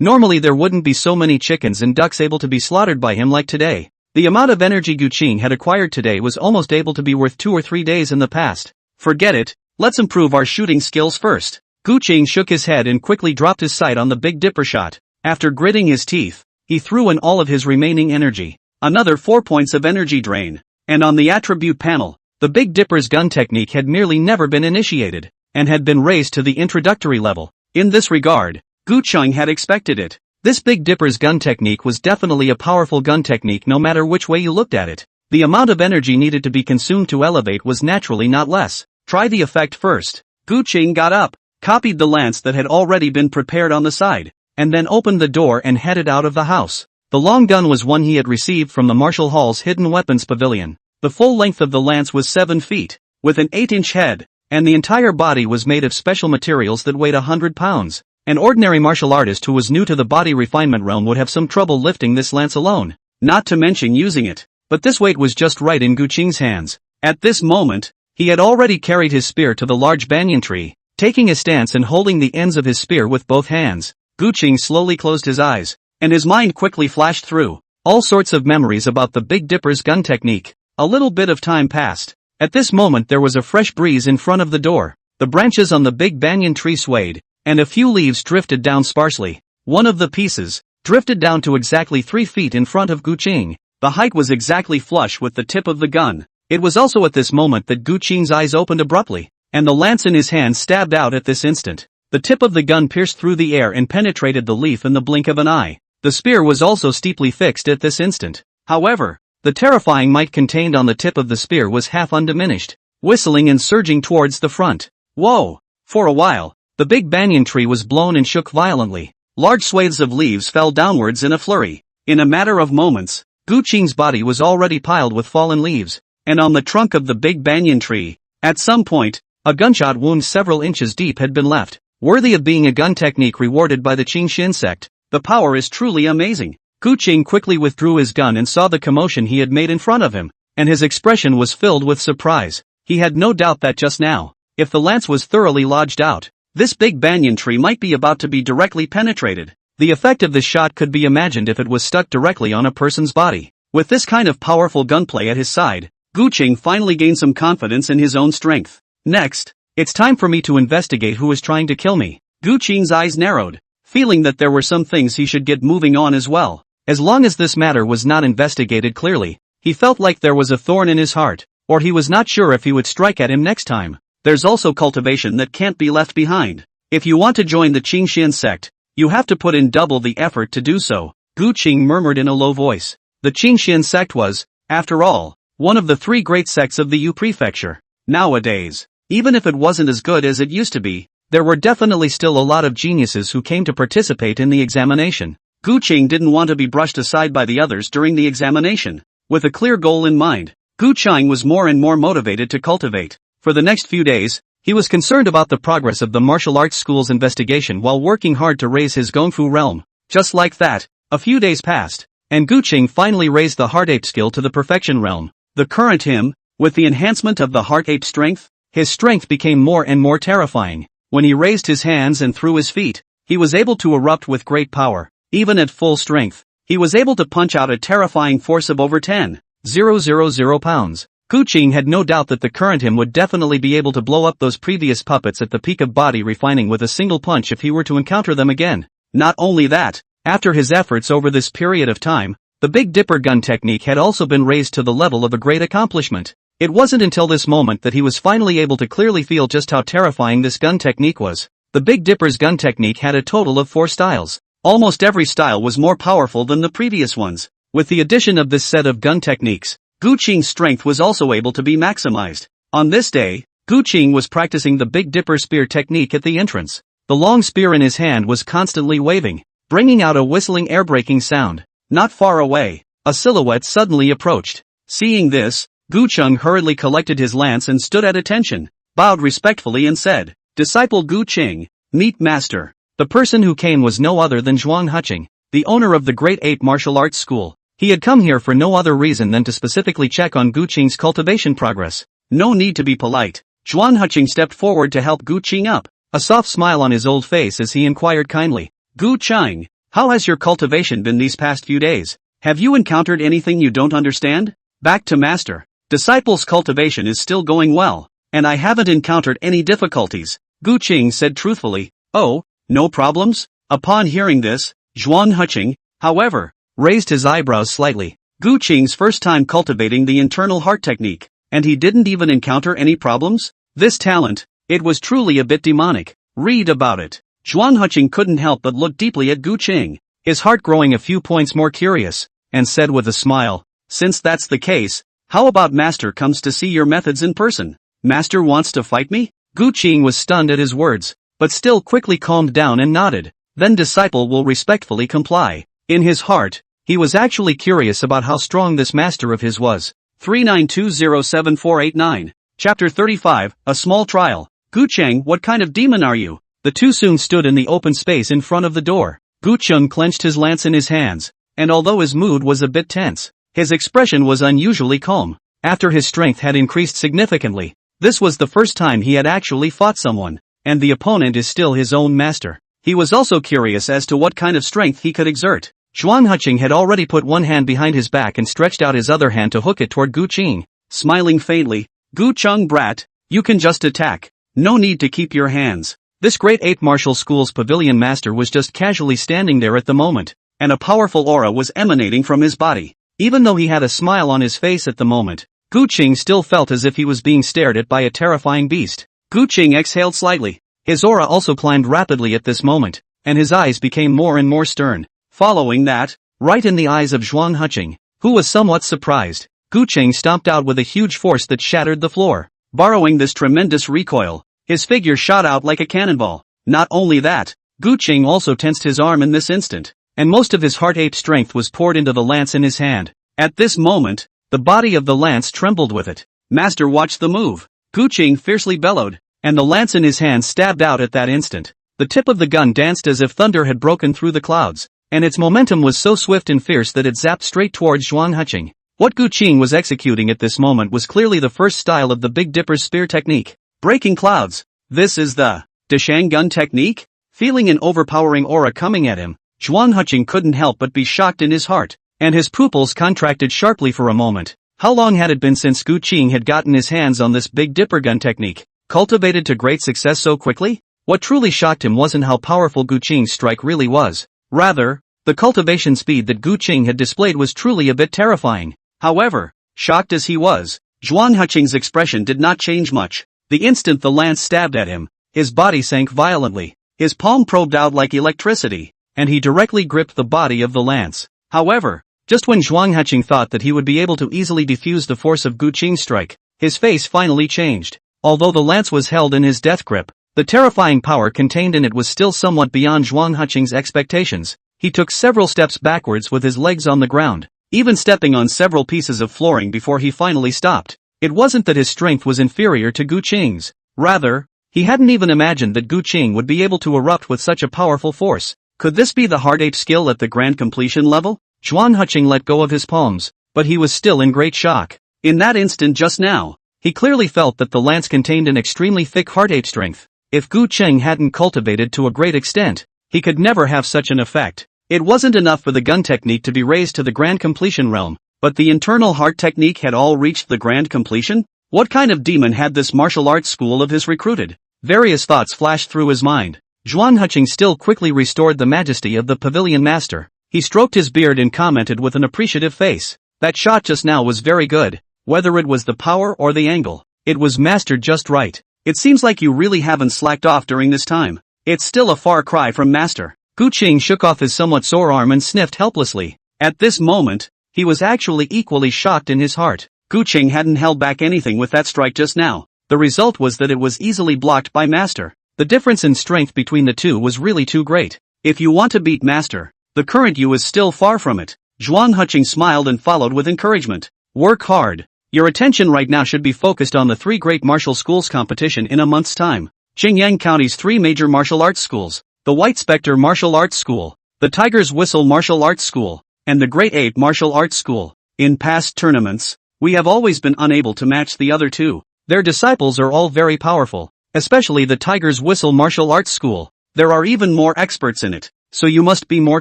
Normally there wouldn't be so many chickens and ducks able to be slaughtered by him like today. The amount of energy Gu Qing had acquired today was almost able to be worth 2 or 3 days in the past. Forget it, let's improve our shooting skills first. Gu Qing shook his head and quickly dropped his sight on the Big Dipper shot. After gritting his teeth, he threw in all of his remaining energy. Another 4 points of energy drain. And on the attribute panel, the Big Dipper's gun technique had merely never been initiated, and had been raised to the introductory level. In this regard, Gu Qing had expected it. This Big Dipper's gun technique was definitely a powerful gun technique no matter which way you looked at it. The amount of energy needed to be consumed to elevate was naturally not less. Try the effect first. Gu Qing got up, copied the lance that had already been prepared on the side, and then opened the door and headed out of the house. The long gun was one he had received from the Martial Hall's hidden weapons pavilion. The full length of the lance was 7 feet, with an 8-inch head, and the entire body was made of special materials that weighed 100 pounds. An ordinary martial artist who was new to the body refinement realm would have some trouble lifting this lance alone, not to mention using it. But this weight was just right in Gu Qing's hands. At this moment, he had already carried his spear to the large banyan tree, taking a stance and holding the ends of his spear with both hands. Gu Qing slowly closed his eyes, and his mind quickly flashed through all sorts of memories about the Big Dipper's gun technique. A little bit of time passed. At this moment there was a fresh breeze in front of the door. The branches on the big banyan tree swayed, and a few leaves drifted down sparsely. One of the pieces drifted down to exactly 3 feet in front of Gu Qing. The height was exactly flush with the tip of the gun. It was also at this moment that Gu Qing's eyes opened abruptly, and the lance in his hand stabbed out at this instant. The tip of the gun pierced through the air and penetrated the leaf in the blink of an eye. The spear was also steeply fixed at this instant. However, the terrifying might contained on the tip of the spear was half undiminished, whistling and surging towards the front. Whoa! For a while, the big banyan tree was blown and shook violently. Large swathes of leaves fell downwards in a flurry. In a matter of moments, Gu Qing's body was already piled with fallen leaves, and on the trunk of the big banyan tree, at some point, a gunshot wound several inches deep had been left, worthy of being a gun technique rewarded by the Qingxin sect. The power is truly amazing. Gu Qing quickly withdrew his gun and saw the commotion he had made in front of him, and his expression was filled with surprise. He had no doubt that just now, if the lance was thoroughly lodged out, this big banyan tree might be about to be directly penetrated. The effect of this shot could be imagined if it was stuck directly on a person's body. With this kind of powerful gunplay at his side, Gu Qing finally gained some confidence in his own strength. Next, it's time for me to investigate who is trying to kill me. Gu Qing's eyes narrowed, feeling that there were some things he should get moving on as well. As long as this matter was not investigated clearly, he felt like there was a thorn in his heart, or he was not sure if he would strike at him next time. There's also cultivation that can't be left behind. If you want to join the Qingxian sect, you have to put in double the effort to do so, Gu Qing murmured in a low voice. The Qingxian sect was, after all, one of the 3 great sects of the Yu prefecture. Nowadays, even if it wasn't as good as it used to be, there were definitely still a lot of geniuses who came to participate in the examination. Gu Qing didn't want to be brushed aside by the others during the examination. With a clear goal in mind, Gu Qing was more and more motivated to cultivate. For the next few days, he was concerned about the progress of the martial arts school's investigation while working hard to raise his Gongfu realm. Just like that, a few days passed, and Gu Qing finally raised the heart ape skill to the perfection realm. The current him, with the enhancement of the heart ape strength, his strength became more and more terrifying. When he raised his hands and threw his feet, he was able to erupt with great power. Even at full strength, he was able to punch out a terrifying force of over 10,000 pounds. Gu Qing had no doubt that the current him would definitely be able to blow up those previous puppets at the peak of body refining with a single punch if he were to encounter them again. Not only that, after his efforts over this period of time, the Big Dipper gun technique had also been raised to the level of a great accomplishment. It wasn't until this moment that he was finally able to clearly feel just how terrifying this gun technique was. The Big Dipper's gun technique had a total of 4 styles. Almost every style was more powerful than the previous ones. With the addition of this set of gun techniques, Gu Qing's strength was also able to be maximized. On this day, Gu Qing was practicing the Big Dipper spear technique at the entrance. The long spear in his hand was constantly waving, bringing out a whistling air-breaking sound. Not far away, a silhouette suddenly approached. Seeing this, Gu Qing hurriedly collected his lance and stood at attention, bowed respectfully and said, "Disciple Gu Qing, meet master." The person who came was no other than Zhuang Huqing, the owner of the Great Ape Martial Arts School. He had come here for no other reason than to specifically check on Gu Qing's cultivation progress. No need to be polite. Zhuang Huqing stepped forward to help Gu Qing up, a soft smile on his old face as he inquired kindly, "Gu Qing, how has your cultivation been these past few days? Have you encountered anything you don't understand?" Back to master. "Disciple's cultivation is still going well, and I haven't encountered any difficulties," Gu Qing said truthfully. "Oh, no problems?" Upon hearing this, Zhuang Huqing, however, raised his eyebrows slightly. Gu Qing's first time cultivating the internal heart technique, and he didn't even encounter any problems? This talent, it was truly a bit demonic. Read about it. Zhuang Huqing couldn't help but look deeply at Gu Qing, his heart growing a few points more curious, and said with a smile, "Since that's the case, how about master comes to see your methods in person? Master wants to fight me?" Gu Qing was stunned at his words, but still quickly calmed down and nodded. Then disciple will respectfully comply. In his heart, he was actually curious about how strong this master of his was. 39207489. Chapter 35, A Small Trial. "Gu Qing, what kind of demon are you?" The two soon stood in the open space in front of the door. Gu Qing clenched his lance in his hands, and although his mood was a bit tense, his expression was unusually calm. After his strength had increased significantly, this was the first time he had actually fought someone, and the opponent is still his own master. He was also curious as to what kind of strength he could exert. Zhuang Huqing had already put one hand behind his back and stretched out his other hand to hook it toward Gu Qing. Smiling faintly, "Gu Qing brat, you can just attack. No need to keep your hands." This Great Ape Martial School's pavilion master was just casually standing there at the moment, and a powerful aura was emanating from his body. Even though he had a smile on his face at the moment, Gu Qing still felt as if he was being stared at by a terrifying beast. Gu Qing exhaled slightly. His aura also climbed rapidly at this moment, and his eyes became more and more stern. Following that, right in the eyes of Zhuang Huqing, who was somewhat surprised, Gu Qing stomped out with a huge force that shattered the floor. Borrowing this tremendous recoil, his figure shot out like a cannonball. Not only that, Gu Qing also tensed his arm in this instant, and most of his heart ape strength was poured into the lance in his hand. At this moment, the body of the lance trembled with it. Master watched the move. Gu Qing fiercely bellowed, and the lance in his hand stabbed out at that instant. The tip of the gun danced as if thunder had broken through the clouds, and its momentum was so swift and fierce that it zapped straight towards Zhuang Huqing. What Gu Qing was executing at this moment was clearly the first style of the Big Dipper's spear technique. Breaking clouds. This is the Dashang gun technique? Feeling an overpowering aura coming at him, Zhuang Huqing couldn't help but be shocked in his heart, and his pupils contracted sharply for a moment. How long had it been since Gu Qing had gotten his hands on this Big Dipper gun technique, cultivated to great success so quickly? What truly shocked him wasn't how powerful Gu Qing's strike really was. Rather, the cultivation speed that Gu Qing had displayed was truly a bit terrifying. However, shocked as he was, Zhuang Huqing's expression did not change much. The instant the lance stabbed at him, his body sank violently, his palm probed out like electricity, and he directly gripped the body of the lance. However, just when Zhuang Huqing thought that he would be able to easily defuse the force of Gu Qing's strike, his face finally changed. Although the lance was held in his death grip, the terrifying power contained in it was still somewhat beyond Zhuang Huqing's expectations. He took several steps backwards with his legs on the ground, even stepping on several pieces of flooring before he finally stopped. It wasn't that his strength was inferior to Gu Qing's. Rather, he hadn't even imagined that Gu Qing would be able to erupt with such a powerful force. Could this be the heart ape skill at the grand completion level? Zhuang Huqing let go of his palms, but he was still in great shock. In that instant just now, He clearly felt that the lance contained an extremely thick heart-ape strength. If Gu Cheng hadn't cultivated to a great extent, he could never have such an effect. It wasn't enough for the gun technique to be raised to the grand completion realm, but the internal heart technique had all reached the grand completion? What kind of demon had this martial arts school of his recruited? Various thoughts flashed through his mind. Zhuan Huqing still quickly restored the majesty of the pavilion master. He stroked his beard and commented with an appreciative face. That shot just now was very good. Whether it was the power or the angle, it was mastered just right. It seems like you really haven't slacked off during this time. It's still a far cry from master. Gu Qing shook off his somewhat sore arm and sniffed helplessly. At this moment, he was actually equally shocked in his heart. Gu Qing hadn't held back anything with that strike just now. The result was that it was easily blocked by master. The difference in strength between the two was really too great. If you want to beat master, the current you is still far from it. Zhuan Huqing smiled and followed with encouragement. Work hard. Your attention right now should be focused on the 3 great martial schools competition in a month's time. Qingyang County's 3 major martial arts schools, the White Spectre Martial Arts School, the Tiger's Whistle Martial Arts School, and the Great Ape Martial Arts School. In past tournaments, we have always been unable to match the other two. Their disciples are all very powerful, especially the Tiger's Whistle Martial Arts School. There are even more experts in it, so you must be more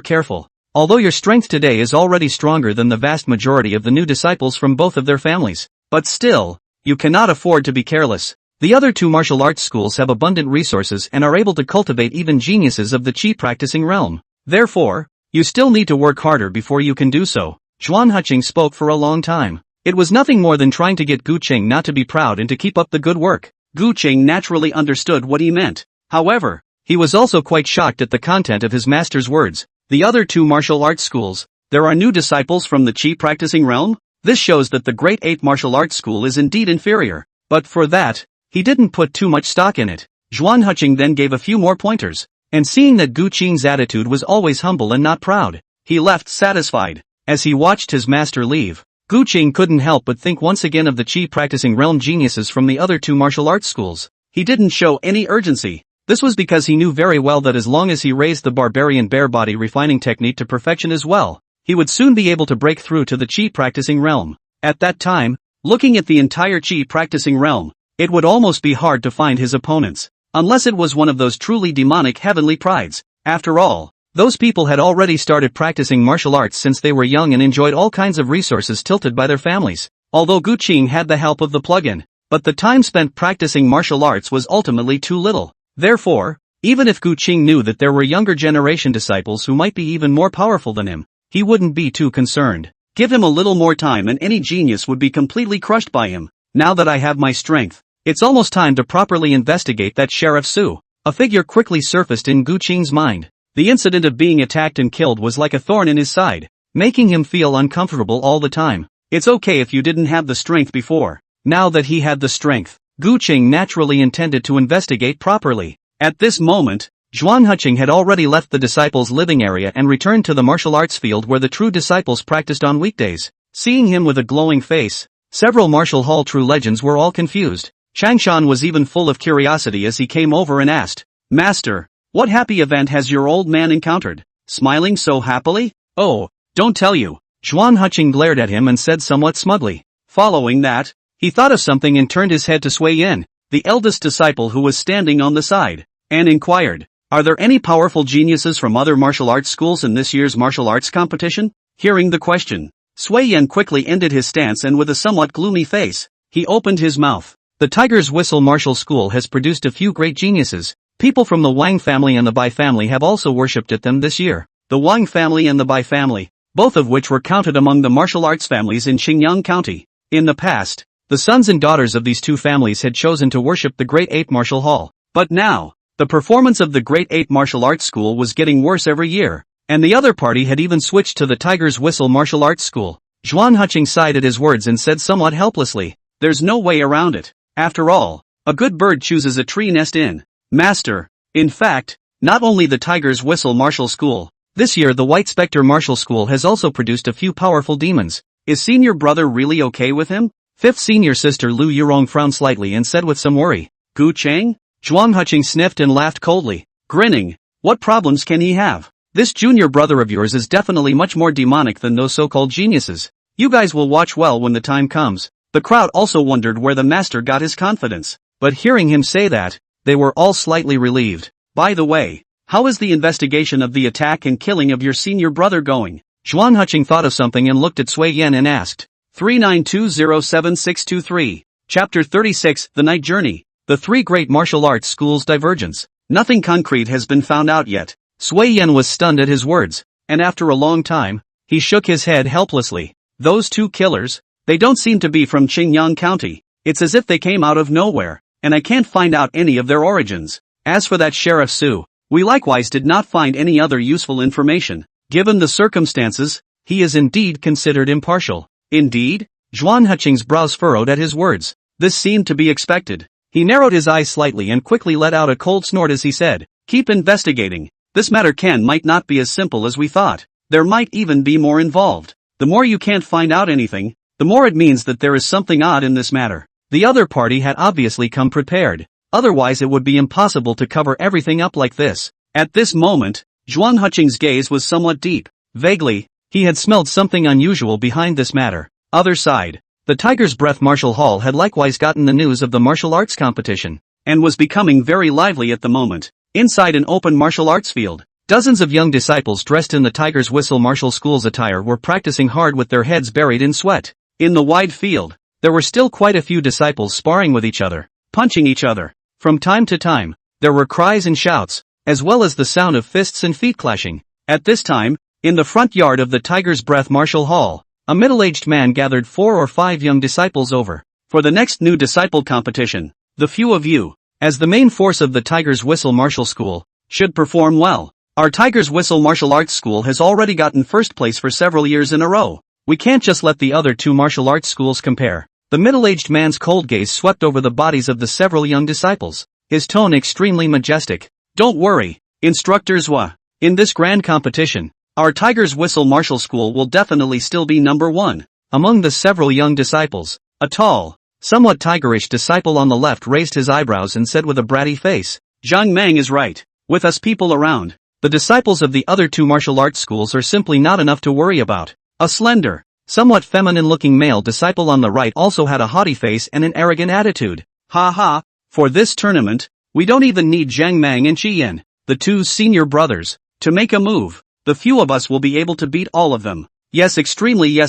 careful. Although your strength today is already stronger than the vast majority of the new disciples from both of their families, but still, you cannot afford to be careless. The other 2 martial arts schools have abundant resources and are able to cultivate even geniuses of the Qi practicing realm. Therefore, you still need to work harder before you can do so. Zhuan Huqing spoke for a long time. It was nothing more than trying to get Gu Qing not to be proud and to keep up the good work. Gu Qing naturally understood what he meant. However, he was also quite shocked at the content of his master's words. The other 2 martial arts schools, there are new disciples from the Qi practicing realm? This shows that the Great Ape Martial Arts School is indeed inferior. But for that, he didn't put too much stock in it. Zhuan Huqing then gave a few more pointers, and seeing that Gu Qing's attitude was always humble and not proud, he left satisfied. As he watched his master leave, Gu Qing couldn't help but think once again of the Qi practicing realm geniuses from the other 2 martial arts schools. He didn't show any urgency. This was because he knew very well that as long as he raised the barbarian bear body refining technique to perfection as well, he would soon be able to break through to the Qi practicing realm. At that time, looking at the entire Qi practicing realm, it would almost be hard to find his opponents, unless it was one of those truly demonic heavenly prides. After all, those people had already started practicing martial arts since they were young and enjoyed all kinds of resources tilted by their families. Although Gu Qing had the help of the plugin, but the time spent practicing martial arts was ultimately too little. Therefore, even if Gu Qing knew that there were younger generation disciples who might be even more powerful than him, he wouldn't be too concerned. Give him a little more time and any genius would be completely crushed by him. Now that I have my strength, it's almost time to properly investigate that Sheriff Su. A figure quickly surfaced in Gu Qing's mind. The incident of being attacked and killed was like a thorn in his side, making him feel uncomfortable all the time. It's okay if you didn't have the strength before. Now that he had the strength, Gu Qing naturally intended to investigate properly. At this moment, Zhuan Huqing had already left the disciples' living area and returned to the martial arts field where the true disciples practiced on weekdays. Seeing him with a glowing face, several martial hall true legends were all confused. Changshan was even full of curiosity as he came over and asked, "Master, what happy event has your old man encountered? Smiling so happily? Oh, don't tell you." Zhuan Huqing glared at him and said somewhat smugly. Following that, he thought of something and turned his head to Sui Yin, the eldest disciple who was standing on the side, and inquired, "Are there any powerful geniuses from other martial arts schools in this year's martial arts competition?" Hearing the question, Sui Yin quickly ended his stance and with a somewhat gloomy face, he opened his mouth. The Tiger's Whistle Martial School has produced a few great geniuses. People from the Wang family and the Bai family have also worshipped at them this year. The Wang family and the Bai family, both of which were counted among the martial arts families in Qingyang County. In the past, the sons and daughters of these 2 families had chosen to worship the Great Ape Martial Hall. But now, the performance of the Great Ape Martial Arts School was getting worse every year, and the other party had even switched to the Tiger's Whistle Martial Arts School. Zhuan Huqing sighed at his words and said somewhat helplessly, "There's no way around it. After all, a good bird chooses a tree nest in. Master, in fact, not only the Tiger's Whistle Martial School, this year the White Spectre Martial School has also produced a few powerful demons. Is senior brother really okay with him?" Fifth senior sister Lu Yurong frowned slightly and said with some worry, "Gu Cheng?" Zhuang Huqing sniffed and laughed coldly, grinning. "What problems can he have? This junior brother of yours is definitely much more demonic than those so-called geniuses. You guys will watch well when the time comes." The crowd also wondered where the master got his confidence, but hearing him say that, they were all slightly relieved. By the way, how is the investigation of the attack and killing of your senior brother going? Zhuang Huqing thought of something and looked at Sui Yan and asked. 39207623. Chapter 36, The Night Journey. The Three Great Martial Arts Schools Divergence. Nothing concrete has been found out yet. Sui Yan was stunned at his words, and after a long time, he shook his head helplessly. Those two killers? They don't seem to be from Qingyang County. It's as if they came out of nowhere, and I can't find out any of their origins. As for that Sheriff Su, we likewise did not find any other useful information. Given the circumstances, he is indeed considered impartial. Indeed? Zhuang Huqing's brows furrowed at his words. This seemed to be expected. He narrowed his eyes slightly and quickly let out a cold snort as he said, "Keep investigating. This matter might not be as simple as we thought. There might even be more involved. The more you can't find out anything, the more it means that there is something odd in this matter." The other party had obviously come prepared. Otherwise it would be impossible to cover everything up like this. At this moment, Zhuang Huqing's gaze was somewhat deep. Vaguely, he had smelled something unusual behind this matter. Other side. The Tiger's Breath Martial Hall had likewise gotten the news of the martial arts competition, and was becoming very lively at the moment. Inside an open martial arts field, dozens of young disciples dressed in the Tiger's Whistle Martial School's attire were practicing hard with their heads buried in sweat. In the wide field, there were still quite a few disciples sparring with each other, punching each other. From time to time, there were cries and shouts, as well as the sound of fists and feet clashing. At this time, in the front yard of the Tiger's Breath Martial Hall, a middle-aged man gathered 4 or 5 young disciples over for the next new disciple competition. The few of you, as the main force of the Tiger's Whistle Martial School, should perform well. Our Tiger's Whistle Martial Arts School has already gotten first place for several years in a row. We can't just let the other two martial arts schools compare. The middle-aged man's cold gaze swept over the bodies of the several young disciples, his tone extremely majestic. Don't worry, Instructor Zhua. In this grand competition, our Tiger's Whistle Martial School will definitely still be number 1. Among the several young disciples, a tall, somewhat tigerish disciple on the left raised his eyebrows and said with a bratty face, "Zhang Mang is right. With us people around, the disciples of the other two martial arts schools are simply not enough to worry about." A slender, somewhat feminine-looking male disciple on the right also had a haughty face and an arrogant attitude. "Ha ha, for this tournament, we don't even need Zhang Mang and Qi Yan, the two senior brothers, to make a move. The few of us will be able to beat all of them. Yes, extremely.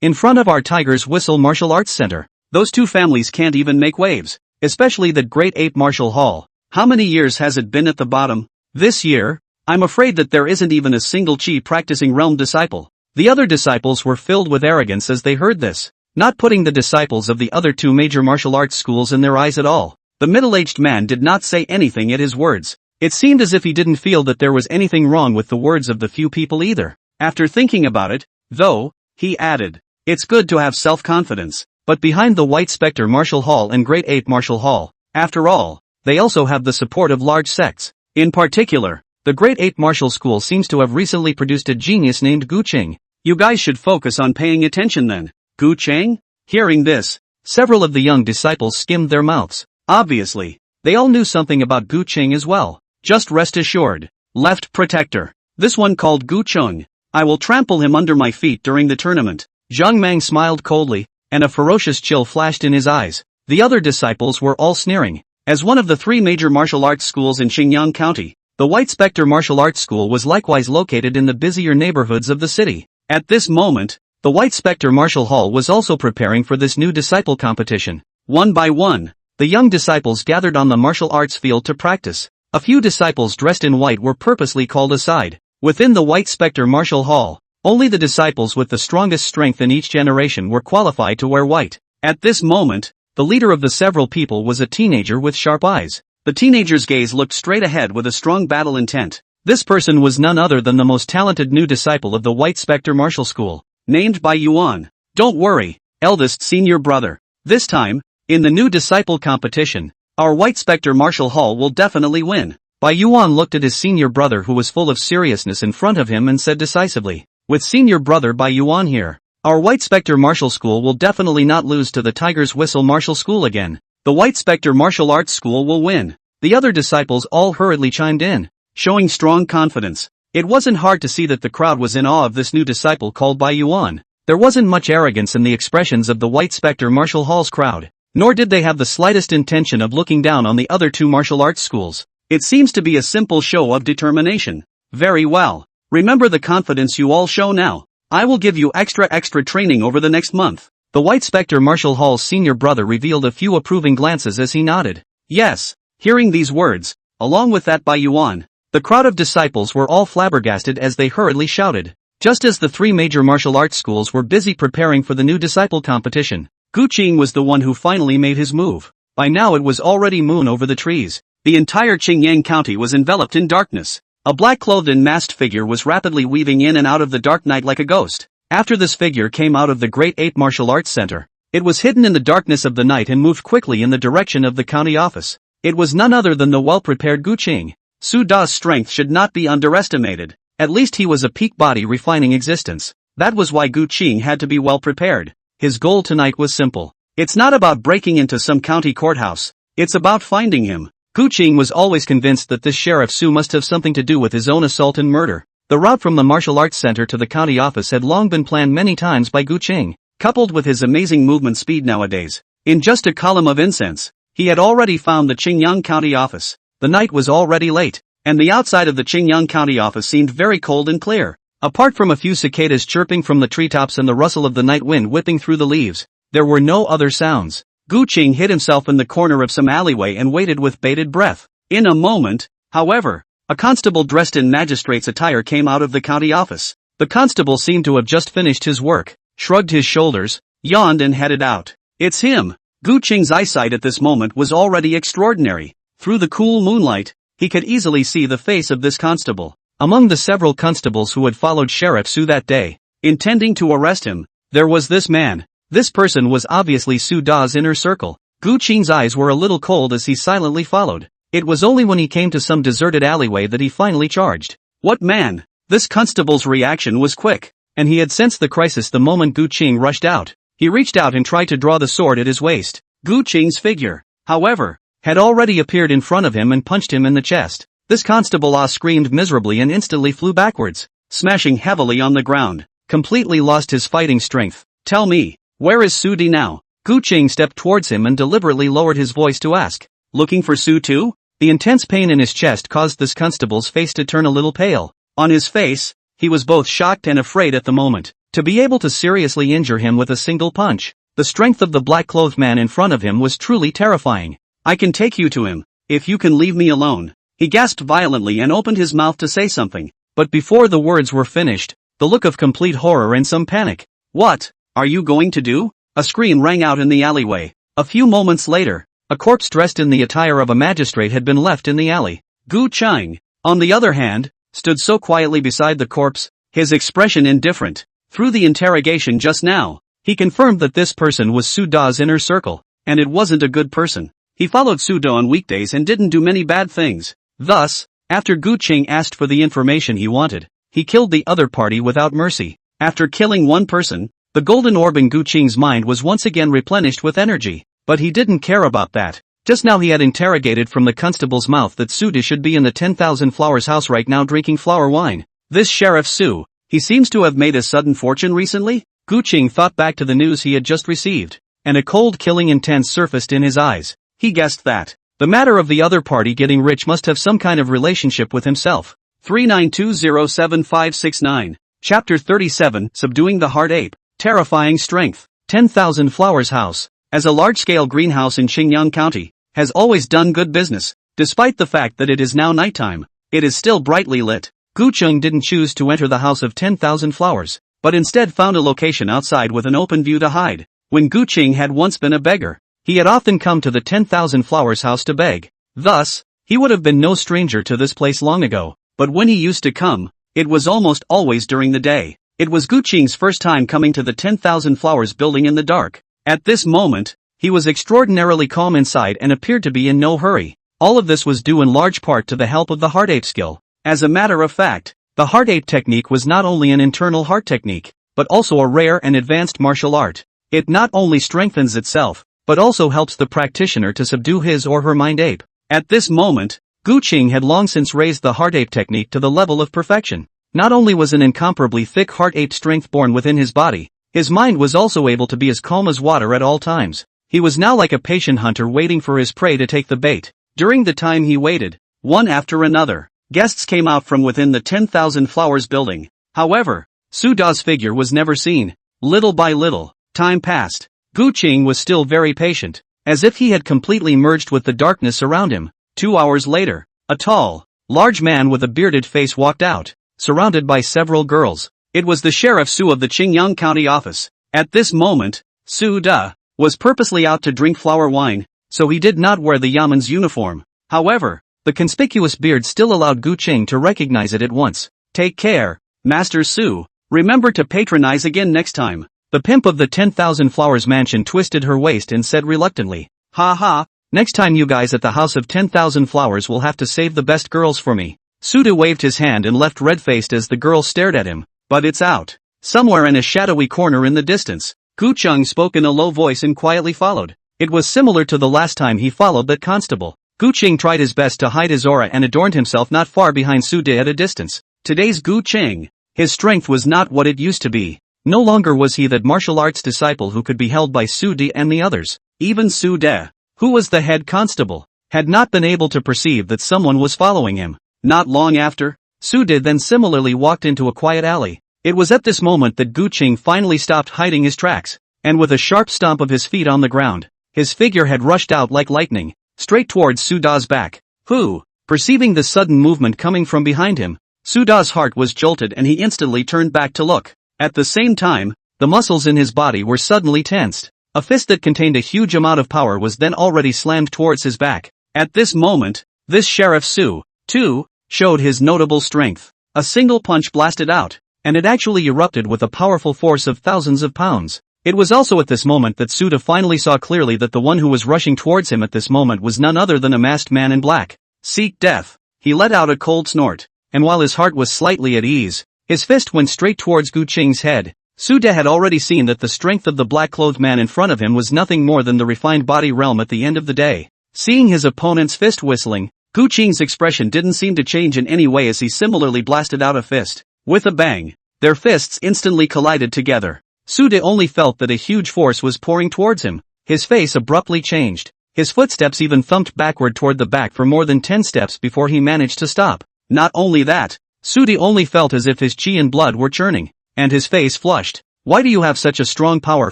In front of our Tiger's Whistle Martial Arts Center, those two families can't even make waves, especially that Great Ape Martial Hall. How many years has it been at the bottom? This year, I'm afraid that there isn't even a single Qi practicing realm disciple." The other disciples were filled with arrogance as they heard this, not putting the disciples of the other two major martial arts schools in their eyes at all. The middle-aged man did not say anything at his words. It seemed as if he didn't feel that there was anything wrong with the words of the few people either. After thinking about it, though, he added, "It's good to have self-confidence, but behind the White Spectre Martial Hall and Great Ape Martial Hall, after all, they also have the support of large sects. In particular, the Great Ape Martial School seems to have recently produced a genius named Gu Qing. You guys should focus on paying attention then." Gu Qing? Hearing this, several of the young disciples skimmed their mouths. Obviously, they all knew something about Gu Qing as well. Just rest assured. Left protector. This one called Gu Qing. I will trample him under my feet during the tournament. Zhang Mang smiled coldly, and a ferocious chill flashed in his eyes. The other disciples were all sneering. As one of the 3 major martial arts schools in Xinjiang County, the White Spectre Martial Arts School was likewise located in the busier neighborhoods of the city. At this moment, the White Spectre Martial Hall was also preparing for this new disciple competition. One by one, the young disciples gathered on the martial arts field to practice. A few disciples dressed in white were purposely called aside. Within the White Spectre Martial Hall, only the disciples with the strongest strength in each generation were qualified to wear white. At this moment, the leader of the several people was a teenager with sharp eyes. The teenager's gaze looked straight ahead with a strong battle intent. This person was none other than the most talented new disciple of the White Spectre Martial School, named Bai Yuan. Don't worry, eldest senior brother. This time, in the new disciple competition, our White Spectre Martial Hall will definitely win. Bai Yuan looked at his senior brother who was full of seriousness in front of him and said decisively, "With senior brother Bai Yuan here, our White Spectre Martial School will definitely not lose to the Tiger's Whistle Martial School again. The White Spectre Martial Arts School will win." The other disciples all hurriedly chimed in, showing strong confidence. It wasn't hard to see that the crowd was in awe of this new disciple called Bai Yuan. There wasn't much arrogance in the expressions of the White Spectre Martial Hall's crowd, nor did they have the slightest intention of looking down on the other two martial arts schools. It seems to be a simple show of determination. Very well. Remember the confidence you all show now. I will give you extra training over the next month. The White Spectre Martial Hall's senior brother revealed a few approving glances as he nodded. Yes. Hearing these words, along with that by Yuan, the crowd of disciples were all flabbergasted as they hurriedly shouted. Just as the three major martial arts schools were busy preparing for the new disciple competition, Gu Qing was the one who finally made his move. By now it was already moon over the trees. The entire Qingyang County was enveloped in darkness. A black-clothed and masked figure was rapidly weaving in and out of the dark night like a ghost. After this figure came out of the Great Ape Martial Arts Center, it was hidden in the darkness of the night and moved quickly in the direction of the county office. It was none other than the well-prepared Gu Qing. Su Da's strength should not be underestimated. At least he was a peak body refining existence. That was why Gu Qing had to be well prepared. His goal tonight was simple. It's not about breaking into some county courthouse. It's about finding him. Gu Qing was always convinced that this Sheriff Su must have something to do with his own assault and murder. The route from the martial arts center to the county office had long been planned many times by Gu Qing, coupled with his amazing movement speed nowadays. In just a column of incense, he had already found the Qingyang County office. The night was already late, and the outside of the Qingyang County office seemed very cold and clear. Apart from a few cicadas chirping from the treetops and the rustle of the night wind whipping through the leaves, there were no other sounds. Gu Qing hid himself in the corner of some alleyway and waited with bated breath. In a moment, however, a constable dressed in magistrate's attire came out of the county office. The constable seemed to have just finished his work, shrugged his shoulders, yawned and headed out. It's him! Gu Qing's eyesight at this moment was already extraordinary. Through the cool moonlight, he could easily see the face of this constable. Among the several constables who had followed Sheriff Su that day, intending to arrest him, there was this man. This person was obviously Su Da's inner circle. Gu Qing's eyes were a little cold as he silently followed. It was only when he came to some deserted alleyway that he finally charged. What man? This constable's reaction was quick, and he had sensed the crisis the moment Gu Qing rushed out. He reached out and tried to draw the sword at his waist. Gu Qing's figure, however, had already appeared in front of him and punched him in the chest. This constable screamed miserably and instantly flew backwards, smashing heavily on the ground, completely lost his fighting strength. Tell me, where is Su Di now? Gu Qing stepped towards him and deliberately lowered his voice to ask. Looking for Su too? The intense pain in his chest caused this constable's face to turn a little pale. On his face, he was both shocked and afraid at the moment. To be able to seriously injure him with a single punch, the strength of the black-clothed man in front of him was truly terrifying. I can take you to him, if you can leave me alone. He gasped violently and opened his mouth to say something, but before the words were finished, the look of complete horror and some panic. What are you going to do? A scream rang out in the alleyway. A few moments later, a corpse dressed in the attire of a magistrate had been left in the alley. Gu Qing, on the other hand, stood so quietly beside the corpse, his expression indifferent. Through the interrogation just now, he confirmed that this person was Su Da's inner circle, and it wasn't a good person. He followed Su Da on weekdays and didn't do many bad things. Thus, after Gu Qing asked for the information he wanted, he killed the other party without mercy. After killing one person, the golden orb in Gu Qing's mind was once again replenished with energy. But he didn't care about that. Just now he had interrogated from the constable's mouth that Su Di should be in the 10,000 Flowers house right now drinking flower wine. This Sheriff Su, he seems to have made a sudden fortune recently? Gu Qing thought back to the news he had just received, and a cold killing intent surfaced in his eyes. He guessed that the matter of the other party getting rich must have some kind of relationship with himself. 39207569. Chapter 37, Subduing the Heart Ape. Terrifying Strength. 10,000 Flowers House, as a large-scale greenhouse in Qingyang County, has always done good business. Despite the fact that it is now nighttime, it is still brightly lit. Gu Qing didn't choose to enter the house of 10,000 flowers, but instead found a location outside with an open view to hide. When Gu Qing had once been a beggar, he had often come to the 10,000 Flowers house to beg. Thus, he would have been no stranger to this place long ago, but when he used to come, it was almost always during the day. It was Gu Qing's first time coming to the 10,000 Flowers building in the dark. At this moment, he was extraordinarily calm inside and appeared to be in no hurry. All of this was due in large part to the help of the heart ape skill. As a matter of fact, the heart ape technique was not only an internal heart technique, but also a rare and advanced martial art. It not only strengthens itself, but also helps the practitioner to subdue his or her mind ape. At this moment, Gu Qing had long since raised the heart ape technique to the level of perfection. Not only was an incomparably thick heart ape strength born within his body, His mind was also able to be as calm as water at all times. He was now like a patient hunter waiting for his prey to take the bait. During the time he waited, one after another, guests came out from within the 10,000 Flowers building. However, Su-da's figure was never seen. Little by little, time passed. Gu Qing was still very patient, as if he had completely merged with the darkness around him. 2 hours later, a tall, large man with a bearded face walked out, surrounded by several girls. It was the Sheriff Su of the Qingyang County office. At this moment, Su-da was purposely out to drink flower wine, so he did not wear the Yaman's uniform. However, the conspicuous beard still allowed Gu Qing to recognize it at once. Take care, Master Su. Remember to patronize again next time. The pimp of the 10,000 Flowers mansion twisted her waist and said reluctantly, "Ha ha, next time you guys at the house of 10,000 Flowers will have to save the best girls for me." Su-da waved his hand and left red-faced as the girl stared at him. But it's out. Somewhere in a shadowy corner in the distance, Gu Qing spoke in a low voice and quietly followed. It was similar to the last time he followed that constable. Gu Qing tried his best to hide his aura and adorned himself not far behind Su-da at a distance. Today's Gu Qing. His strength was not what it used to be. No longer was he that martial arts disciple who could be held by Su-da and the others. Even Su-da, who was the head constable, had not been able to perceive that someone was following him. Not long after, Su-da then similarly walked into a quiet alley. It was at this moment that Gu Qing finally stopped hiding his tracks, and with a sharp stomp of his feet on the ground, his figure had rushed out like lightning, straight towards Su-da's back. Who, perceiving the sudden movement coming from behind him, Su-da's heart was jolted and he instantly turned back to look. At the same time, the muscles in his body were suddenly tensed. A fist that contained a huge amount of power was then already slammed towards his back. At this moment, this Sheriff Su, too, showed his notable strength. A single punch blasted out, and it actually erupted with a powerful force of thousands of pounds. It was also at this moment that Su-da finally saw clearly that the one who was rushing towards him at this moment was none other than a masked man in black. Seek death. He let out a cold snort, and while his heart was slightly at ease, his fist went straight towards Gu Qing's head. Su-da had already seen that the strength of the black-clothed man in front of him was nothing more than the refined body realm at the end of the day. Seeing his opponent's fist whistling, Gu Qing's expression didn't seem to change in any way as he similarly blasted out a fist. With a bang, their fists instantly collided together. Su-da only felt that a huge force was pouring towards him. His face abruptly changed. His footsteps even thumped backward toward the back for more than 10 steps before he managed to stop. Not only that, Su-da only felt as if his chi and blood were churning, and his face flushed. Why do you have such a strong power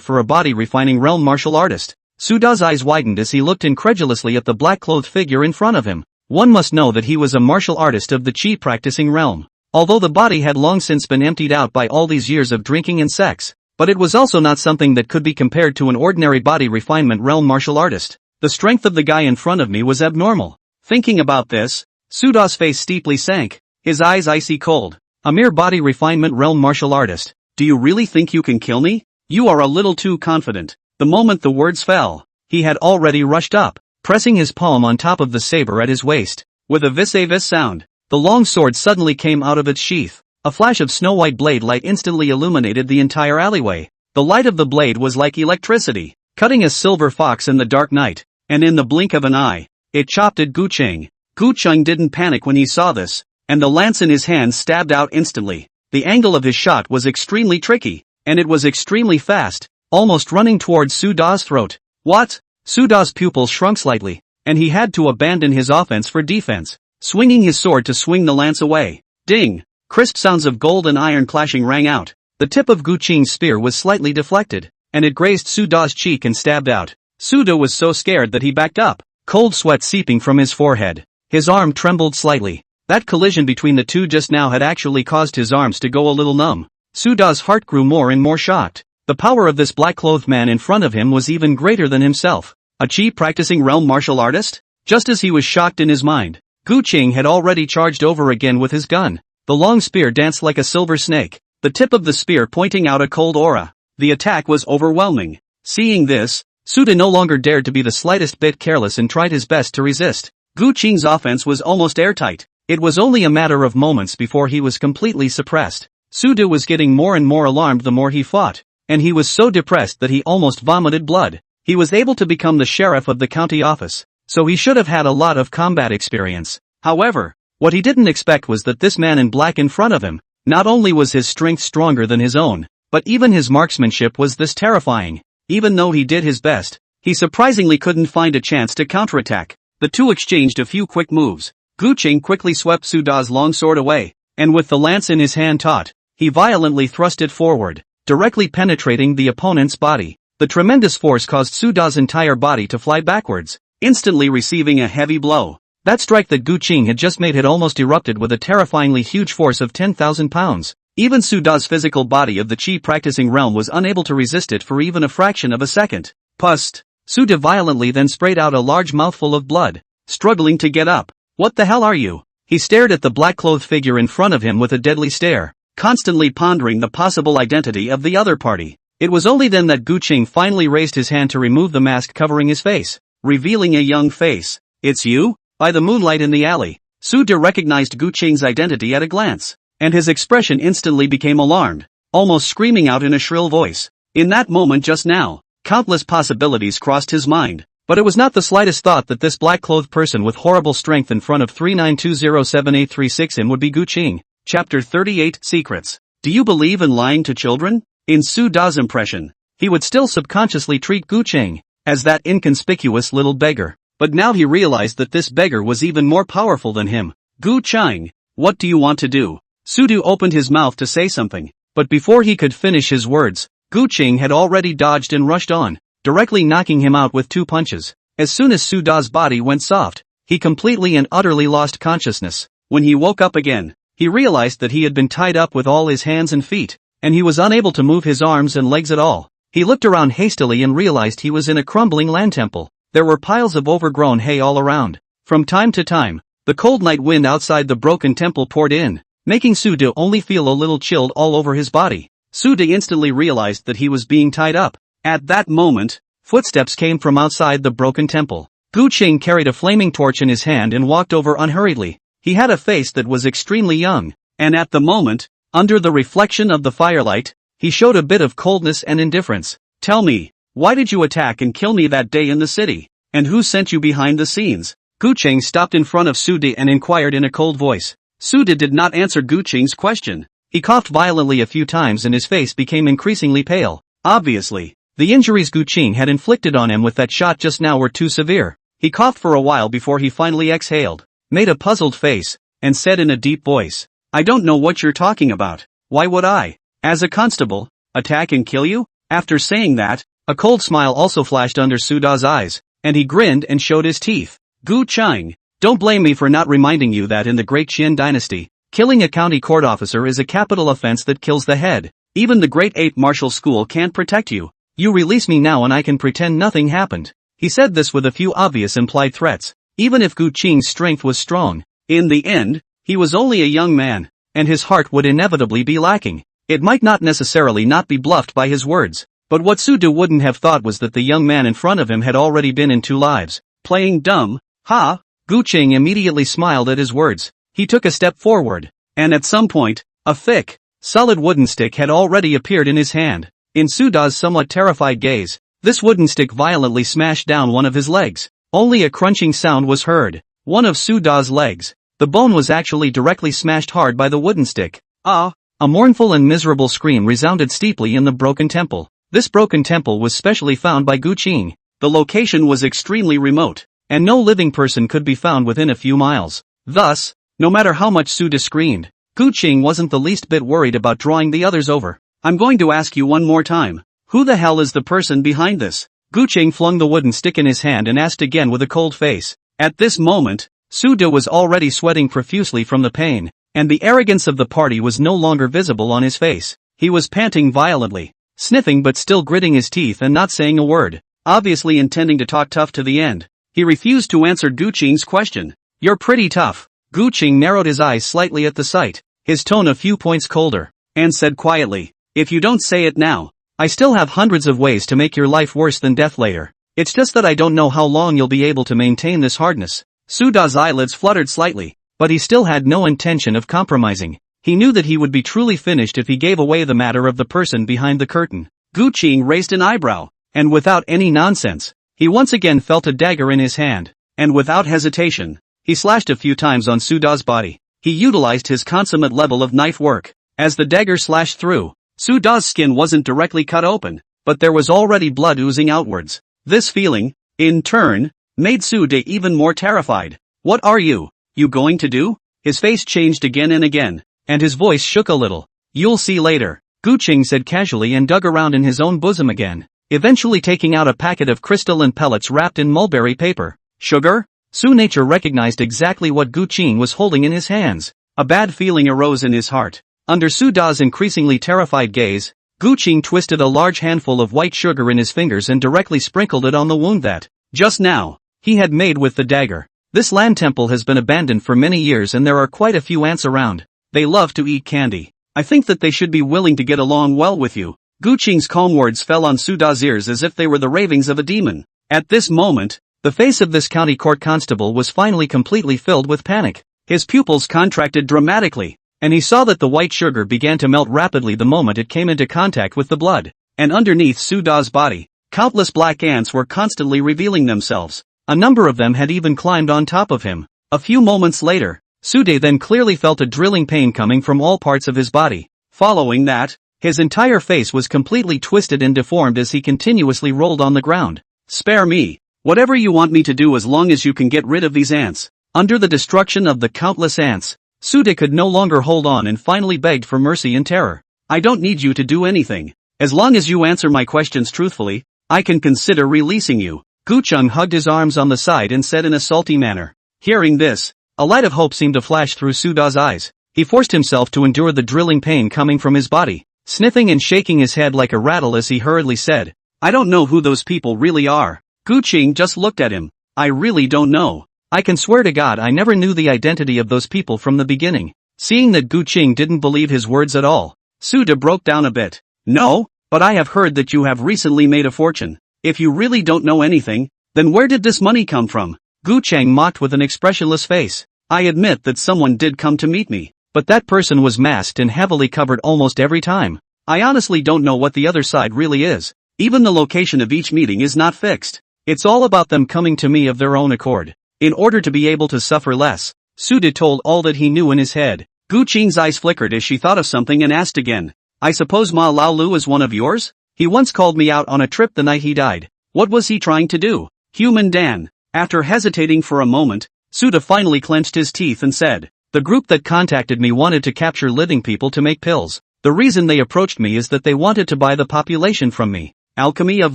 for a body-refining realm martial artist? Su-da's eyes widened as he looked incredulously at the black-clothed figure in front of him. One must know that he was a martial artist of the chi-practicing realm. Although the body had long since been emptied out by all these years of drinking and sex, but it was also not something that could be compared to an ordinary body refinement realm martial artist. The strength of the guy in front of me was abnormal. Thinking about this, Su-da's face steeply sank, his eyes icy cold. A mere body refinement realm martial artist. Do you really think you can kill me? You are a little too confident. The moment the words fell, he had already rushed up, pressing his palm on top of the saber at his waist. With a vis-a-vis sound, the long sword suddenly came out of its sheath. A flash of snow-white blade light instantly illuminated the entire alleyway. The light of the blade was like electricity, cutting a silver fox in the dark night, and in the blink of an eye, it chopped at Gu Qing. Gu Qing didn't panic when he saw this, and the lance in his hand stabbed out instantly. The angle of his shot was extremely tricky, and it was extremely fast, almost running towards Su-da's throat. What? Su-da's pupils shrunk slightly, and he had to abandon his offense for defense, swinging his sword to swing the lance away. Ding! Crisp sounds of gold and iron clashing rang out. The tip of Gu Qing's spear was slightly deflected, and it grazed Su-da's cheek and stabbed out. Su-da was so scared that he backed up, cold sweat seeping from his forehead. His arm trembled slightly. That collision between the two just now had actually caused his arms to go a little numb. Su-da's heart grew more and more shocked. The power of this black-clothed man in front of him was even greater than himself. A chi-practicing realm martial artist? Just as he was shocked in his mind, Gu Qing had already charged over again with his gun. The long spear danced like a silver snake, the tip of the spear pointing out a cold aura. The attack was overwhelming. Seeing this, Su-da no longer dared to be the slightest bit careless and tried his best to resist. Gu Qing's offense was almost airtight. It was only a matter of moments before he was completely suppressed. Su-da was getting more and more alarmed the more he fought, and he was so depressed that he almost vomited blood. He was able to become the sheriff of the county office, so he should have had a lot of combat experience. However, what he didn't expect was that this man in black in front of him, not only was his strength stronger than his own, but even his marksmanship was this terrifying. Even though he did his best, he surprisingly couldn't find a chance to counterattack. The two exchanged a few quick moves. Gu Qing quickly swept Su Da's long sword away, and with the lance in his hand taut, he violently thrust it forward, directly penetrating the opponent's body. The tremendous force caused Su Da's entire body to fly backwards, instantly receiving a heavy blow. That strike that Gu Qing had just made had almost erupted with a terrifyingly huge force of 10,000 pounds. Even Su Da's physical body of the Qi practicing realm was unable to resist it for even a fraction of a second. Pust! Su Da violently then sprayed out a large mouthful of blood, struggling to get up. What the hell are you? He stared at the black-clothed figure in front of him with a deadly stare, constantly pondering the possible identity of the other party. It was only then that Gu Qing finally raised his hand to remove the mask covering his face, revealing a young face. It's you? By the moonlight in the alley, Su Da recognized Gu Qing's identity at a glance, and his expression instantly became alarmed, almost screaming out in a shrill voice. In that moment just now, countless possibilities crossed his mind, but it was not the slightest thought that this black-clothed person with horrible strength in front of 39207836 in would be Gu Qing. Chapter 38 Secrets. Do you believe in lying to children? In Su Da's impression, he would still subconsciously treat Gu Qing as that inconspicuous little beggar, but now he realized that this beggar was even more powerful than him. Gu Qing, what do you want to do? Su Da opened his mouth to say something, but before he could finish his words, Gu Qing had already dodged and rushed on, directly knocking him out with 2 punches. As soon as Su Da's body went soft, he completely and utterly lost consciousness. When he woke up again, he realized that he had been tied up with all his hands and feet, and he was unable to move his arms and legs at all. He looked around hastily and realized he was in a crumbling land temple. There were piles of overgrown hay all around. From time to time, the cold night wind outside the broken temple poured in, making Su Da only feel a little chilled all over his body. Su Da instantly realized that he was being tied up. At that moment, footsteps came from outside the broken temple. Gu Qing carried a flaming torch in his hand and walked over unhurriedly. He had a face that was extremely young, and at the moment, under the reflection of the firelight, he showed a bit of coldness and indifference. Tell me, why did you attack and kill me that day in the city? And who sent you behind the scenes? Gu Qing stopped in front of Su Da and inquired in a cold voice. Su Da did not answer Gu Qing's question. He coughed violently a few times and his face became increasingly pale. Obviously, the injuries Gu Qing had inflicted on him with that shot just now were too severe. He coughed for a while before he finally exhaled, made a puzzled face, and said in a deep voice, I don't know what you're talking about. Why would I, as a constable, attack and kill you? After saying that, a cold smile also flashed under Su Da's eyes, and he grinned and showed his teeth. Gu Qing, don't blame me for not reminding you that in the Great Qin dynasty, killing a county court officer is a capital offense that kills the head. Even the Great Ape Martial School can't protect you. You release me now and I can pretend nothing happened. He said this with a few obvious implied threats. Even if Gu Qing's strength was strong, in the end, he was only a young man, and his heart would inevitably be lacking. It might not necessarily not be bluffed by his words, but what Su Da wouldn't have thought was that the young man in front of him had already been in 2 lives. Playing dumb? Ha! Gu Qing immediately smiled at his words. He took a step forward, and at some point, a thick, solid wooden stick had already appeared in his hand. In Su Da's somewhat terrified gaze, this wooden stick violently smashed down one of his legs. Only a crunching sound was heard. One of Su Da's legs. The bone was actually directly smashed hard by the wooden stick. Ah! A mournful and miserable scream resounded steeply in the broken temple. This broken temple was specially found by Gu Qing. The location was extremely remote, and no living person could be found within a few miles. Thus, no matter how much Su Da screamed, Gu Qing wasn't the least bit worried about drawing the others over. I'm going to ask you one more time. Who the hell is the person behind this? Gu Qing flung the wooden stick in his hand and asked again with a cold face. At this moment, Su Da was already sweating profusely from the pain, and the arrogance of the party was no longer visible on his face. He was panting violently, sniffing but still gritting his teeth and not saying a word, obviously intending to talk tough to the end. He refused to answer Gu Qing's question. You're pretty tough. Gu Qing narrowed his eyes slightly at the sight, his tone a few points colder, and said quietly, if you don't say it now, I still have hundreds of ways to make your life worse than death later. It's just that I don't know how long you'll be able to maintain this hardness. Su Da's eyelids fluttered slightly, but he still had no intention of compromising. He knew that he would be truly finished if he gave away the matter of the person behind the curtain. Gu Qing raised an eyebrow, and without any nonsense, he once again felt a dagger in his hand, and without hesitation, he slashed a few times on Su Da's body. He utilized his consummate level of knife work. As the dagger slashed through, Su Da's skin wasn't directly cut open, but there was already blood oozing outwards. This feeling, in turn, made Su Da even more terrified. What are you going to do? His face changed again and again, and his voice shook a little. You'll see later, Gu Qing said casually and dug around in his own bosom again, eventually taking out a packet of crystalline pellets wrapped in mulberry paper. Sugar? Su Nature recognized exactly what Gu Qing was holding in his hands. A bad feeling arose in his heart. Under Su Da's increasingly terrified gaze, Gu Qing twisted a large handful of white sugar in his fingers and directly sprinkled it on the wound that, just now, he had made with the dagger. This land temple has been abandoned for many years and there are quite a few ants around. They love to eat candy. I think that they should be willing to get along well with you. Gu Qing's calm words fell on Su Da's ears as if they were the ravings of a demon. At this moment, the face of this county court constable was finally completely filled with panic. His pupils contracted dramatically, and he saw that the white sugar began to melt rapidly the moment it came into contact with the blood. And underneath Su Da's body, countless black ants were constantly revealing themselves. A number of them had even climbed on top of him. A few moments later, Su Da then clearly felt a drilling pain coming from all parts of his body. Following that, his entire face was completely twisted and deformed as he continuously rolled on the ground. Spare me. Whatever you want me to do as long as you can get rid of these ants. Under the destruction of the countless ants, Su Da could no longer hold on and finally begged for mercy in terror. I don't need you to do anything. As long as you answer my questions truthfully, I can consider releasing you. Gu Qing hugged his arms on the side and said in a salty manner. Hearing this, a light of hope seemed to flash through Su Da's eyes. He forced himself to endure the drilling pain coming from his body, sniffing and shaking his head like a rattle as he hurriedly said, I don't know who those people really are. Gu Qing just looked at him. I really don't know. I can swear to God I never knew the identity of those people from the beginning. Seeing that Gu Qing didn't believe his words at all, Su Da broke down a bit. No, but I have heard that you have recently made a fortune. If you really don't know anything, then where did this money come from? Gu Qing mocked with an expressionless face. I admit that someone did come to meet me, but that person was masked and heavily covered almost every time. I honestly don't know what the other side really is. Even the location of each meeting is not fixed. It's all about them coming to me of their own accord. In order to be able to suffer less, Su Da told all that he knew in his head. Gu Qing's eyes flickered as she thought of something and asked again. I suppose Ma Lao Lu is one of yours? He once called me out on a trip the night he died. What was he trying to do? Human Dan. After hesitating for a moment, Su Da finally clenched his teeth and said, the group that contacted me wanted to capture living people to make pills. The reason they approached me is that they wanted to buy the population from me. Alchemy of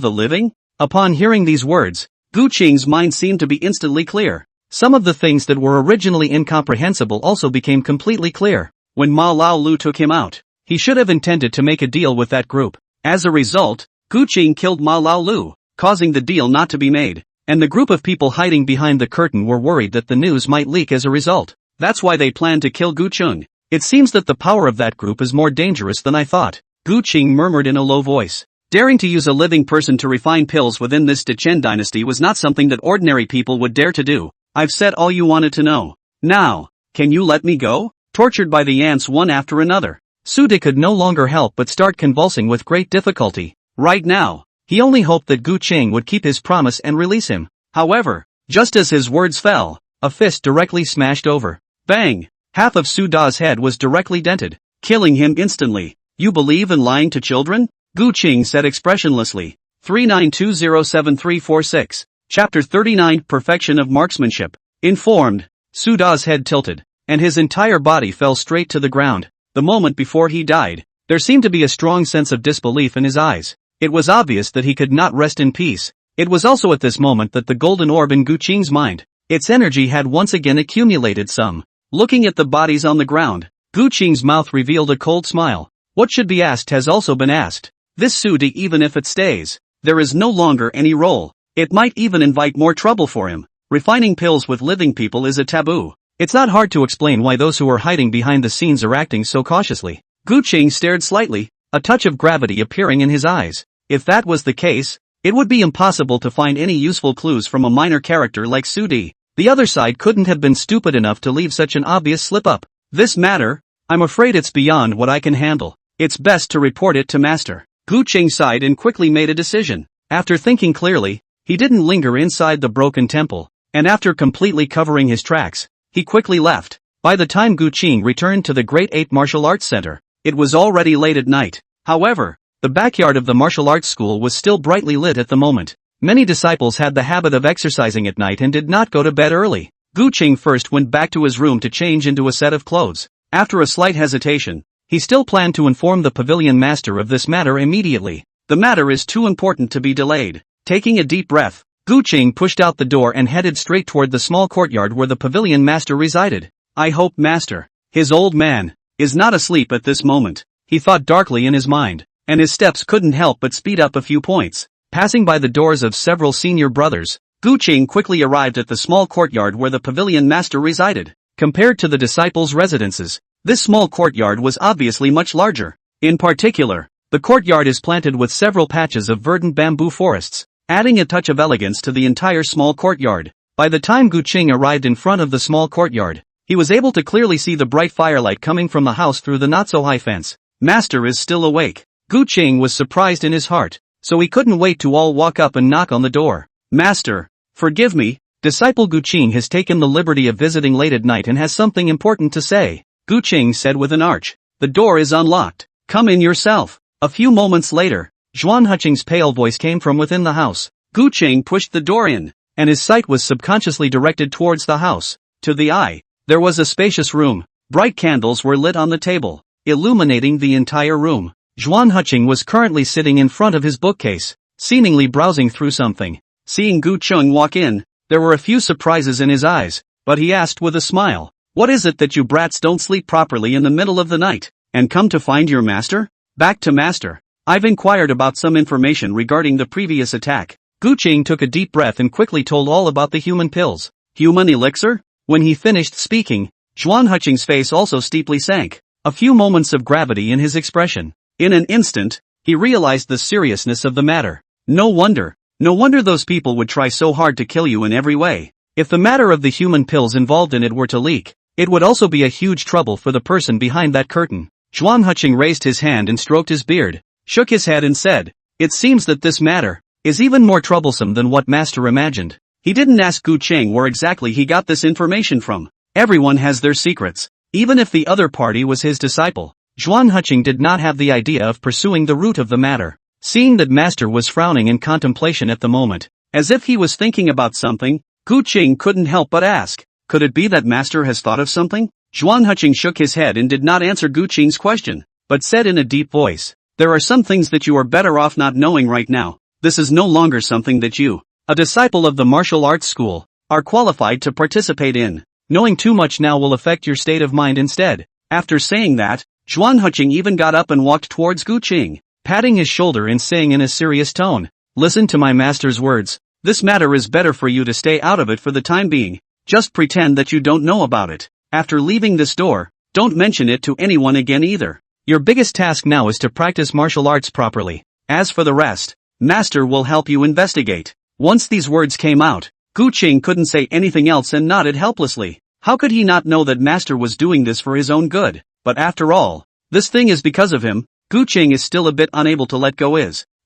the living? Upon hearing these words, Gu Qing's mind seemed to be instantly clear. Some of the things that were originally incomprehensible also became completely clear. When Ma Lao Lu took him out, he should have intended to make a deal with that group. As a result, Gu Qing killed Ma Lao Lu, causing the deal not to be made. And the group of people hiding behind the curtain were worried that the news might leak as a result. That's why they planned to kill Gu Qing. It seems that the power of that group is more dangerous than I thought. Gu Qing murmured in a low voice. Daring to use a living person to refine pills within this Dechen dynasty was not something that ordinary people would dare to do. I've said all you wanted to know. Now, can you let me go? Tortured by the ants one after another, Su Da could no longer help but start convulsing with great difficulty. Right now, he only hoped that Gu Qing would keep his promise and release him. However, just as his words fell, a fist directly smashed over. Bang! Half of Su Da's head was directly dented, killing him instantly. You believe in lying to children? Gu Qing said expressionlessly. 39207346. Chapter 39 Perfection of Marksmanship. Informed, Su Da's head tilted, and his entire body fell straight to the ground. The moment before he died, there seemed to be a strong sense of disbelief in his eyes. It was obvious that he could not rest in peace. It was also at this moment that the golden orb in Gu Qing's mind, its energy had once again accumulated some. Looking at the bodies on the ground, Gu Qing's mouth revealed a cold smile. What should be asked has also been asked. This Su Da, even if it stays, there is no longer any role. It might even invite more trouble for him. Refining pills with living people is a taboo. It's not hard to explain why those who are hiding behind the scenes are acting so cautiously. Gu Qing stared slightly, a touch of gravity appearing in his eyes. If that was the case, it would be impossible to find any useful clues from a minor character like Su Da. The other side couldn't have been stupid enough to leave such an obvious slip-up. This matter, I'm afraid it's beyond what I can handle. It's best to report it to Master. Gu Qing sighed and quickly made a decision. After thinking clearly, he didn't linger inside the broken temple, and after completely covering his tracks, he quickly left. By the time Gu Qing returned to the Great Ape Martial Arts Center, it was already late at night. However, the backyard of the martial arts school was still brightly lit at the moment. Many disciples had the habit of exercising at night and did not go to bed early. Gu Qing first went back to his room to change into a set of clothes. After a slight hesitation, he still planned to inform the pavilion master of this matter immediately. The matter is too important to be delayed. Taking a deep breath, Gu Qing pushed out the door and headed straight toward the small courtyard where the pavilion master resided. I hope master, his old man, is not asleep at this moment, he thought darkly in his mind, and his steps couldn't help but speed up a few points. Passing by the doors of several senior brothers, Gu Qing quickly arrived at the small courtyard where the pavilion master resided. Compared to the disciples' residences, this small courtyard was obviously much larger. In particular, the courtyard is planted with several patches of verdant bamboo forests, adding a touch of elegance to the entire small courtyard. By the time Gu Qing arrived in front of the small courtyard, he was able to clearly see the bright firelight coming from the house through the not-so-high fence. Master is still awake. Gu Qing was surprised in his heart, so he couldn't wait to all walk up and knock on the door. Master, forgive me, disciple Gu Qing has taken the liberty of visiting late at night and has something important to say, Gu Qing said with an arch. The door is unlocked. Come in yourself. A few moments later, Zhuan Huqing's pale voice came from within the house. Gu Qing pushed the door in, and his sight was subconsciously directed towards the house. To the eye, there was a spacious room. Bright candles were lit on the table, illuminating the entire room. Zhuan Huqing was currently sitting in front of his bookcase, seemingly browsing through something. Seeing Gu Qing walk in, there were a few surprises in his eyes, but he asked with a smile, "What is it that you brats don't sleep properly in the middle of the night, and come to find your master?" Back to master. I've inquired about some information regarding the previous attack. Gu Qing took a deep breath and quickly told all about the human pills. Human elixir? When he finished speaking, Zhuan Huqing's face also steeply sank, a few moments of gravity in his expression. In an instant, he realized the seriousness of the matter. No wonder those people would try so hard to kill you in every way. If the matter of the human pills involved in it were to leak, it would also be a huge trouble for the person behind that curtain. Zhuan Huqing raised his hand and stroked his beard, shook his head and said, "It seems that this matter is even more troublesome than what Master imagined." He didn't ask Gu Qing where exactly he got this information from. Everyone has their secrets, even if the other party was his disciple. Zhuan Huqing did not have the idea of pursuing the root of the matter. Seeing that Master was frowning in contemplation at the moment, as if he was thinking about something, Gu Qing couldn't help but ask, "Could it be that Master has thought of something?" Zhuan Huqing shook his head and did not answer Gu Qing's question, but said in a deep voice, "There are some things that you are better off not knowing right now. This is no longer something that you, a disciple of the martial arts school, are qualified to participate in. Knowing too much now will affect your state of mind instead." After saying that, Zhuan Huqing even got up and walked towards Gu Qing, patting his shoulder and saying in a serious tone, "Listen to my master's words. This matter is better for you to stay out of it for the time being. Just pretend that you don't know about it. After leaving this door, don't mention it to anyone again either. Your biggest task now is to practice martial arts properly. As for the rest, Master will help you investigate." Once these words came out, Gu Qing couldn't say anything else and nodded helplessly. How could he not know that Master was doing this for his own good? But after all, this thing is because of him. Gu Qing is still a bit unable to let go.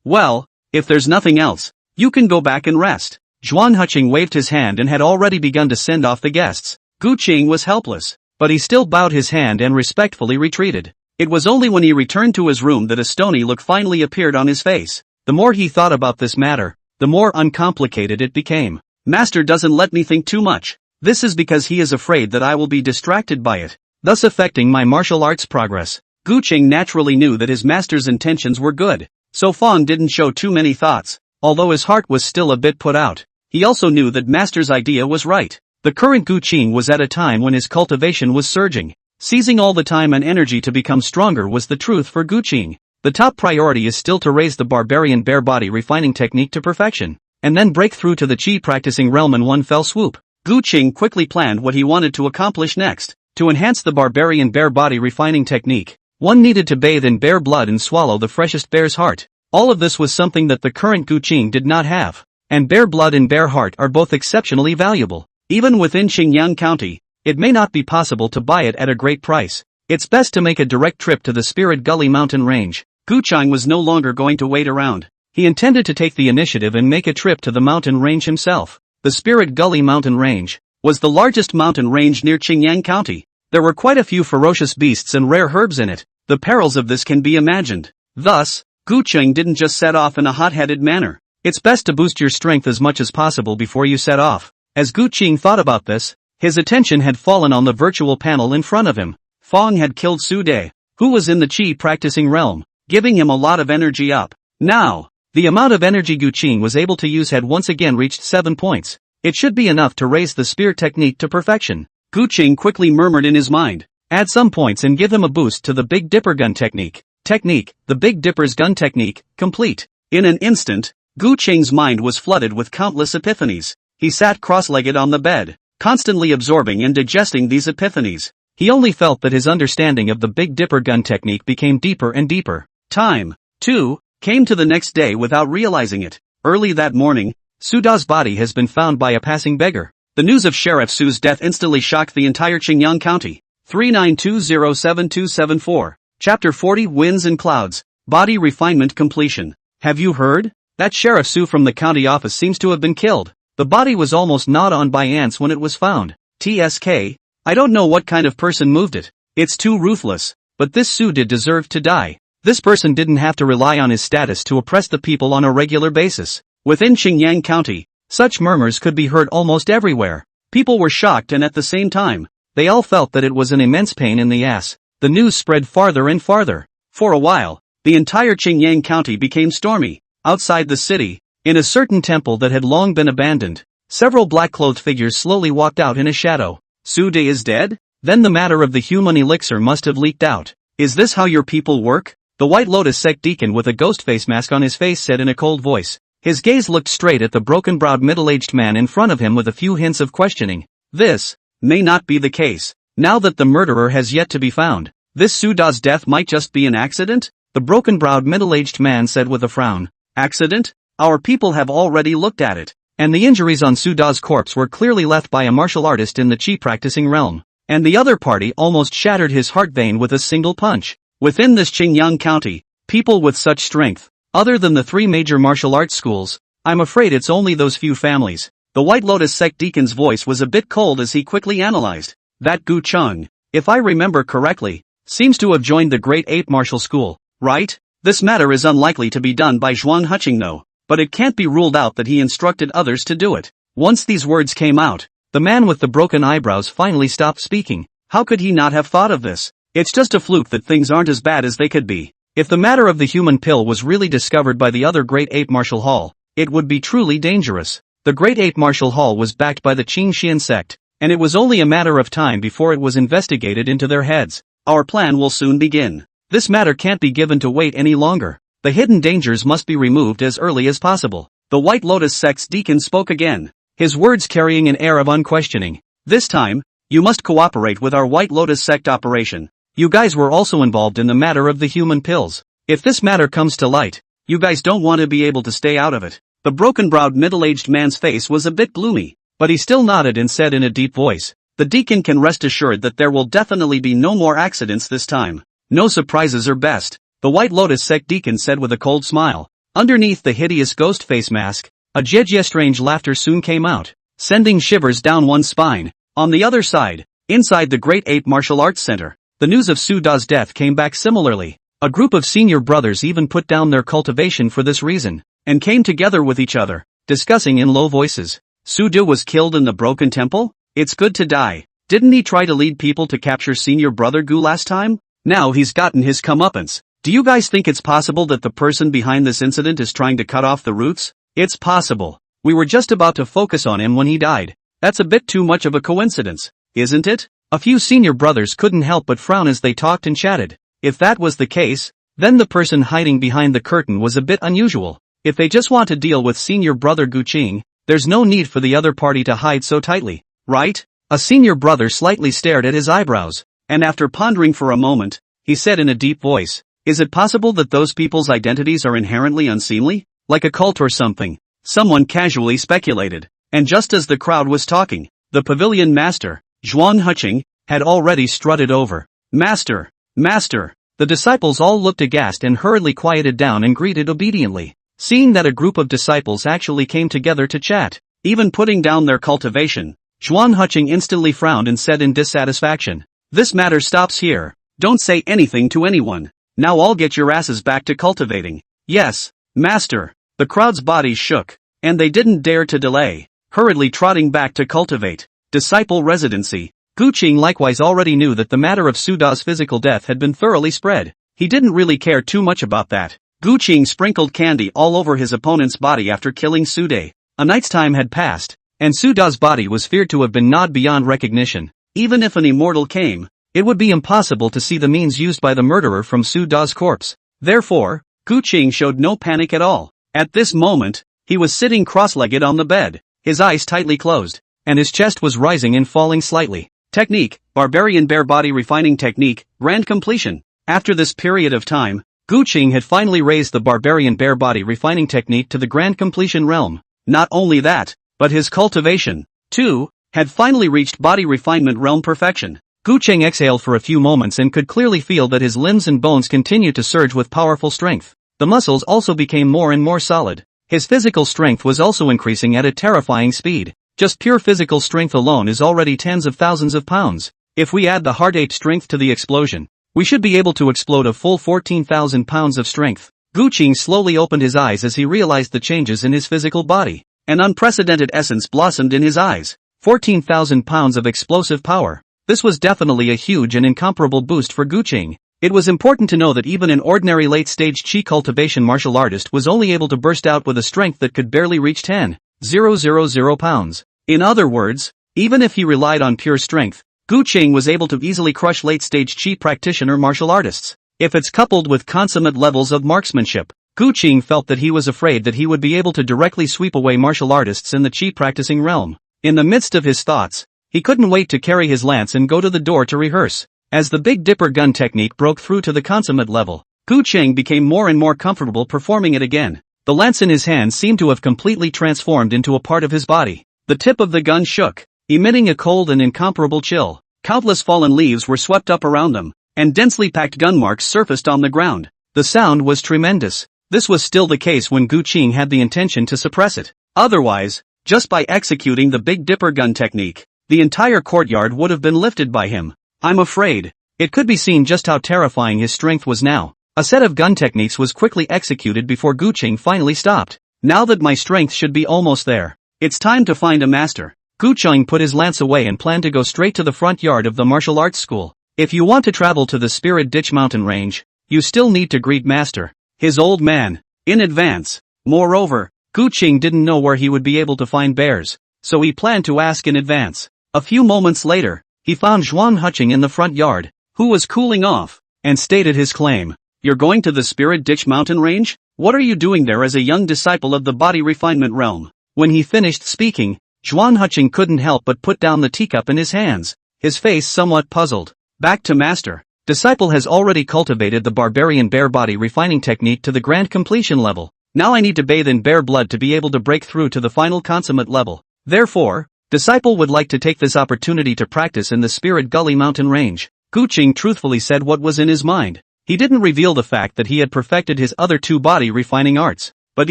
Well, if there's nothing else, you can go back and rest. Zhuan Huqing waved his hand and had already begun to send off the guests. Gu Qing was helpless, but he still bowed his hand and respectfully retreated. It was only when he returned to his room that a stony look finally appeared on his face. The more he thought about this matter, the more uncomplicated it became. Master doesn't let me think too much. This is because he is afraid that I will be distracted by it, thus affecting my martial arts progress. Gu Qing naturally knew that his master's intentions were good, so Fang didn't show too many thoughts, although his heart was still a bit put out. He also knew that master's idea was right. The current Gu Qing was at a time when his cultivation was surging. Seizing all the time and energy to become stronger was the truth for Gu Qing. The top priority is still to raise the barbarian bear body refining technique to perfection, and then break through to the chi practicing realm in one fell swoop. Gu Qing quickly planned what he wanted to accomplish next. To enhance the barbarian bear body refining technique, one needed to bathe in bear blood and swallow the freshest bear's heart. All of this was something that the current Gu Qing did not have, and bear blood and bear heart are both exceptionally valuable. Even within Qingyang County, it may not be possible to buy it at a great price. It's best to make a direct trip to the Spirit Gully mountain range. Gu Qing was no longer going to wait around. He intended to take the initiative and make a trip to the mountain range himself. The Spirit Gully mountain range was the largest mountain range near Qingyang County. There were quite a few ferocious beasts and rare herbs in it. The perils of this can be imagined. Thus, Gu Cheng didn't just set off in a hot-headed manner. It's best to boost your strength as much as possible before you set off. As Gu Cheng thought about this, his attention had fallen on the virtual panel in front of him. Fong had killed Su De, who was in the Qi practicing realm, giving him a lot of energy up. Now, the amount of energy Gu Cheng was able to use had once again reached 7 points. It should be enough to raise the spear technique to perfection. Gu Cheng quickly murmured in his mind, add some points and give him a boost to the Big Dipper gun technique. The Big Dipper's gun technique, complete. In an instant, Gu Cheng's mind was flooded with countless epiphanies. He sat cross-legged on the bed, constantly absorbing and digesting these epiphanies. He only felt that his understanding of the Big Dipper gun technique became deeper and deeper. Time, too, came to the next day without realizing it. Early that morning, Su Da's body has been found by a passing beggar. The news of Sheriff Su's death instantly shocked the entire Qingyang County. 39207274. Chapter 40 Winds and Clouds. Body Refinement Completion. Have you heard? That Sheriff Su from the county office seems to have been killed. The body was almost gnawed on by ants when it was found. TSK. I don't know what kind of person moved it. It's too ruthless. But this Su did deserve to die. This person didn't have to rely on his status to oppress the people on a regular basis. Within Qingyang County, such murmurs could be heard almost everywhere. People were shocked and at the same time, they all felt that it was an immense pain in the ass. The news spread farther and farther. For a while, the entire Qingyang County became stormy. Outside the city, in a certain temple that had long been abandoned, several black-clothed figures slowly walked out in a shadow. Su De is dead? Then the matter of the human elixir must have leaked out. Is this how your people work? The White Lotus sect deacon with a ghost face mask on his face said in a cold voice. His gaze looked straight at the broken-browed middle-aged man in front of him with a few hints of questioning. This may not be the case. Now that the murderer has yet to be found, this Su Da's death might just be an accident? The broken-browed middle-aged man said with a frown. Accident? Our people have already looked at it. And the injuries on Su Da's corpse were clearly left by a martial artist in the Qi practicing realm. And the other party almost shattered his heart vein with a single punch. Within this Qingyang County, people with such strength, other than the 3 major martial arts schools, I'm afraid it's only those few families. The White Lotus sect deacon's voice was a bit cold as he quickly analyzed. That Gu Cheng, if I remember correctly, seems to have joined the Great Ape Martial School, right? This matter is unlikely to be done by Zhuang Huqing though, but it can't be ruled out that he instructed others to do it. Once these words came out, the man with the broken eyebrows finally stopped speaking. How could he not have thought of this? It's just a fluke that things aren't as bad as they could be. If the matter of the human pill was really discovered by the other Great Ape Martial Hall, it would be truly dangerous. The Great Ape Martial Hall was backed by the Qing Xian sect, and it was only a matter of time before it was investigated into their heads. Our plan will soon begin. This matter can't be given to wait any longer. The hidden dangers must be removed as early as possible. The White Lotus sect's deacon spoke again, his words carrying an air of unquestioning. This time, you must cooperate with our White Lotus sect operation. You guys were also involved in the matter of the human pills. If this matter comes to light, you guys don't want to be able to stay out of it. The broken-browed middle-aged man's face was a bit gloomy, but he still nodded and said in a deep voice, the deacon can rest assured that there will definitely be no more accidents this time. No surprises are best, the White Lotus sect deacon said with a cold smile. Underneath the hideous ghost face mask, a strange laughter soon came out, sending shivers down one's spine. On the other side, inside the Great Ape Martial Arts Center, the news of Su Da's death came back similarly. A group of senior brothers even put down their cultivation for this reason, and came together with each other, discussing in low voices. Su Da was killed in the broken temple? It's good to die. Didn't he try to lead people to capture senior brother Gu last time? Now he's gotten his comeuppance. Do you guys think it's possible that the person behind this incident is trying to cut off the roots? It's possible. We were just about to focus on him when he died. That's a bit too much of a coincidence, isn't it? A few senior brothers couldn't help but frown as they talked and chatted. If that was the case, then the person hiding behind the curtain was a bit unusual. If they just want to deal with senior brother Gu Qing, there's no need for the other party to hide so tightly, right? A senior brother slightly stared at his eyebrows, and after pondering for a moment, he said in a deep voice, is it possible that those people's identities are inherently unseemly? Like a cult or something? Someone casually speculated, and just as the crowd was talking, the pavilion master, Zhuang Huqing, had already strutted over. Master! Master! The disciples all looked aghast and hurriedly quieted down and greeted obediently. Seeing that a group of disciples actually came together to chat, even putting down their cultivation, Zhuang Huqing instantly frowned and said in dissatisfaction, this matter stops here. Don't say anything to anyone. Now all get your asses back to cultivating. Yes, master. The crowd's bodies shook, and they didn't dare to delay, hurriedly trotting back to cultivate. Disciple residency. Gu Qing likewise already knew that the matter of Su Da's physical death had been thoroughly spread. He didn't really care too much about that. Gu Qing sprinkled candy all over his opponent's body after killing Su De. A night's time had passed, and Su Da's body was feared to have been gnawed beyond recognition. Even if an immortal came, it would be impossible to see the means used by the murderer from Su Da's corpse. Therefore, Gu Qing showed no panic at all. At this moment, he was sitting cross-legged on the bed, his eyes tightly closed, and his chest was rising and falling slightly. Technique, Barbarian Bear Body Refining Technique, Grand Completion. After this period of time, Gu Qing had finally raised the Barbarian Bear Body Refining Technique to the Grand Completion realm. Not only that, but his cultivation, too, had finally reached Body Refinement realm perfection. Gu Qing exhaled for a few moments and could clearly feel that his limbs and bones continued to surge with powerful strength. The muscles also became more and more solid. His physical strength was also increasing at a terrifying speed. Just pure physical strength alone is already tens of thousands of pounds. If we add the heart ape strength to the explosion, we should be able to explode a full 14,000 pounds of strength. Gu Qing slowly opened his eyes as he realized the changes in his physical body. An unprecedented essence blossomed in his eyes. 14,000 pounds of explosive power. This was definitely a huge and incomparable boost for Gu Qing. It was important to know that even an ordinary late-stage chi cultivation martial artist was only able to burst out with a strength that could barely reach 10,000 pounds. In other words, even if he relied on pure strength, Gu Qing was able to easily crush late-stage chi practitioner martial artists. If it's coupled with consummate levels of marksmanship, Gu Qing felt that he was afraid that he would be able to directly sweep away martial artists in the chi practicing realm. In the midst of his thoughts, he couldn't wait to carry his lance and go to the door to rehearse. As the Big Dipper gun technique broke through to the consummate level, Gu Qing became more and more comfortable performing it again. The lance in his hand seemed to have completely transformed into a part of his body. The tip of the gun shook, emitting a cold and incomparable chill. Countless fallen leaves were swept up around them, and densely packed gun marks surfaced on the ground. The sound was tremendous. This was still the case when Gu Qing had the intention to suppress it. Otherwise, just by executing the Big Dipper gun technique, the entire courtyard would have been lifted by him. I'm afraid. It could be seen just how terrifying his strength was now. A set of gun techniques was quickly executed before Gu Qing finally stopped. Now that my strength should be almost there, it's time to find a master. Gu Qing put his lance away and planned to go straight to the front yard of the martial arts school. If you want to travel to the Spirit Ditch mountain range, you still need to greet Master, his old man, in advance. Moreover, Gu Qing didn't know where he would be able to find bears, so he planned to ask in advance. A few moments later, he found Zhuang Huqing in the front yard, who was cooling off, and stated his claim. You're going to the Spirit Ditch mountain range? What are you doing there as a young disciple of the body refinement realm? When he finished speaking, Zhuang Huqing couldn't help but put down the teacup in his hands, his face somewhat puzzled. Back to Master. Disciple has already cultivated the Barbarian Bear Body Refining Technique to the Grand Completion level. Now I need to bathe in bear blood to be able to break through to the final consummate level. Therefore, Disciple would like to take this opportunity to practice in the Spirit Gully mountain range. Gu Qing truthfully said what was in his mind. He didn't reveal the fact that he had perfected his other two body refining arts. But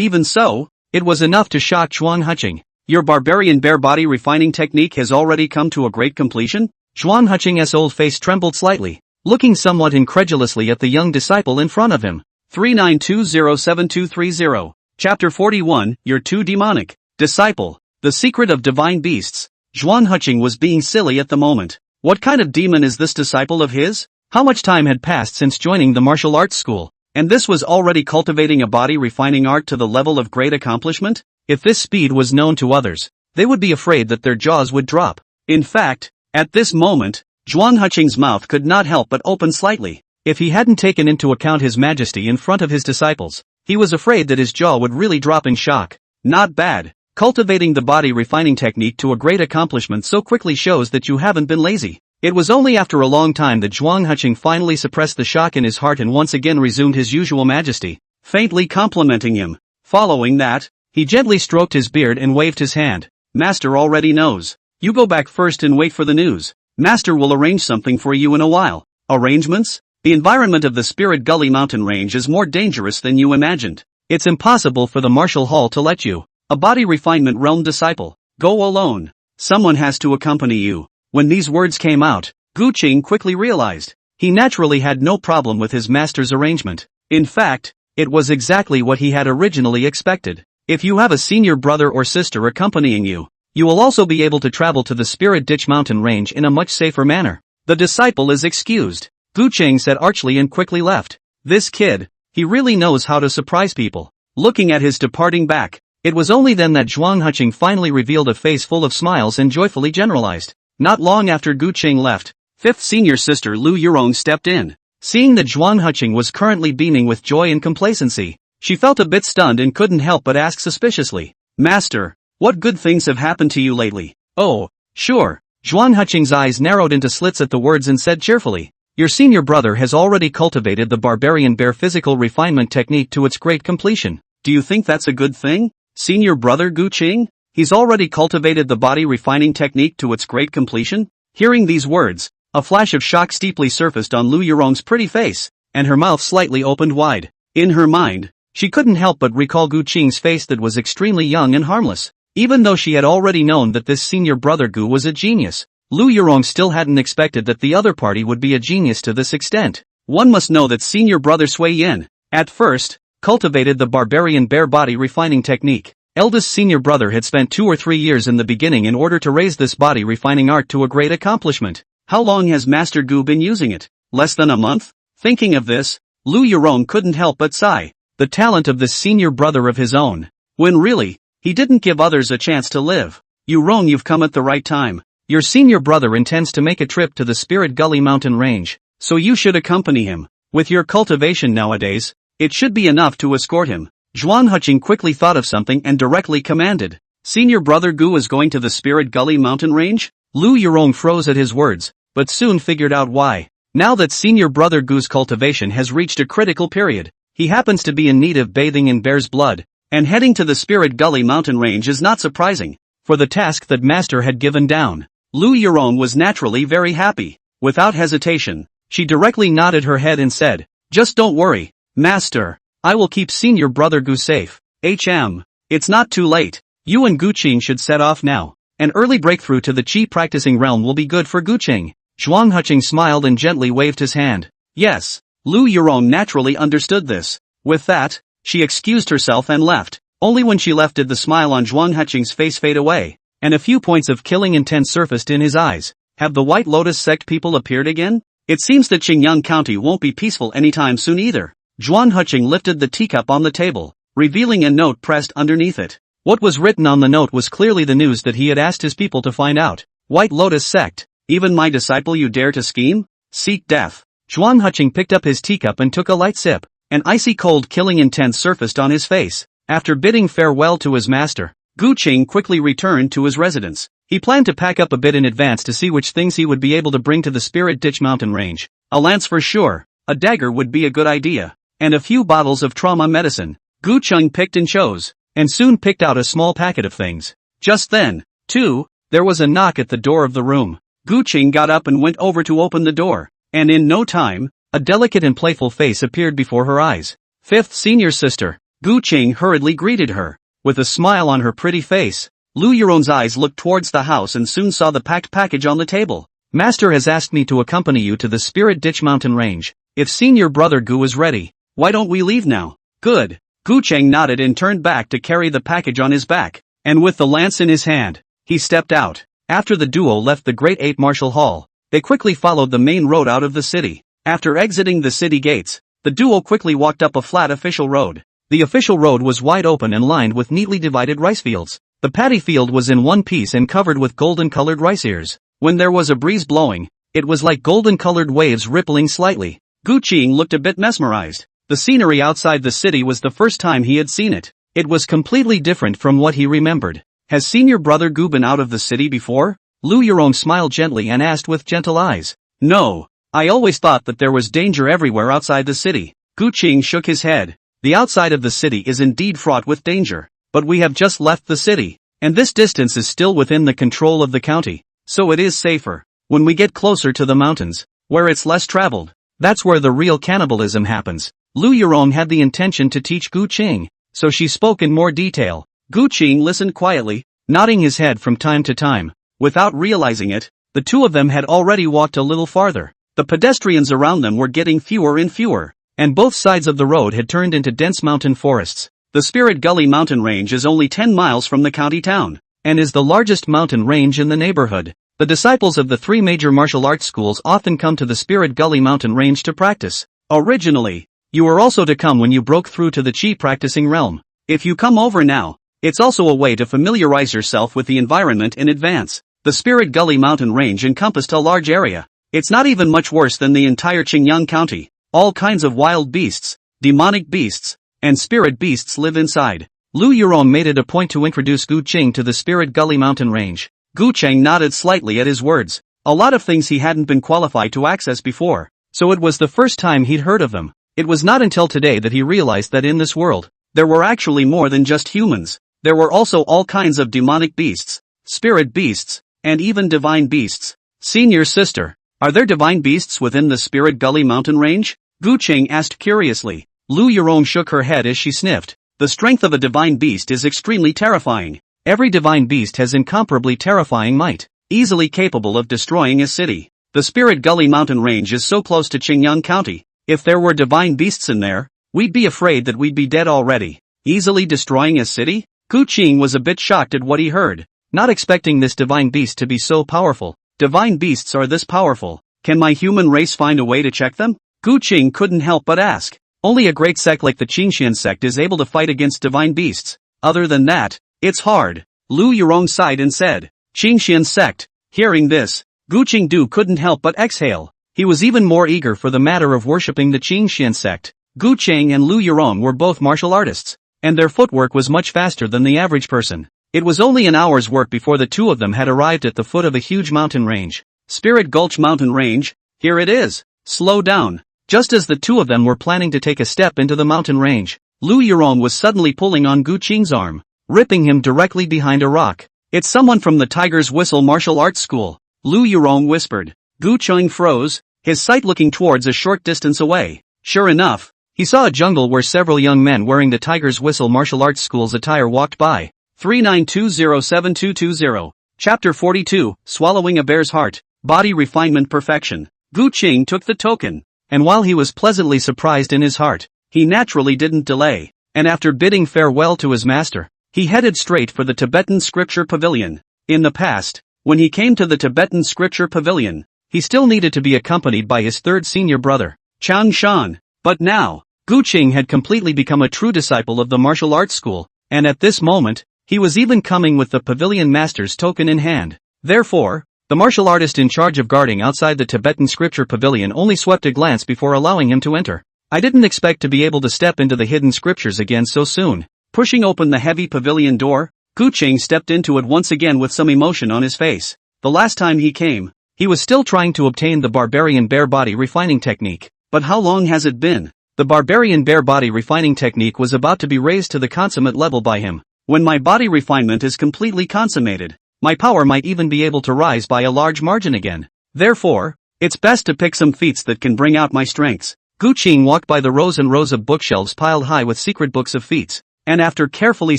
even so, it was enough to shock Zhuang Huqing. Your Barbarian Bear Body Refining Technique has already come to a great completion? Zhuang Huqing's old face trembled slightly, looking somewhat incredulously at the young disciple in front of him. 39207230. Chapter 41, You're Too Demonic. Disciple. The Secret of Divine Beasts. Zhuang Huqing was being silly at the moment. What kind of demon is this disciple of his? How much time had passed since joining the martial arts school? And this was already cultivating a body refining art to the level of great accomplishment? If this speed was known to others, they would be afraid that their jaws would drop. In fact, at this moment, Zhuang Huqing's mouth could not help but open slightly. If he hadn't taken into account his majesty in front of his disciples, he was afraid that his jaw would really drop in shock. Not bad. Cultivating the body refining technique to a great accomplishment so quickly shows that you haven't been lazy. It was only after a long time that Zhuang Huqing finally suppressed the shock in his heart and once again resumed his usual majesty, faintly complimenting him. Following that, he gently stroked his beard and waved his hand. Master already knows. You go back first and wait for the news. Master will arrange something for you in a while. Arrangements? The environment of the Spirit Gully mountain range is more dangerous than you imagined. It's impossible for the martial hall to let you, a body refinement realm disciple, go alone. Someone has to accompany you. When these words came out, Gu Qing quickly realized, He naturally had no problem with his master's arrangement. In fact, it was exactly what he had originally expected. If you have a senior brother or sister accompanying you, you will also be able to travel to the Spirit Ditch mountain range in a much safer manner. The disciple is excused, Gu Cheng said archly and quickly left. This kid, he really knows how to surprise people. Looking at his departing back, it was only then that Zhuang Huqing finally revealed a face full of smiles and joyfully generalized. Not long after Gu Cheng left, fifth senior sister Lu Yurong stepped in. Seeing that Zhuang Huqing was currently beaming with joy and complacency, she felt a bit stunned and couldn't help but ask suspiciously, "Master, what good things have happened to you lately?" "Oh, sure." Zhuang Huqing's eyes narrowed into slits at the words and said cheerfully, "Your senior brother has already cultivated the barbarian bear physical refinement technique to its great completion." "Do you think that's a good thing? Senior brother Gu Cheng? He's already cultivated the body refining technique to its great completion?" Hearing these words, a flash of shock steeply surfaced on Lu Yurong's pretty face, and her mouth slightly opened wide. In her mind, she couldn't help but recall Gu Cheng's face that was extremely young and harmless. Even though she had already known that this senior brother Gu was a genius, Lu Yurong still hadn't expected that the other party would be a genius to this extent. One must know that senior brother Sui Yin, at first, cultivated the barbarian bear body refining technique. Eldest senior brother had spent 2 or 3 years in the beginning in order to raise this body refining art to a great accomplishment. How long has Master Gu been using it? Less than a month? Thinking of this, Lu Yurong couldn't help but sigh. The talent of this senior brother of his own. When really, he didn't give others a chance to live. Yurong, you've come at the right time. Your senior brother intends to make a trip to the Spirit Gully mountain range, so you should accompany him. With your cultivation nowadays, it should be enough to escort him. Zhuang Huqing quickly thought of something and directly commanded. Senior brother Gu is going to the Spirit Gully mountain range? Lu Yurong froze at his words, but soon figured out why. Now that senior brother Gu's cultivation has reached a critical period, he happens to be in need of bathing in bear's blood, and heading to the Spirit Gully mountain range is not surprising. For the task that master had given down, Lu Yurong was naturally very happy. Without hesitation, she directly nodded her head and said, "Just don't worry, master. I will keep senior brother Gu safe. It's not too late. You and Gu Cheng should set off now. An early breakthrough to the Qi practicing realm will be good for Gu Cheng." Zhuang Huqing smiled and gently waved his hand. Yes, Lu Yurong naturally understood this. With that, she excused herself and left. Only when she left did the smile on Zhuang Huqing's face fade away, and a few points of killing intent surfaced in his eyes. Have the White Lotus sect people appeared again? It seems that Qingyang County won't be peaceful anytime soon either. Zhuang Huqing lifted the teacup on the table, revealing a note pressed underneath it. What was written on the note was clearly the news that he had asked his people to find out. White Lotus sect. Even my disciple you dare to scheme? Seek death. Zhuang Huqing picked up his teacup and took a light sip. An icy cold killing intent surfaced on his face. After bidding farewell to his master, Gu Cheng quickly returned to his residence. He planned to pack up a bit in advance to see which things he would be able to bring to the Spirit Ditch mountain range. A lance for sure, a dagger would be a good idea, and a few bottles of trauma medicine. Gu Cheng picked and chose, and soon picked out a small packet of things. Just then, too, there was a knock at the door of the room. Gu Cheng got up and went over to open the door, and in no time, a delicate and playful face appeared before her eyes. Fifth senior sister. Gu Cheng hurriedly greeted her. With a smile on her pretty face, Lu Yurong's eyes looked towards the house and soon saw the packed package on the table. Master has asked me to accompany you to the Spirit Ditch mountain range. If senior brother Gu is ready, why don't we leave now? Good. Gu Cheng nodded and turned back to carry the package on his back, and with the lance in his hand, he stepped out. After the duo left the Great Eight Martial Hall, they quickly followed the main road out of the city. After exiting the city gates, the duo quickly walked up a flat official road. The official road was wide open and lined with neatly divided rice fields. The paddy field was in one piece and covered with golden-colored rice ears. When there was a breeze blowing, it was like golden-colored waves rippling slightly. Gu Cheng looked a bit mesmerized. The scenery outside the city was the first time he had seen it. It was completely different from what he remembered. Has senior brother Gu been out of the city before? Lu Yurong smiled gently and asked with gentle eyes. No, I always thought that there was danger everywhere outside the city. Gu Cheng shook his head. The outside of the city is indeed fraught with danger, but we have just left the city, and this distance is still within the control of the county, so it is safer. When we get closer to the mountains, where it's less traveled, that's where the real cannibalism happens. Lu Yurong had the intention to teach Gu Cheng, so she spoke in more detail. Gu Cheng listened quietly, nodding his head from time to time. Without realizing it, the two of them had already walked a little farther. The pedestrians around them were getting fewer and fewer, and both sides of the road had turned into dense mountain forests. The Spirit Gully mountain range is only 10 miles from the county town, and is the largest mountain range in the neighborhood. The disciples of the 3 major martial arts schools often come to the Spirit Gully mountain range to practice. Originally, you were also to come when you broke through to the Chi practicing realm. If you come over now, it's also a way to familiarize yourself with the environment in advance. The Spirit Gully mountain range encompassed a large area. It's not even much worse than the entire Qingyang County. All kinds of wild beasts, demonic beasts, and spirit beasts live inside. Lu Yurong made it a point to introduce Gu Qing to the Spirit Gully mountain range. Gu Cheng nodded slightly at his words. A lot of things he hadn't been qualified to access before, so it was the first time he'd heard of them. It was not until today that he realized that in this world, there were actually more than just humans. There were also all kinds of demonic beasts, spirit beasts, and even divine beasts. Senior sister, are there divine beasts within the Spirit Gully mountain range? Gu Qing asked curiously. Lu Yurong shook her head as she sniffed. The strength of a divine beast is extremely terrifying. Every divine beast has incomparably terrifying might, easily capable of destroying a city. The Spirit Gully mountain range is so close to Qingyang County. If there were divine beasts in there, we'd be afraid that we'd be dead already. Easily destroying a city? Gu Qing was a bit shocked at what he heard, not expecting this divine beast to be so powerful. Divine beasts are this powerful. Can my human race find a way to check them? Gu Qing couldn't help but ask. Only a great sect like the Qingxian sect is able to fight against divine beasts. Other than that, it's hard. Lu Yurong sighed and said, Qingxian sect. Hearing this, Gu Qingdu couldn't help but exhale. He was even more eager for the matter of worshipping the Qingxian sect. Gu Cheng and Lu Yurong were both martial artists, and their footwork was much faster than the average person. It was only an hour's work before the two of them had arrived at the foot of a huge mountain range. Spirit Gulch mountain range, here it is. Slow down. Just as the two of them were planning to take a step into the mountain range, Lu Yurong was suddenly pulling on Gu Qing's arm, ripping him directly behind a rock. It's someone from the Tiger's Whistle martial arts school, Lu Yurong whispered. Gu Qing froze, his sight looking towards a short distance away. Sure enough, he saw a jungle where several young men wearing the Tiger's Whistle martial arts school's attire walked by. 39207220. Chapter 42, Swallowing a Bear's Heart, Body Refinement Perfection. Gu Qing took the token, and while he was pleasantly surprised in his heart, he naturally didn't delay, and after bidding farewell to his master, he headed straight for the Tibetan Scripture Pavilion. In the past, when he came to the Tibetan Scripture Pavilion, he still needed to be accompanied by his third senior brother, Chang Shan. But now, Gu Qing had completely become a true disciple of the martial arts school, and at this moment, he was even coming with the pavilion master's token in hand. Therefore, the martial artist in charge of guarding outside the Tibetan Scripture Pavilion only swept a glance before allowing him to enter. I didn't expect to be able to step into the hidden scriptures again so soon. Pushing open the heavy pavilion door, Gu Qing stepped into it once again with some emotion on his face. The last time he came, he was still trying to obtain the barbarian bear body refining technique. But how long has it been? The barbarian bear body refining technique was about to be raised to the consummate level by him. When my body refinement is completely consummated, my power might even be able to rise by a large margin again. Therefore, it's best to pick some feats that can bring out my strengths. Gu Qing walked by the rows and rows of bookshelves piled high with secret books of feats, and after carefully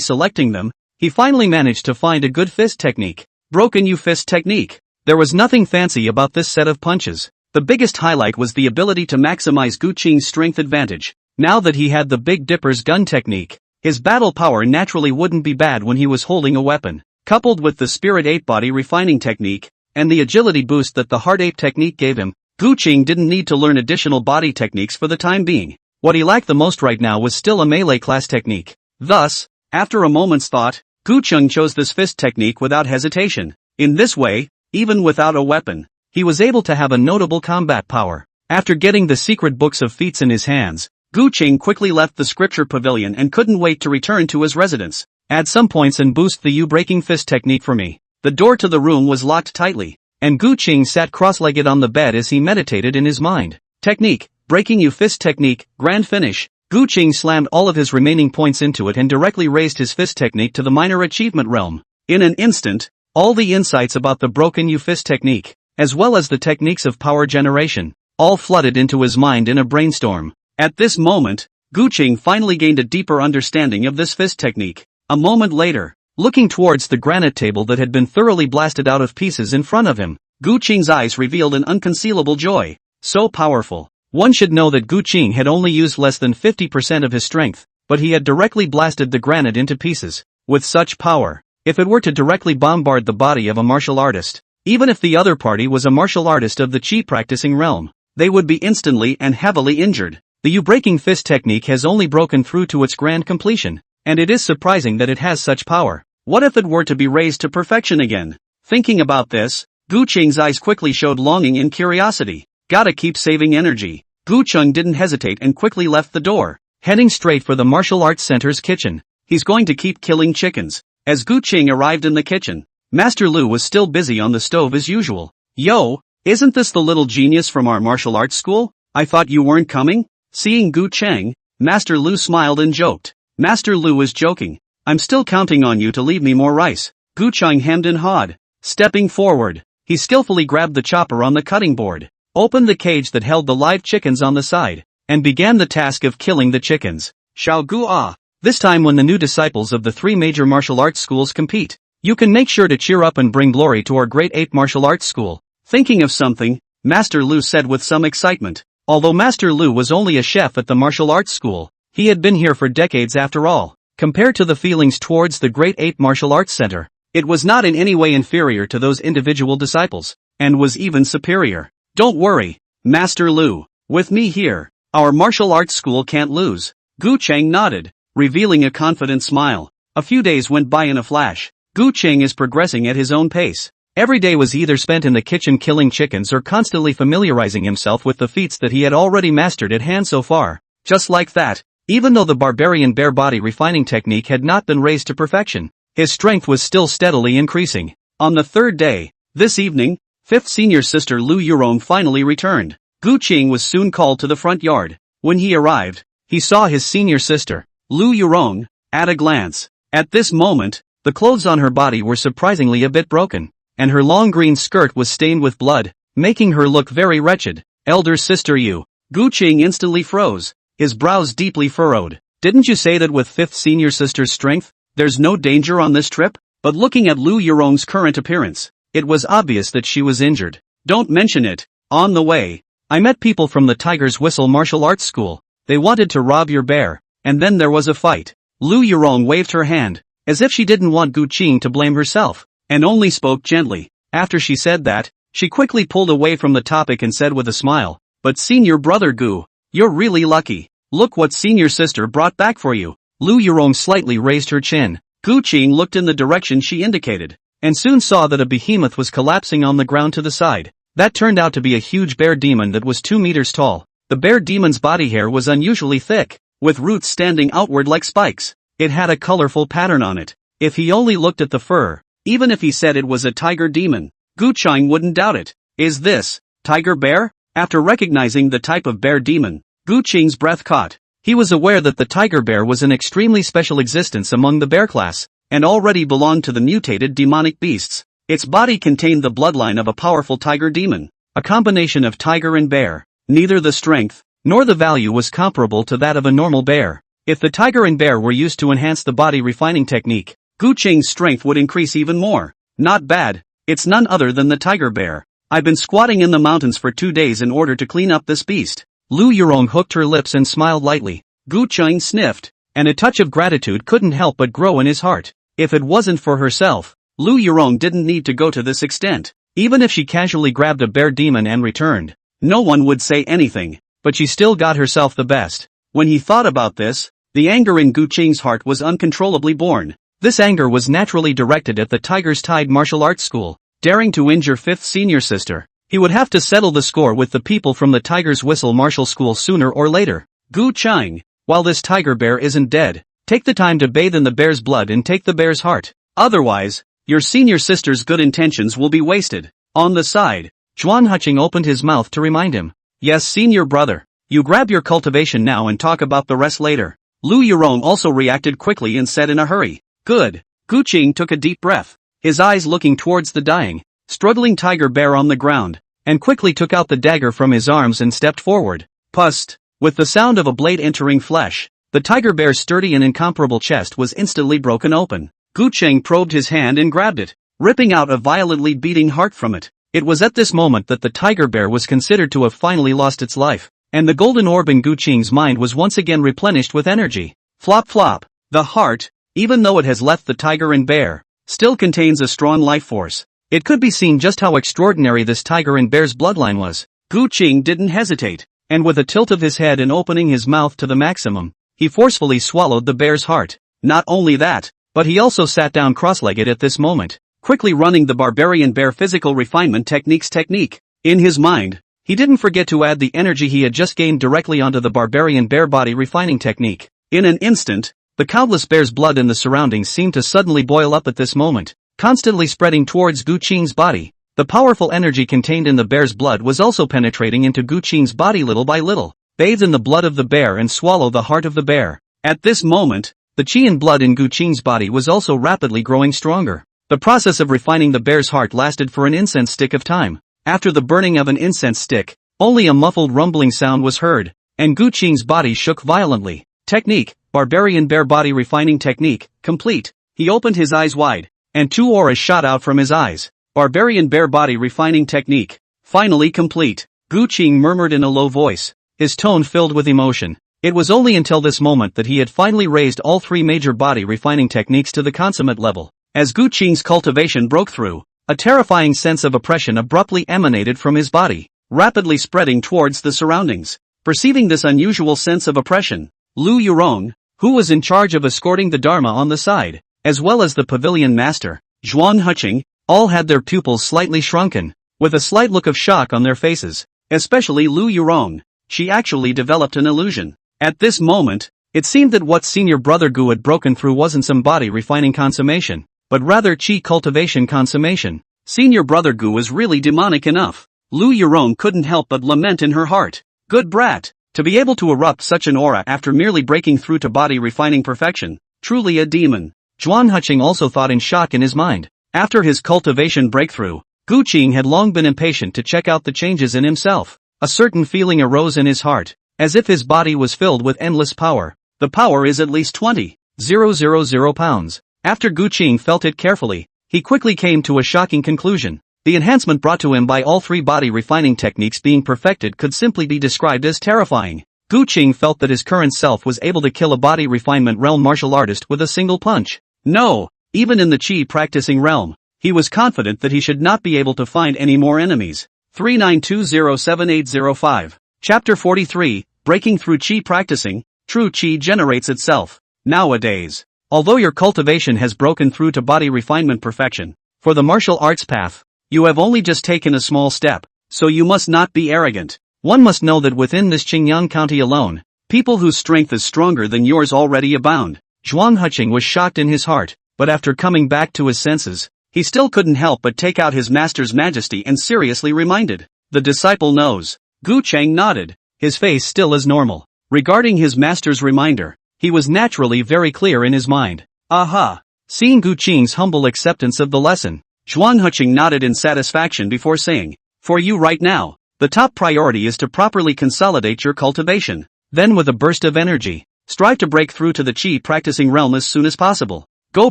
selecting them, he finally managed to find a good fist technique. Broken U fist technique. There was nothing fancy about this set of punches. The biggest highlight was the ability to maximize Gu Qing's strength advantage. Now that he had the Big Dipper's gun technique, his battle power naturally wouldn't be bad when he was holding a weapon. Coupled with the Spirit Ape body refining technique, and the agility boost that the Heart Ape technique gave him, Gu Qing didn't need to learn additional body techniques for the time being. What he lacked the most right now was still a melee class technique. Thus, after a moment's thought, Gu Qing chose this fist technique without hesitation. In this way, even without a weapon, he was able to have a notable combat power. After getting the secret books of feats in his hands, Gu Qing quickly left the scripture pavilion and couldn't wait to return to his residence. Add some points and boost the U-breaking fist technique for me. The door to the room was locked tightly, and Gu Qing sat cross-legged on the bed as he meditated in his mind. Technique, breaking U fist technique, grand finish. Gu Qing slammed all of his remaining points into it and directly raised his fist technique to the minor achievement realm. In an instant, all the insights about the broken U fist technique, as well as the techniques of power generation, all flooded into his mind in a brainstorm. At this moment, Gu Qing finally gained a deeper understanding of this fist technique. A moment later, looking towards the granite table that had been thoroughly blasted out of pieces in front of him, Gu Qing's eyes revealed an unconcealable joy. So powerful. One should know that Gu Qing had only used less than 50% of his strength, but he had directly blasted the granite into pieces. With such power, if it were to directly bombard the body of a martial artist, even if the other party was a martial artist of the chi practicing realm, they would be instantly and heavily injured. The U-breaking fist technique has only broken through to its grand completion, and it is surprising that it has such power. What if it were to be raised to perfection again? Thinking about this, Gu Qing's eyes quickly showed longing and curiosity. Gotta keep saving energy. Gu Qing didn't hesitate and quickly left the door, heading straight for the martial arts center's kitchen. He's going to keep killing chickens. As Gu Qing arrived in the kitchen, Master Lu was still busy on the stove as usual. Yo, isn't this the little genius from our martial arts school? I thought you weren't coming? Seeing Gu Qing, Master Lu smiled and joked. Master Lu was joking. I'm still counting on you to leave me more rice. Gu Qing hemmed and hawed. Stepping forward, he skillfully grabbed the chopper on the cutting board, opened the cage that held the live chickens on the side, and began the task of killing the chickens. Xiao Gu Ah. This time when the new disciples of the three major martial arts schools compete, you can make sure to cheer up and bring glory to our Great Ape Martial Arts School. Thinking of something, Master Lu said with some excitement. Although Master Lu was only a chef at the martial arts school, he had been here for decades after all. Compared to the feelings towards the Great Ape Martial Arts Center, it was not in any way inferior to those individual disciples, and was even superior. Don't worry, Master Lu. With me here, our martial arts school can't lose. Gu Qing nodded, revealing a confident smile. A few days went by in a flash. Gu Qing is progressing at his own pace. Every day was either spent in the kitchen killing chickens or constantly familiarizing himself with the feats that he had already mastered at hand so far. Just like that, even though the barbarian bare body refining technique had not been raised to perfection, his strength was still steadily increasing. On the third day, this evening, fifth senior sister Lu Yurong finally returned. Gu Qing was soon called to the front yard. When he arrived, he saw his senior sister, Lu Yurong, at a glance. At this moment, the clothes on her body were surprisingly a bit broken, and her long green skirt was stained with blood, making her look very wretched. Elder sister Yu. Gu Qing instantly froze, his brows deeply furrowed. Didn't you say that with fifth senior sister's strength, there's no danger on this trip? But looking at Lu Yurong's current appearance, it was obvious that she was injured. Don't mention it. On the way, I met people from the Tiger's Whistle martial arts school. They wanted to rob your bear, and then there was a fight. Lu Yurong waved her hand, as if she didn't want Gu Qing to blame herself, and only spoke gently. After she said that, she quickly pulled away from the topic and said with a smile, but senior brother Gu, you're really lucky. Look what senior sister brought back for you. Lu Yurong slightly raised her chin. Gu Qing looked in the direction she indicated, and soon saw that a behemoth was collapsing on the ground to the side. That turned out to be a huge bear demon that was 2 meters tall. The bear demon's body hair was unusually thick, with roots standing outward like spikes. It had a colorful pattern on it. If he only looked at the fur, even if he said it was a tiger demon, Gu Qing wouldn't doubt it. Is this tiger bear? After recognizing the type of bear demon, Gu Qing's breath caught. He was aware that the tiger bear was an extremely special existence among the bear class, and already belonged to the mutated demonic beasts. Its body contained the bloodline of a powerful tiger demon, a combination of tiger and bear. Neither the strength, nor the value was comparable to that of a normal bear. If the tiger and bear were used to enhance the body refining technique, Gu Qing's strength would increase even more. Not bad. It's none other than the tiger bear. I've been squatting in the mountains for 2 days in order to clean up this beast. Lu Yurong hooked her lips and smiled lightly. Gu Qing sniffed, and a touch of gratitude couldn't help but grow in his heart. If it wasn't for herself, Lu Yurong didn't need to go to this extent. Even if she casually grabbed a bear demon and returned, no one would say anything, but she still got herself the best. When he thought about this, the anger in Gu Qing's heart was uncontrollably born. This anger was naturally directed at the Tiger's Tide martial arts school, daring to injure fifth senior sister. He would have to settle the score with the people from the Tiger's Whistle martial school sooner or later. Gu Qing, while this tiger bear isn't dead, take the time to bathe in the bear's blood and take the bear's heart. Otherwise, your senior sister's good intentions will be wasted. On the side, Zhuan Huqing opened his mouth to remind him. Yes, senior brother. You grab your cultivation now and talk about the rest later. Lu Yurong also reacted quickly and said in a hurry. Good. Gu Qing took a deep breath, his eyes looking towards the dying, struggling tiger bear on the ground, and quickly took out the dagger from his arms and stepped forward. Pust! With the sound of a blade entering flesh, the tiger bear's sturdy and incomparable chest was instantly broken open. Gu Qing probed his hand and grabbed it, ripping out a violently beating heart from it. It was at this moment that the tiger bear was considered to have finally lost its life, and the golden orb in Gu Qing's mind was once again replenished with energy. Flop flop. The heart, even though it has left the tiger and bear, still contains a strong life force. It could be seen just how extraordinary this tiger and bear's bloodline was. Gu Qing didn't hesitate, and with a tilt of his head and opening his mouth to the maximum, he forcefully swallowed the bear's heart. Not only that, but he also sat down cross-legged at this moment, quickly running the barbarian bear physical refinement technique. In his mind, he didn't forget to add the energy he had just gained directly onto the barbarian bear body refining technique. In an instant, the countless bear's blood in the surroundings seemed to suddenly boil up at this moment, constantly spreading towards Gu Qing's body. The powerful energy contained in the bear's blood was also penetrating into Gu Qing's body little by little. Bathe in the blood of the bear and swallow the heart of the bear. At this moment, the qi and blood in Gu Qing's body was also rapidly growing stronger. The process of refining the bear's heart lasted for an incense stick of time. After the burning of an incense stick, only a muffled rumbling sound was heard, and Gu Qing's body shook violently. Technique, barbarian bear body refining technique, complete. He opened his eyes wide, and 2 auras shot out from his eyes. Barbarian bear body refining technique, finally complete. Gu Qing murmured in a low voice, his tone filled with emotion. It was only until this moment that he had finally raised all 3 major body refining techniques to the consummate level. As Gu Qing's cultivation broke through, a terrifying sense of oppression abruptly emanated from his body, rapidly spreading towards the surroundings. Perceiving this unusual sense of oppression, Lu Yurong, who was in charge of escorting the Dharma on the side, as well as the pavilion master, Zhuang Huqing, all had their pupils slightly shrunken, with a slight look of shock on their faces. Especially Lu Yurong, she actually developed an illusion. At this moment, it seemed that what senior brother Gu had broken through wasn't some body refining consummation, but rather qi cultivation consummation. Senior brother Gu was really demonic enough. Lu Yurong couldn't help but lament in her heart. Good brat, to be able to erupt such an aura after merely breaking through to body refining perfection, truly a demon. Zhuang Huqing also thought in shock in his mind. After his cultivation breakthrough, Gu Qing had long been impatient to check out the changes in himself. A certain feeling arose in his heart, as if his body was filled with endless power. The power is at least 20,000 pounds. After Gu Qing felt it carefully, he quickly came to a shocking conclusion. The enhancement brought to him by all 3 body refining techniques being perfected could simply be described as terrifying. Gu Qing felt that his current self was able to kill a body refinement realm martial artist with a single punch. No, even in the qi practicing realm, he was confident that he should not be able to find any more enemies. 39207805. Chapter 43, Breaking Through Qi Practicing. True qi generates itself. Nowadays, although your cultivation has broken through to body refinement perfection, for the martial arts path, you have only just taken a small step, so you must not be arrogant. One must know that within this Qingyang County alone, people whose strength is stronger than yours already abound. Zhuang Huqing was shocked in his heart, but after coming back to his senses, he still couldn't help but take out his master's majesty and seriously reminded. The disciple knows. Gu Cheng nodded, his face still as normal. Regarding his master's reminder, he was naturally very clear in his mind. Aha! Seeing Gu Qing's humble acceptance of the lesson, Zhuang Huqing nodded in satisfaction before saying, for you right now, the top priority is to properly consolidate your cultivation. Then with a burst of energy, strive to break through to the qi practicing realm as soon as possible. Go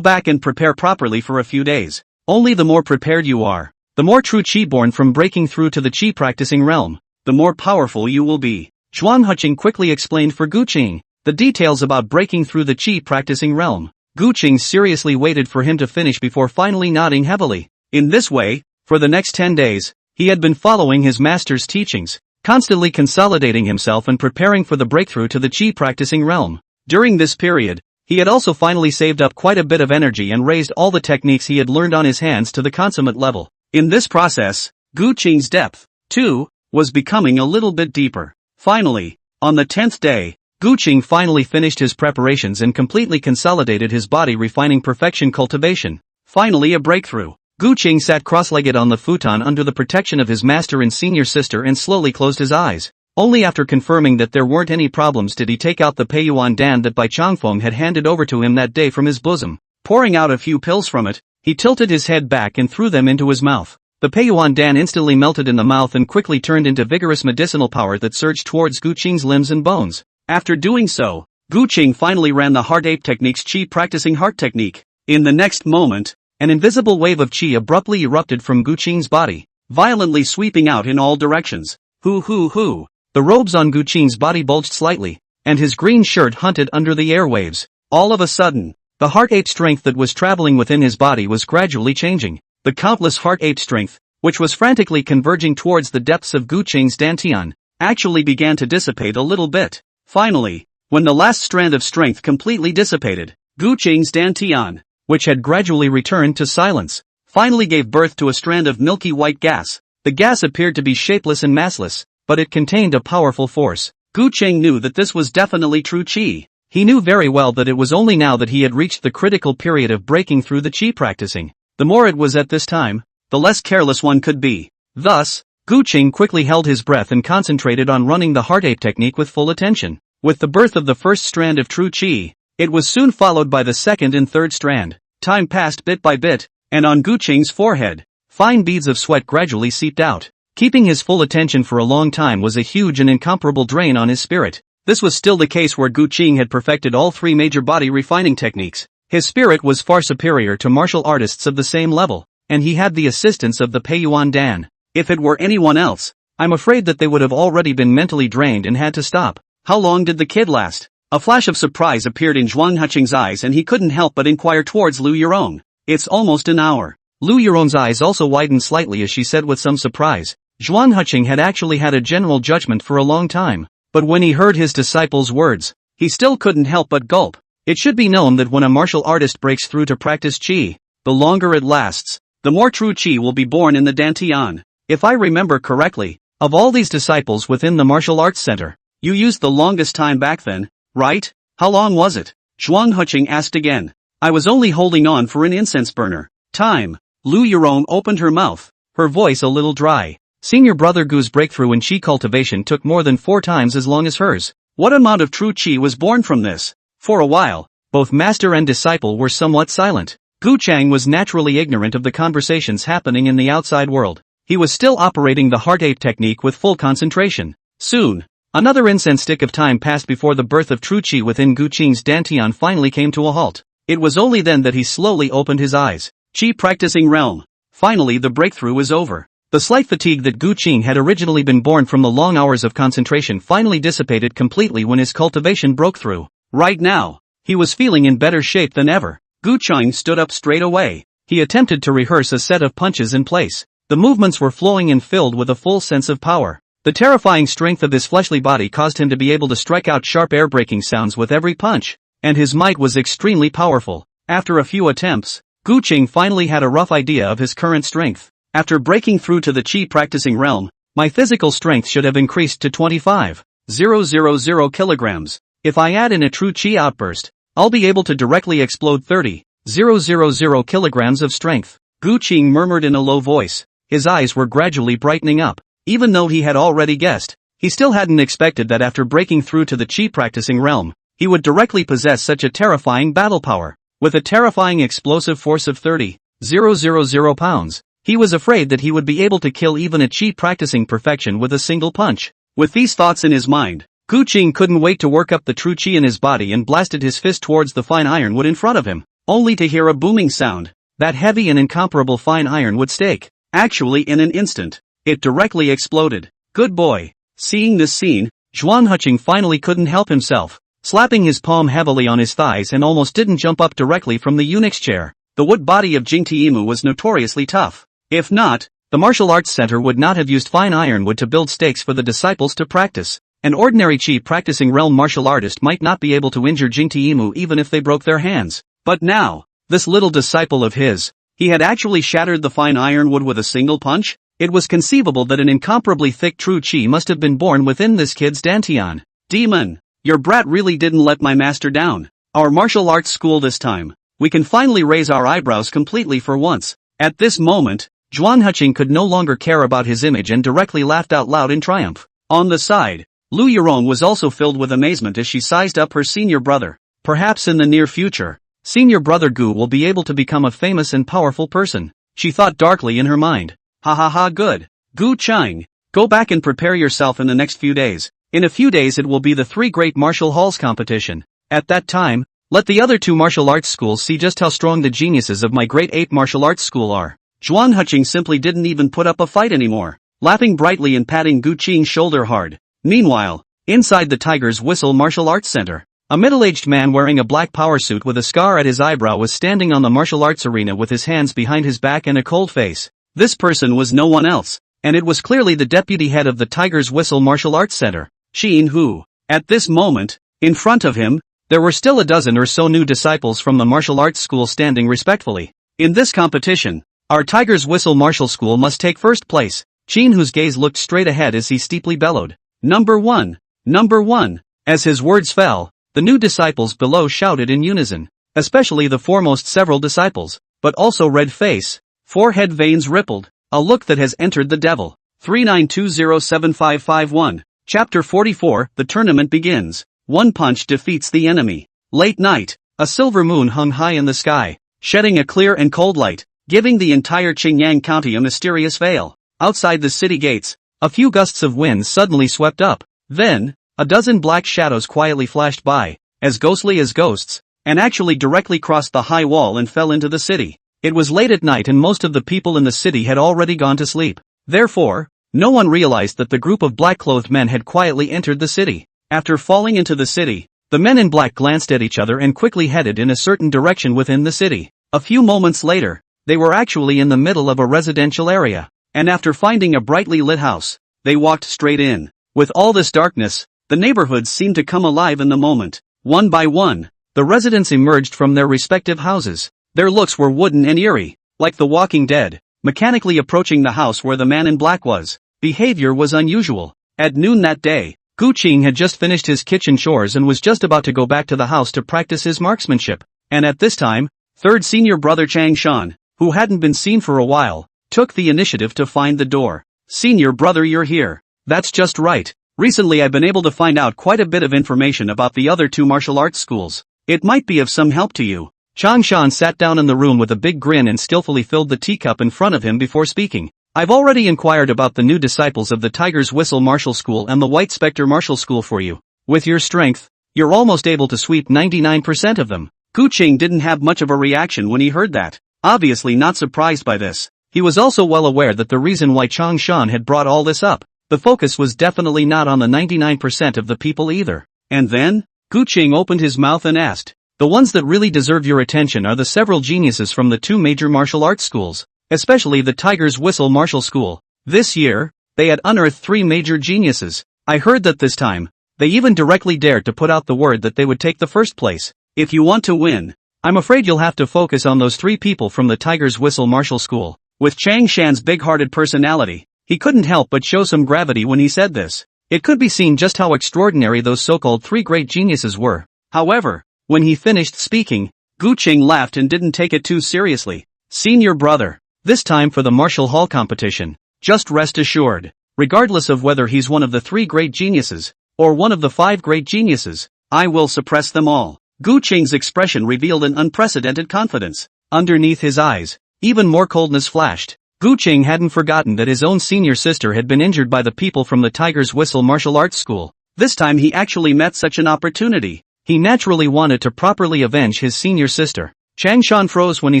back and prepare properly for a few days. Only the more prepared you are, the more true qi born from breaking through to the qi practicing realm, the more powerful you will be. Zhuang Huqing quickly explained for Gu Qing the details about breaking through the qi practicing realm. Gu Qing seriously waited for him to finish before finally nodding heavily. In this way, for the next 10 days, he had been following his master's teachings, constantly consolidating himself and preparing for the breakthrough to the qi practicing realm. During this period, he had also finally saved up quite a bit of energy and raised all the techniques he had learned on his hands to the consummate level. In this process, Gu Qing's depth, too, was becoming a little bit deeper. Finally, on the 10th day, Gu Qing finally finished his preparations and completely consolidated his body refining perfection cultivation. Finally a breakthrough. Gu Qing sat cross-legged on the futon under the protection of his master and senior sister and slowly closed his eyes. Only after confirming that there weren't any problems did he take out the Peiyuan Dan that Bai Changfeng had handed over to him that day from his bosom. Pouring out a few pills from it, he tilted his head back and threw them into his mouth. The Peiyuan Dan instantly melted in the mouth and quickly turned into vigorous medicinal power that surged towards Gu Qing's limbs and bones. After doing so, Gu Qing finally ran the heart ape technique's qi practicing heart technique. In the next moment, an invisible wave of qi abruptly erupted from Gu Qing's body. violently sweeping out in all directions. Hoo hoo hoo. The robes on Gu Qing's body bulged slightly, and his green shirt hunted under the airwaves. All of a sudden, the heart-ape strength that was traveling within his body was gradually changing. The countless heart-ape strength, which was frantically converging towards the depths of Gu Qing's dantian, actually began to dissipate a little bit. Finally, when the last strand of strength completely dissipated, Gu Qing's dantian, which had gradually returned to silence, finally gave birth to a strand of milky white gas. The gas appeared to be shapeless and massless, but it contained a powerful force. Gu Qing knew that this was definitely true qi. He knew very well that it was only now that he had reached the critical period of breaking through the qi practicing. The more it was at this time, the less careless one could be. Thus, Gu Qing quickly held his breath and concentrated on running the heart-ape technique with full attention. With the birth of the first strand of true qi, it was soon followed by the second and third strand. Time passed bit by bit, and on Gu Qing's forehead, fine beads of sweat gradually seeped out. Keeping his full attention for a long time was a huge and incomparable drain on his spirit. This was still the case where Gu Qing had perfected all three major body refining techniques. His spirit was far superior to martial artists of the same level, and he had the assistance of the Peiyuan Dan. If it were anyone else, I'm afraid that they would have already been mentally drained and had to stop. How long did the kid last? A flash of surprise appeared in Zhuang Huqing's eyes and he couldn't help but inquire towards Lu Yurong. It's almost an hour. Lu Yurong's eyes also widened slightly as she said with some surprise. Zhuang Huqing had actually had a general judgment for a long time, but when he heard his disciple's words, he still couldn't help but gulp. It should be known that when a martial artist breaks through to practice qi, the longer it lasts, the more true qi will be born in the dantian. If I remember correctly, of all these disciples within the martial arts center, you used the longest time back then, right? How long was it? Zhuang Huqing asked again. I was only holding on for an incense burner. Time. Lu Yurong opened her mouth, her voice a little dry. Senior brother Gu's breakthrough in qi cultivation took more than 4 times as long as hers. What amount of true qi was born from this? For a while, both master and disciple were somewhat silent. Gu Chang was naturally ignorant of the conversations happening in the outside world. He was still operating the heart-ape technique with full concentration. Soon, another incense stick of time passed before the birth of true qi within Gu Qing's dantian finally came to a halt. It was only then that he slowly opened his eyes. Qi practicing realm. Finally the breakthrough was over. The slight fatigue that Gu Qing had originally been born from the long hours of concentration finally dissipated completely when his cultivation broke through. Right now, he was feeling in better shape than ever. Gu Qing stood up straight away. He attempted to rehearse a set of punches in place. The movements were flowing and filled with a full sense of power. The terrifying strength of his fleshly body caused him to be able to strike out sharp air-breaking sounds with every punch, and his might was extremely powerful. After a few attempts, Gu Qing finally had a rough idea of his current strength. After breaking through to the qi practicing realm, my physical strength should have increased to 25,000 kilograms. If I add in a true qi outburst, I'll be able to directly explode 30,000 kilograms of strength. Gu Qing murmured in a low voice. His eyes were gradually brightening up. Even though he had already guessed, he still hadn't expected that after breaking through to the qi practicing realm, he would directly possess such a terrifying battle power. With a terrifying explosive force of 30,000 pounds, he was afraid that he would be able to kill even a qi practicing perfection with a single punch. With these thoughts in his mind, Gu Qing couldn't wait to work up the true qi in his body and blasted his fist towards the fine ironwood in front of him, only to hear a booming sound. That heavy and incomparable fine ironwood stake. Actually in an instant, it directly exploded. Good boy. Seeing this scene, Zhuang Huqing finally couldn't help himself, slapping his palm heavily on his thighs and almost didn't jump up directly from the eunuch's chair. The wood body of Jingtiimu was notoriously tough. If not, the martial arts center would not have used fine ironwood to build stakes for the disciples to practice. An ordinary qi practicing realm martial artist might not be able to injure Jingtiimu even if they broke their hands. But now, this little disciple of his, he had actually shattered the fine ironwood with a single punch? It was conceivable that an incomparably thick true qi must have been born within this kid's dantian. Demon! Your brat really didn't let my master down. Our martial arts school this time. We can finally raise our eyebrows completely for once. At this moment, Zhuang Huqing could no longer care about his image and directly laughed out loud in triumph. On the side, Lu Yurong was also filled with amazement as she sized up her senior brother. Perhaps in the near future, senior brother Gu will be able to become a famous and powerful person. She thought darkly in her mind. Ha ha ha, good. Gu Chang, go back and prepare yourself in the next few days. In a few days it will be the 3 great martial halls competition. At that time, let the other 2 martial arts schools see just how strong the geniuses of my great ape martial arts school are. Zhuan Huqing simply didn't even put up a fight anymore, laughing brightly and patting Gu Qing's shoulder hard. Meanwhile, inside the Tiger's Whistle Martial Arts Center, a middle-aged man wearing a black power suit with a scar at his eyebrow was standing on the martial arts arena with his hands behind his back and a cold face. This person was no one else, and it was clearly the deputy head of the Tiger's Whistle Martial Arts Center, Xin Hu. At this moment, in front of him, there were still a dozen or so new disciples from the martial arts school standing respectfully. In this competition, our Tiger's Whistle Martial School must take first place. Xin Hu's gaze looked straight ahead as he steeply bellowed, "Number one! Number one!" As his words fell, the new disciples below shouted in unison, especially the foremost several disciples, but also red face, forehead veins rippled, a look that has entered the devil. 39207551. Chapter 44, The Tournament Begins. One punch defeats the enemy. Late night, a silver moon hung high in the sky, shedding a clear and cold light, giving the entire Qingyang County a mysterious veil. Outside the city gates, a few gusts of wind suddenly swept up. Then, a dozen black shadows quietly flashed by, as ghostly as ghosts, and actually directly crossed the high wall and fell into the city. It was late at night and most of the people in the city had already gone to sleep. Therefore, no one realized that the group of black-clothed men had quietly entered the city. After falling into the city, the men in black glanced at each other and quickly headed in a certain direction within the city. A few moments later, they were actually in the middle of a residential area, and after finding a brightly lit house, they walked straight in. With all this darkness, the neighborhoods seemed to come alive in the moment. One by one, the residents emerged from their respective houses. Their looks were wooden and eerie, like the Walking Dead, mechanically approaching the house where the man in black was. Behavior was unusual. At noon that day, Gu Qing had just finished his kitchen chores and was just about to go back to the house to practice his marksmanship. And at this time, third senior brother Chang Shan, who hadn't been seen for a while, took the initiative to find the door. "Senior brother, you're here. That's just right. Recently I've been able to find out quite a bit of information about the other two martial arts schools. It might be of some help to you." Chang Shan sat down in the room with a big grin and skillfully filled the teacup in front of him before speaking. "I've already inquired about the new disciples of the Tiger's Whistle Martial School and the White Spectre Martial School for you. With your strength, you're almost able to sweep 99% of them." Gu Qing didn't have much of a reaction when he heard that. Obviously not surprised by this. He was also well aware that the reason why Chang Shan had brought all this up, the focus was definitely not on the 99% of the people either. And then, Gu Qing opened his mouth and asked, "The ones that really deserve your attention are the several geniuses from the two major martial arts schools, especially the Tiger's Whistle Martial School. This year, they had unearthed 3 major geniuses. I heard that this time, they even directly dared to put out the word that they would take the first place. If you want to win, I'm afraid you'll have to focus on those 3 people from the Tiger's Whistle Martial School." With Chang Shan's big-hearted personality, he couldn't help but show some gravity when he said this. It could be seen just how extraordinary those so-called 3 great geniuses were. However, when he finished speaking, Gu Qing laughed and didn't take it too seriously. "Senior brother, this time for the martial hall competition. Just rest assured, regardless of whether he's one of the 3 great geniuses, or one of the 5 great geniuses, I will suppress them all." Gu Qing's expression revealed an unprecedented confidence. Underneath his eyes, even more coldness flashed. Gu Qing hadn't forgotten that his own senior sister had been injured by the people from the Tiger's Whistle Martial Arts School. This time he actually met such an opportunity. He naturally wanted to properly avenge his senior sister. Chang Shan froze when he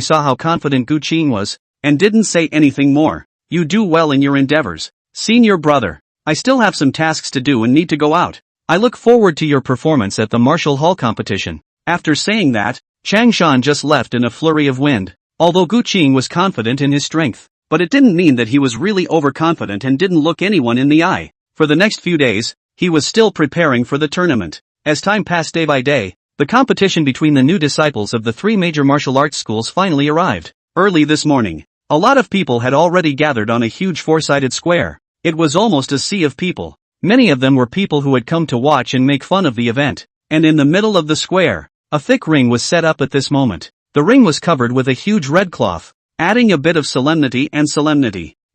saw how confident Gu Qing was, and didn't say anything more. "You do well in your endeavors, senior brother. I still have some tasks to do and need to go out. I look forward to your performance at the martial hall competition." After saying that, Chang Shan just left in a flurry of wind. Although Gu Qing was confident in his strength, but it didn't mean that he was really overconfident and didn't look anyone in the eye. For the next few days, he was still preparing for the tournament. As time passed day by day, the competition between the new disciples of the 3 major martial arts schools finally arrived. Early this morning, a lot of people had already gathered on a huge 4-sided square. It was almost a sea of people. Many of them were people who had come to watch and make fun of the event. And in the middle of the square, a thick ring was set up at this moment. The ring was covered with a huge red cloth, adding a bit of solemnity.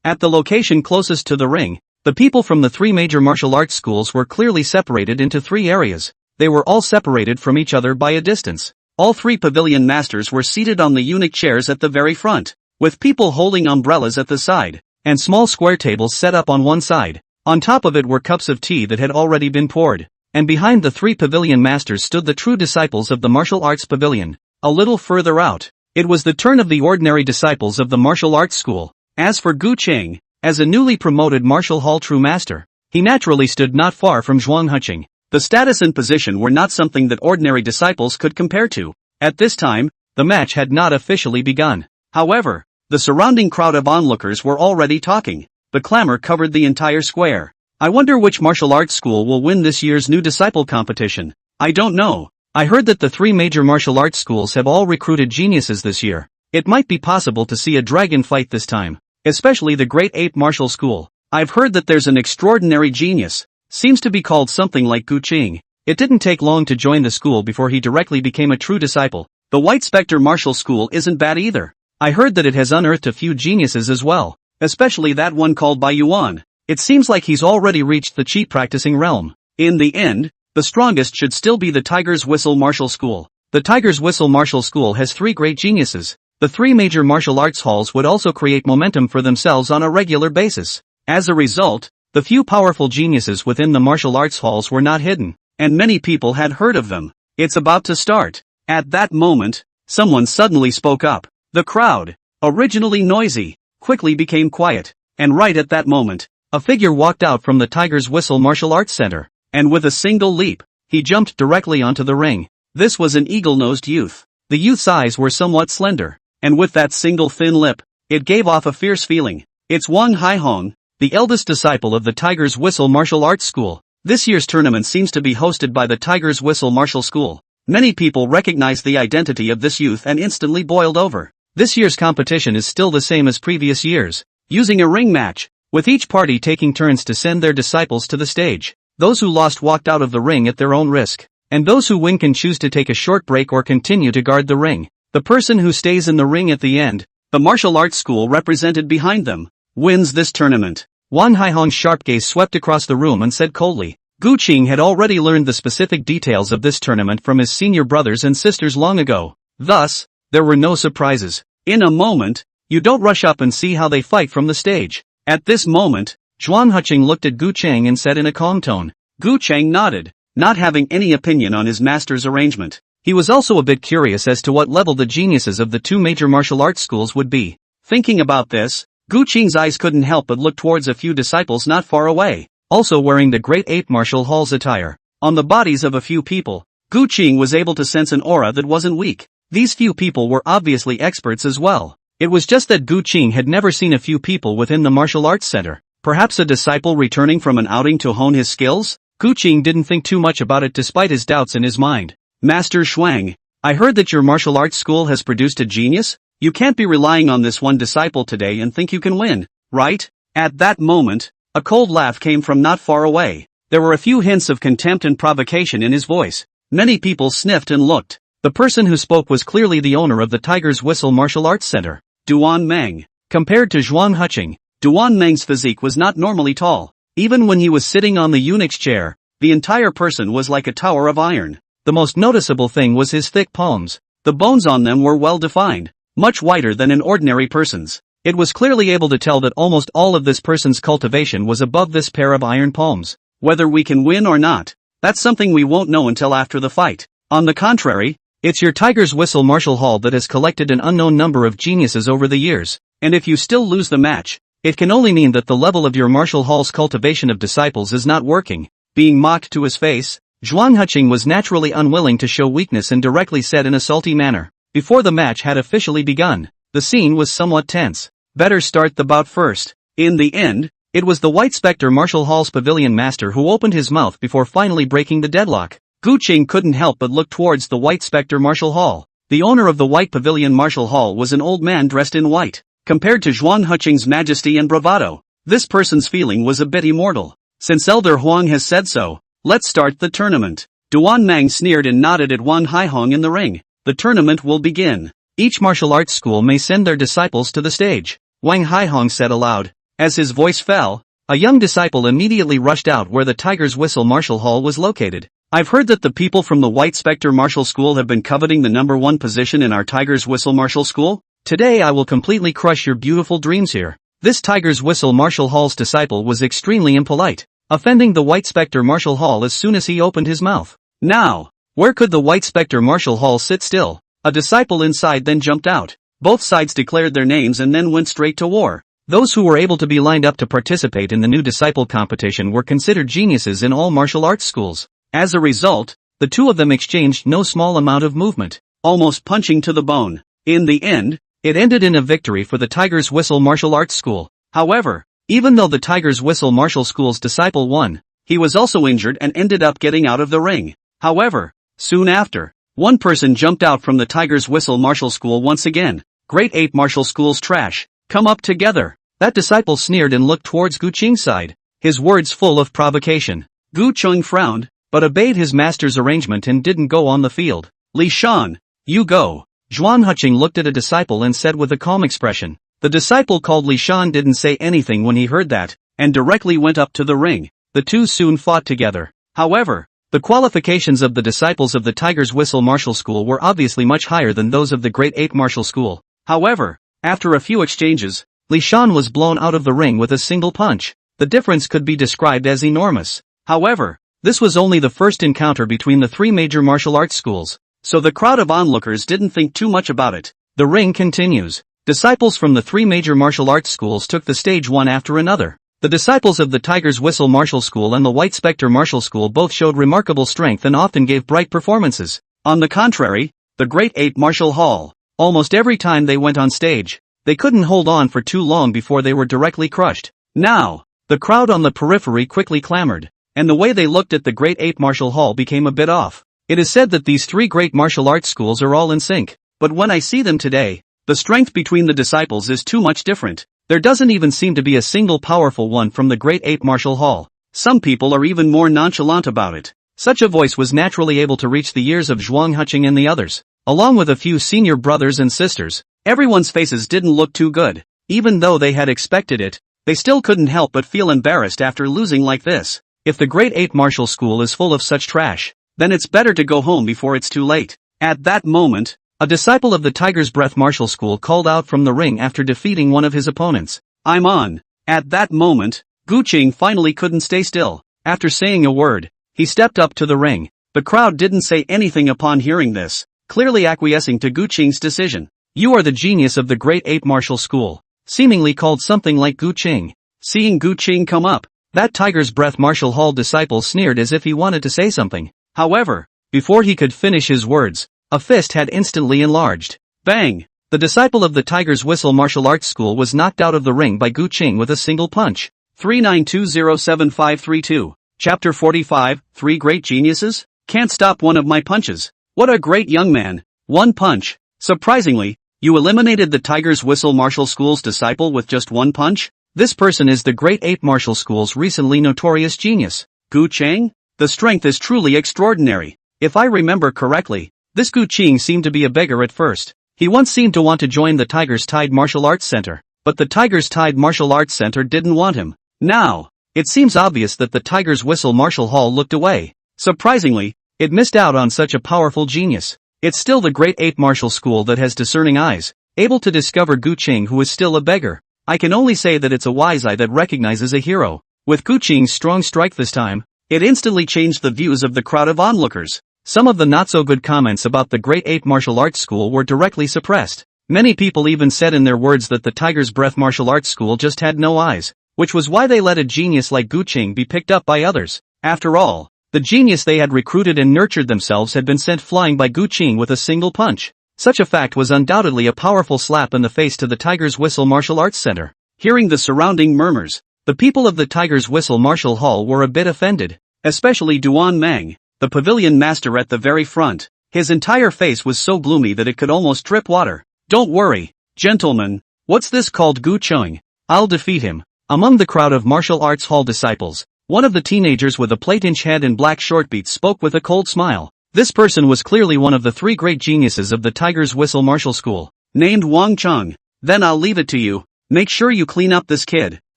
At the location closest to the ring, the people from the 3 major martial arts schools were clearly separated into 3 areas. They were all separated from each other by a distance. All 3 pavilion masters were seated on the eunuch chairs at the very front, with people holding umbrellas at the side, and small square tables set up on one side. On top of it were cups of tea that had already been poured. And behind the 3 pavilion masters stood the true disciples of the martial arts pavilion. A little further out, It was the turn of the ordinary disciples of the martial arts school. As for Gu Qing, as a newly promoted martial hall true master, he naturally stood not far from Zhuang Huqing. The status and position were not something that ordinary disciples could compare to. At this time, the match had not officially begun. However, the surrounding crowd of onlookers were already talking. The clamor covered the entire square. I wonder which martial arts school will win this year's new disciple competition. I don't know. I heard that the three major martial arts schools have all recruited geniuses this year. It might be possible to see a dragon fight this time. Especially the Great Ape Martial School. I've heard that there's an extraordinary genius. Seems to be called something like Gu Qing. It didn't take long to join the school before he directly became a true disciple. The White Spectre Martial School isn't bad either. I heard that it has unearthed a few geniuses as well. Especially that one called Bai Yuan. It seems like he's already reached the cheat practicing realm. In the end, the strongest should still be the Tiger's Whistle Martial School. The Tiger's Whistle Martial School has three great geniuses. The three major martial arts halls would also create momentum for themselves on a regular basis. As a result, the few powerful geniuses within the martial arts halls were not hidden, and many people had heard of them. It's about to start. At that moment, someone suddenly spoke up. The crowd, originally noisy, quickly became quiet, and right at that moment, a figure walked out from the Tiger's Whistle Martial Arts Center, and with a single leap, he jumped directly onto the ring. This was an eagle-nosed youth. The youth's eyes were somewhat slender, and with that single thin lip, it gave off a fierce feeling. It's Wang Haihong, the eldest disciple of the Tiger's Whistle Martial Arts School. This year's tournament seems to be hosted by the Tiger's Whistle Martial School. Many people recognized the identity of this youth and instantly boiled over. This year's competition is still the same as previous years, using a ring match, with each party taking turns to send their disciples to the stage. Those who lost walked out of the ring at their own risk, and those who win can choose to take a short break or continue to guard the ring. The person who stays in the ring at the end, the martial arts school represented behind them, wins this tournament. Wang Haihong's sharp gaze swept across the room and said coldly. Gu Qing had already learned the specific details of this tournament from his senior brothers and sisters long ago. Thus, there were no surprises. In a moment, you don't rush up and see how they fight from the stage. At this moment, Zhuang Huqing looked at Gu Qing and said in a calm tone. Gu Qing nodded, not having any opinion on his master's arrangement. He was also a bit curious as to what level the geniuses of the two major martial arts schools would be. Thinking about this, Gu Qing's eyes couldn't help but look towards a few disciples not far away, also wearing the Great Ape Martial Hall's attire. On the bodies of a few people, Gu Qing was able to sense an aura that wasn't weak. These few people were obviously experts as well. It was just that Gu Qing had never seen a few people within the martial arts center. Perhaps a disciple returning from an outing to hone his skills? Gu Qing didn't think too much about it despite his doubts in his mind. Master Shuang, I heard that your martial arts school has produced a genius? You can't be relying on this one disciple today and think you can win, right? At that moment, a cold laugh came from not far away. There were a few hints of contempt and provocation in his voice. Many people sniffed and looked. The person who spoke was clearly the owner of the Tiger's Whistle Martial Arts Center, Duan Meng. Compared to Zhuang Huqing, Duan Meng's physique was not normally tall. Even when he was sitting on the eunuch's chair, the entire person was like a tower of iron. The most noticeable thing was his thick palms. The bones on them were well defined, much wider than an ordinary person's. It was clearly able to tell that almost all of this person's cultivation was above this pair of iron palms. Whether we can win or not, that's something we won't know until after the fight. On the contrary, it's your Tiger's Whistle Martial Hall that has collected an unknown number of geniuses over the years, and if you still lose the match, it can only mean that the level of your martial hall's cultivation of disciples is not working. Being mocked to his face, Zhuang Huqing was naturally unwilling to show weakness and directly said in a salty manner. Before the match had officially begun, the scene was somewhat tense. Better start the bout first. In the end, it was the White Spectre Martial Hall's pavilion master who opened his mouth before finally breaking the deadlock. Gu Qing couldn't help but look towards the White Spectre Martial Hall. The owner of the White Pavilion Martial Hall was an old man dressed in white. Compared to Zhuang Huqing's majesty and bravado, this person's feeling was a bit immortal. Since Elder Huang has said so, let's start the tournament. Duan Mang sneered and nodded at Wang Haihong in the ring. The tournament will begin. Each martial arts school may send their disciples to the stage, Wang Haihong said aloud. As his voice fell, a young disciple immediately rushed out where the Tiger's Whistle Martial Hall was located. I've heard that the people from the White Spectre Martial School have been coveting the #1 position in our Tiger's Whistle Martial School. Today I will completely crush your beautiful dreams here. This Tiger's Whistle Martial Hall's disciple was extremely impolite, offending the White Spectre Martial Hall as soon as he opened his mouth. Now, where could the White Spectre Martial Hall sit still? A disciple inside then jumped out. Both sides declared their names and then went straight to war. Those who were able to be lined up to participate in the new disciple competition were considered geniuses in all martial arts schools. As a result, the two of them exchanged no small amount of movement, almost punching to the bone. In the end, it ended in a victory for the Tiger's Whistle Martial Arts School. However, even though the Tiger's Whistle Martial School's disciple won, he was also injured and ended up getting out of the ring. However, soon after, one person jumped out from the Tiger's Whistle Martial School once again. Great 8 Martial School's trash. Come up together. That disciple sneered and looked towards Gu Qing's side, his words full of provocation. Gu Qing frowned, but obeyed his master's arrangement and didn't go on the field. Li Shan, you go. Zhuang Huqing looked at a disciple and said with a calm expression. The disciple called Li Shan didn't say anything when he heard that, and directly went up to the ring. The two soon fought together. However, the qualifications of the disciples of the Tiger's Whistle Martial School were obviously much higher than those of the Great 8 Martial School. However, after a few exchanges, Li Shan was blown out of the ring with a single punch. The difference could be described as enormous. However, this was only the first encounter between the three major martial arts schools, so the crowd of onlookers didn't think too much about it. The ring continues. Disciples from the three major martial arts schools took the stage one after another. The disciples of the Tiger's Whistle Martial School and the White Spectre Martial School both showed remarkable strength and often gave bright performances. On the contrary, the Great 8 Martial Hall, almost every time they went on stage, they couldn't hold on for too long before they were directly crushed. Now, the crowd on the periphery quickly clamored, and the way they looked at the Great 8 Martial Hall became a bit off. It is said that these three great martial arts schools are all in sync, but when I see them today, the strength between the disciples is too much different. There doesn't even seem to be a single powerful one from the Great 8 Martial Hall. Some people are even more nonchalant about it. Such a voice was naturally able to reach the ears of Zhuang Huqing and the others. Along with a few senior brothers and sisters, everyone's faces didn't look too good. Even though they had expected it, they still couldn't help but feel embarrassed after losing like this. If the Great 8 Martial School is full of such trash, then it's better to go home before it's too late. At that moment, a disciple of the Tiger's Breath Martial School called out from the ring after defeating one of his opponents. I'm on. At that moment, Gu Qing finally couldn't stay still. After saying a word, he stepped up to the ring. The crowd didn't say anything upon hearing this, clearly acquiescing to Gu Qing's decision. You are the genius of the Great 8 Martial School, seemingly called something like Gu Qing. Seeing Gu Qing come up, that Tiger's Breath Martial Hall disciple sneered as if he wanted to say something. However, before he could finish his words, a fist had instantly enlarged. Bang! The disciple of the Tiger's Whistle Martial Arts School was knocked out of the ring by Gu Qing with a single punch. 39207532. Chapter 45, Three Great Geniuses? Can't stop one of my punches. What a great young man. One punch. Surprisingly, you eliminated the Tiger's Whistle Martial School's disciple with just one punch? This person is the Great 8 Martial School's recently notorious genius, Gu Qing? The strength is truly extraordinary. If I remember correctly, this Gu Qing seemed to be a beggar at first. He once seemed to want to join the Tiger's Tide Martial Arts Center, but the Tiger's Tide Martial Arts Center didn't want him. Now, it seems obvious that the Tiger's Whistle Martial Hall looked away. Surprisingly, it missed out on such a powerful genius. It's still the Great 8 Martial School that has discerning eyes, able to discover Gu Qing, who is still a beggar. I can only say that it's a wise eye that recognizes a hero. With Gu Qing's strong strike this time, it instantly changed the views of the crowd of onlookers. Some of the not-so-good comments about the Great 8 Martial Arts School were directly suppressed. Many people even said in their words that the Tiger's Breath Martial Arts School just had no eyes, which was why they let a genius like Gu Qing be picked up by others. After all, the genius they had recruited and nurtured themselves had been sent flying by Gu Qing with a single punch. Such a fact was undoubtedly a powerful slap in the face to the Tiger's Whistle Martial Arts Center. Hearing the surrounding murmurs, the people of the Tiger's Whistle Martial Hall were a bit offended, especially Duan Mang, the pavilion master at the very front. His entire face was so gloomy that it could almost drip water. Don't worry, gentlemen, what's this called Gu Qing? I'll defeat him. Among the crowd of martial arts hall disciples, one of the teenagers with a plate-inch head and black shortbeats spoke with a cold smile. This person was clearly one of the three great geniuses of the Tiger's Whistle Martial School, named Wang Cheng. Then I'll leave it to you. Make sure you clean up this kid,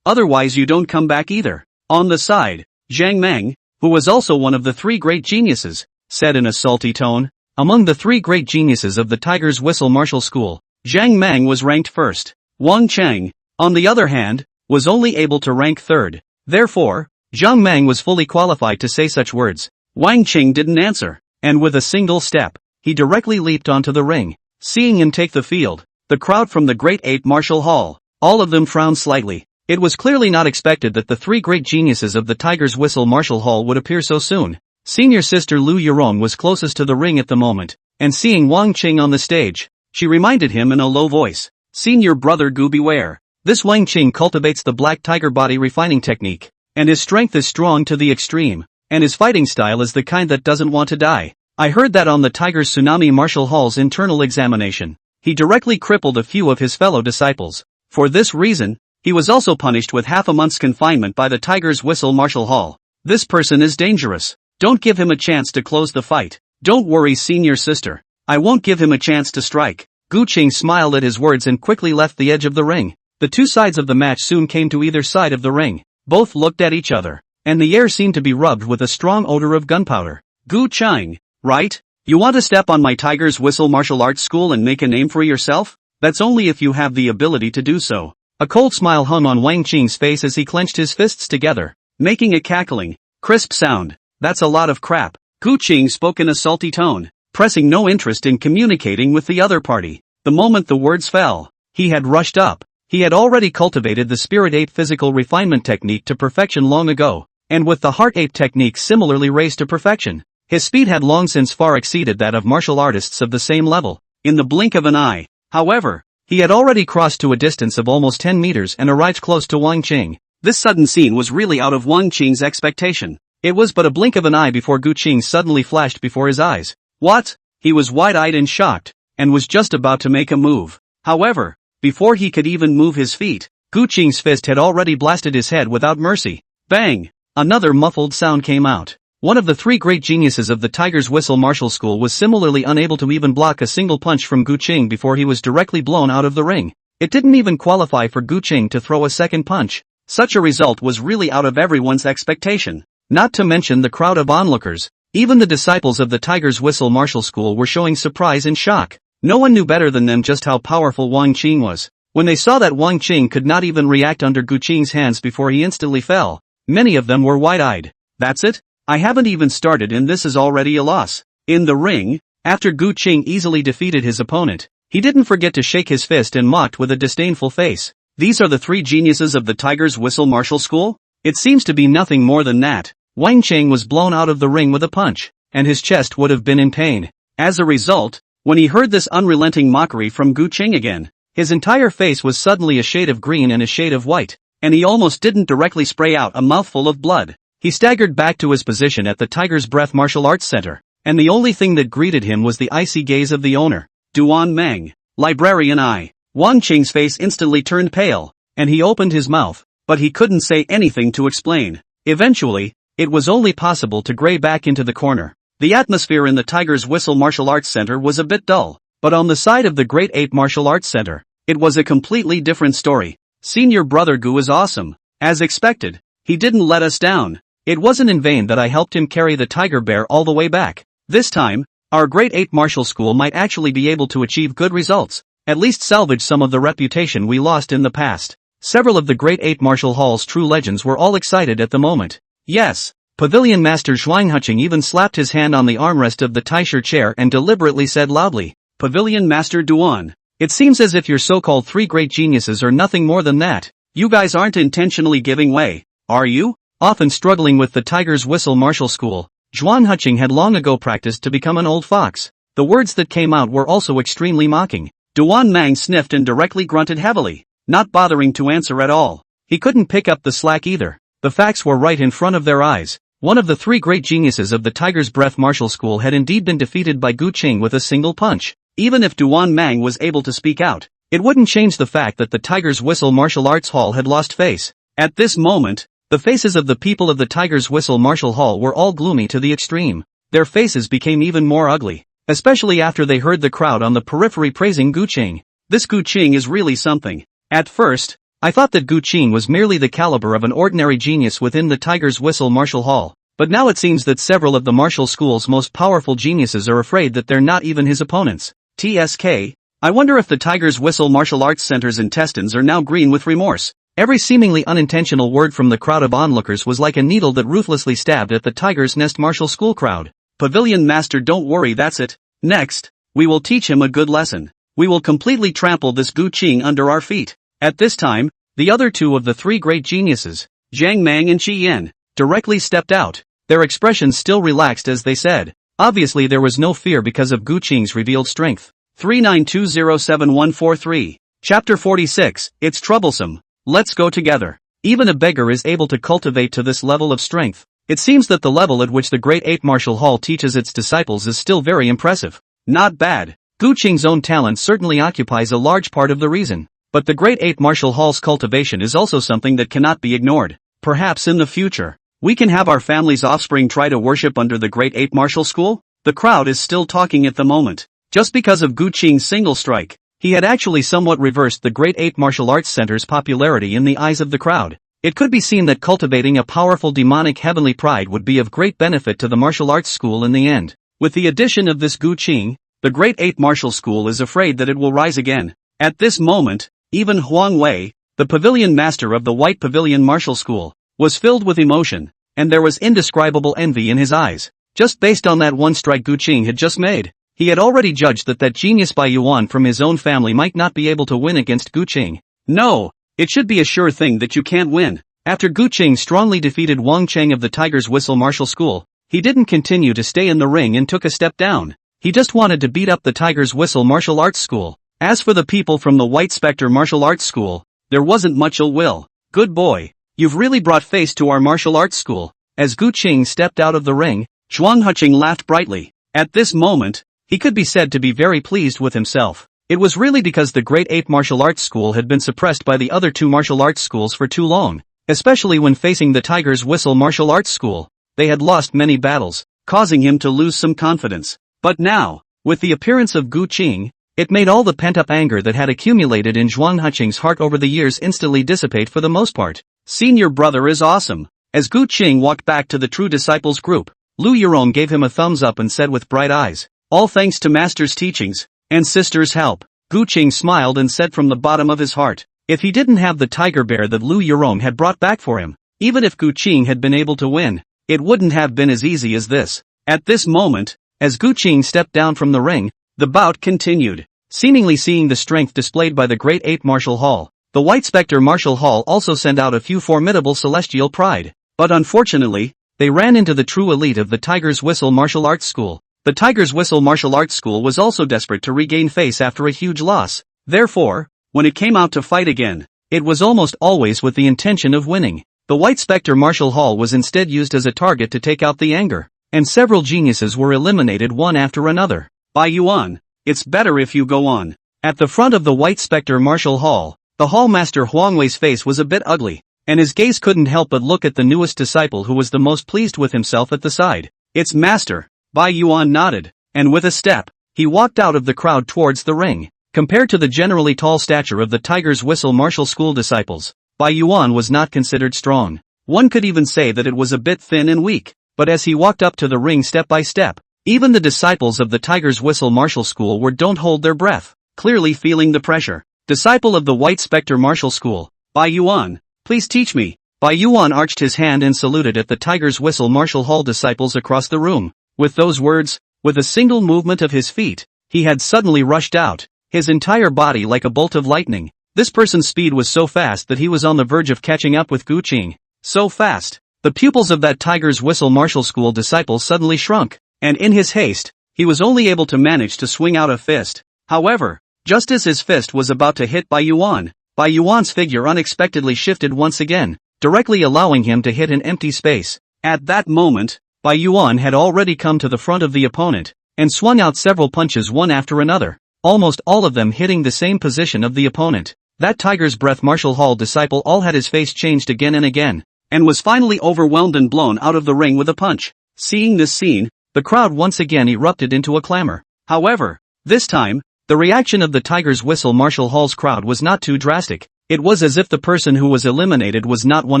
otherwise you don't come back either. On the side, Zhang Meng, who was also one of the three great geniuses, said in a salty tone. Among the three great geniuses of the Tiger's Whistle Martial School, Zhang Meng was ranked first. Wang Cheng, on the other hand, was only able to rank third. Therefore, Zhang Meng was fully qualified to say such words. Wang Qing didn't answer, and with a single step, he directly leaped onto the ring. Seeing him take the field, the crowd from the Great Ape Martial Hall, all of them frowned slightly. It was clearly not expected that the three great geniuses of the Tiger's Whistle Martial Hall would appear so soon. Senior sister Lu Yuron was closest to the ring at the moment, and seeing Wang Qing on the stage, she reminded him in a low voice, "Senior brother Gu, beware. This Wang Qing cultivates the black tiger body refining technique, and his strength is strong to the extreme, and his fighting style is the kind that doesn't want to die. I heard that on the Tiger's Tsunami Martial Hall's internal examination, he directly crippled a few of his fellow disciples. For this reason, he was also punished with half a month's confinement by the Tiger's Whistle Martial Hall. This person is dangerous. Don't give him a chance to close the fight. Don't worry, senior sister. I won't give him a chance to strike." Gu Qing smiled at his words and quickly left the edge of the ring. The two sides of the match soon came to either side of the ring. Both looked at each other, and the air seemed to be rubbed with a strong odor of gunpowder. "Gu Qing, right? You want to step on my Tiger's Whistle martial arts school and make a name for yourself? That's only if you have the ability to do so." A cold smile hung on Wang Qing's face as he clenched his fists together, making a cackling, crisp sound. "That's a lot of crap." Gu Qing spoke in a salty tone, pressing no interest in communicating with the other party. The moment the words fell, he had rushed up. He had already cultivated the Spirit Ape physical refinement technique to perfection long ago, and with the Heart Ape technique similarly raised to perfection, his speed had long since far exceeded that of martial artists of the same level. In the blink of an eye, however, he had already crossed to a distance of almost 10 meters and arrived close to Wang Qing. This sudden scene was really out of Wang Qing's expectation. It was but a blink of an eye before Gu Qing suddenly flashed before his eyes. What? He was wide-eyed and shocked, and was just about to make a move. However, before he could even move his feet, Gu Qing's fist had already blasted his head without mercy. Bang! Another muffled sound came out. One of the three great geniuses of the Tiger's Whistle martial school was similarly unable to even block a single punch from Gu Qing before he was directly blown out of the ring. It didn't even qualify for Gu Qing to throw a second punch. Such a result was really out of everyone's expectation. Not to mention the crowd of onlookers, even the disciples of the Tiger's Whistle martial school were showing surprise and shock. No one knew better than them just how powerful Wang Qing was. When they saw that Wang Qing could not even react under Gu Qing's hands before he instantly fell, many of them were wide-eyed. "That's it? I haven't even started and this is already a loss." In the ring, after Gu Qing easily defeated his opponent, he didn't forget to shake his fist and mocked with a disdainful face. "These are the three geniuses of the Tiger's Whistle martial school? It seems to be nothing more than that." Wang Qing was blown out of the ring with a punch, and his chest would have been in pain. As a result, when he heard this unrelenting mockery from Gu Qing again, his entire face was suddenly a shade of green and a shade of white, and he almost didn't directly spray out a mouthful of blood. He staggered back to his position at the Tiger's Breath Martial Arts Center, and the only thing that greeted him was the icy gaze of the owner. "Duan Meng, librarian I." Wang Qing's face instantly turned pale, and he opened his mouth, but he couldn't say anything to explain. Eventually, it was only possible to gray back into the corner. The atmosphere in the Tiger's Whistle Martial Arts Center was a bit dull, but on the side of the Great Ape Martial Arts Center, it was a completely different story. "Senior brother Gu is awesome. As expected, he didn't let us down. It wasn't in vain that I helped him carry the tiger bear all the way back. This time, our Great Ape Martial School might actually be able to achieve good results, at least salvage some of the reputation we lost in the past." Several of the Great Ape Martial Hall's true legends were all excited at the moment. Yes, Pavilion Master Zhuanghucheng even slapped his hand on the armrest of the Taisher chair and deliberately said loudly, "Pavilion Master Duan, it seems as if your so-called three great geniuses are nothing more than that. You guys aren't intentionally giving way, are you?" Often struggling with the Tiger's Whistle martial school, Zhuanghucheng had long ago practiced to become an old fox. The words that came out were also extremely mocking. Duan Mang sniffed and directly grunted heavily, not bothering to answer at all. He couldn't pick up the slack either. The facts were right in front of their eyes. One of the three great geniuses of the Tiger's Breath martial school had indeed been defeated by Gu Qing with a single punch. Even if Duan Mang was able to speak out, it wouldn't change the fact that the Tiger's Whistle martial arts hall had lost face. At this moment, the faces of the people of the Tiger's Whistle martial hall were all gloomy to the extreme. Their faces became even more ugly, especially after they heard the crowd on the periphery praising Gu Qing. "This Gu Qing is really something. At first, I thought that Gu Qing was merely the caliber of an ordinary genius within the Tiger's Whistle martial hall, but now it seems that several of the martial school's most powerful geniuses are afraid that they're not even his opponents. TSK, I wonder if the Tiger's Whistle martial arts center's intestines are now green with remorse." Every seemingly unintentional word from the crowd of onlookers was like a needle that ruthlessly stabbed at the Tiger's Nest martial school crowd. "Pavilion Master, don't worry, that's it. Next, we will teach him a good lesson. We will completely trample this Gu Qing under our feet. At this time, the other two of the three great geniuses, Zhang Mang and Qi Yan, directly stepped out, their expressions still relaxed as they said. Obviously there was no fear because of Gu Qing's revealed strength. 39207143. Chapter 46, It's Troublesome. Let's go together. Even a beggar is able to cultivate to this level of strength. It seems that the level at which the Great Ape Martial Hall teaches its disciples is still very impressive. Not bad. Gu Qing's own talent certainly occupies a large part of the reason. But the Great Ape Martial Hall's cultivation is also something that cannot be ignored. Perhaps in the future, we can have our family's offspring try to worship under the Great Ape Martial School? The crowd is still talking at the moment. Just because of Gu Qing's single strike, he had actually somewhat reversed the Great Ape Martial Arts Center's popularity in the eyes of the crowd. It could be seen that cultivating a powerful demonic heavenly pride would be of great benefit to the martial arts school in the end. With the addition of this Gu Qing, the Great Ape Martial School is afraid that it will rise again. At this moment, even Huang Wei, the pavilion master of the White Pavilion Martial School, was filled with emotion, and there was indescribable envy in his eyes. Just based on that one strike Gu Qing had just made, he had already judged that genius Bai Yuan from his own family might not be able to win against Gu Qing. No, it should be a sure thing that you can't win. After Gu Qing strongly defeated Wang Cheng of the Tiger's Whistle Martial School, he didn't continue to stay in the ring and took a step down. He just wanted to beat up the Tiger's Whistle Martial Arts School. As for the people from the White Spectre Martial Arts School, there wasn't much ill will. Good boy, you've really brought face to our martial arts school. As Gu Qing stepped out of the ring, Zhuang Huqing laughed brightly. At this moment, he could be said to be very pleased with himself. It was really because the Great Ape Martial Arts School had been suppressed by the other two martial arts schools for too long, especially when facing the Tiger's Whistle Martial Arts School. They had lost many battles, causing him to lose some confidence. But now, with the appearance of Gu Qing, it made all the pent-up anger that had accumulated in Zhuang Huqing's heart over the years instantly dissipate for the most part. Senior brother is awesome. As Gu Qing walked back to the true disciples group, Lu Yurong gave him a thumbs up and said with bright eyes, all thanks to master's teachings, and sister's help. Gu Qing smiled and said from the bottom of his heart, if he didn't have the tiger bear that Lu Yurong had brought back for him, even if Gu Qing had been able to win, it wouldn't have been as easy as this. At this moment, as Gu Qing stepped down from the ring, the bout continued. Seemingly seeing the strength displayed by the Great Ape Martial Hall, the White Spectre Martial Hall also sent out a few formidable celestial pride. But unfortunately, they ran into the true elite of the Tiger's Whistle Martial Arts School. The Tiger's Whistle Martial Arts School was also desperate to regain face after a huge loss. Therefore, when it came out to fight again, it was almost always with the intention of winning. The White Spectre Martial Hall was instead used as a target to take out the anger, and several geniuses were eliminated one after another. Bai Yuan, it's better if you go on. At the front of the White Spectre Martial Hall, the hall master Huang Wei's face was a bit ugly, and his gaze couldn't help but look at the newest disciple who was the most pleased with himself at the side. It's master. Bai Yuan nodded, and with a step, he walked out of the crowd towards the ring. Compared to the generally tall stature of the Tiger's Whistle Martial School disciples, Bai Yuan was not considered strong. One could even say that it was a bit thin and weak. But as he walked up to the ring step by step, even the disciples of the Tiger's Whistle Martial School don't hold their breath, clearly feeling the pressure. Disciple of the White Spectre Martial School, Bai Yuan, please teach me. Bai Yuan arched his hand and saluted at the Tiger's Whistle Martial Hall disciples across the room. With those words, with a single movement of his feet, he had suddenly rushed out, his entire body like a bolt of lightning. This person's speed was so fast that he was on the verge of catching up with Gu Qing. So fast. The pupils of that Tiger's Whistle Martial School disciple suddenly shrunk, and in his haste, he was only able to manage to swing out a fist. However, just as his fist was about to hit Bai Yuan's figure unexpectedly shifted once again, directly allowing him to hit an empty space. At that moment, Bai Yuan had already come to the front of the opponent, and swung out several punches one after another, almost all of them hitting the same position of the opponent. That Tiger's Breath Martial Hall disciple all had his face changed again and again, and was finally overwhelmed and blown out of the ring with a punch. Seeing this scene, the crowd once again erupted into a clamor. However, this time, the reaction of the Tiger's Whistle Martial Hall's crowd was not too drastic. It was as if the person who was eliminated was not one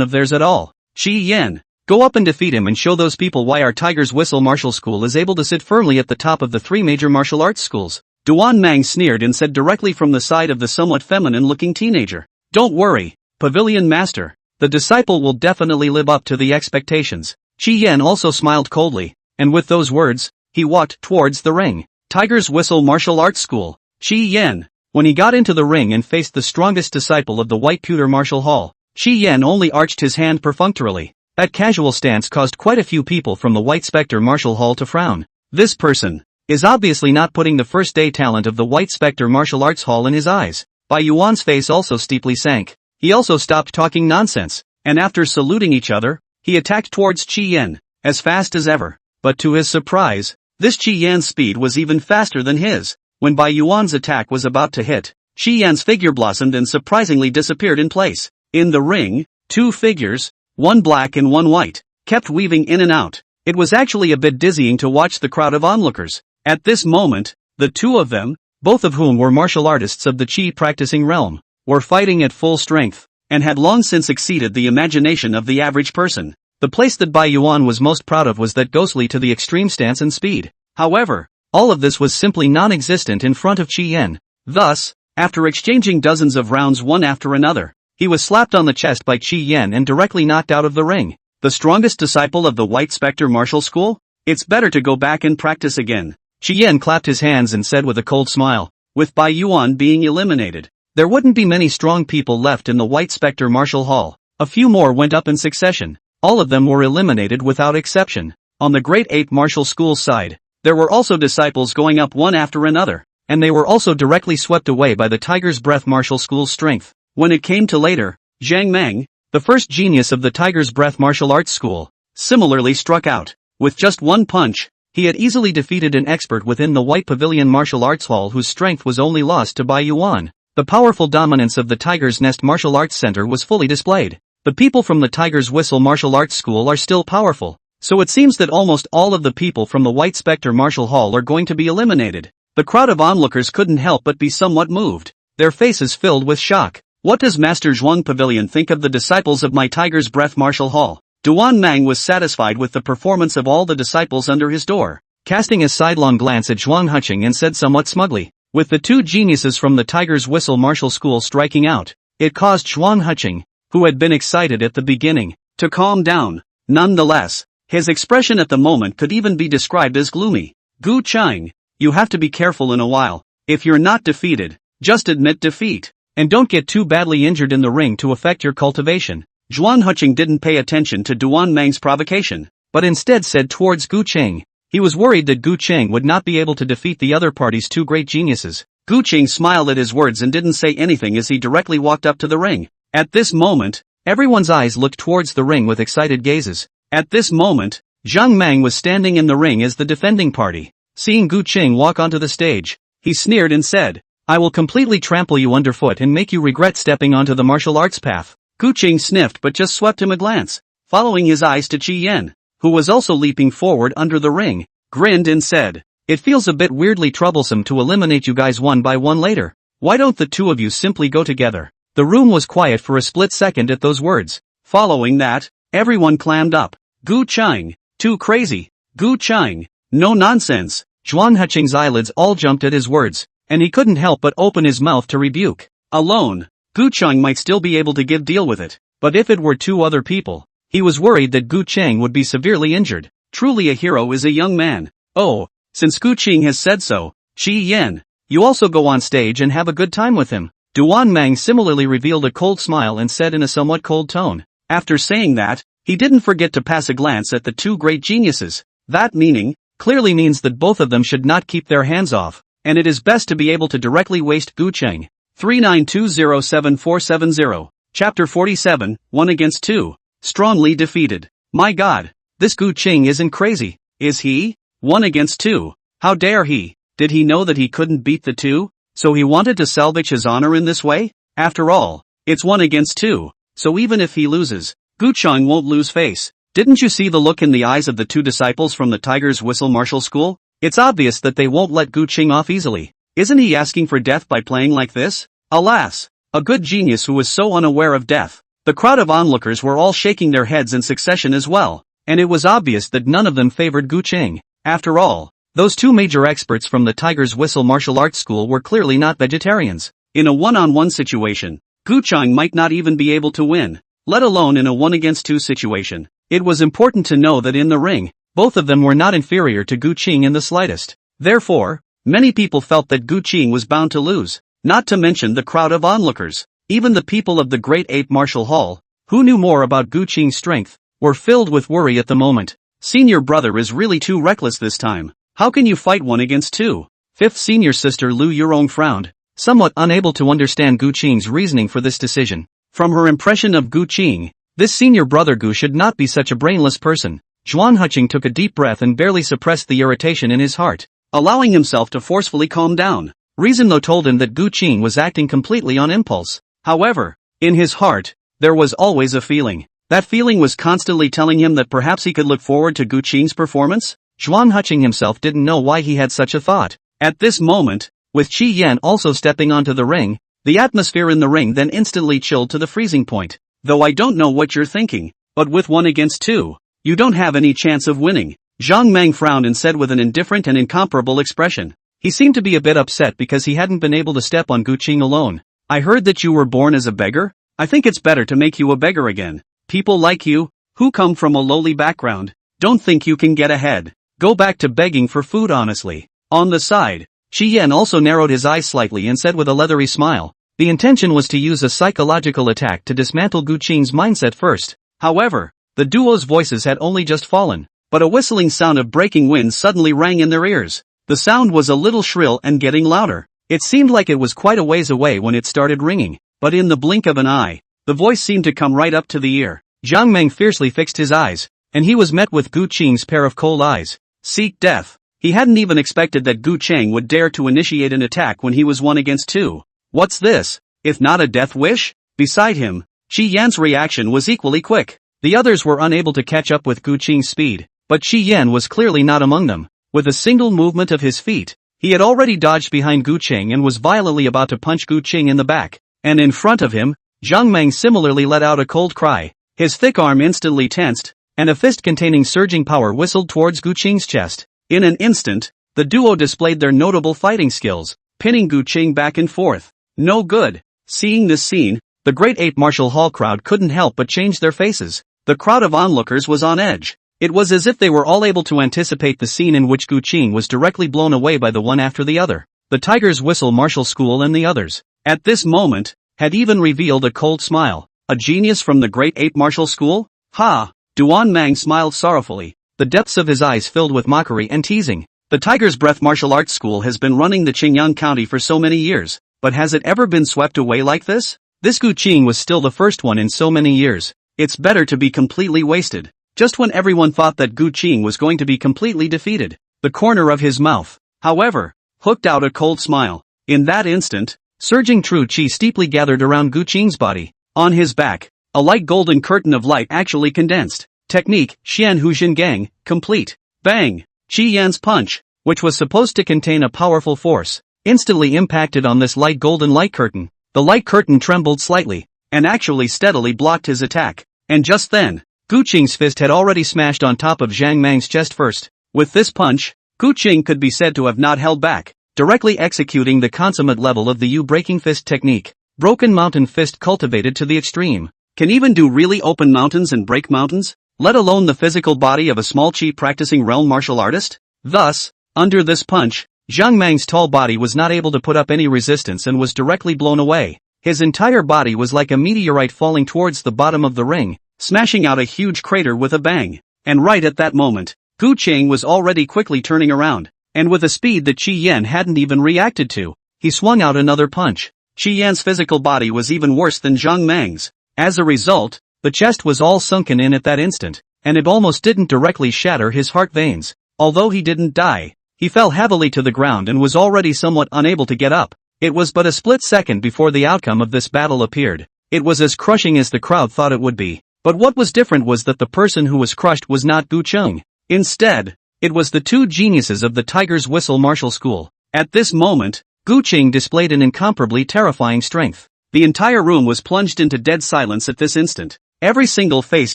of theirs at all. Qi Yan, go up and defeat him and show those people why our Tiger's Whistle Martial School is able to sit firmly at the top of the three major martial arts schools. Duan Mang sneered and said directly from the side of the somewhat feminine-looking teenager. Don't worry, Pavilion Master. The disciple will definitely live up to the expectations. Qi Yan also smiled coldly, and with those words, he walked towards the ring. Tiger's Whistle Martial Arts School, Chi Yen. When he got into the ring and faced the strongest disciple of the White Pewter Martial Hall, Chi Yen only arched his hand perfunctorily. That casual stance caused quite a few people from the White Spectre Martial Hall to frown. This person is obviously not putting the first-day talent of the White Spectre Martial Arts Hall in his eyes. Bai Yuan's face also steeply sank. He also stopped talking nonsense, and after saluting each other, he attacked towards Chi Yen, as fast as ever. But to his surprise, this Chi Yan's speed was even faster than his. When Bai Yuan's attack was about to hit, Chi Yan's figure blossomed and surprisingly disappeared in place. In the ring, two figures, one black and one white, kept weaving in and out. It was actually a bit dizzying to watch the crowd of onlookers. At this moment, the two of them, both of whom were martial artists of the Qi practicing realm, were fighting at full strength, and had long since exceeded the imagination of the average person. The place that Bai Yuan was most proud of was that ghostly to the extreme stance and speed. However, all of this was simply non-existent in front of Chi Yen. Thus, after exchanging dozens of rounds one after another, he was slapped on the chest by Chi Yen and directly knocked out of the ring. The strongest disciple of the White Spectre Martial School? It's better to go back and practice again. Chi Yen clapped his hands and said with a cold smile, with Bai Yuan being eliminated, there wouldn't be many strong people left in the White Spectre Martial Hall. A few more went up in succession. All of them were eliminated without exception. On the Great Ape Martial School's side, there were also disciples going up one after another, and they were also directly swept away by the Tiger's Breath Martial School's strength. When it came to later, Zhang Meng, the first genius of the Tiger's Breath Martial Arts School, similarly struck out. With just one punch, he had easily defeated an expert within the White Pavilion Martial Arts Hall whose strength was only lost to Bai Yuan. The powerful dominance of the Tiger's Nest Martial Arts Center was fully displayed. The people from the Tiger's Whistle Martial Arts School are still powerful, so it seems that almost all of the people from the White Spectre Martial Hall are going to be eliminated. The crowd of onlookers couldn't help but be somewhat moved, their faces filled with shock. What does Master Zhuang Pavilion think of the disciples of my Tiger's Breath Martial Hall? Duan Mang was satisfied with the performance of all the disciples under his door, casting a sidelong glance at Zhuang Huqing and said somewhat smugly, with the two geniuses from the Tiger's Whistle Martial School striking out, it caused Zhuang Huqing, who had been excited at the beginning, to calm down. Nonetheless, his expression at the moment could even be described as gloomy. Gu Chang, you have to be careful in a while. If you're not defeated, just admit defeat. And don't get too badly injured in the ring to affect your cultivation. Zhuang Huqing didn't pay attention to Duan Mang's provocation, but instead said towards Gu Cheng. He was worried that Gu Cheng would not be able to defeat the other party's two great geniuses. Gu Cheng smiled at his words and didn't say anything as he directly walked up to the ring. At this moment, everyone's eyes looked towards the ring with excited gazes. At this moment, Zhang Mang was standing in the ring as the defending party. Seeing Gu Cheng walk onto the stage, he sneered and said, I will completely trample you underfoot and make you regret stepping onto the martial arts path. Gu Cheng sniffed but just swept him a glance, following his eyes to Chi Yen, who was also leaping forward under the ring, grinned and said, it feels a bit weirdly troublesome to eliminate you guys one by one later. Why don't the two of you simply go together? The room was quiet for a split second at those words. Following that, everyone clammed up. Gu Chang, too crazy. Gu Chang, no nonsense. Zhuang Huqing's eyelids all jumped at his words, and he couldn't help but open his mouth to rebuke. Alone, Gu Cheng might still be able to deal with it, but if it were two other people, he was worried that Gu Cheng would be severely injured. Truly a hero is a young man. Oh, since Gu Cheng has said so, Chi Yen, you also go on stage and have a good time with him. Duan Mang similarly revealed a cold smile and said in a somewhat cold tone. After saying that, he didn't forget to pass a glance at the two great geniuses. That meaning, clearly means that both of them should not keep their hands off, and it is best to be able to directly waste Gu Cheng. 39207470, Chapter 47, 1 against 2. Strongly defeated. My god, this Gu Cheng isn't crazy, is he? 1 against 2. How dare he? Did he know that he couldn't beat the two? So he wanted to salvage his honor in this way? After all, it's 1 against 2, so even if he loses, Gu Cheng won't lose face. Didn't you see the look in the eyes of the two disciples from the Tiger's Whistle Martial School? It's obvious that they won't let Gu Cheng off easily. Isn't he asking for death by playing like this? Alas, a good genius who was so unaware of death. The crowd of onlookers were all shaking their heads in succession as well, and it was obvious that none of them favored Gu Cheng. After all, those two major experts from the Tiger's Whistle Martial Arts School were clearly not vegetarians. In a one-on-one situation, Gu Cheng might not even be able to win, let alone in a 1-against-2 situation. It was important to know that in the ring, both of them were not inferior to Gu Cheng in the slightest. Therefore, Many people felt that Gu Qing was bound to lose, not to mention the crowd of onlookers. Even the people of the Great Ape Martial Hall, who knew more about Gu Qing's strength, were filled with worry at the moment. Senior brother is really too reckless this time. How can you fight 1 against 2? Fifth senior sister Lu Yurong frowned, somewhat unable to understand Gu Qing's reasoning for this decision. From her impression of Gu Qing, this senior brother Gu should not be such a brainless person. Zhuan Huqing took a deep breath and barely suppressed the irritation in his heart, allowing himself to forcefully calm down. Reason though told him that Gu Qing was acting completely on impulse. However, in his heart, there was always a feeling. That feeling was constantly telling him that perhaps he could look forward to Gu Qing's performance. Zhuan Huqing himself didn't know why he had such a thought. At this moment, with Qi Yan also stepping onto the ring, the atmosphere in the ring then instantly chilled to the freezing point. Though I don't know what you're thinking, but with 1 against 2, you don't have any chance of winning. Zhang Meng frowned and said with an indifferent and incomparable expression. He seemed to be a bit upset because he hadn't been able to step on Gu Qing alone. I heard that you were born as a beggar? I think it's better to make you a beggar again. People like you, who come from a lowly background, don't think you can get ahead. Go back to begging for food honestly. On the side, Qi Yan also narrowed his eyes slightly and said with a leathery smile. The intention was to use a psychological attack to dismantle Gu Qing's mindset first. However, the duo's voices had only just fallen, but a whistling sound of breaking wind suddenly rang in their ears. The sound was a little shrill and getting louder. It seemed like it was quite a ways away when it started ringing, but in the blink of an eye, the voice seemed to come right up to the ear. Zhang Meng fiercely fixed his eyes, and he was met with Gu Qing's pair of cold eyes. Seek death. He hadn't even expected that Gu Qing would dare to initiate an attack when he was 1 against 2. What's this, if not a death wish? Beside him, Qi Yan's reaction was equally quick. The others were unable to catch up with Gu Qing's speed, but Qi Yan was clearly not among them. With a single movement of his feet, he had already dodged behind Gu Qing and was violently about to punch Gu Qing in the back. And in front of him, Zhang Meng similarly let out a cold cry. His thick arm instantly tensed, and a fist containing surging power whistled towards Gu Qing's chest. In an instant, the duo displayed their notable fighting skills, pinning Gu Qing back and forth. No good. Seeing this scene, the Great Ape Martial Hall crowd couldn't help but change their faces. The crowd of onlookers was on edge. It was as if they were all able to anticipate the scene in which Gu Qing was directly blown away by the one after the other. The Tiger's Whistle Martial School and the others, at this moment, had even revealed a cold smile. A genius from the Great Ape Martial School? Ha! Duan Mang smiled sorrowfully, the depths of his eyes filled with mockery and teasing. The Tiger's Breath Martial Arts School has been running the Qingyang County for so many years, but has it ever been swept away like this? This Gu Qing was still the first one in so many years. It's better to be completely wasted. Just when everyone thought that Gu Qing was going to be completely defeated, the corner of his mouth, however, hooked out a cold smile. In that instant, surging true qi steeply gathered around Gu Qing's body. On his back, a light golden curtain of light actually condensed. Technique, Xian Hu Jin Gang, complete. Bang! Qi Yan's punch, which was supposed to contain a powerful force, instantly impacted on this light golden light curtain. The light curtain trembled slightly, and actually steadily blocked his attack. And just then, Gu Qing's fist had already smashed on top of Zhang Mang's chest first. With this punch, Gu Qing could be said to have not held back, directly executing the consummate level of the U-breaking fist technique. Broken mountain fist cultivated to the extreme. Can even do really open mountains and break mountains, let alone the physical body of a small chi practicing realm martial artist? Thus, under this punch, Zhang Mang's tall body was not able to put up any resistance and was directly blown away. His entire body was like a meteorite falling towards the bottom of the ring, smashing out a huge crater with a bang. And right at that moment, Gu Qing was already quickly turning around, and with a speed that Qi Yan hadn't even reacted to, he swung out another punch. Qi Yan's physical body was even worse than Zhang Mang's. As a result, the chest was all sunken in at that instant, and it almost didn't directly shatter his heart veins. Although he didn't die, he fell heavily to the ground and was already somewhat unable to get up. It was but a split second before the outcome of this battle appeared. It was as crushing as the crowd thought it would be. But what was different was that the person who was crushed was not Gu Qing. Instead, it was the two geniuses of the Tiger's Whistle Martial School. At this moment, Gu Qing displayed an incomparably terrifying strength. The entire room was plunged into dead silence at this instant. Every single face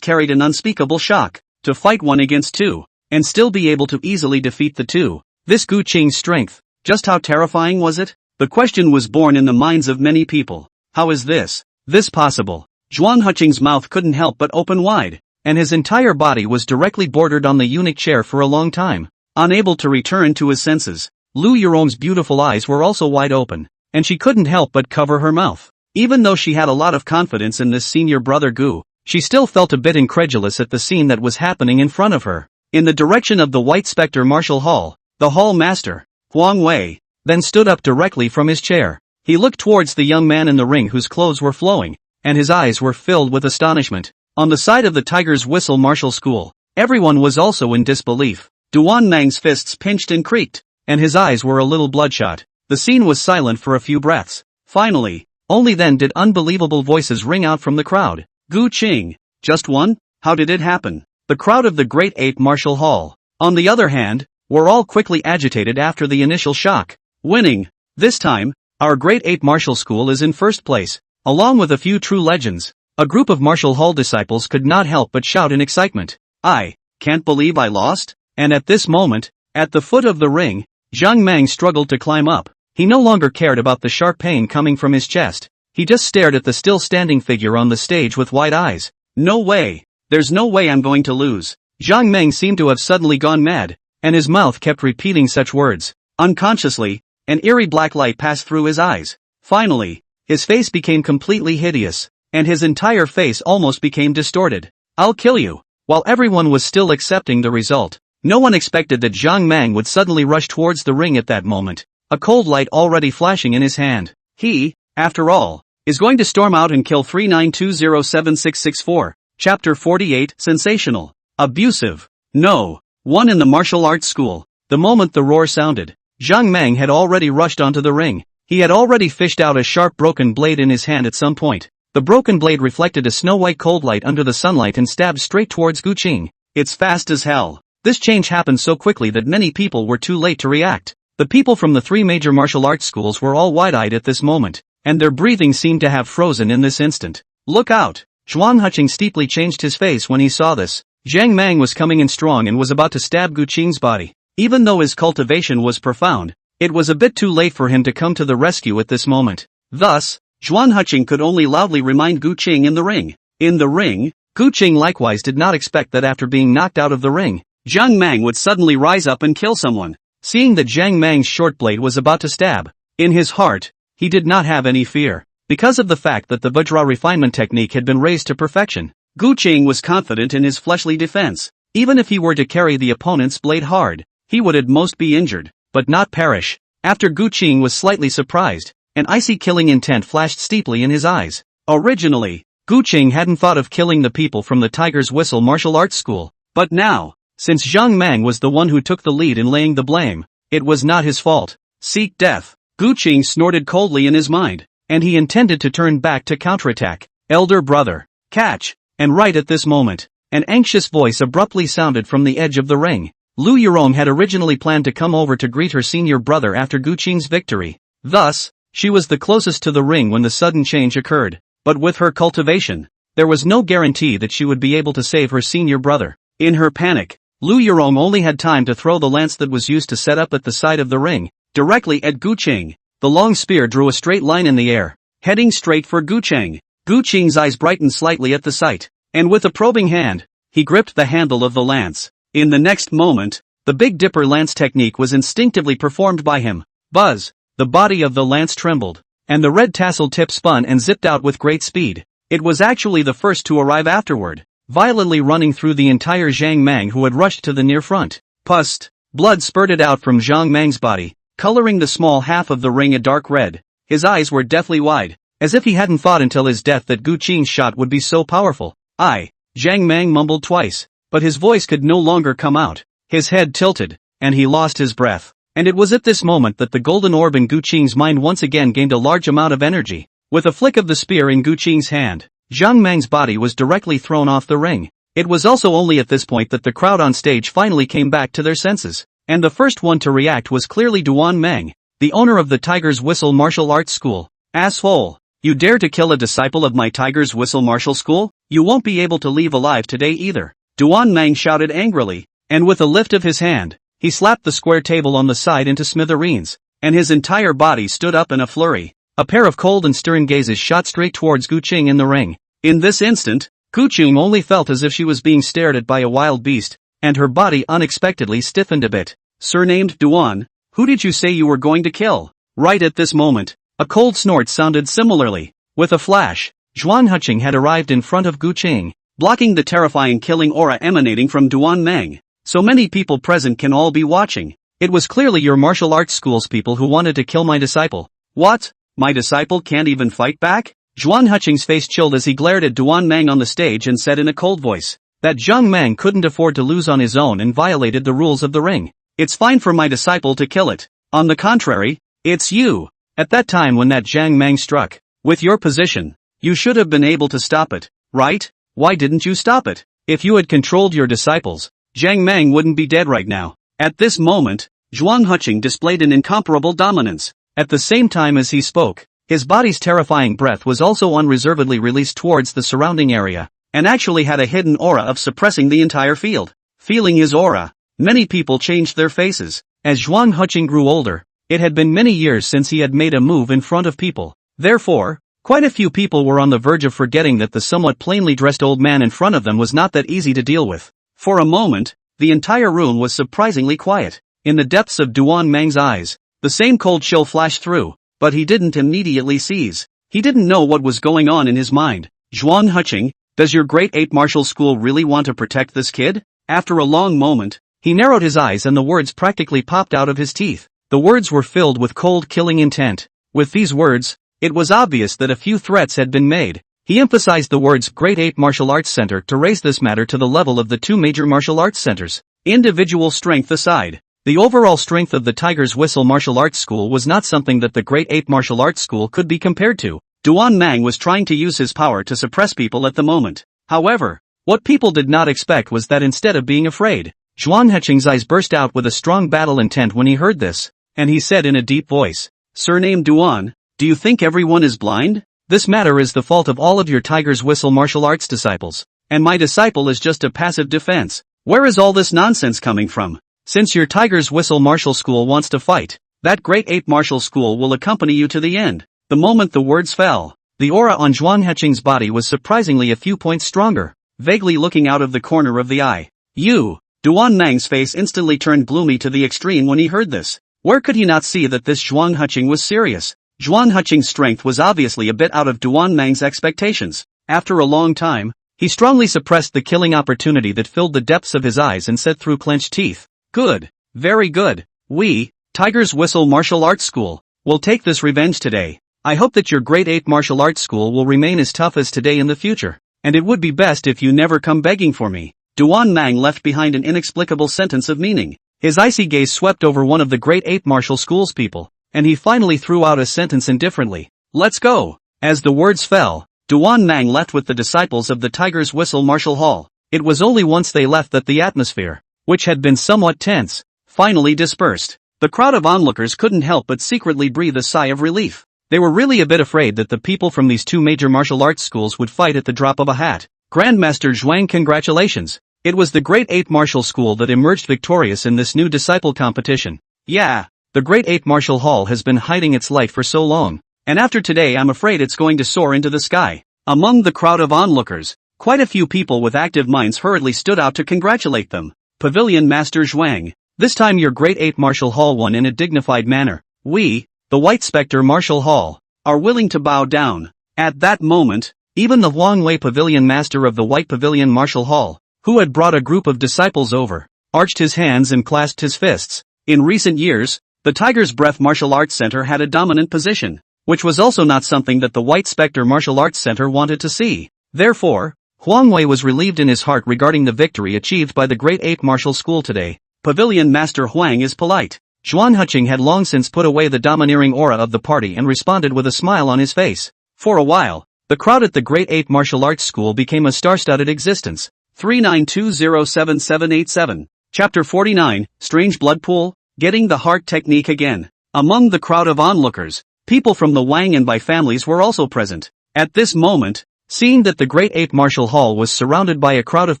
carried an unspeakable shock. To fight 1 against 2, and still be able to easily defeat the two. This Gu Qing's strength, just how terrifying was it? The question was born in the minds of many people. How is this possible? Zhuan Huqing's mouth couldn't help but open wide, and his entire body was directly bordered on the eunuch chair for a long time, unable to return to his senses. Lu Yurong's beautiful eyes were also wide open, and she couldn't help but cover her mouth. Even though she had a lot of confidence in this senior brother Gu, she still felt a bit incredulous at the scene that was happening in front of her. In the direction of the White Spectre Martial Hall, the hall master, Huang Wei, then stood up directly from his chair. He looked towards the young man in the ring whose clothes were flowing, and his eyes were filled with astonishment. On the side of the Tiger's Whistle Martial School, everyone was also in disbelief. Duan Mang's fists pinched and creaked, and his eyes were a little bloodshot. The scene was silent for a few breaths. Finally, only then did unbelievable voices ring out from the crowd. Gu Qing, just one? How did it happen? The crowd of the Great Ape Martial Hall, on the other hand, were all quickly agitated after the initial shock. Winning. This time, our Great Ape Martial School is in first place, along with a few true legends. A group of Martial Hall disciples could not help but shout in excitement. I can't believe I lost? And at this moment, at the foot of the ring, Zhang Mang struggled to climb up. He no longer cared about the sharp pain coming from his chest. He just stared at the still standing figure on the stage with wide eyes. No way. There's no way I'm going to lose. Zhang Meng seemed to have suddenly gone mad, and his mouth kept repeating such words. Unconsciously, an eerie black light passed through his eyes. Finally, his face became completely hideous, and his entire face almost became distorted. I'll kill you. While everyone was still accepting the result, no one expected that Zhang Mang would suddenly rush towards the ring at that moment, a cold light already flashing in his hand. He, after all, is going to storm out and kill 39207664. Chapter 48. Sensational. Abusive. No. One in the martial arts school. The moment the roar sounded, Zhang Mang had already rushed onto the ring. He had already fished out a sharp broken blade in his hand at some point. The broken blade reflected a snow-white cold light under the sunlight and stabbed straight towards Gu Qing. It's fast as hell. This change happened so quickly that many people were too late to react. The people from the three major martial arts schools were all wide-eyed at this moment, and their breathing seemed to have frozen in this instant. Look out! Zhuang Huqing steeply changed his face when he saw this. Zhang Mang was coming in strong and was about to stab Gu Qing's body. Even though his cultivation was profound, it was a bit too late for him to come to the rescue at this moment. Thus, Zhuang Huqing could only loudly remind Gu Qing in the ring. In the ring, Gu Qing likewise did not expect that after being knocked out of the ring, Zhang Mang would suddenly rise up and kill someone. Seeing that Zhang Mang's short blade was about to stab, in his heart, he did not have any fear. Because of the fact that the Vajra refinement technique had been raised to perfection, Gu Qing was confident in his fleshly defense. Even if he were to carry the opponent's blade hard, he would at most be injured, but not perish. After Gu Qing was slightly surprised, an icy killing intent flashed steeply in his eyes. Originally, Gu Qing hadn't thought of killing the people from the Tiger's Whistle martial arts school, but now, since Zhang Mang was the one who took the lead in laying the blame, it was not his fault. Seek death. Gu Qing snorted coldly in his mind, and he intended to turn back to counterattack. Elder brother, catch! And right at this moment, an anxious voice abruptly sounded from the edge of the ring. Lu Yurong had originally planned to come over to greet her senior brother after Gu Qing's victory. Thus, she was the closest to the ring when the sudden change occurred. But with her cultivation, there was no guarantee that she would be able to save her senior brother. In her panic, Lu Yurong only had time to throw the lance that was used to set up at the side of the ring, directly at Gu Qing. The long spear drew a straight line in the air, heading straight for Gu Qing. Gu Qing's eyes brightened slightly at the sight, and with a probing hand, he gripped the handle of the lance. In the next moment, the Big Dipper lance technique was instinctively performed by him. Buzz! The body of the lance trembled, and the red tassel tip spun and zipped out with great speed. It was actually the first to arrive afterward, violently running through the entire Zhang Mang who had rushed to the near front. Pust! Blood spurted out from Zhang Mang's body, coloring the small half of the ring a dark red. His eyes were deathly wide, as if he hadn't thought until his death that Gu Qing's shot would be so powerful. Zhang Mang mumbled twice, but his voice could no longer come out. His head tilted, and he lost his breath. And it was at this moment that the golden orb in Gu Qing's mind once again gained a large amount of energy. With a flick of the spear in Gu Qing's hand, Zhang Mang's body was directly thrown off the ring. It was also only at this point that the crowd on stage finally came back to their senses. And the first one to react was clearly Duan Meng, the owner of the Tiger's Whistle martial arts school. Asshole! You dare to kill a disciple of my Tiger's Whistle martial school? You won't be able to leave alive today either. Duan Meng shouted angrily, and with a lift of his hand, he slapped the square table on the side into smithereens, and his entire body stood up in a flurry. A pair of cold and stern gazes shot straight towards Gu Qing in the ring. In this instant, Gu Qing only felt as if she was being stared at by a wild beast, and her body unexpectedly stiffened a bit. Surnamed Duan, Who did you say you were going to kill? Right at this moment, a cold snort sounded similarly. With a flash, Zhuan Huqing had arrived in front of Gu Qing, blocking the terrifying killing aura emanating from Duan Meng. So many people present can all be watching. It was clearly your martial arts school's people who wanted to kill my disciple. What? My disciple can't even fight back? Zhuan Huqing's face chilled as he glared at Duan Meng on the stage and said in a cold voice that Zhang Meng couldn't afford to lose on his own and violated the rules of the ring. It's fine for my disciple to kill it. On the contrary, it's you. At that time when that Zhang Meng struck, with your position, you should have been able to stop it, right? Why didn't you stop it? If you had controlled your disciples, Zhang Meng wouldn't be dead right now. At this moment, Zhuan Huqing displayed an incomparable dominance. At the same time as he spoke, his body's terrifying breath was also unreservedly released towards the surrounding area, and actually had a hidden aura of suppressing the entire field. Feeling his aura, many people changed their faces. As Zhuan Huqing grew older, it had been many years since he had made a move in front of people. Therefore, quite a few people were on the verge of forgetting that the somewhat plainly dressed old man in front of them was not that easy to deal with. For a moment, the entire room was surprisingly quiet. In the depths of Duan Meng's eyes, the same cold chill flashed through, but he didn't immediately seize. He didn't know what was going on in his mind. Zhuan Huqing, does your Great Ape Martial School really want to protect this kid? After a long moment, he narrowed his eyes and the words practically popped out of his teeth. The words were filled with cold killing intent. With these words, it was obvious that a few threats had been made. He emphasized the words Great Ape Martial Arts Center to raise this matter to the level of the two major martial arts centers. Individual strength aside, the overall strength of the Tiger's Whistle Martial Arts School was not something that the Great Ape Martial Arts School could be compared to. Duan Meng was trying to use his power to suppress people at the moment. However, what people did not expect was that instead of being afraid, Zhuan Huqing's eyes burst out with a strong battle intent when he heard this, and he said in a deep voice, Surname Duan, do you think everyone is blind? This matter is the fault of all of your Tiger's Whistle martial arts disciples, and my disciple is just a passive defense. Where is all this nonsense coming from? Since your Tiger's Whistle Martial School wants to fight, that Great Ape Martial School will accompany you to the end. The moment the words fell, the aura on Zhuan Huqing's body was surprisingly a few points stronger, vaguely looking out of the corner of the eye. You! Duan Meng's face instantly turned gloomy to the extreme when he heard this. Where could he not see that this Zhuan Huqing was serious? Zhuan Huqing's strength was obviously a bit out of Duan Meng's expectations. After a long time, he strongly suppressed the killing opportunity that filled the depths of his eyes and said through clenched teeth, Good, very good. We, Tiger's Whistle Martial Arts School, will take this revenge today. I hope that your Great Ape Martial Arts School will remain as tough as today in the future, and it would be best if you never come begging for me. Duan Meng left behind an inexplicable sentence of meaning. His icy gaze swept over one of the Great Ape Martial School's people, and he finally threw out a sentence indifferently. Let's go. As the words fell, Duan Meng left with the disciples of the Tiger's Whistle Martial Hall. It was only once they left that the atmosphere, which had been somewhat tense, finally dispersed. The crowd of onlookers couldn't help but secretly breathe a sigh of relief. They were really a bit afraid that the people from these two major martial arts schools would fight at the drop of a hat. Grandmaster Zhuang, congratulations. It was the Great Ape Martial School that emerged victorious in this new disciple competition. Yeah, the Great Ape Martial Hall has been hiding its light for so long, and after today I'm afraid it's going to soar into the sky. Among the crowd of onlookers, quite a few people with active minds hurriedly stood out to congratulate them. Pavilion Master Zhuang, this time your Great Ape Martial Hall won in a dignified manner. We, the White Spectre Martial Hall, are willing to bow down. At that moment, even the Huangwei Pavilion Master of the White Pavilion Martial Hall, who had brought a group of disciples over, arched his hands and clasped his fists. In recent years, the Tiger's Breath Martial Arts Center had a dominant position, which was also not something that the White Spectre Martial Arts Center wanted to see. Therefore, Huangwei was relieved in his heart regarding the victory achieved by the Great Ape Martial School today. Pavilion Master Huang is polite. Zhuan Huqing had long since put away the domineering aura of the party and responded with a smile on his face. For a while, the crowd at the Great Ape Martial Arts School became a star-studded existence. 39207787. Chapter 49, Strange Blood Pool, Getting the Heart Technique Again. Among the crowd of onlookers, people from the Wang and Bai families were also present. At this moment, seeing that the Great Ape Martial Hall was surrounded by a crowd of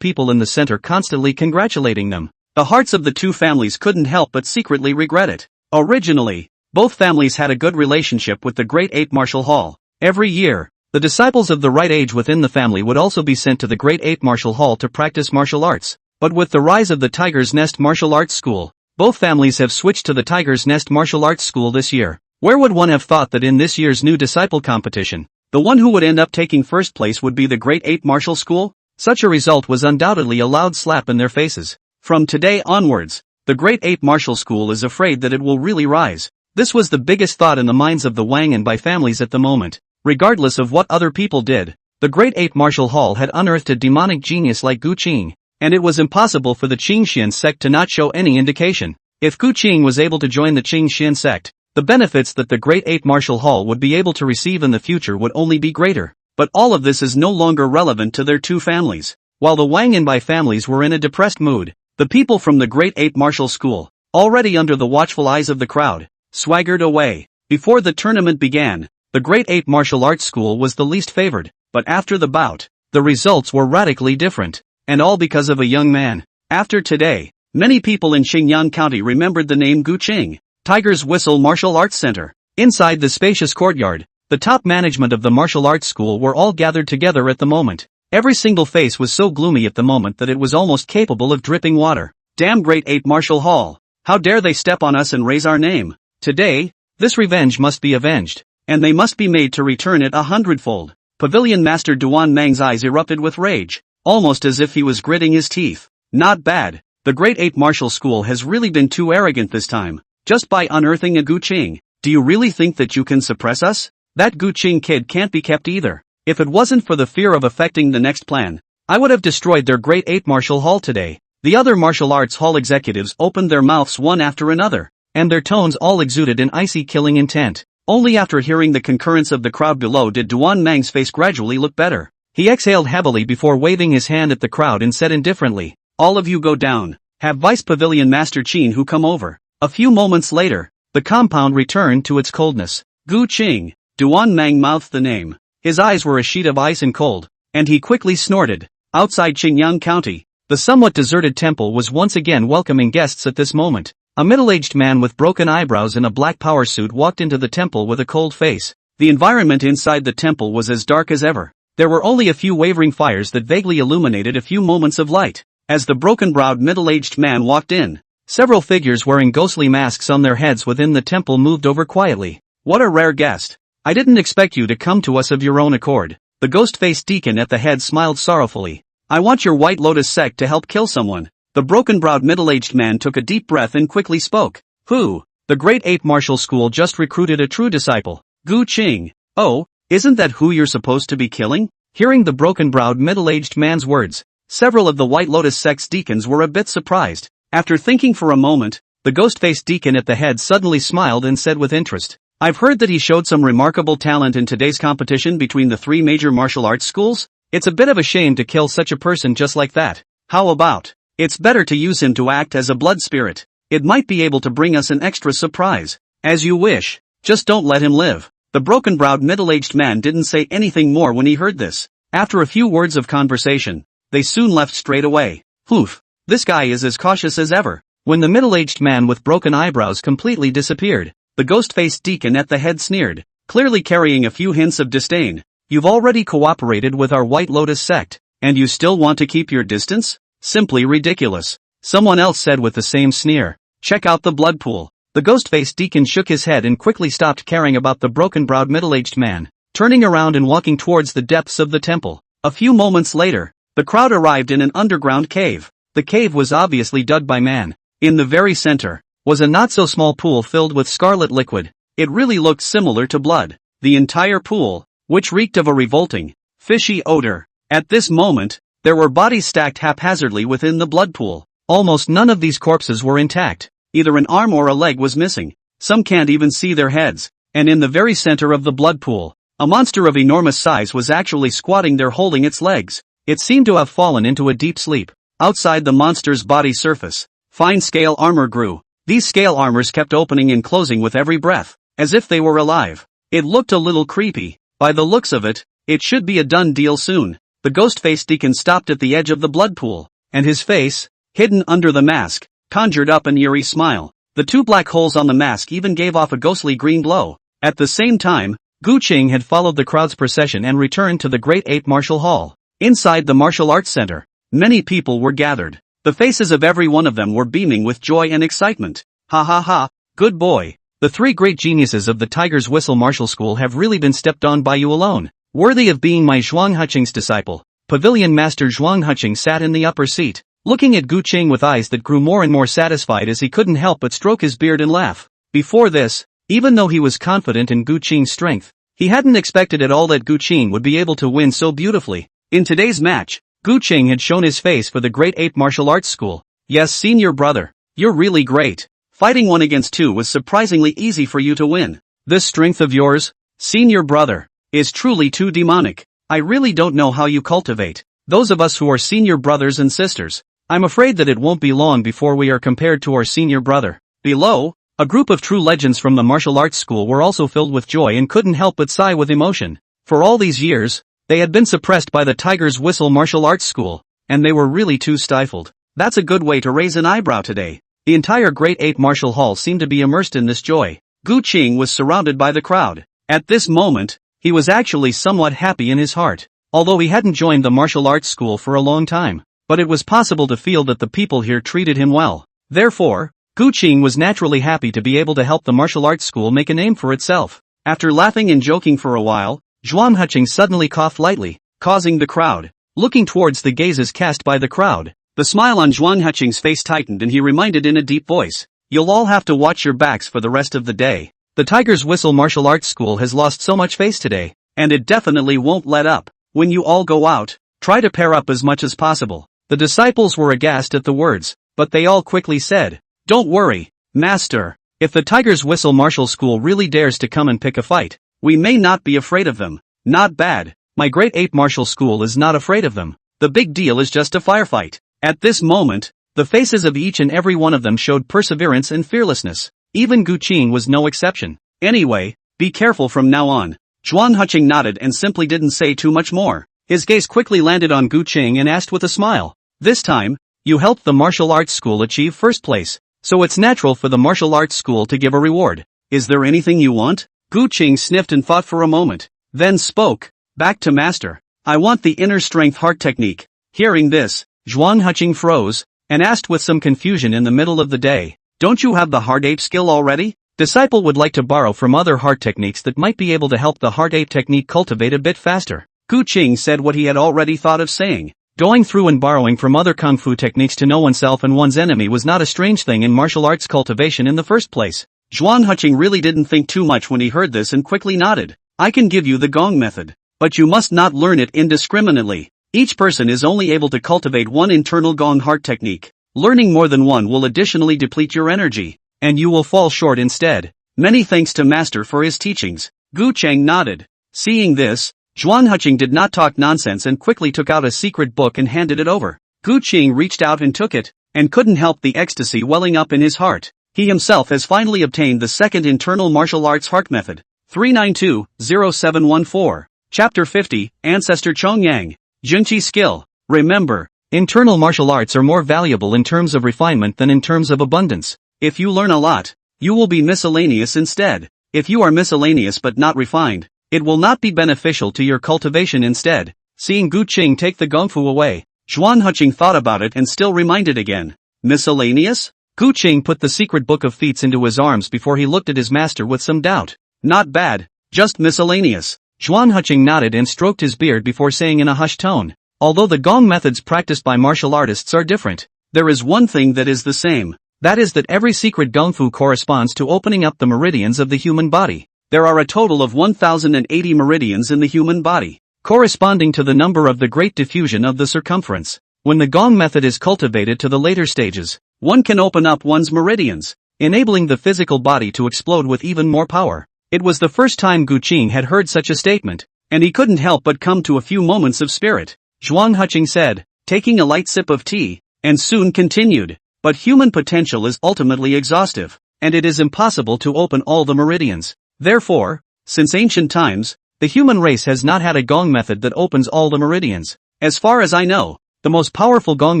people in the center constantly congratulating them, the hearts of the two families couldn't help but secretly regret it. Originally, both families had a good relationship with the Great Ape Martial Hall. Every year, the disciples of the right age within the family would also be sent to the Great Ape Martial Hall to practice martial arts. But with the rise of the Tiger's Nest Martial Arts School, Both families have switched to the Tiger's Nest martial arts school this year. Where would one have thought that in this year's new disciple competition, the one who would end up taking first place would be the Grade 8 martial school? Such a result was undoubtedly a loud slap in their faces. From today onwards, the Grade 8 martial school is afraid that it will really rise. This was the biggest thought in the minds of the Wang and Bai families at the moment. Regardless of what other people did, the Grade 8 martial hall had unearthed a demonic genius like Gu Qing, and it was impossible for the Qingxian sect to not show any indication. If Gu Qing was able to join the Qingxian sect, the benefits that the Grade 8 martial hall would be able to receive in the future would only be greater. But all of this is no longer relevant to their two families. While the Wang and Bai families were in a depressed mood, the people from the Grade 8 martial school, already under the watchful eyes of the crowd, swaggered away. Before the tournament began, the Grade 8 martial arts school was the least favored, but after the bout, the results were radically different, and all because of a young man. After today, many people in Xinjiang County remembered the name Gu Qing. Tiger's Whistle Martial Arts Center. Inside the spacious courtyard, the top management of the martial arts school were all gathered together at the moment. Every single face was so gloomy at the moment that it was almost capable of dripping water. Damn Grade 8 Martial Hall! How dare they step on us and raise our name? Today, this revenge must be avenged, and they must be made to return it 100-fold. Pavilion Master Duan Mang's eyes erupted with rage, almost as if he was gritting his teeth. Not bad. The Grade 8 martial school has really been too arrogant this time. Just by unearthing a Gu Qing, do you really think that you can suppress us? That Gu Qing kid can't be kept either. If it wasn't for the fear of affecting the next plan, I would have destroyed their Grade 8 martial hall today. The other martial arts hall executives opened their mouths one after another, and their tones all exuded an icy killing intent. Only after hearing the concurrence of the crowd below did Duan Mang's face gradually look better. He exhaled heavily before waving his hand at the crowd and said indifferently, "All of you go down. Have Vice Pavilion Master Qin Hu come over." A few moments later, the compound returned to its coldness. Gu Qing. Duan Mang mouthed the name. His eyes were a sheet of ice and cold, and he quickly snorted. Outside Xinjiang County, the somewhat deserted temple was once again welcoming guests at this moment. A middle-aged man with broken eyebrows and a black power suit walked into the temple with a cold face. The environment inside the temple was as dark as ever. There were only a few wavering fires that vaguely illuminated a few moments of light. As the broken-browed middle-aged man walked in, several figures wearing ghostly masks on their heads within the temple moved over quietly. "What a rare guest. I didn't expect you to come to us of your own accord." The ghost-faced deacon at the head smiled sorrowfully. "I want your White Lotus sect to help kill someone." The broken-browed middle-aged man took a deep breath and quickly spoke. "Who?" "The Grade 8 martial school just recruited a true disciple. Gu Qing." "Oh, isn't that who you're supposed to be killing?" Hearing the broken-browed middle-aged man's words, several of the White Lotus sect's deacons were a bit surprised. After thinking for a moment, the ghost-faced deacon at the head suddenly smiled and said with interest, "I've heard that he showed some remarkable talent in today's competition between the three major martial arts schools. It's a bit of a shame to kill such a person just like that. How about, it's better to use him to act as a blood spirit. It might be able to bring us an extra surprise." "As you wish. Just don't let him live." The broken-browed middle-aged man didn't say anything more when he heard this. After a few words of conversation, they soon left straight away. "Poof. This guy is as cautious as ever." When the middle-aged man with broken eyebrows completely disappeared, the ghost-faced deacon at the head sneered, clearly carrying a few hints of disdain. "You've already cooperated with our White Lotus sect, and you still want to keep your distance? Simply ridiculous." Someone else said with the same sneer, "Check out the blood pool." The ghost-faced deacon shook his head and quickly stopped caring about the broken-browed middle-aged man, turning around and walking towards the depths of the temple. A few moments later, the crowd arrived in an underground cave. The cave was obviously dug by man. In the very center was a not-so-small pool filled with scarlet liquid. It really looked similar to blood. The entire pool, which reeked of a revolting, fishy odor. At this moment, there were bodies stacked haphazardly within the blood pool. Almost none of these corpses were intact. Either an arm or a leg was missing. Some can't even see their heads. And in the very center of the blood pool, a monster of enormous size was actually squatting there holding its legs. It seemed to have fallen into a deep sleep. Outside the monster's body surface, fine scale armor grew. These scale armors kept opening and closing with every breath, as if they were alive. It looked a little creepy. By the looks of it, it should be a done deal soon. The ghost-faced deacon stopped at the edge of the blood pool, and his face, hidden under the mask, conjured up an eerie smile. The two black holes on the mask even gave off a ghostly green glow. At the same time, Gu Qing had followed the crowd's procession and returned to the Grade 8 Martial Hall. Inside the Martial Arts Center, many people were gathered. The faces of every one of them were beaming with joy and excitement. Ha ha ha, good boy. The three great geniuses of the Tiger's Whistle Martial School have really been stepped on by you alone. Worthy of being my Zhuanghuqing's disciple. Pavilion Master Zhuanghuqing sat in the upper seat, looking at Gu Qing with eyes that grew more and more satisfied as he couldn't help but stroke his beard and laugh. Before this, even though he was confident in Gu Qing's strength, he hadn't expected at all that Gu Qing would be able to win so beautifully. In today's match, Gu Qing had shown his face for the Great Ape Martial Arts School. Yes, senior brother, you're really great. Fighting 1 against 2 was surprisingly easy for you to win. This strength of yours, senior brother, is truly too demonic. I really don't know how you cultivate those of us who are senior brothers and sisters. I'm afraid that it won't be long before we are compared to our senior brother. Below, a group of true legends from the martial arts school were also filled with joy and couldn't help but sigh with emotion. For all these years, they had been suppressed by the Tiger's Whistle Martial Arts School, and they were really too stifled. That's a good way to raise an eyebrow today. The entire Great Ape Martial Hall seemed to be immersed in this joy. Gu Qing was surrounded by the crowd. At this moment, he was actually somewhat happy in his heart, although he hadn't joined the martial arts school for a long time. But it was possible to feel that the people here treated him well. Therefore, Gu Qing was naturally happy to be able to help the martial arts school make a name for itself. After laughing and joking for a while, Zhuanghuqing suddenly coughed lightly, causing the crowd, looking towards the gazes cast by the crowd. The smile on Zhuanghuqing's face tightened and he reminded in a deep voice, "You'll all have to watch your backs for the rest of the day. The Tiger's Whistle Martial Arts School has lost so much face today, and it definitely won't let up. When you all go out, try to pair up as much as possible." The disciples were aghast at the words, but they all quickly said, "Don't worry, Master. If the Tiger's Whistle Martial School really dares to come and pick a fight, we may not be afraid of them." Not bad. My Great Ape Martial School is not afraid of them. The big deal is just a firefight. At this moment, the faces of each and every one of them showed perseverance and fearlessness. Even Gu Qing was no exception. "Anyway, be careful from now on." Zhuanghuqing nodded and simply didn't say too much more. His gaze quickly landed on Gu Qing and asked with a smile, "This time, you helped the martial arts school achieve first place, so it's natural for the martial arts school to give a reward. Is there anything you want?" Gu Qing sniffed and thought for a moment, then spoke, "Back to Master. I want the inner strength heart technique." Hearing this, Zhuanghuqing froze, and asked with some confusion in the middle of the day, "Don't you have the heart ape skill already?" Disciple would like to borrow from other heart techniques that might be able to help the heart ape technique cultivate a bit faster. Gu Qing said what he had already thought of saying. Going through and borrowing from other kung fu techniques to know oneself and one's enemy was not a strange thing in martial arts cultivation in the first place. Zhuanghuqing really didn't think too much when he heard this and quickly nodded. "I can give you the gong method, but you must not learn it indiscriminately. Each person is only able to cultivate one internal gong heart technique. Learning more than one will additionally deplete your energy, and you will fall short instead. Many thanks to Master for his teachings." Gu Qing nodded. Seeing this, Zhuanghuqing did not talk nonsense and quickly took out a secret book and handed it over. Gu Qing reached out and took it, and couldn't help the ecstasy welling up in his heart. He himself has finally obtained the second internal martial arts heart method. 392-0714. Chapter 50, Ancestor Chongyang. Junqi Skill. Remember, internal martial arts are more valuable in terms of refinement than in terms of abundance. If you learn a lot, you will be miscellaneous instead. If you are miscellaneous but not refined, it will not be beneficial to your cultivation instead. Seeing Gu Qing take the gongfu away, Zhuanghuqing thought about it and still reminded again. Miscellaneous? Gu Qing put the secret book of feats into his arms before he looked at his master with some doubt. Not bad, just miscellaneous. Zhuanghuqing nodded and stroked his beard before saying in a hushed tone, "Although the gong methods practiced by martial artists are different, there is one thing that is the same. That is that every secret gongfu corresponds to opening up the meridians of the human body. There are a total of 1080 meridians in the human body, corresponding to the number of the great diffusion of the circumference. When the gong method is cultivated to the later stages, one can open up one's meridians, enabling the physical body to explode with even more power." It was the first time Gu Qing had heard such a statement, and he couldn't help but come to a few moments of spirit. Zhuanghuqing said, taking a light sip of tea, and soon continued, "But human potential is ultimately exhaustive, and it is impossible to open all the meridians. Therefore, since ancient times, the human race has not had a gong method that opens all the meridians. As far as I know, the most powerful gong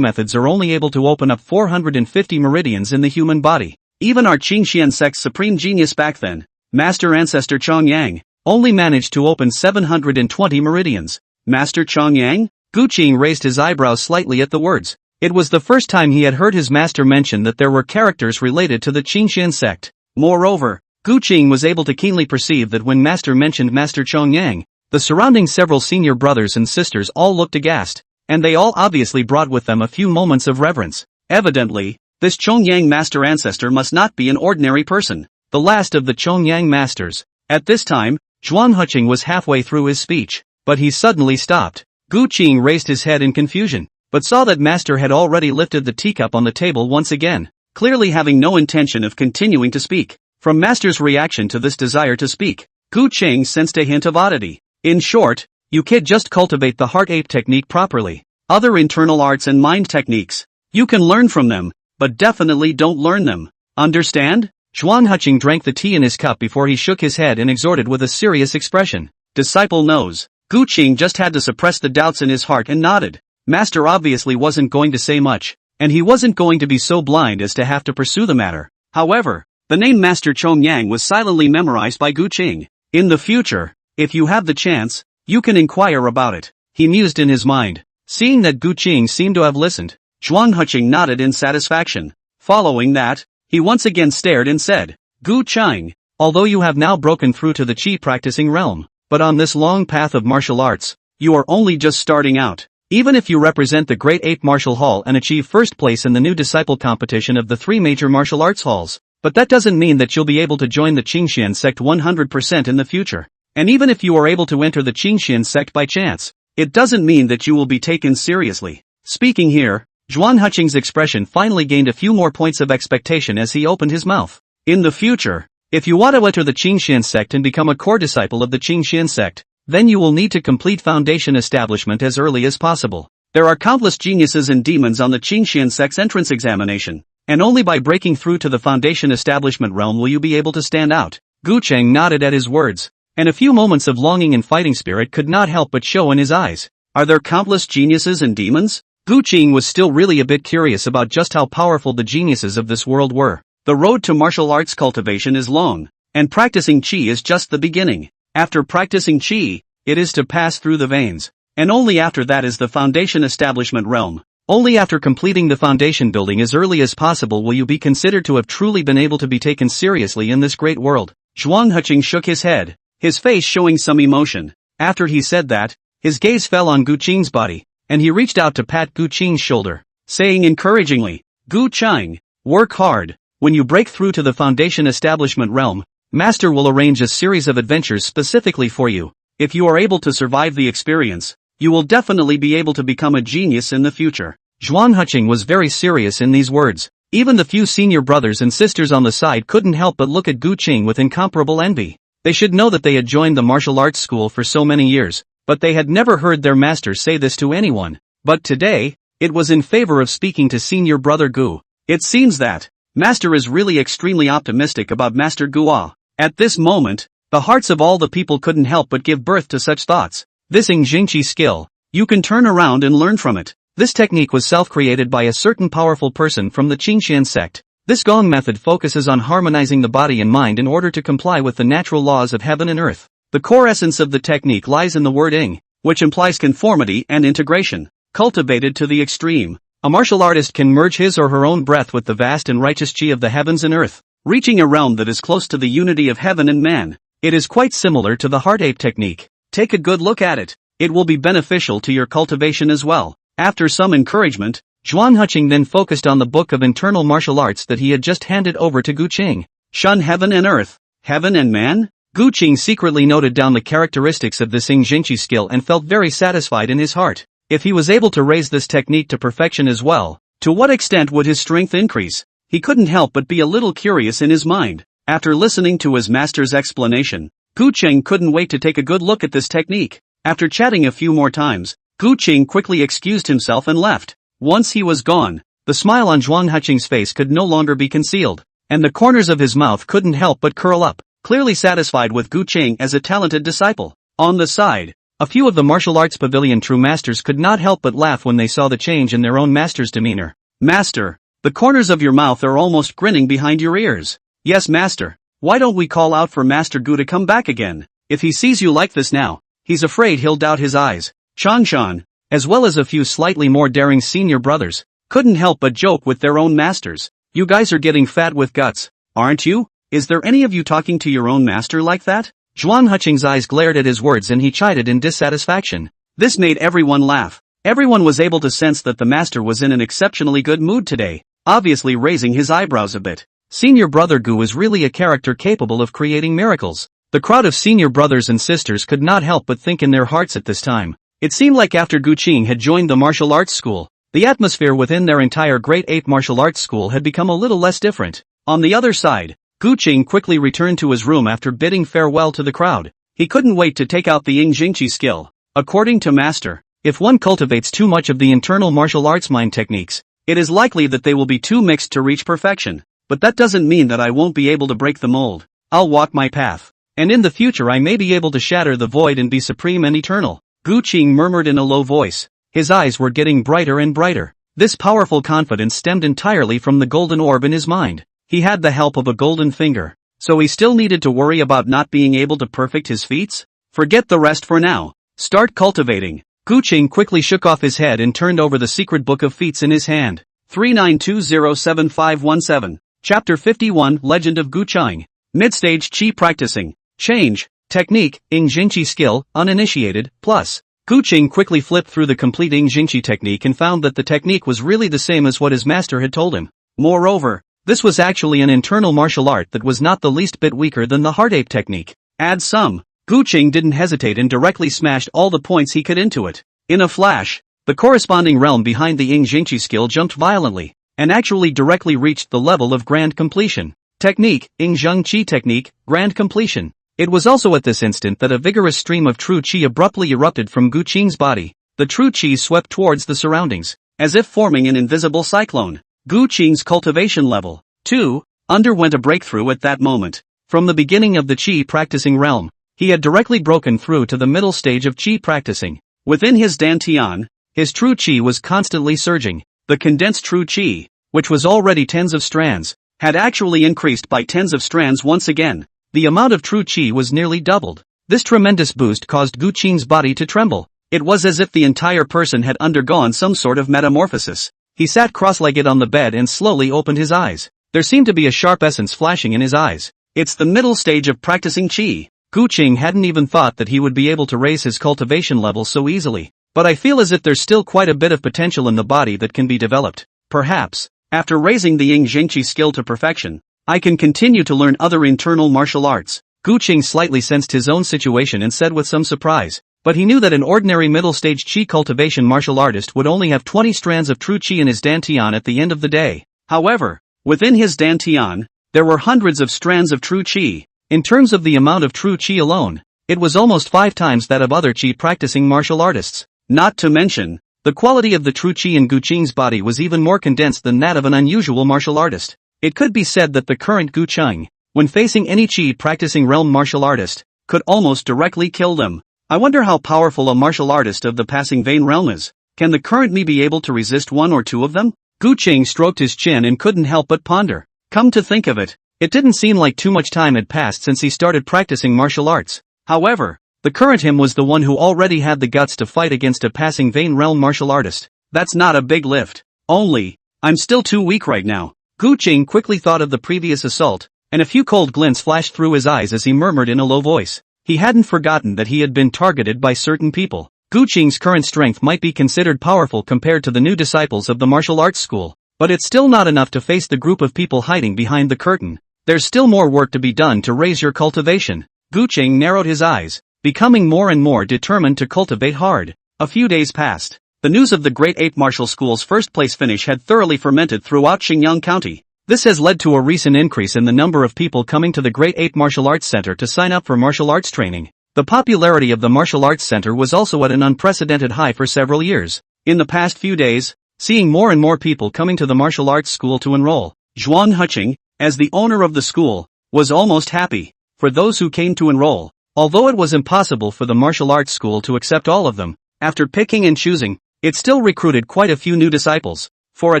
methods are only able to open up 450 meridians in the human body. Even our Qingxian sect's supreme genius back then, Master Ancestor Chongyang, only managed to open 720 meridians. Master Chongyang?" Gu Qing raised his eyebrows slightly at the words. It was the first time he had heard his master mention that there were characters related to the Qingxian sect. Moreover, Gu Qing was able to keenly perceive that when Master mentioned Master Chongyang, the surrounding several senior brothers and sisters all looked aghast, and they all obviously brought with them a few moments of reverence. Evidently, this Chongyang master ancestor must not be an ordinary person, the last of the Chongyang masters. At this time, Zhuang Huqing was halfway through his speech, but he suddenly stopped. Gu Qing raised his head in confusion, but saw that Master had already lifted the teacup on the table once again, clearly having no intention of continuing to speak. From Master's reaction to this desire to speak, Gu Qing sensed a hint of oddity. In short, you kid just cultivate the heart ape technique properly. Other internal arts and mind techniques, you can learn from them, but definitely don't learn them. Understand? Zhuang Huqing drank the tea in his cup before he shook his head and exhorted with a serious expression. Disciple knows. Gu Qing just had to suppress the doubts in his heart and nodded. Master obviously wasn't going to say much, and he wasn't going to be so blind as to have to pursue the matter. However, the name Master Chongyang was silently memorized by Gu Qing. In the future, if you have the chance, you can inquire about it, he mused in his mind. Seeing that Gu Qing seemed to have listened, Zhuang Huqing nodded in satisfaction. Following that, he once again stared and said, Gu Qing, although you have now broken through to the Qi practicing realm, but on this long path of martial arts, you are only just starting out. Even if you represent the Great Ape Martial Hall and achieve first place in the new disciple competition of the 3 major martial arts halls, but that doesn't mean that you'll be able to join the Qingxian sect 100% in the future. And even if you are able to enter the Qingxian sect by chance, it doesn't mean that you will be taken seriously. Speaking here, Zhuang Huqing's expression finally gained a few more points of expectation as he opened his mouth. In the future, if you want to enter the Qingxian sect and become a core disciple of the Qingxian sect, then you will need to complete foundation establishment as early as possible. There are countless geniuses and demons on the Qingxian sect's entrance examination, and only by breaking through to the foundation establishment realm will you be able to stand out. Gu Qing nodded at his words, and a few moments of longing and fighting spirit could not help but show in his eyes. Are there countless geniuses and demons? Gu Qing was still really a bit curious about just how powerful the geniuses of this world were. The road to martial arts cultivation is long, and practicing Qi is just the beginning. After practicing Qi, it is to pass through the veins, and only after that is the foundation establishment realm. Only after completing the foundation building as early as possible will you be considered to have truly been able to be taken seriously in this great world. Zhuang Huqing shook his head, his face showing some emotion. After he said that, his gaze fell on Gu Qing's body, and he reached out to pat Gu Qing's shoulder, saying encouragingly, Gu Qing, work hard. When you break through to the foundation establishment realm, Master will arrange a series of adventures specifically for you. If you are able to survive the experience, you will definitely be able to become a genius in the future. Zhuang Huqing was very serious in these words. Even the few senior brothers and sisters on the side couldn't help but look at Gu Qing with incomparable envy. They should know that they had joined the martial arts school for so many years, but they had never heard their master say this to anyone. But today, it was in favor of speaking to senior brother Gu. It seems that Master is really extremely optimistic about Master Guo. At this moment, the hearts of all the people couldn't help but give birth to such thoughts. This Jingqi skill, you can turn around and learn from it. This technique was self-created by a certain powerful person from the Qingxian sect. This Gong method focuses on harmonizing the body and mind in order to comply with the natural laws of heaven and earth. The core essence of the technique lies in the word ing, which implies conformity and integration. Cultivated to the extreme, a martial artist can merge his or her own breath with the vast and righteous Qi of the heavens and earth, reaching a realm that is close to the unity of heaven and man. It is quite similar to the heart ape technique. Take a good look at it. It will be beneficial to your cultivation as well. After some encouragement, Zhuang Huqing then focused on the book of internal martial arts that he had just handed over to Gu Qing. Shun heaven and earth, heaven and man? Gu Qing secretly noted down the characteristics of this Jingqi skill and felt very satisfied in his heart. If he was able to raise this technique to perfection as well, to what extent would his strength increase? He couldn't help but be a little curious in his mind. After listening to his master's explanation, Gu Qing couldn't wait to take a good look at this technique. After chatting a few more times, Gu Qing quickly excused himself and left. Once he was gone, the smile on Zhuang Huqing's face could no longer be concealed, and the corners of his mouth couldn't help but curl up, clearly satisfied with Gu Qing as a talented disciple. On the side, a few of the martial arts pavilion true masters could not help but laugh when they saw the change in their own master's demeanor. Master, the corners of your mouth are almost grinning behind your ears. Yes, master. Why don't we call out for Master Gu to come back again? If he sees you like this now, he's afraid he'll doubt his eyes. Changshan, as well as a few slightly more daring senior brothers, couldn't help but joke with their own masters. You guys are getting fat with guts, aren't you? Is there any of you talking to your own master like that? Zhuang Huqing's eyes glared at his words and he chided in dissatisfaction. This made everyone laugh. Everyone was able to sense that the master was in an exceptionally good mood today, obviously raising his eyebrows a bit. Senior brother Gu is really a character capable of creating miracles. The crowd of senior brothers and sisters could not help but think in their hearts at this time. It seemed like after Gu Qing had joined the martial arts school, the atmosphere within their entire Grade 8 martial arts school had become a little less different. On the other side, Gu Qing quickly returned to his room after bidding farewell to the crowd. He couldn't wait to take out the Ying Jingqi skill. According to Master, if one cultivates too much of the internal martial arts mind techniques, it is likely that they will be too mixed to reach perfection. But that doesn't mean that I won't be able to break the mold. I'll walk my path. And in the future I may be able to shatter the void and be supreme and eternal. Gu Qing murmured in a low voice. His eyes were getting brighter and brighter. This powerful confidence stemmed entirely from the golden orb in his mind. He had the help of a golden finger. So he still needed to worry about not being able to perfect his feats? Forget the rest for now. Start cultivating. Gu Qing quickly shook off his head and turned over the secret book of feats in his hand. 39207517. Chapter 51 Legend of Gu Qing. Mid-stage Qi practicing. Change. Technique, Ying Jingqi skill, uninitiated, plus. Gu Qing quickly flipped through the complete Ying Jingqi technique and found that the technique was really the same as what his master had told him. Moreover, this was actually an internal martial art that was not the least bit weaker than the heart ape technique. Add some. Gu Qing didn't hesitate and directly smashed all the points he could into it. In a flash, the corresponding realm behind the Ying Jingqi skill jumped violently, and actually directly reached the level of grand completion. Technique, Ying Jingqi technique, grand completion. It was also at this instant that a vigorous stream of true qi abruptly erupted from Gu Qing's body. The true qi swept towards the surroundings, as if forming an invisible cyclone. Gu Qing's cultivation level, 2, underwent a breakthrough at that moment. From the beginning of the qi practicing realm, he had directly broken through to the middle stage of qi practicing. Within his dantian, his true qi was constantly surging. The condensed true qi, which was already tens of strands, had actually increased by tens of strands once again. The amount of true qi was nearly doubled. This tremendous boost caused Gu Qing's body to tremble. It was as if the entire person had undergone some sort of metamorphosis. He sat cross-legged on the bed and slowly opened his eyes. There seemed to be a sharp essence flashing in his eyes. It's the middle stage of practicing qi. Gu Qing hadn't even thought that he would be able to raise his cultivation level so easily. But I feel as if there's still quite a bit of potential in the body that can be developed. Perhaps, after raising the Ying Jingqi skill to perfection, I can continue to learn other internal martial arts. Gu Qing slightly sensed his own situation and said with some surprise, but he knew that an ordinary middle-stage qi cultivation martial artist would only have 20 strands of true qi in his dantian at the end of the day. However, within his dantian, there were hundreds of strands of true qi. In terms of the amount of true qi alone, it was almost 5 times that of other qi practicing martial artists. Not to mention, the quality of the true qi in Gu Qing's body was even more condensed than that of an unusual martial artist. It could be said that the current Gu Qing, when facing any qi practicing realm martial artist, could almost directly kill them. I wonder how powerful a martial artist of the passing vein realm is. Can the current me be able to resist one or two of them? Gu Qing stroked his chin and couldn't help but ponder. Come to think of it, it didn't seem like too much time had passed since he started practicing martial arts. However, the current him was the one who already had the guts to fight against a passing vein realm martial artist. That's not a big lift. Only, I'm still too weak right now. Gu Qing quickly thought of the previous assault, and a few cold glints flashed through his eyes as he murmured in a low voice. He hadn't forgotten that he had been targeted by certain people. Gu Qing's current strength might be considered powerful compared to the new disciples of the martial arts school, but it's still not enough to face the group of people hiding behind the curtain. There's still more work to be done to raise your cultivation. Gu Qing narrowed his eyes, becoming more and more determined to cultivate hard. A few days passed. The news of the Grade 8 Martial School's first-place finish had thoroughly fermented throughout Xinjiang County. This has led to a recent increase in the number of people coming to the Grade 8 Martial Arts Center to sign up for martial arts training. The popularity of the Martial Arts Center was also at an unprecedented high for several years. In the past few days, seeing more and more people coming to the martial arts school to enroll, Zhuang Huqing, as the owner of the school, was almost happy. For those who came to enroll, although it was impossible for the martial arts school to accept all of them, after picking and choosing, it still recruited quite a few new disciples. For a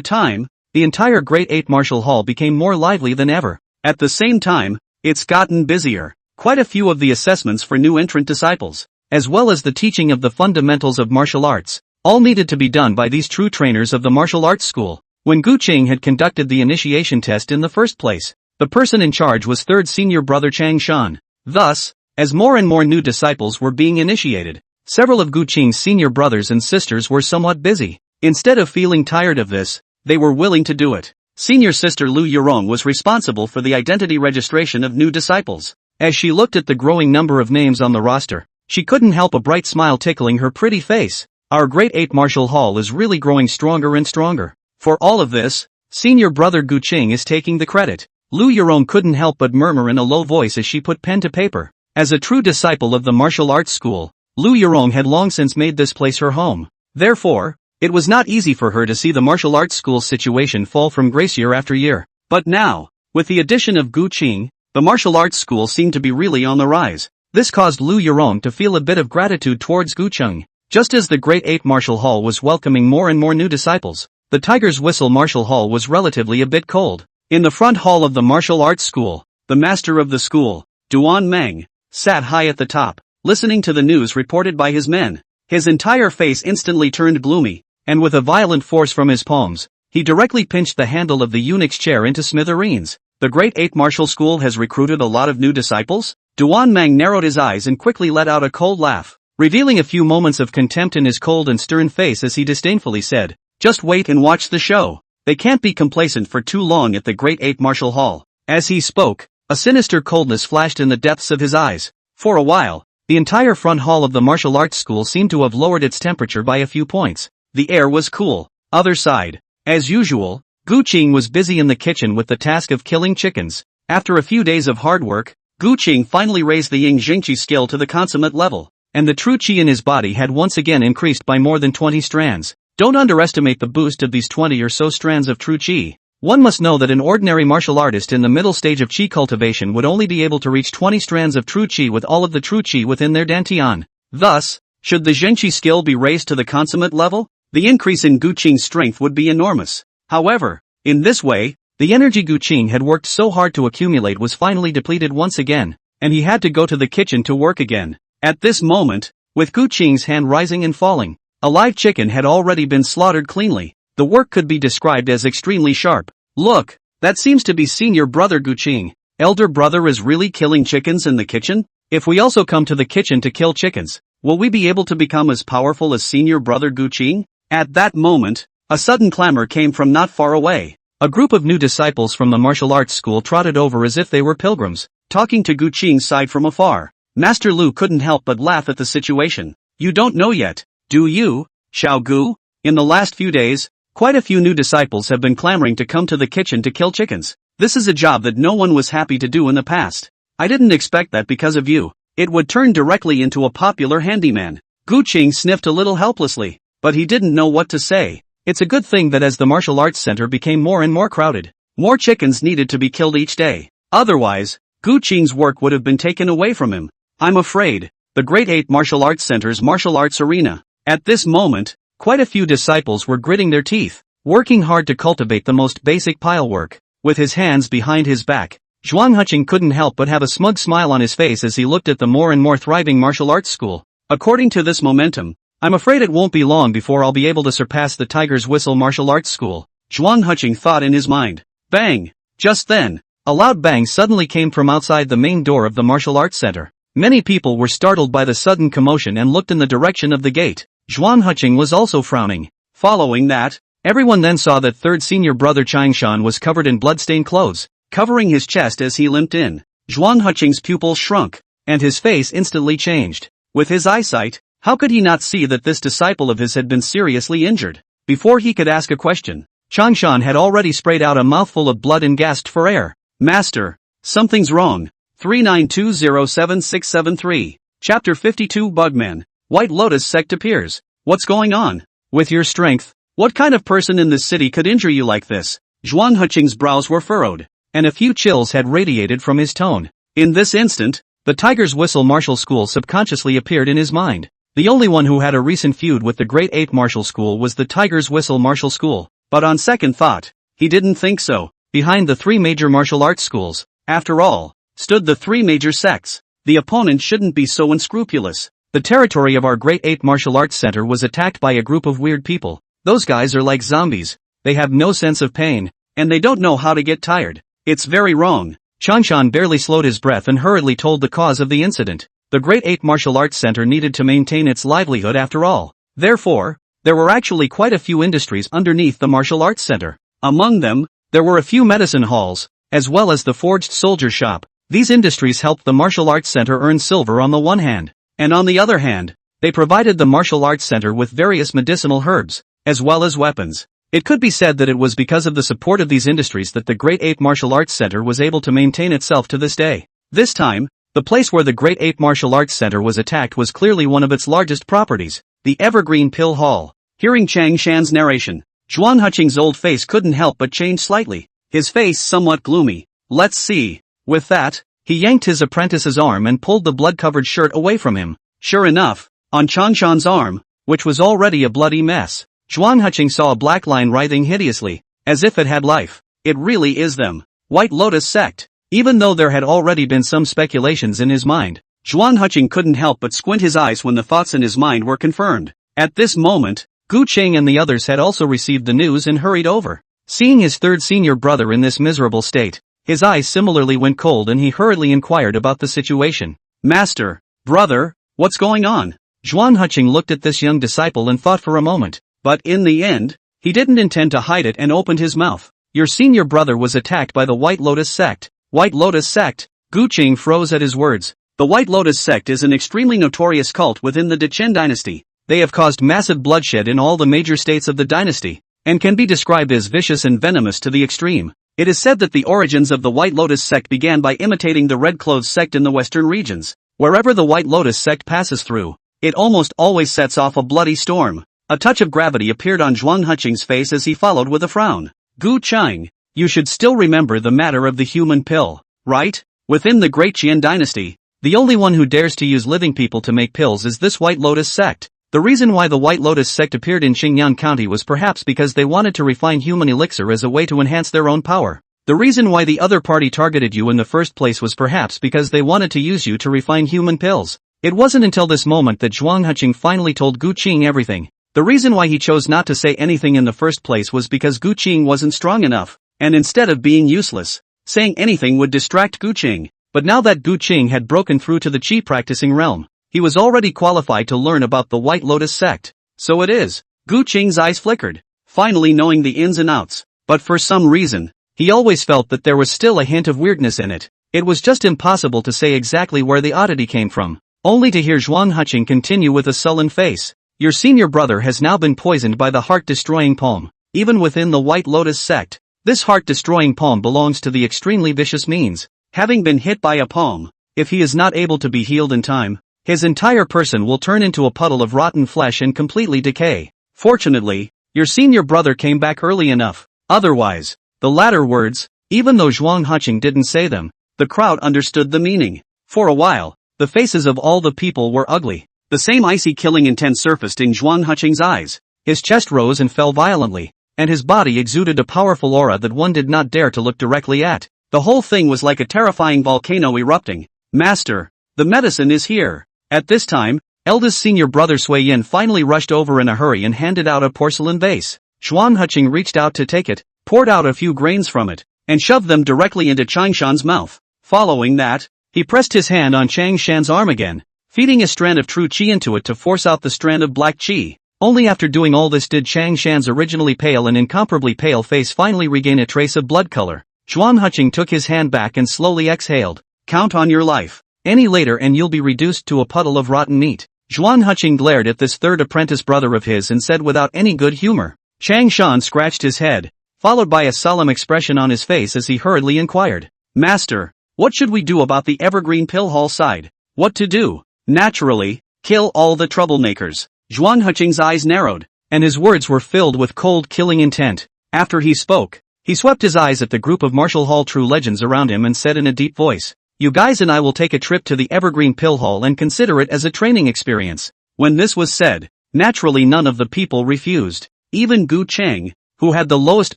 time, the entire Grade 8 Martial Hall became more lively than ever. At the same time, it's gotten busier. Quite a few of the assessments for new entrant disciples, as well as the teaching of the fundamentals of martial arts, all needed to be done by these true trainers of the martial arts school. When Gu Qing had conducted the initiation test in the first place, the person in charge was third senior brother Chang Shan. Thus, as more and more new disciples were being initiated, several of Gu Qing's senior brothers and sisters were somewhat busy. Instead of feeling tired of this, they were willing to do it. Senior sister Lu Yurong was responsible for the identity registration of new disciples. As she looked at the growing number of names on the roster, she couldn't help a bright smile tickling her pretty face. Our Great 8 Martial Hall is really growing stronger and stronger. For all of this, senior brother Gu Qing is taking the credit. Lu Yurong couldn't help but murmur in a low voice as she put pen to paper. As a true disciple of the martial arts school, Lu Yurong had long since made this place her home. Therefore, it was not easy for her to see the martial arts school's situation fall from grace year after year. But now, with the addition of Gu Qing, the martial arts school seemed to be really on the rise. This caused Lu Yurong to feel a bit of gratitude towards Gu Qing. Just as the Great 8 Martial Hall was welcoming more and more new disciples, the Tiger's Whistle Martial Hall was relatively a bit cold. In the front hall of the martial arts school, the master of the school, Duan Meng, sat high at the top, listening to the news reported by his men. His entire face instantly turned gloomy, and with a violent force from his palms, he directly pinched the handle of the eunuch's chair into smithereens. The Great 8 Martial School has recruited a lot of new disciples? Duan Meng narrowed his eyes and quickly let out a cold laugh, revealing a few moments of contempt in his cold and stern face as he disdainfully said, "Just wait and watch the show. They can't be complacent for too long at the Great 8 Martial Hall." As he spoke, a sinister coldness flashed in the depths of his eyes. For a while, the entire front hall of the martial arts school seemed to have lowered its temperature by a few points. The air was cool. Other side. As usual, Gu Qing was busy in the kitchen with the task of killing chickens. After a few days of hard work, Gu Qing finally raised the Ying Jingqi skill to the consummate level, and the true qi in his body had once again increased by more than 20 strands. Don't underestimate the boost of these 20 or so strands of true qi. One must know that an ordinary martial artist in the middle stage of qi cultivation would only be able to reach 20 strands of true qi with all of the true qi within their dantian. Thus, should the Zhengqi skill be raised to the consummate level, the increase in Gu Qing's strength would be enormous. However, in this way, the energy Gu Qing had worked so hard to accumulate was finally depleted once again, and he had to go to the kitchen to work again. At this moment, with Gu Qing's hand rising and falling, a live chicken had already been slaughtered cleanly. The work could be described as extremely sharp. Look, that seems to be senior brother Gu Qing. Elder brother is really killing chickens in the kitchen? If we also come to the kitchen to kill chickens, will we be able to become as powerful as senior brother Gu Qing? At that moment, a sudden clamor came from not far away. A group of new disciples from the martial arts school trotted over as if they were pilgrims, talking to Gu Qing's side from afar. Master Lu couldn't help but laugh at the situation. You don't know yet, do you, Xiao Gu? In the last few days, quite a few new disciples have been clamoring to come to the kitchen to kill chickens. This is a job that no one was happy to do in the past. I didn't expect that because of you. It would turn directly into a popular handyman. Gu Qing sniffed a little helplessly, but he didn't know what to say. It's a good thing that as the martial arts center became more and more crowded, more chickens needed to be killed each day. Otherwise, Gu Qing's work would have been taken away from him. I'm afraid, the Great 8 Martial Arts Center's martial arts arena. At this moment, quite a few disciples were gritting their teeth, working hard to cultivate the most basic pile work. With his hands behind his back, Zhuang Huqing couldn't help but have a smug smile on his face as he looked at the more and more thriving martial arts school. According to this momentum, I'm afraid it won't be long before I'll be able to surpass the Tiger's Whistle Martial Arts School, Zhuang Huqing thought in his mind. Bang! Just then, a loud bang suddenly came from outside the main door of the martial arts center. Many people were startled by the sudden commotion and looked in the direction of the gate. Zhuang Huqing was also frowning. Following that, everyone then saw that third senior brother Changshan was covered in bloodstained clothes, covering his chest as he limped in. Zhuang Huqing's pupils shrunk, and his face instantly changed. With his eyesight, how could he not see that this disciple of his had been seriously injured? Before he could ask a question, Changshan had already sprayed out a mouthful of blood and gasped for air. Master, something's wrong. 39207673. Chapter 52 Bugman. White Lotus sect appears. What's going on? With your strength, what kind of person in this city could injure you like this? Zhuang Huqing's brows were furrowed, and a few chills had radiated from his tone. In this instant, the Tiger's Whistle Martial School subconsciously appeared in his mind. The only one who had a recent feud with the Great 8 Martial School was the Tiger's Whistle Martial School, but on second thought, he didn't think so. Behind the three major martial arts schools, after all, stood the three major sects. The opponent shouldn't be so unscrupulous. The territory of our Great Ape Martial Arts Center was attacked by a group of weird people. Those guys are like zombies. They have no sense of pain, and they don't know how to get tired. It's very wrong. Changshan barely slowed his breath and hurriedly told the cause of the incident. The Great Ape Martial Arts Center needed to maintain its livelihood after all. Therefore, there were actually quite a few industries underneath the martial arts center. Among them, there were a few medicine halls, as well as the forged soldier shop. These industries helped the martial arts center earn silver on the one hand, and on the other hand, they provided the martial arts center with various medicinal herbs, as well as weapons. It could be said that it was because of the support of these industries that the Great Ape Martial Arts Center was able to maintain itself to this day. This time, the place where the Great Ape Martial Arts Center was attacked was clearly one of its largest properties, the Evergreen Pill Hall. Hearing Chang Shan's narration, Zhuang Huqing's old face couldn't help but change slightly, his face somewhat gloomy. Let's see. With that, he yanked his apprentice's arm and pulled the blood-covered shirt away from him. Sure enough, on Changshan's arm, which was already a bloody mess, Zhuang Huqing saw a black line writhing hideously, as if it had life. It really is them. White Lotus Sect. Even though there had already been some speculations in his mind, Zhuang Huqing couldn't help but squint his eyes when the thoughts in his mind were confirmed. At this moment, Gu Qing and the others had also received the news and hurried over. Seeing his third senior brother in this miserable state, his eyes similarly went cold and he hurriedly inquired about the situation. Master, brother, what's going on? Zhuang Huqing looked at this young disciple and thought for a moment. But in the end, he didn't intend to hide it and opened his mouth. Your senior brother was attacked by the White Lotus Sect. White Lotus Sect? Gu Qing froze at his words. The White Lotus Sect is an extremely notorious cult within the Dechen dynasty. They have caused massive bloodshed in all the major states of the dynasty, and can be described as vicious and venomous to the extreme. It is said that the origins of the White Lotus Sect began by imitating the Red Clothes Sect in the western regions. Wherever the White Lotus Sect passes through, it almost always sets off a bloody storm. A touch of gravity appeared on Zhuang Huqing's face as he followed with a frown. Gu Qing, you should still remember the matter of the human pill, right? Within the Great Qian dynasty, the only one who dares to use living people to make pills is this White Lotus Sect. The reason why the White Lotus Sect appeared in Xingyang County was perhaps because they wanted to refine human elixir as a way to enhance their own power. The reason why the other party targeted you in the first place was perhaps because they wanted to use you to refine human pills. It wasn't until this moment that Zhuang Huqing finally told Gu Qing everything. The reason why he chose not to say anything in the first place was because Gu Qing wasn't strong enough, and instead of being useless, saying anything would distract Gu Qing. But now that Gu Qing had broken through to the Qi practicing realm, he was already qualified to learn about the White Lotus Sect. So it is. Gu Qing's eyes flickered, finally knowing the ins and outs. But for some reason, he always felt that there was still a hint of weirdness in it. It was just impossible to say exactly where the oddity came from, only to hear Zhuang Huqing continue with a sullen face. Your senior brother has now been poisoned by the heart-destroying palm. Even within the White Lotus Sect, this heart-destroying palm belongs to the extremely vicious means. Having been hit by a palm, if he is not able to be healed in time, his entire person will turn into a puddle of rotten flesh and completely decay. Fortunately, your senior brother came back early enough. Otherwise, the latter words, even though Zhuang Huqing didn't say them, the crowd understood the meaning. For a while, the faces of all the people were ugly. The same icy killing intent surfaced in Zhuang Huqing's eyes. His chest rose and fell violently, and his body exuded a powerful aura that one did not dare to look directly at. The whole thing was like a terrifying volcano erupting. Master, the medicine is here. At this time, eldest senior brother Sui Yin finally rushed over in a hurry and handed out a porcelain vase. Zhuang Huqing reached out to take it, poured out a few grains from it, and shoved them directly into Changshan's mouth. Following that, he pressed his hand on Changshan's arm again, feeding a strand of true qi into it to force out the strand of black qi. Only after doing all this did Changshan's originally pale and incomparably pale face finally regain a trace of blood color. Zhuang Huqing took his hand back and slowly exhaled. Count on your life. Any later and you'll be reduced to a puddle of rotten meat. Zhuang Huqing glared at this third apprentice brother of his and said without any good humor. Changshan scratched his head, followed by a solemn expression on his face as he hurriedly inquired. Master, what should we do about the Evergreen Pill Hall side? What to do? Naturally, kill all the troublemakers. Zhuang Huqing's eyes narrowed, and his words were filled with cold killing intent. After he spoke, he swept his eyes at the group of Martial Hall true legends around him and said in a deep voice, You guys and I will take a trip to the Evergreen Pill Hall and consider it as a training experience. When this was said, naturally none of the people refused. Even Gu Qing, who had the lowest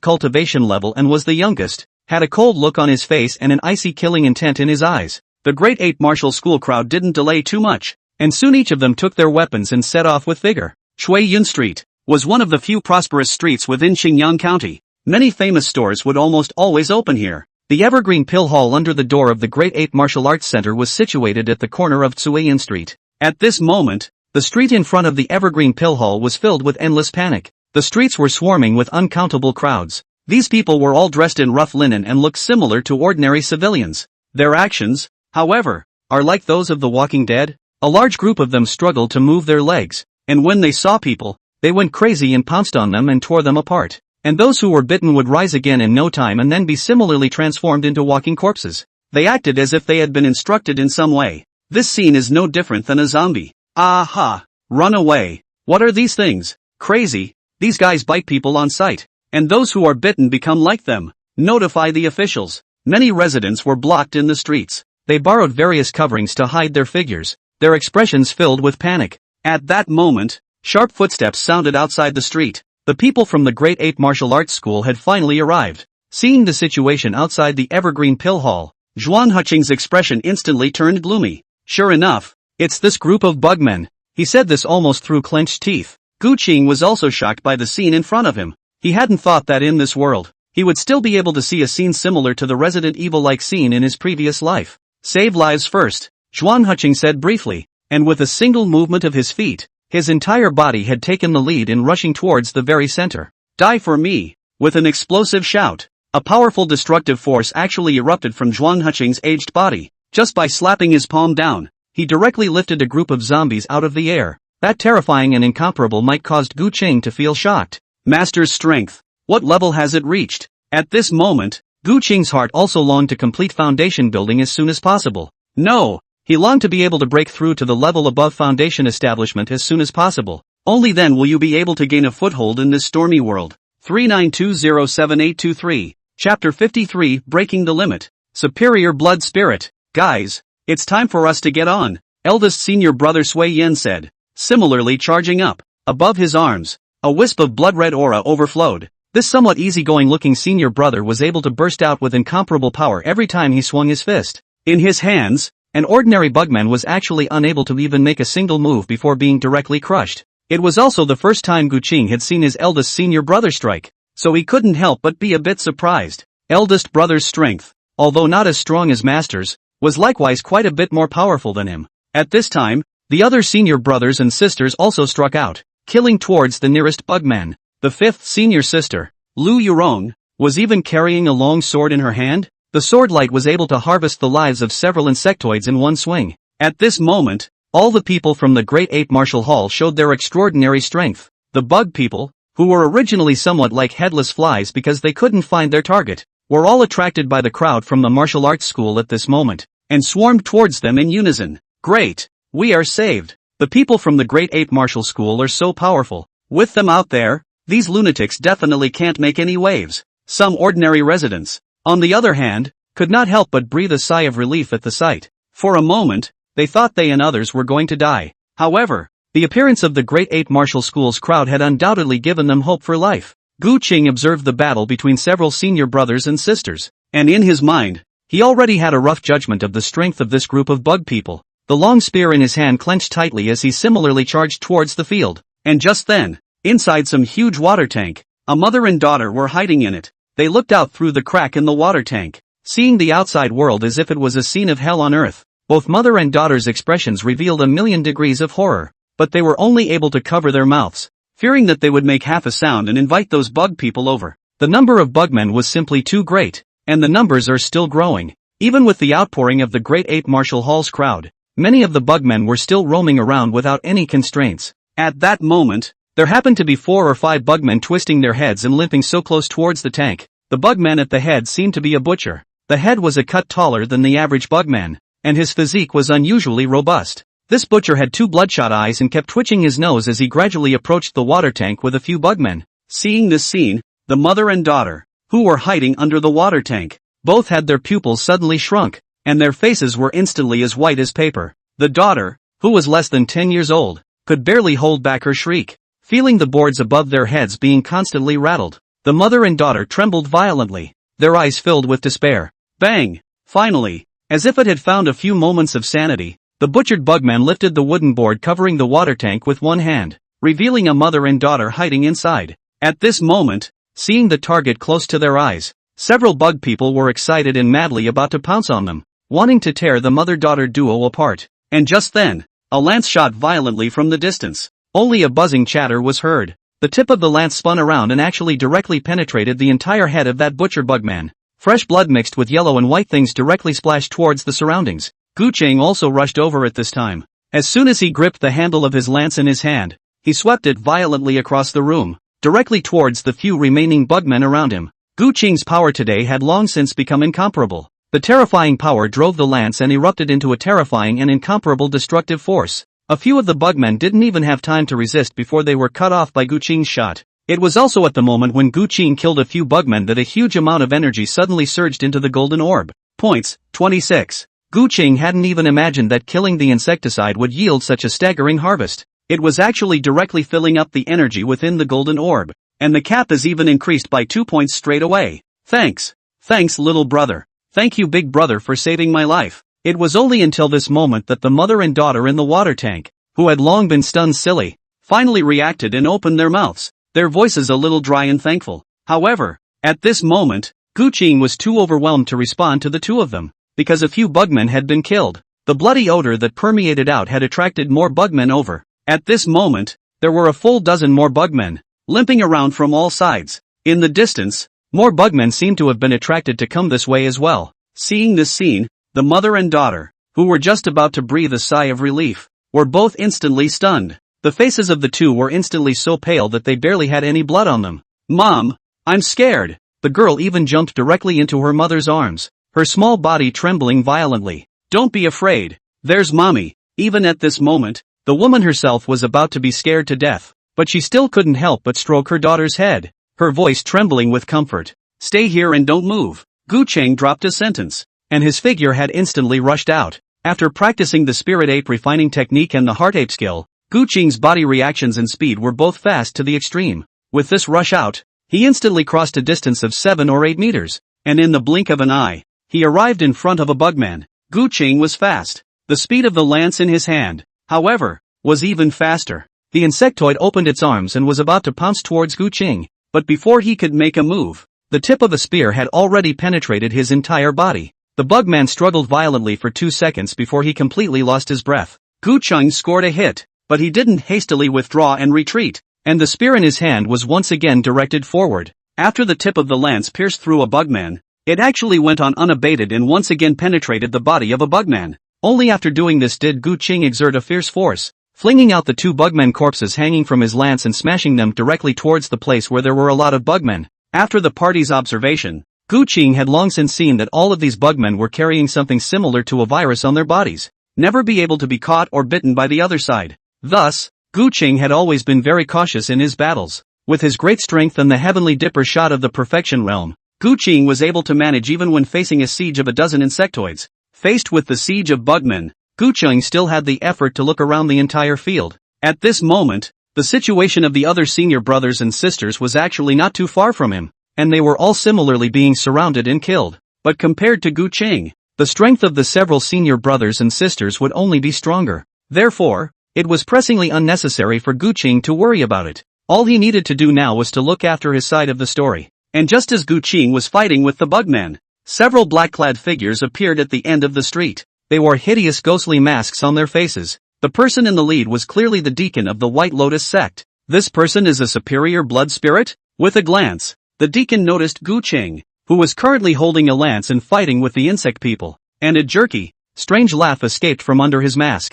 cultivation level and was the youngest, had a cold look on his face and an icy killing intent in his eyes. The Great Ape Martial School crowd didn't delay too much, and soon each of them took their weapons and set off with vigor. Shui Yun Street was one of the few prosperous streets within Xinjiang County. Many famous stores would almost always open here. The evergreen pill hall under the door of the Great Ape Martial Arts Center was situated at the corner of Tsuiyan Street. At this moment, the street in front of the evergreen pill hall was filled with endless panic. The streets were swarming with uncountable crowds. These people were all dressed in rough linen and looked similar to ordinary civilians. Their actions, however, are like those of the Walking Dead. A large group of them struggled to move their legs, and when they saw people, they went crazy and pounced on them and tore them apart. And those who were bitten would rise again in no time and then be similarly transformed into walking corpses. They acted as if they had been instructed in some way. This scene is no different than a zombie. Aha! Run away! What are these things? Crazy! These guys bite people on sight. And those who are bitten become like them. Notify the officials. Many residents were blocked in the streets. They borrowed various coverings to hide their figures, their expressions filled with panic. At that moment, sharp footsteps sounded outside the street. The people from the Great Ape Martial Arts School had finally arrived. Seeing the situation outside the Evergreen Pill Hall, Zhuan Huqing's expression instantly turned gloomy. Sure enough, it's this group of bugmen. He said this almost through clenched teeth. Gu Qing was also shocked by the scene in front of him. He hadn't thought that in this world, he would still be able to see a scene similar to the Resident Evil-like scene in his previous life. Save lives first, Zhuan Huqing said briefly, and with a single movement of his feet, his entire body had taken the lead in rushing towards the very center. Die for me! With an explosive shout, a powerful destructive force actually erupted from Zhuan Huqing's aged body. Just by slapping his palm down, he directly lifted a group of zombies out of the air. That terrifying and incomparable might caused Gu Qing to feel shocked. Master's strength. What level has it reached? At this moment, Gu Qing's heart also longed to complete foundation building as soon as possible. No! He longed to be able to break through to the level above foundation establishment as soon as possible. Only then will you be able to gain a foothold in this stormy world. 39207823. Chapter 53, Breaking the Limit. Superior Blood Spirit. Guys, it's time for us to get on, eldest senior brother Sui Yen said, similarly charging up. Above his arms, a wisp of blood-red aura overflowed. This somewhat easygoing-looking senior brother was able to burst out with incomparable power every time he swung his fist. In his hands, an ordinary bugman was actually unable to even make a single move before being directly crushed. It was also the first time Gu Qing had seen his eldest senior brother strike, so he couldn't help but be a bit surprised. Eldest brother's strength, although not as strong as Master's, was likewise quite a bit more powerful than him. At this time, the other senior brothers and sisters also struck out, killing towards the nearest bugman. The fifth senior sister, Lu Yurong, was even carrying a long sword in her hand. The sword light was able to harvest the lives of several insectoids in one swing. At this moment, all the people from the Great Ape Martial Hall showed their extraordinary strength. The bug people, who were originally somewhat like headless flies because they couldn't find their target, were all attracted by the crowd from the martial arts school at this moment, and swarmed towards them in unison. Great! We are saved! The people from the Great Ape Martial School are so powerful. With them out there, these lunatics definitely can't make any waves. Some ordinary residents, on the other hand, could not help but breathe a sigh of relief at the sight. For a moment, they thought they and others were going to die. However, the appearance of the Great Ape Martial School's crowd had undoubtedly given them hope for life. Gu Qing observed the battle between several senior brothers and sisters, and in his mind, he already had a rough judgment of the strength of this group of bug people. The long spear in his hand clenched tightly as he similarly charged towards the field. And just then, inside some huge water tank, a mother and daughter were hiding in it. They looked out through the crack in the water tank, seeing the outside world as if it was a scene of hell on earth. Both mother and daughter's expressions revealed a million degrees of horror, but they were only able to cover their mouths, fearing that they would make half a sound and invite those bug people over. The number of bugmen was simply too great, and the numbers are still growing. Even with the outpouring of the Great Ape Martial Hall's crowd, many of the bugmen were still roaming around without any constraints. At that moment, there happened to be 4 or 5 bugmen twisting their heads and limping so close towards the tank. The bugman at the head seemed to be a butcher. The head was a cut taller than the average bugman, and his physique was unusually robust. This butcher had 2 bloodshot eyes and kept twitching his nose as he gradually approached the water tank with a few bugmen. Seeing this scene, the mother and daughter, who were hiding under the water tank, both had their pupils suddenly shrunk, and their faces were instantly as white as paper. The daughter, who was less than 10 years old, could barely hold back her shriek, feeling the boards above their heads being constantly rattled. The mother and daughter trembled violently, their eyes filled with despair. Bang! Finally, as if it had found a few moments of sanity, The butchered bugman lifted the wooden board covering the water tank with one hand, revealing a mother and daughter hiding inside. At this moment, seeing the target close to their eyes, several bug people were excited and madly about to pounce on them, wanting to tear the mother-daughter duo apart. And just then, a lance shot violently from the distance. Only a buzzing chatter was heard. The tip of the lance spun around and actually directly penetrated the entire head of that butcher bugman. Fresh blood mixed with yellow and white things directly splashed towards the surroundings. Gu Ching also rushed over at this time. As soon as he gripped the handle of his lance in his hand, he swept it violently across the room, directly towards the few remaining bugmen around him. Gu Qing's power today had long since become incomparable. The terrifying power drove the lance and erupted into a terrifying and incomparable destructive force. A few of the bugmen didn't even have time to resist before they were cut off by Gu Qing's shot. It was also at the moment when Gu Qing killed a few bugmen that a huge amount of energy suddenly surged into the golden orb. Points, 26. Gu Qing hadn't even imagined that killing the insecticide would yield such a staggering harvest. It was actually directly filling up the energy within the golden orb, and the cap is even increased by 2 points straight away. Thanks. Thanks, little brother. Thank you, big brother, for saving my life. It was only until this moment that the mother and daughter in the water tank, who had long been stunned silly, finally reacted and opened their mouths, their voices a little dry and thankful. However, at this moment, Gu Qing was too overwhelmed to respond to the two of them, because a few bugmen had been killed. The bloody odor that permeated out had attracted more bugmen over. At this moment, there were a full dozen more bugmen, limping around from all sides. In the distance, more bugmen seemed to have been attracted to come this way as well. Seeing this scene, the mother and daughter, who were just about to breathe a sigh of relief, were both instantly stunned. The faces of the two were instantly so pale that they barely had any blood on them. Mom, I'm scared. The girl even jumped directly into her mother's arms, her small body trembling violently. Don't be afraid. There's mommy. Even at this moment, the woman herself was about to be scared to death, but she still couldn't help but stroke her daughter's head, her voice trembling with comfort. Stay here and don't move. Gu Cheng dropped a sentence, and his figure had instantly rushed out. After practicing the spirit ape refining technique and the heart ape skill, Gu Qing's body reactions and speed were both fast to the extreme. With this rush out, he instantly crossed a distance of 7 or 8 meters, and in the blink of an eye, he arrived in front of a bugman. Gu Qing was fast. The speed of the lance in his hand, however, was even faster. The insectoid opened its arms and was about to pounce towards Gu Qing, but before he could make a move, the tip of a spear had already penetrated his entire body. The bugman struggled violently for 2 seconds before he completely lost his breath. Gu Qing scored a hit, but he didn't hastily withdraw and retreat, and the spear in his hand was once again directed forward. After the tip of the lance pierced through a bugman, it actually went on unabated and once again penetrated the body of a bugman. Only after doing this did Gu Qing exert a fierce force, flinging out the 2 bugmen corpses hanging from his lance and smashing them directly towards the place where there were a lot of bugmen. After the party's observation, Gu Qing had long since seen that all of these bugmen were carrying something similar to a virus on their bodies, never be able to be caught or bitten by the other side. Thus, Gu Qing had always been very cautious in his battles. With his great strength and the heavenly dipper shot of the perfection realm, Gu Qing was able to manage even when facing a siege of a dozen insectoids. Faced with the siege of bugmen, Gu Qing still had the effort to look around the entire field. At this moment, the situation of the other senior brothers and sisters was actually not too far from him, and they were all similarly being surrounded and killed. But compared to Gu Qing, the strength of the several senior brothers and sisters would only be stronger. Therefore, it was pressingly unnecessary for Gu Qing to worry about it. All he needed to do now was to look after his side of the story. And just as Gu Qing was fighting with the bugman, several black-clad figures appeared at the end of the street. They wore hideous ghostly masks on their faces. The person in the lead was clearly the deacon of the White Lotus sect. This person is a superior blood spirit? With a glance, the deacon noticed Gu Qing, who was currently holding a lance and fighting with the insect people, and a jerky, strange laugh escaped from under his mask.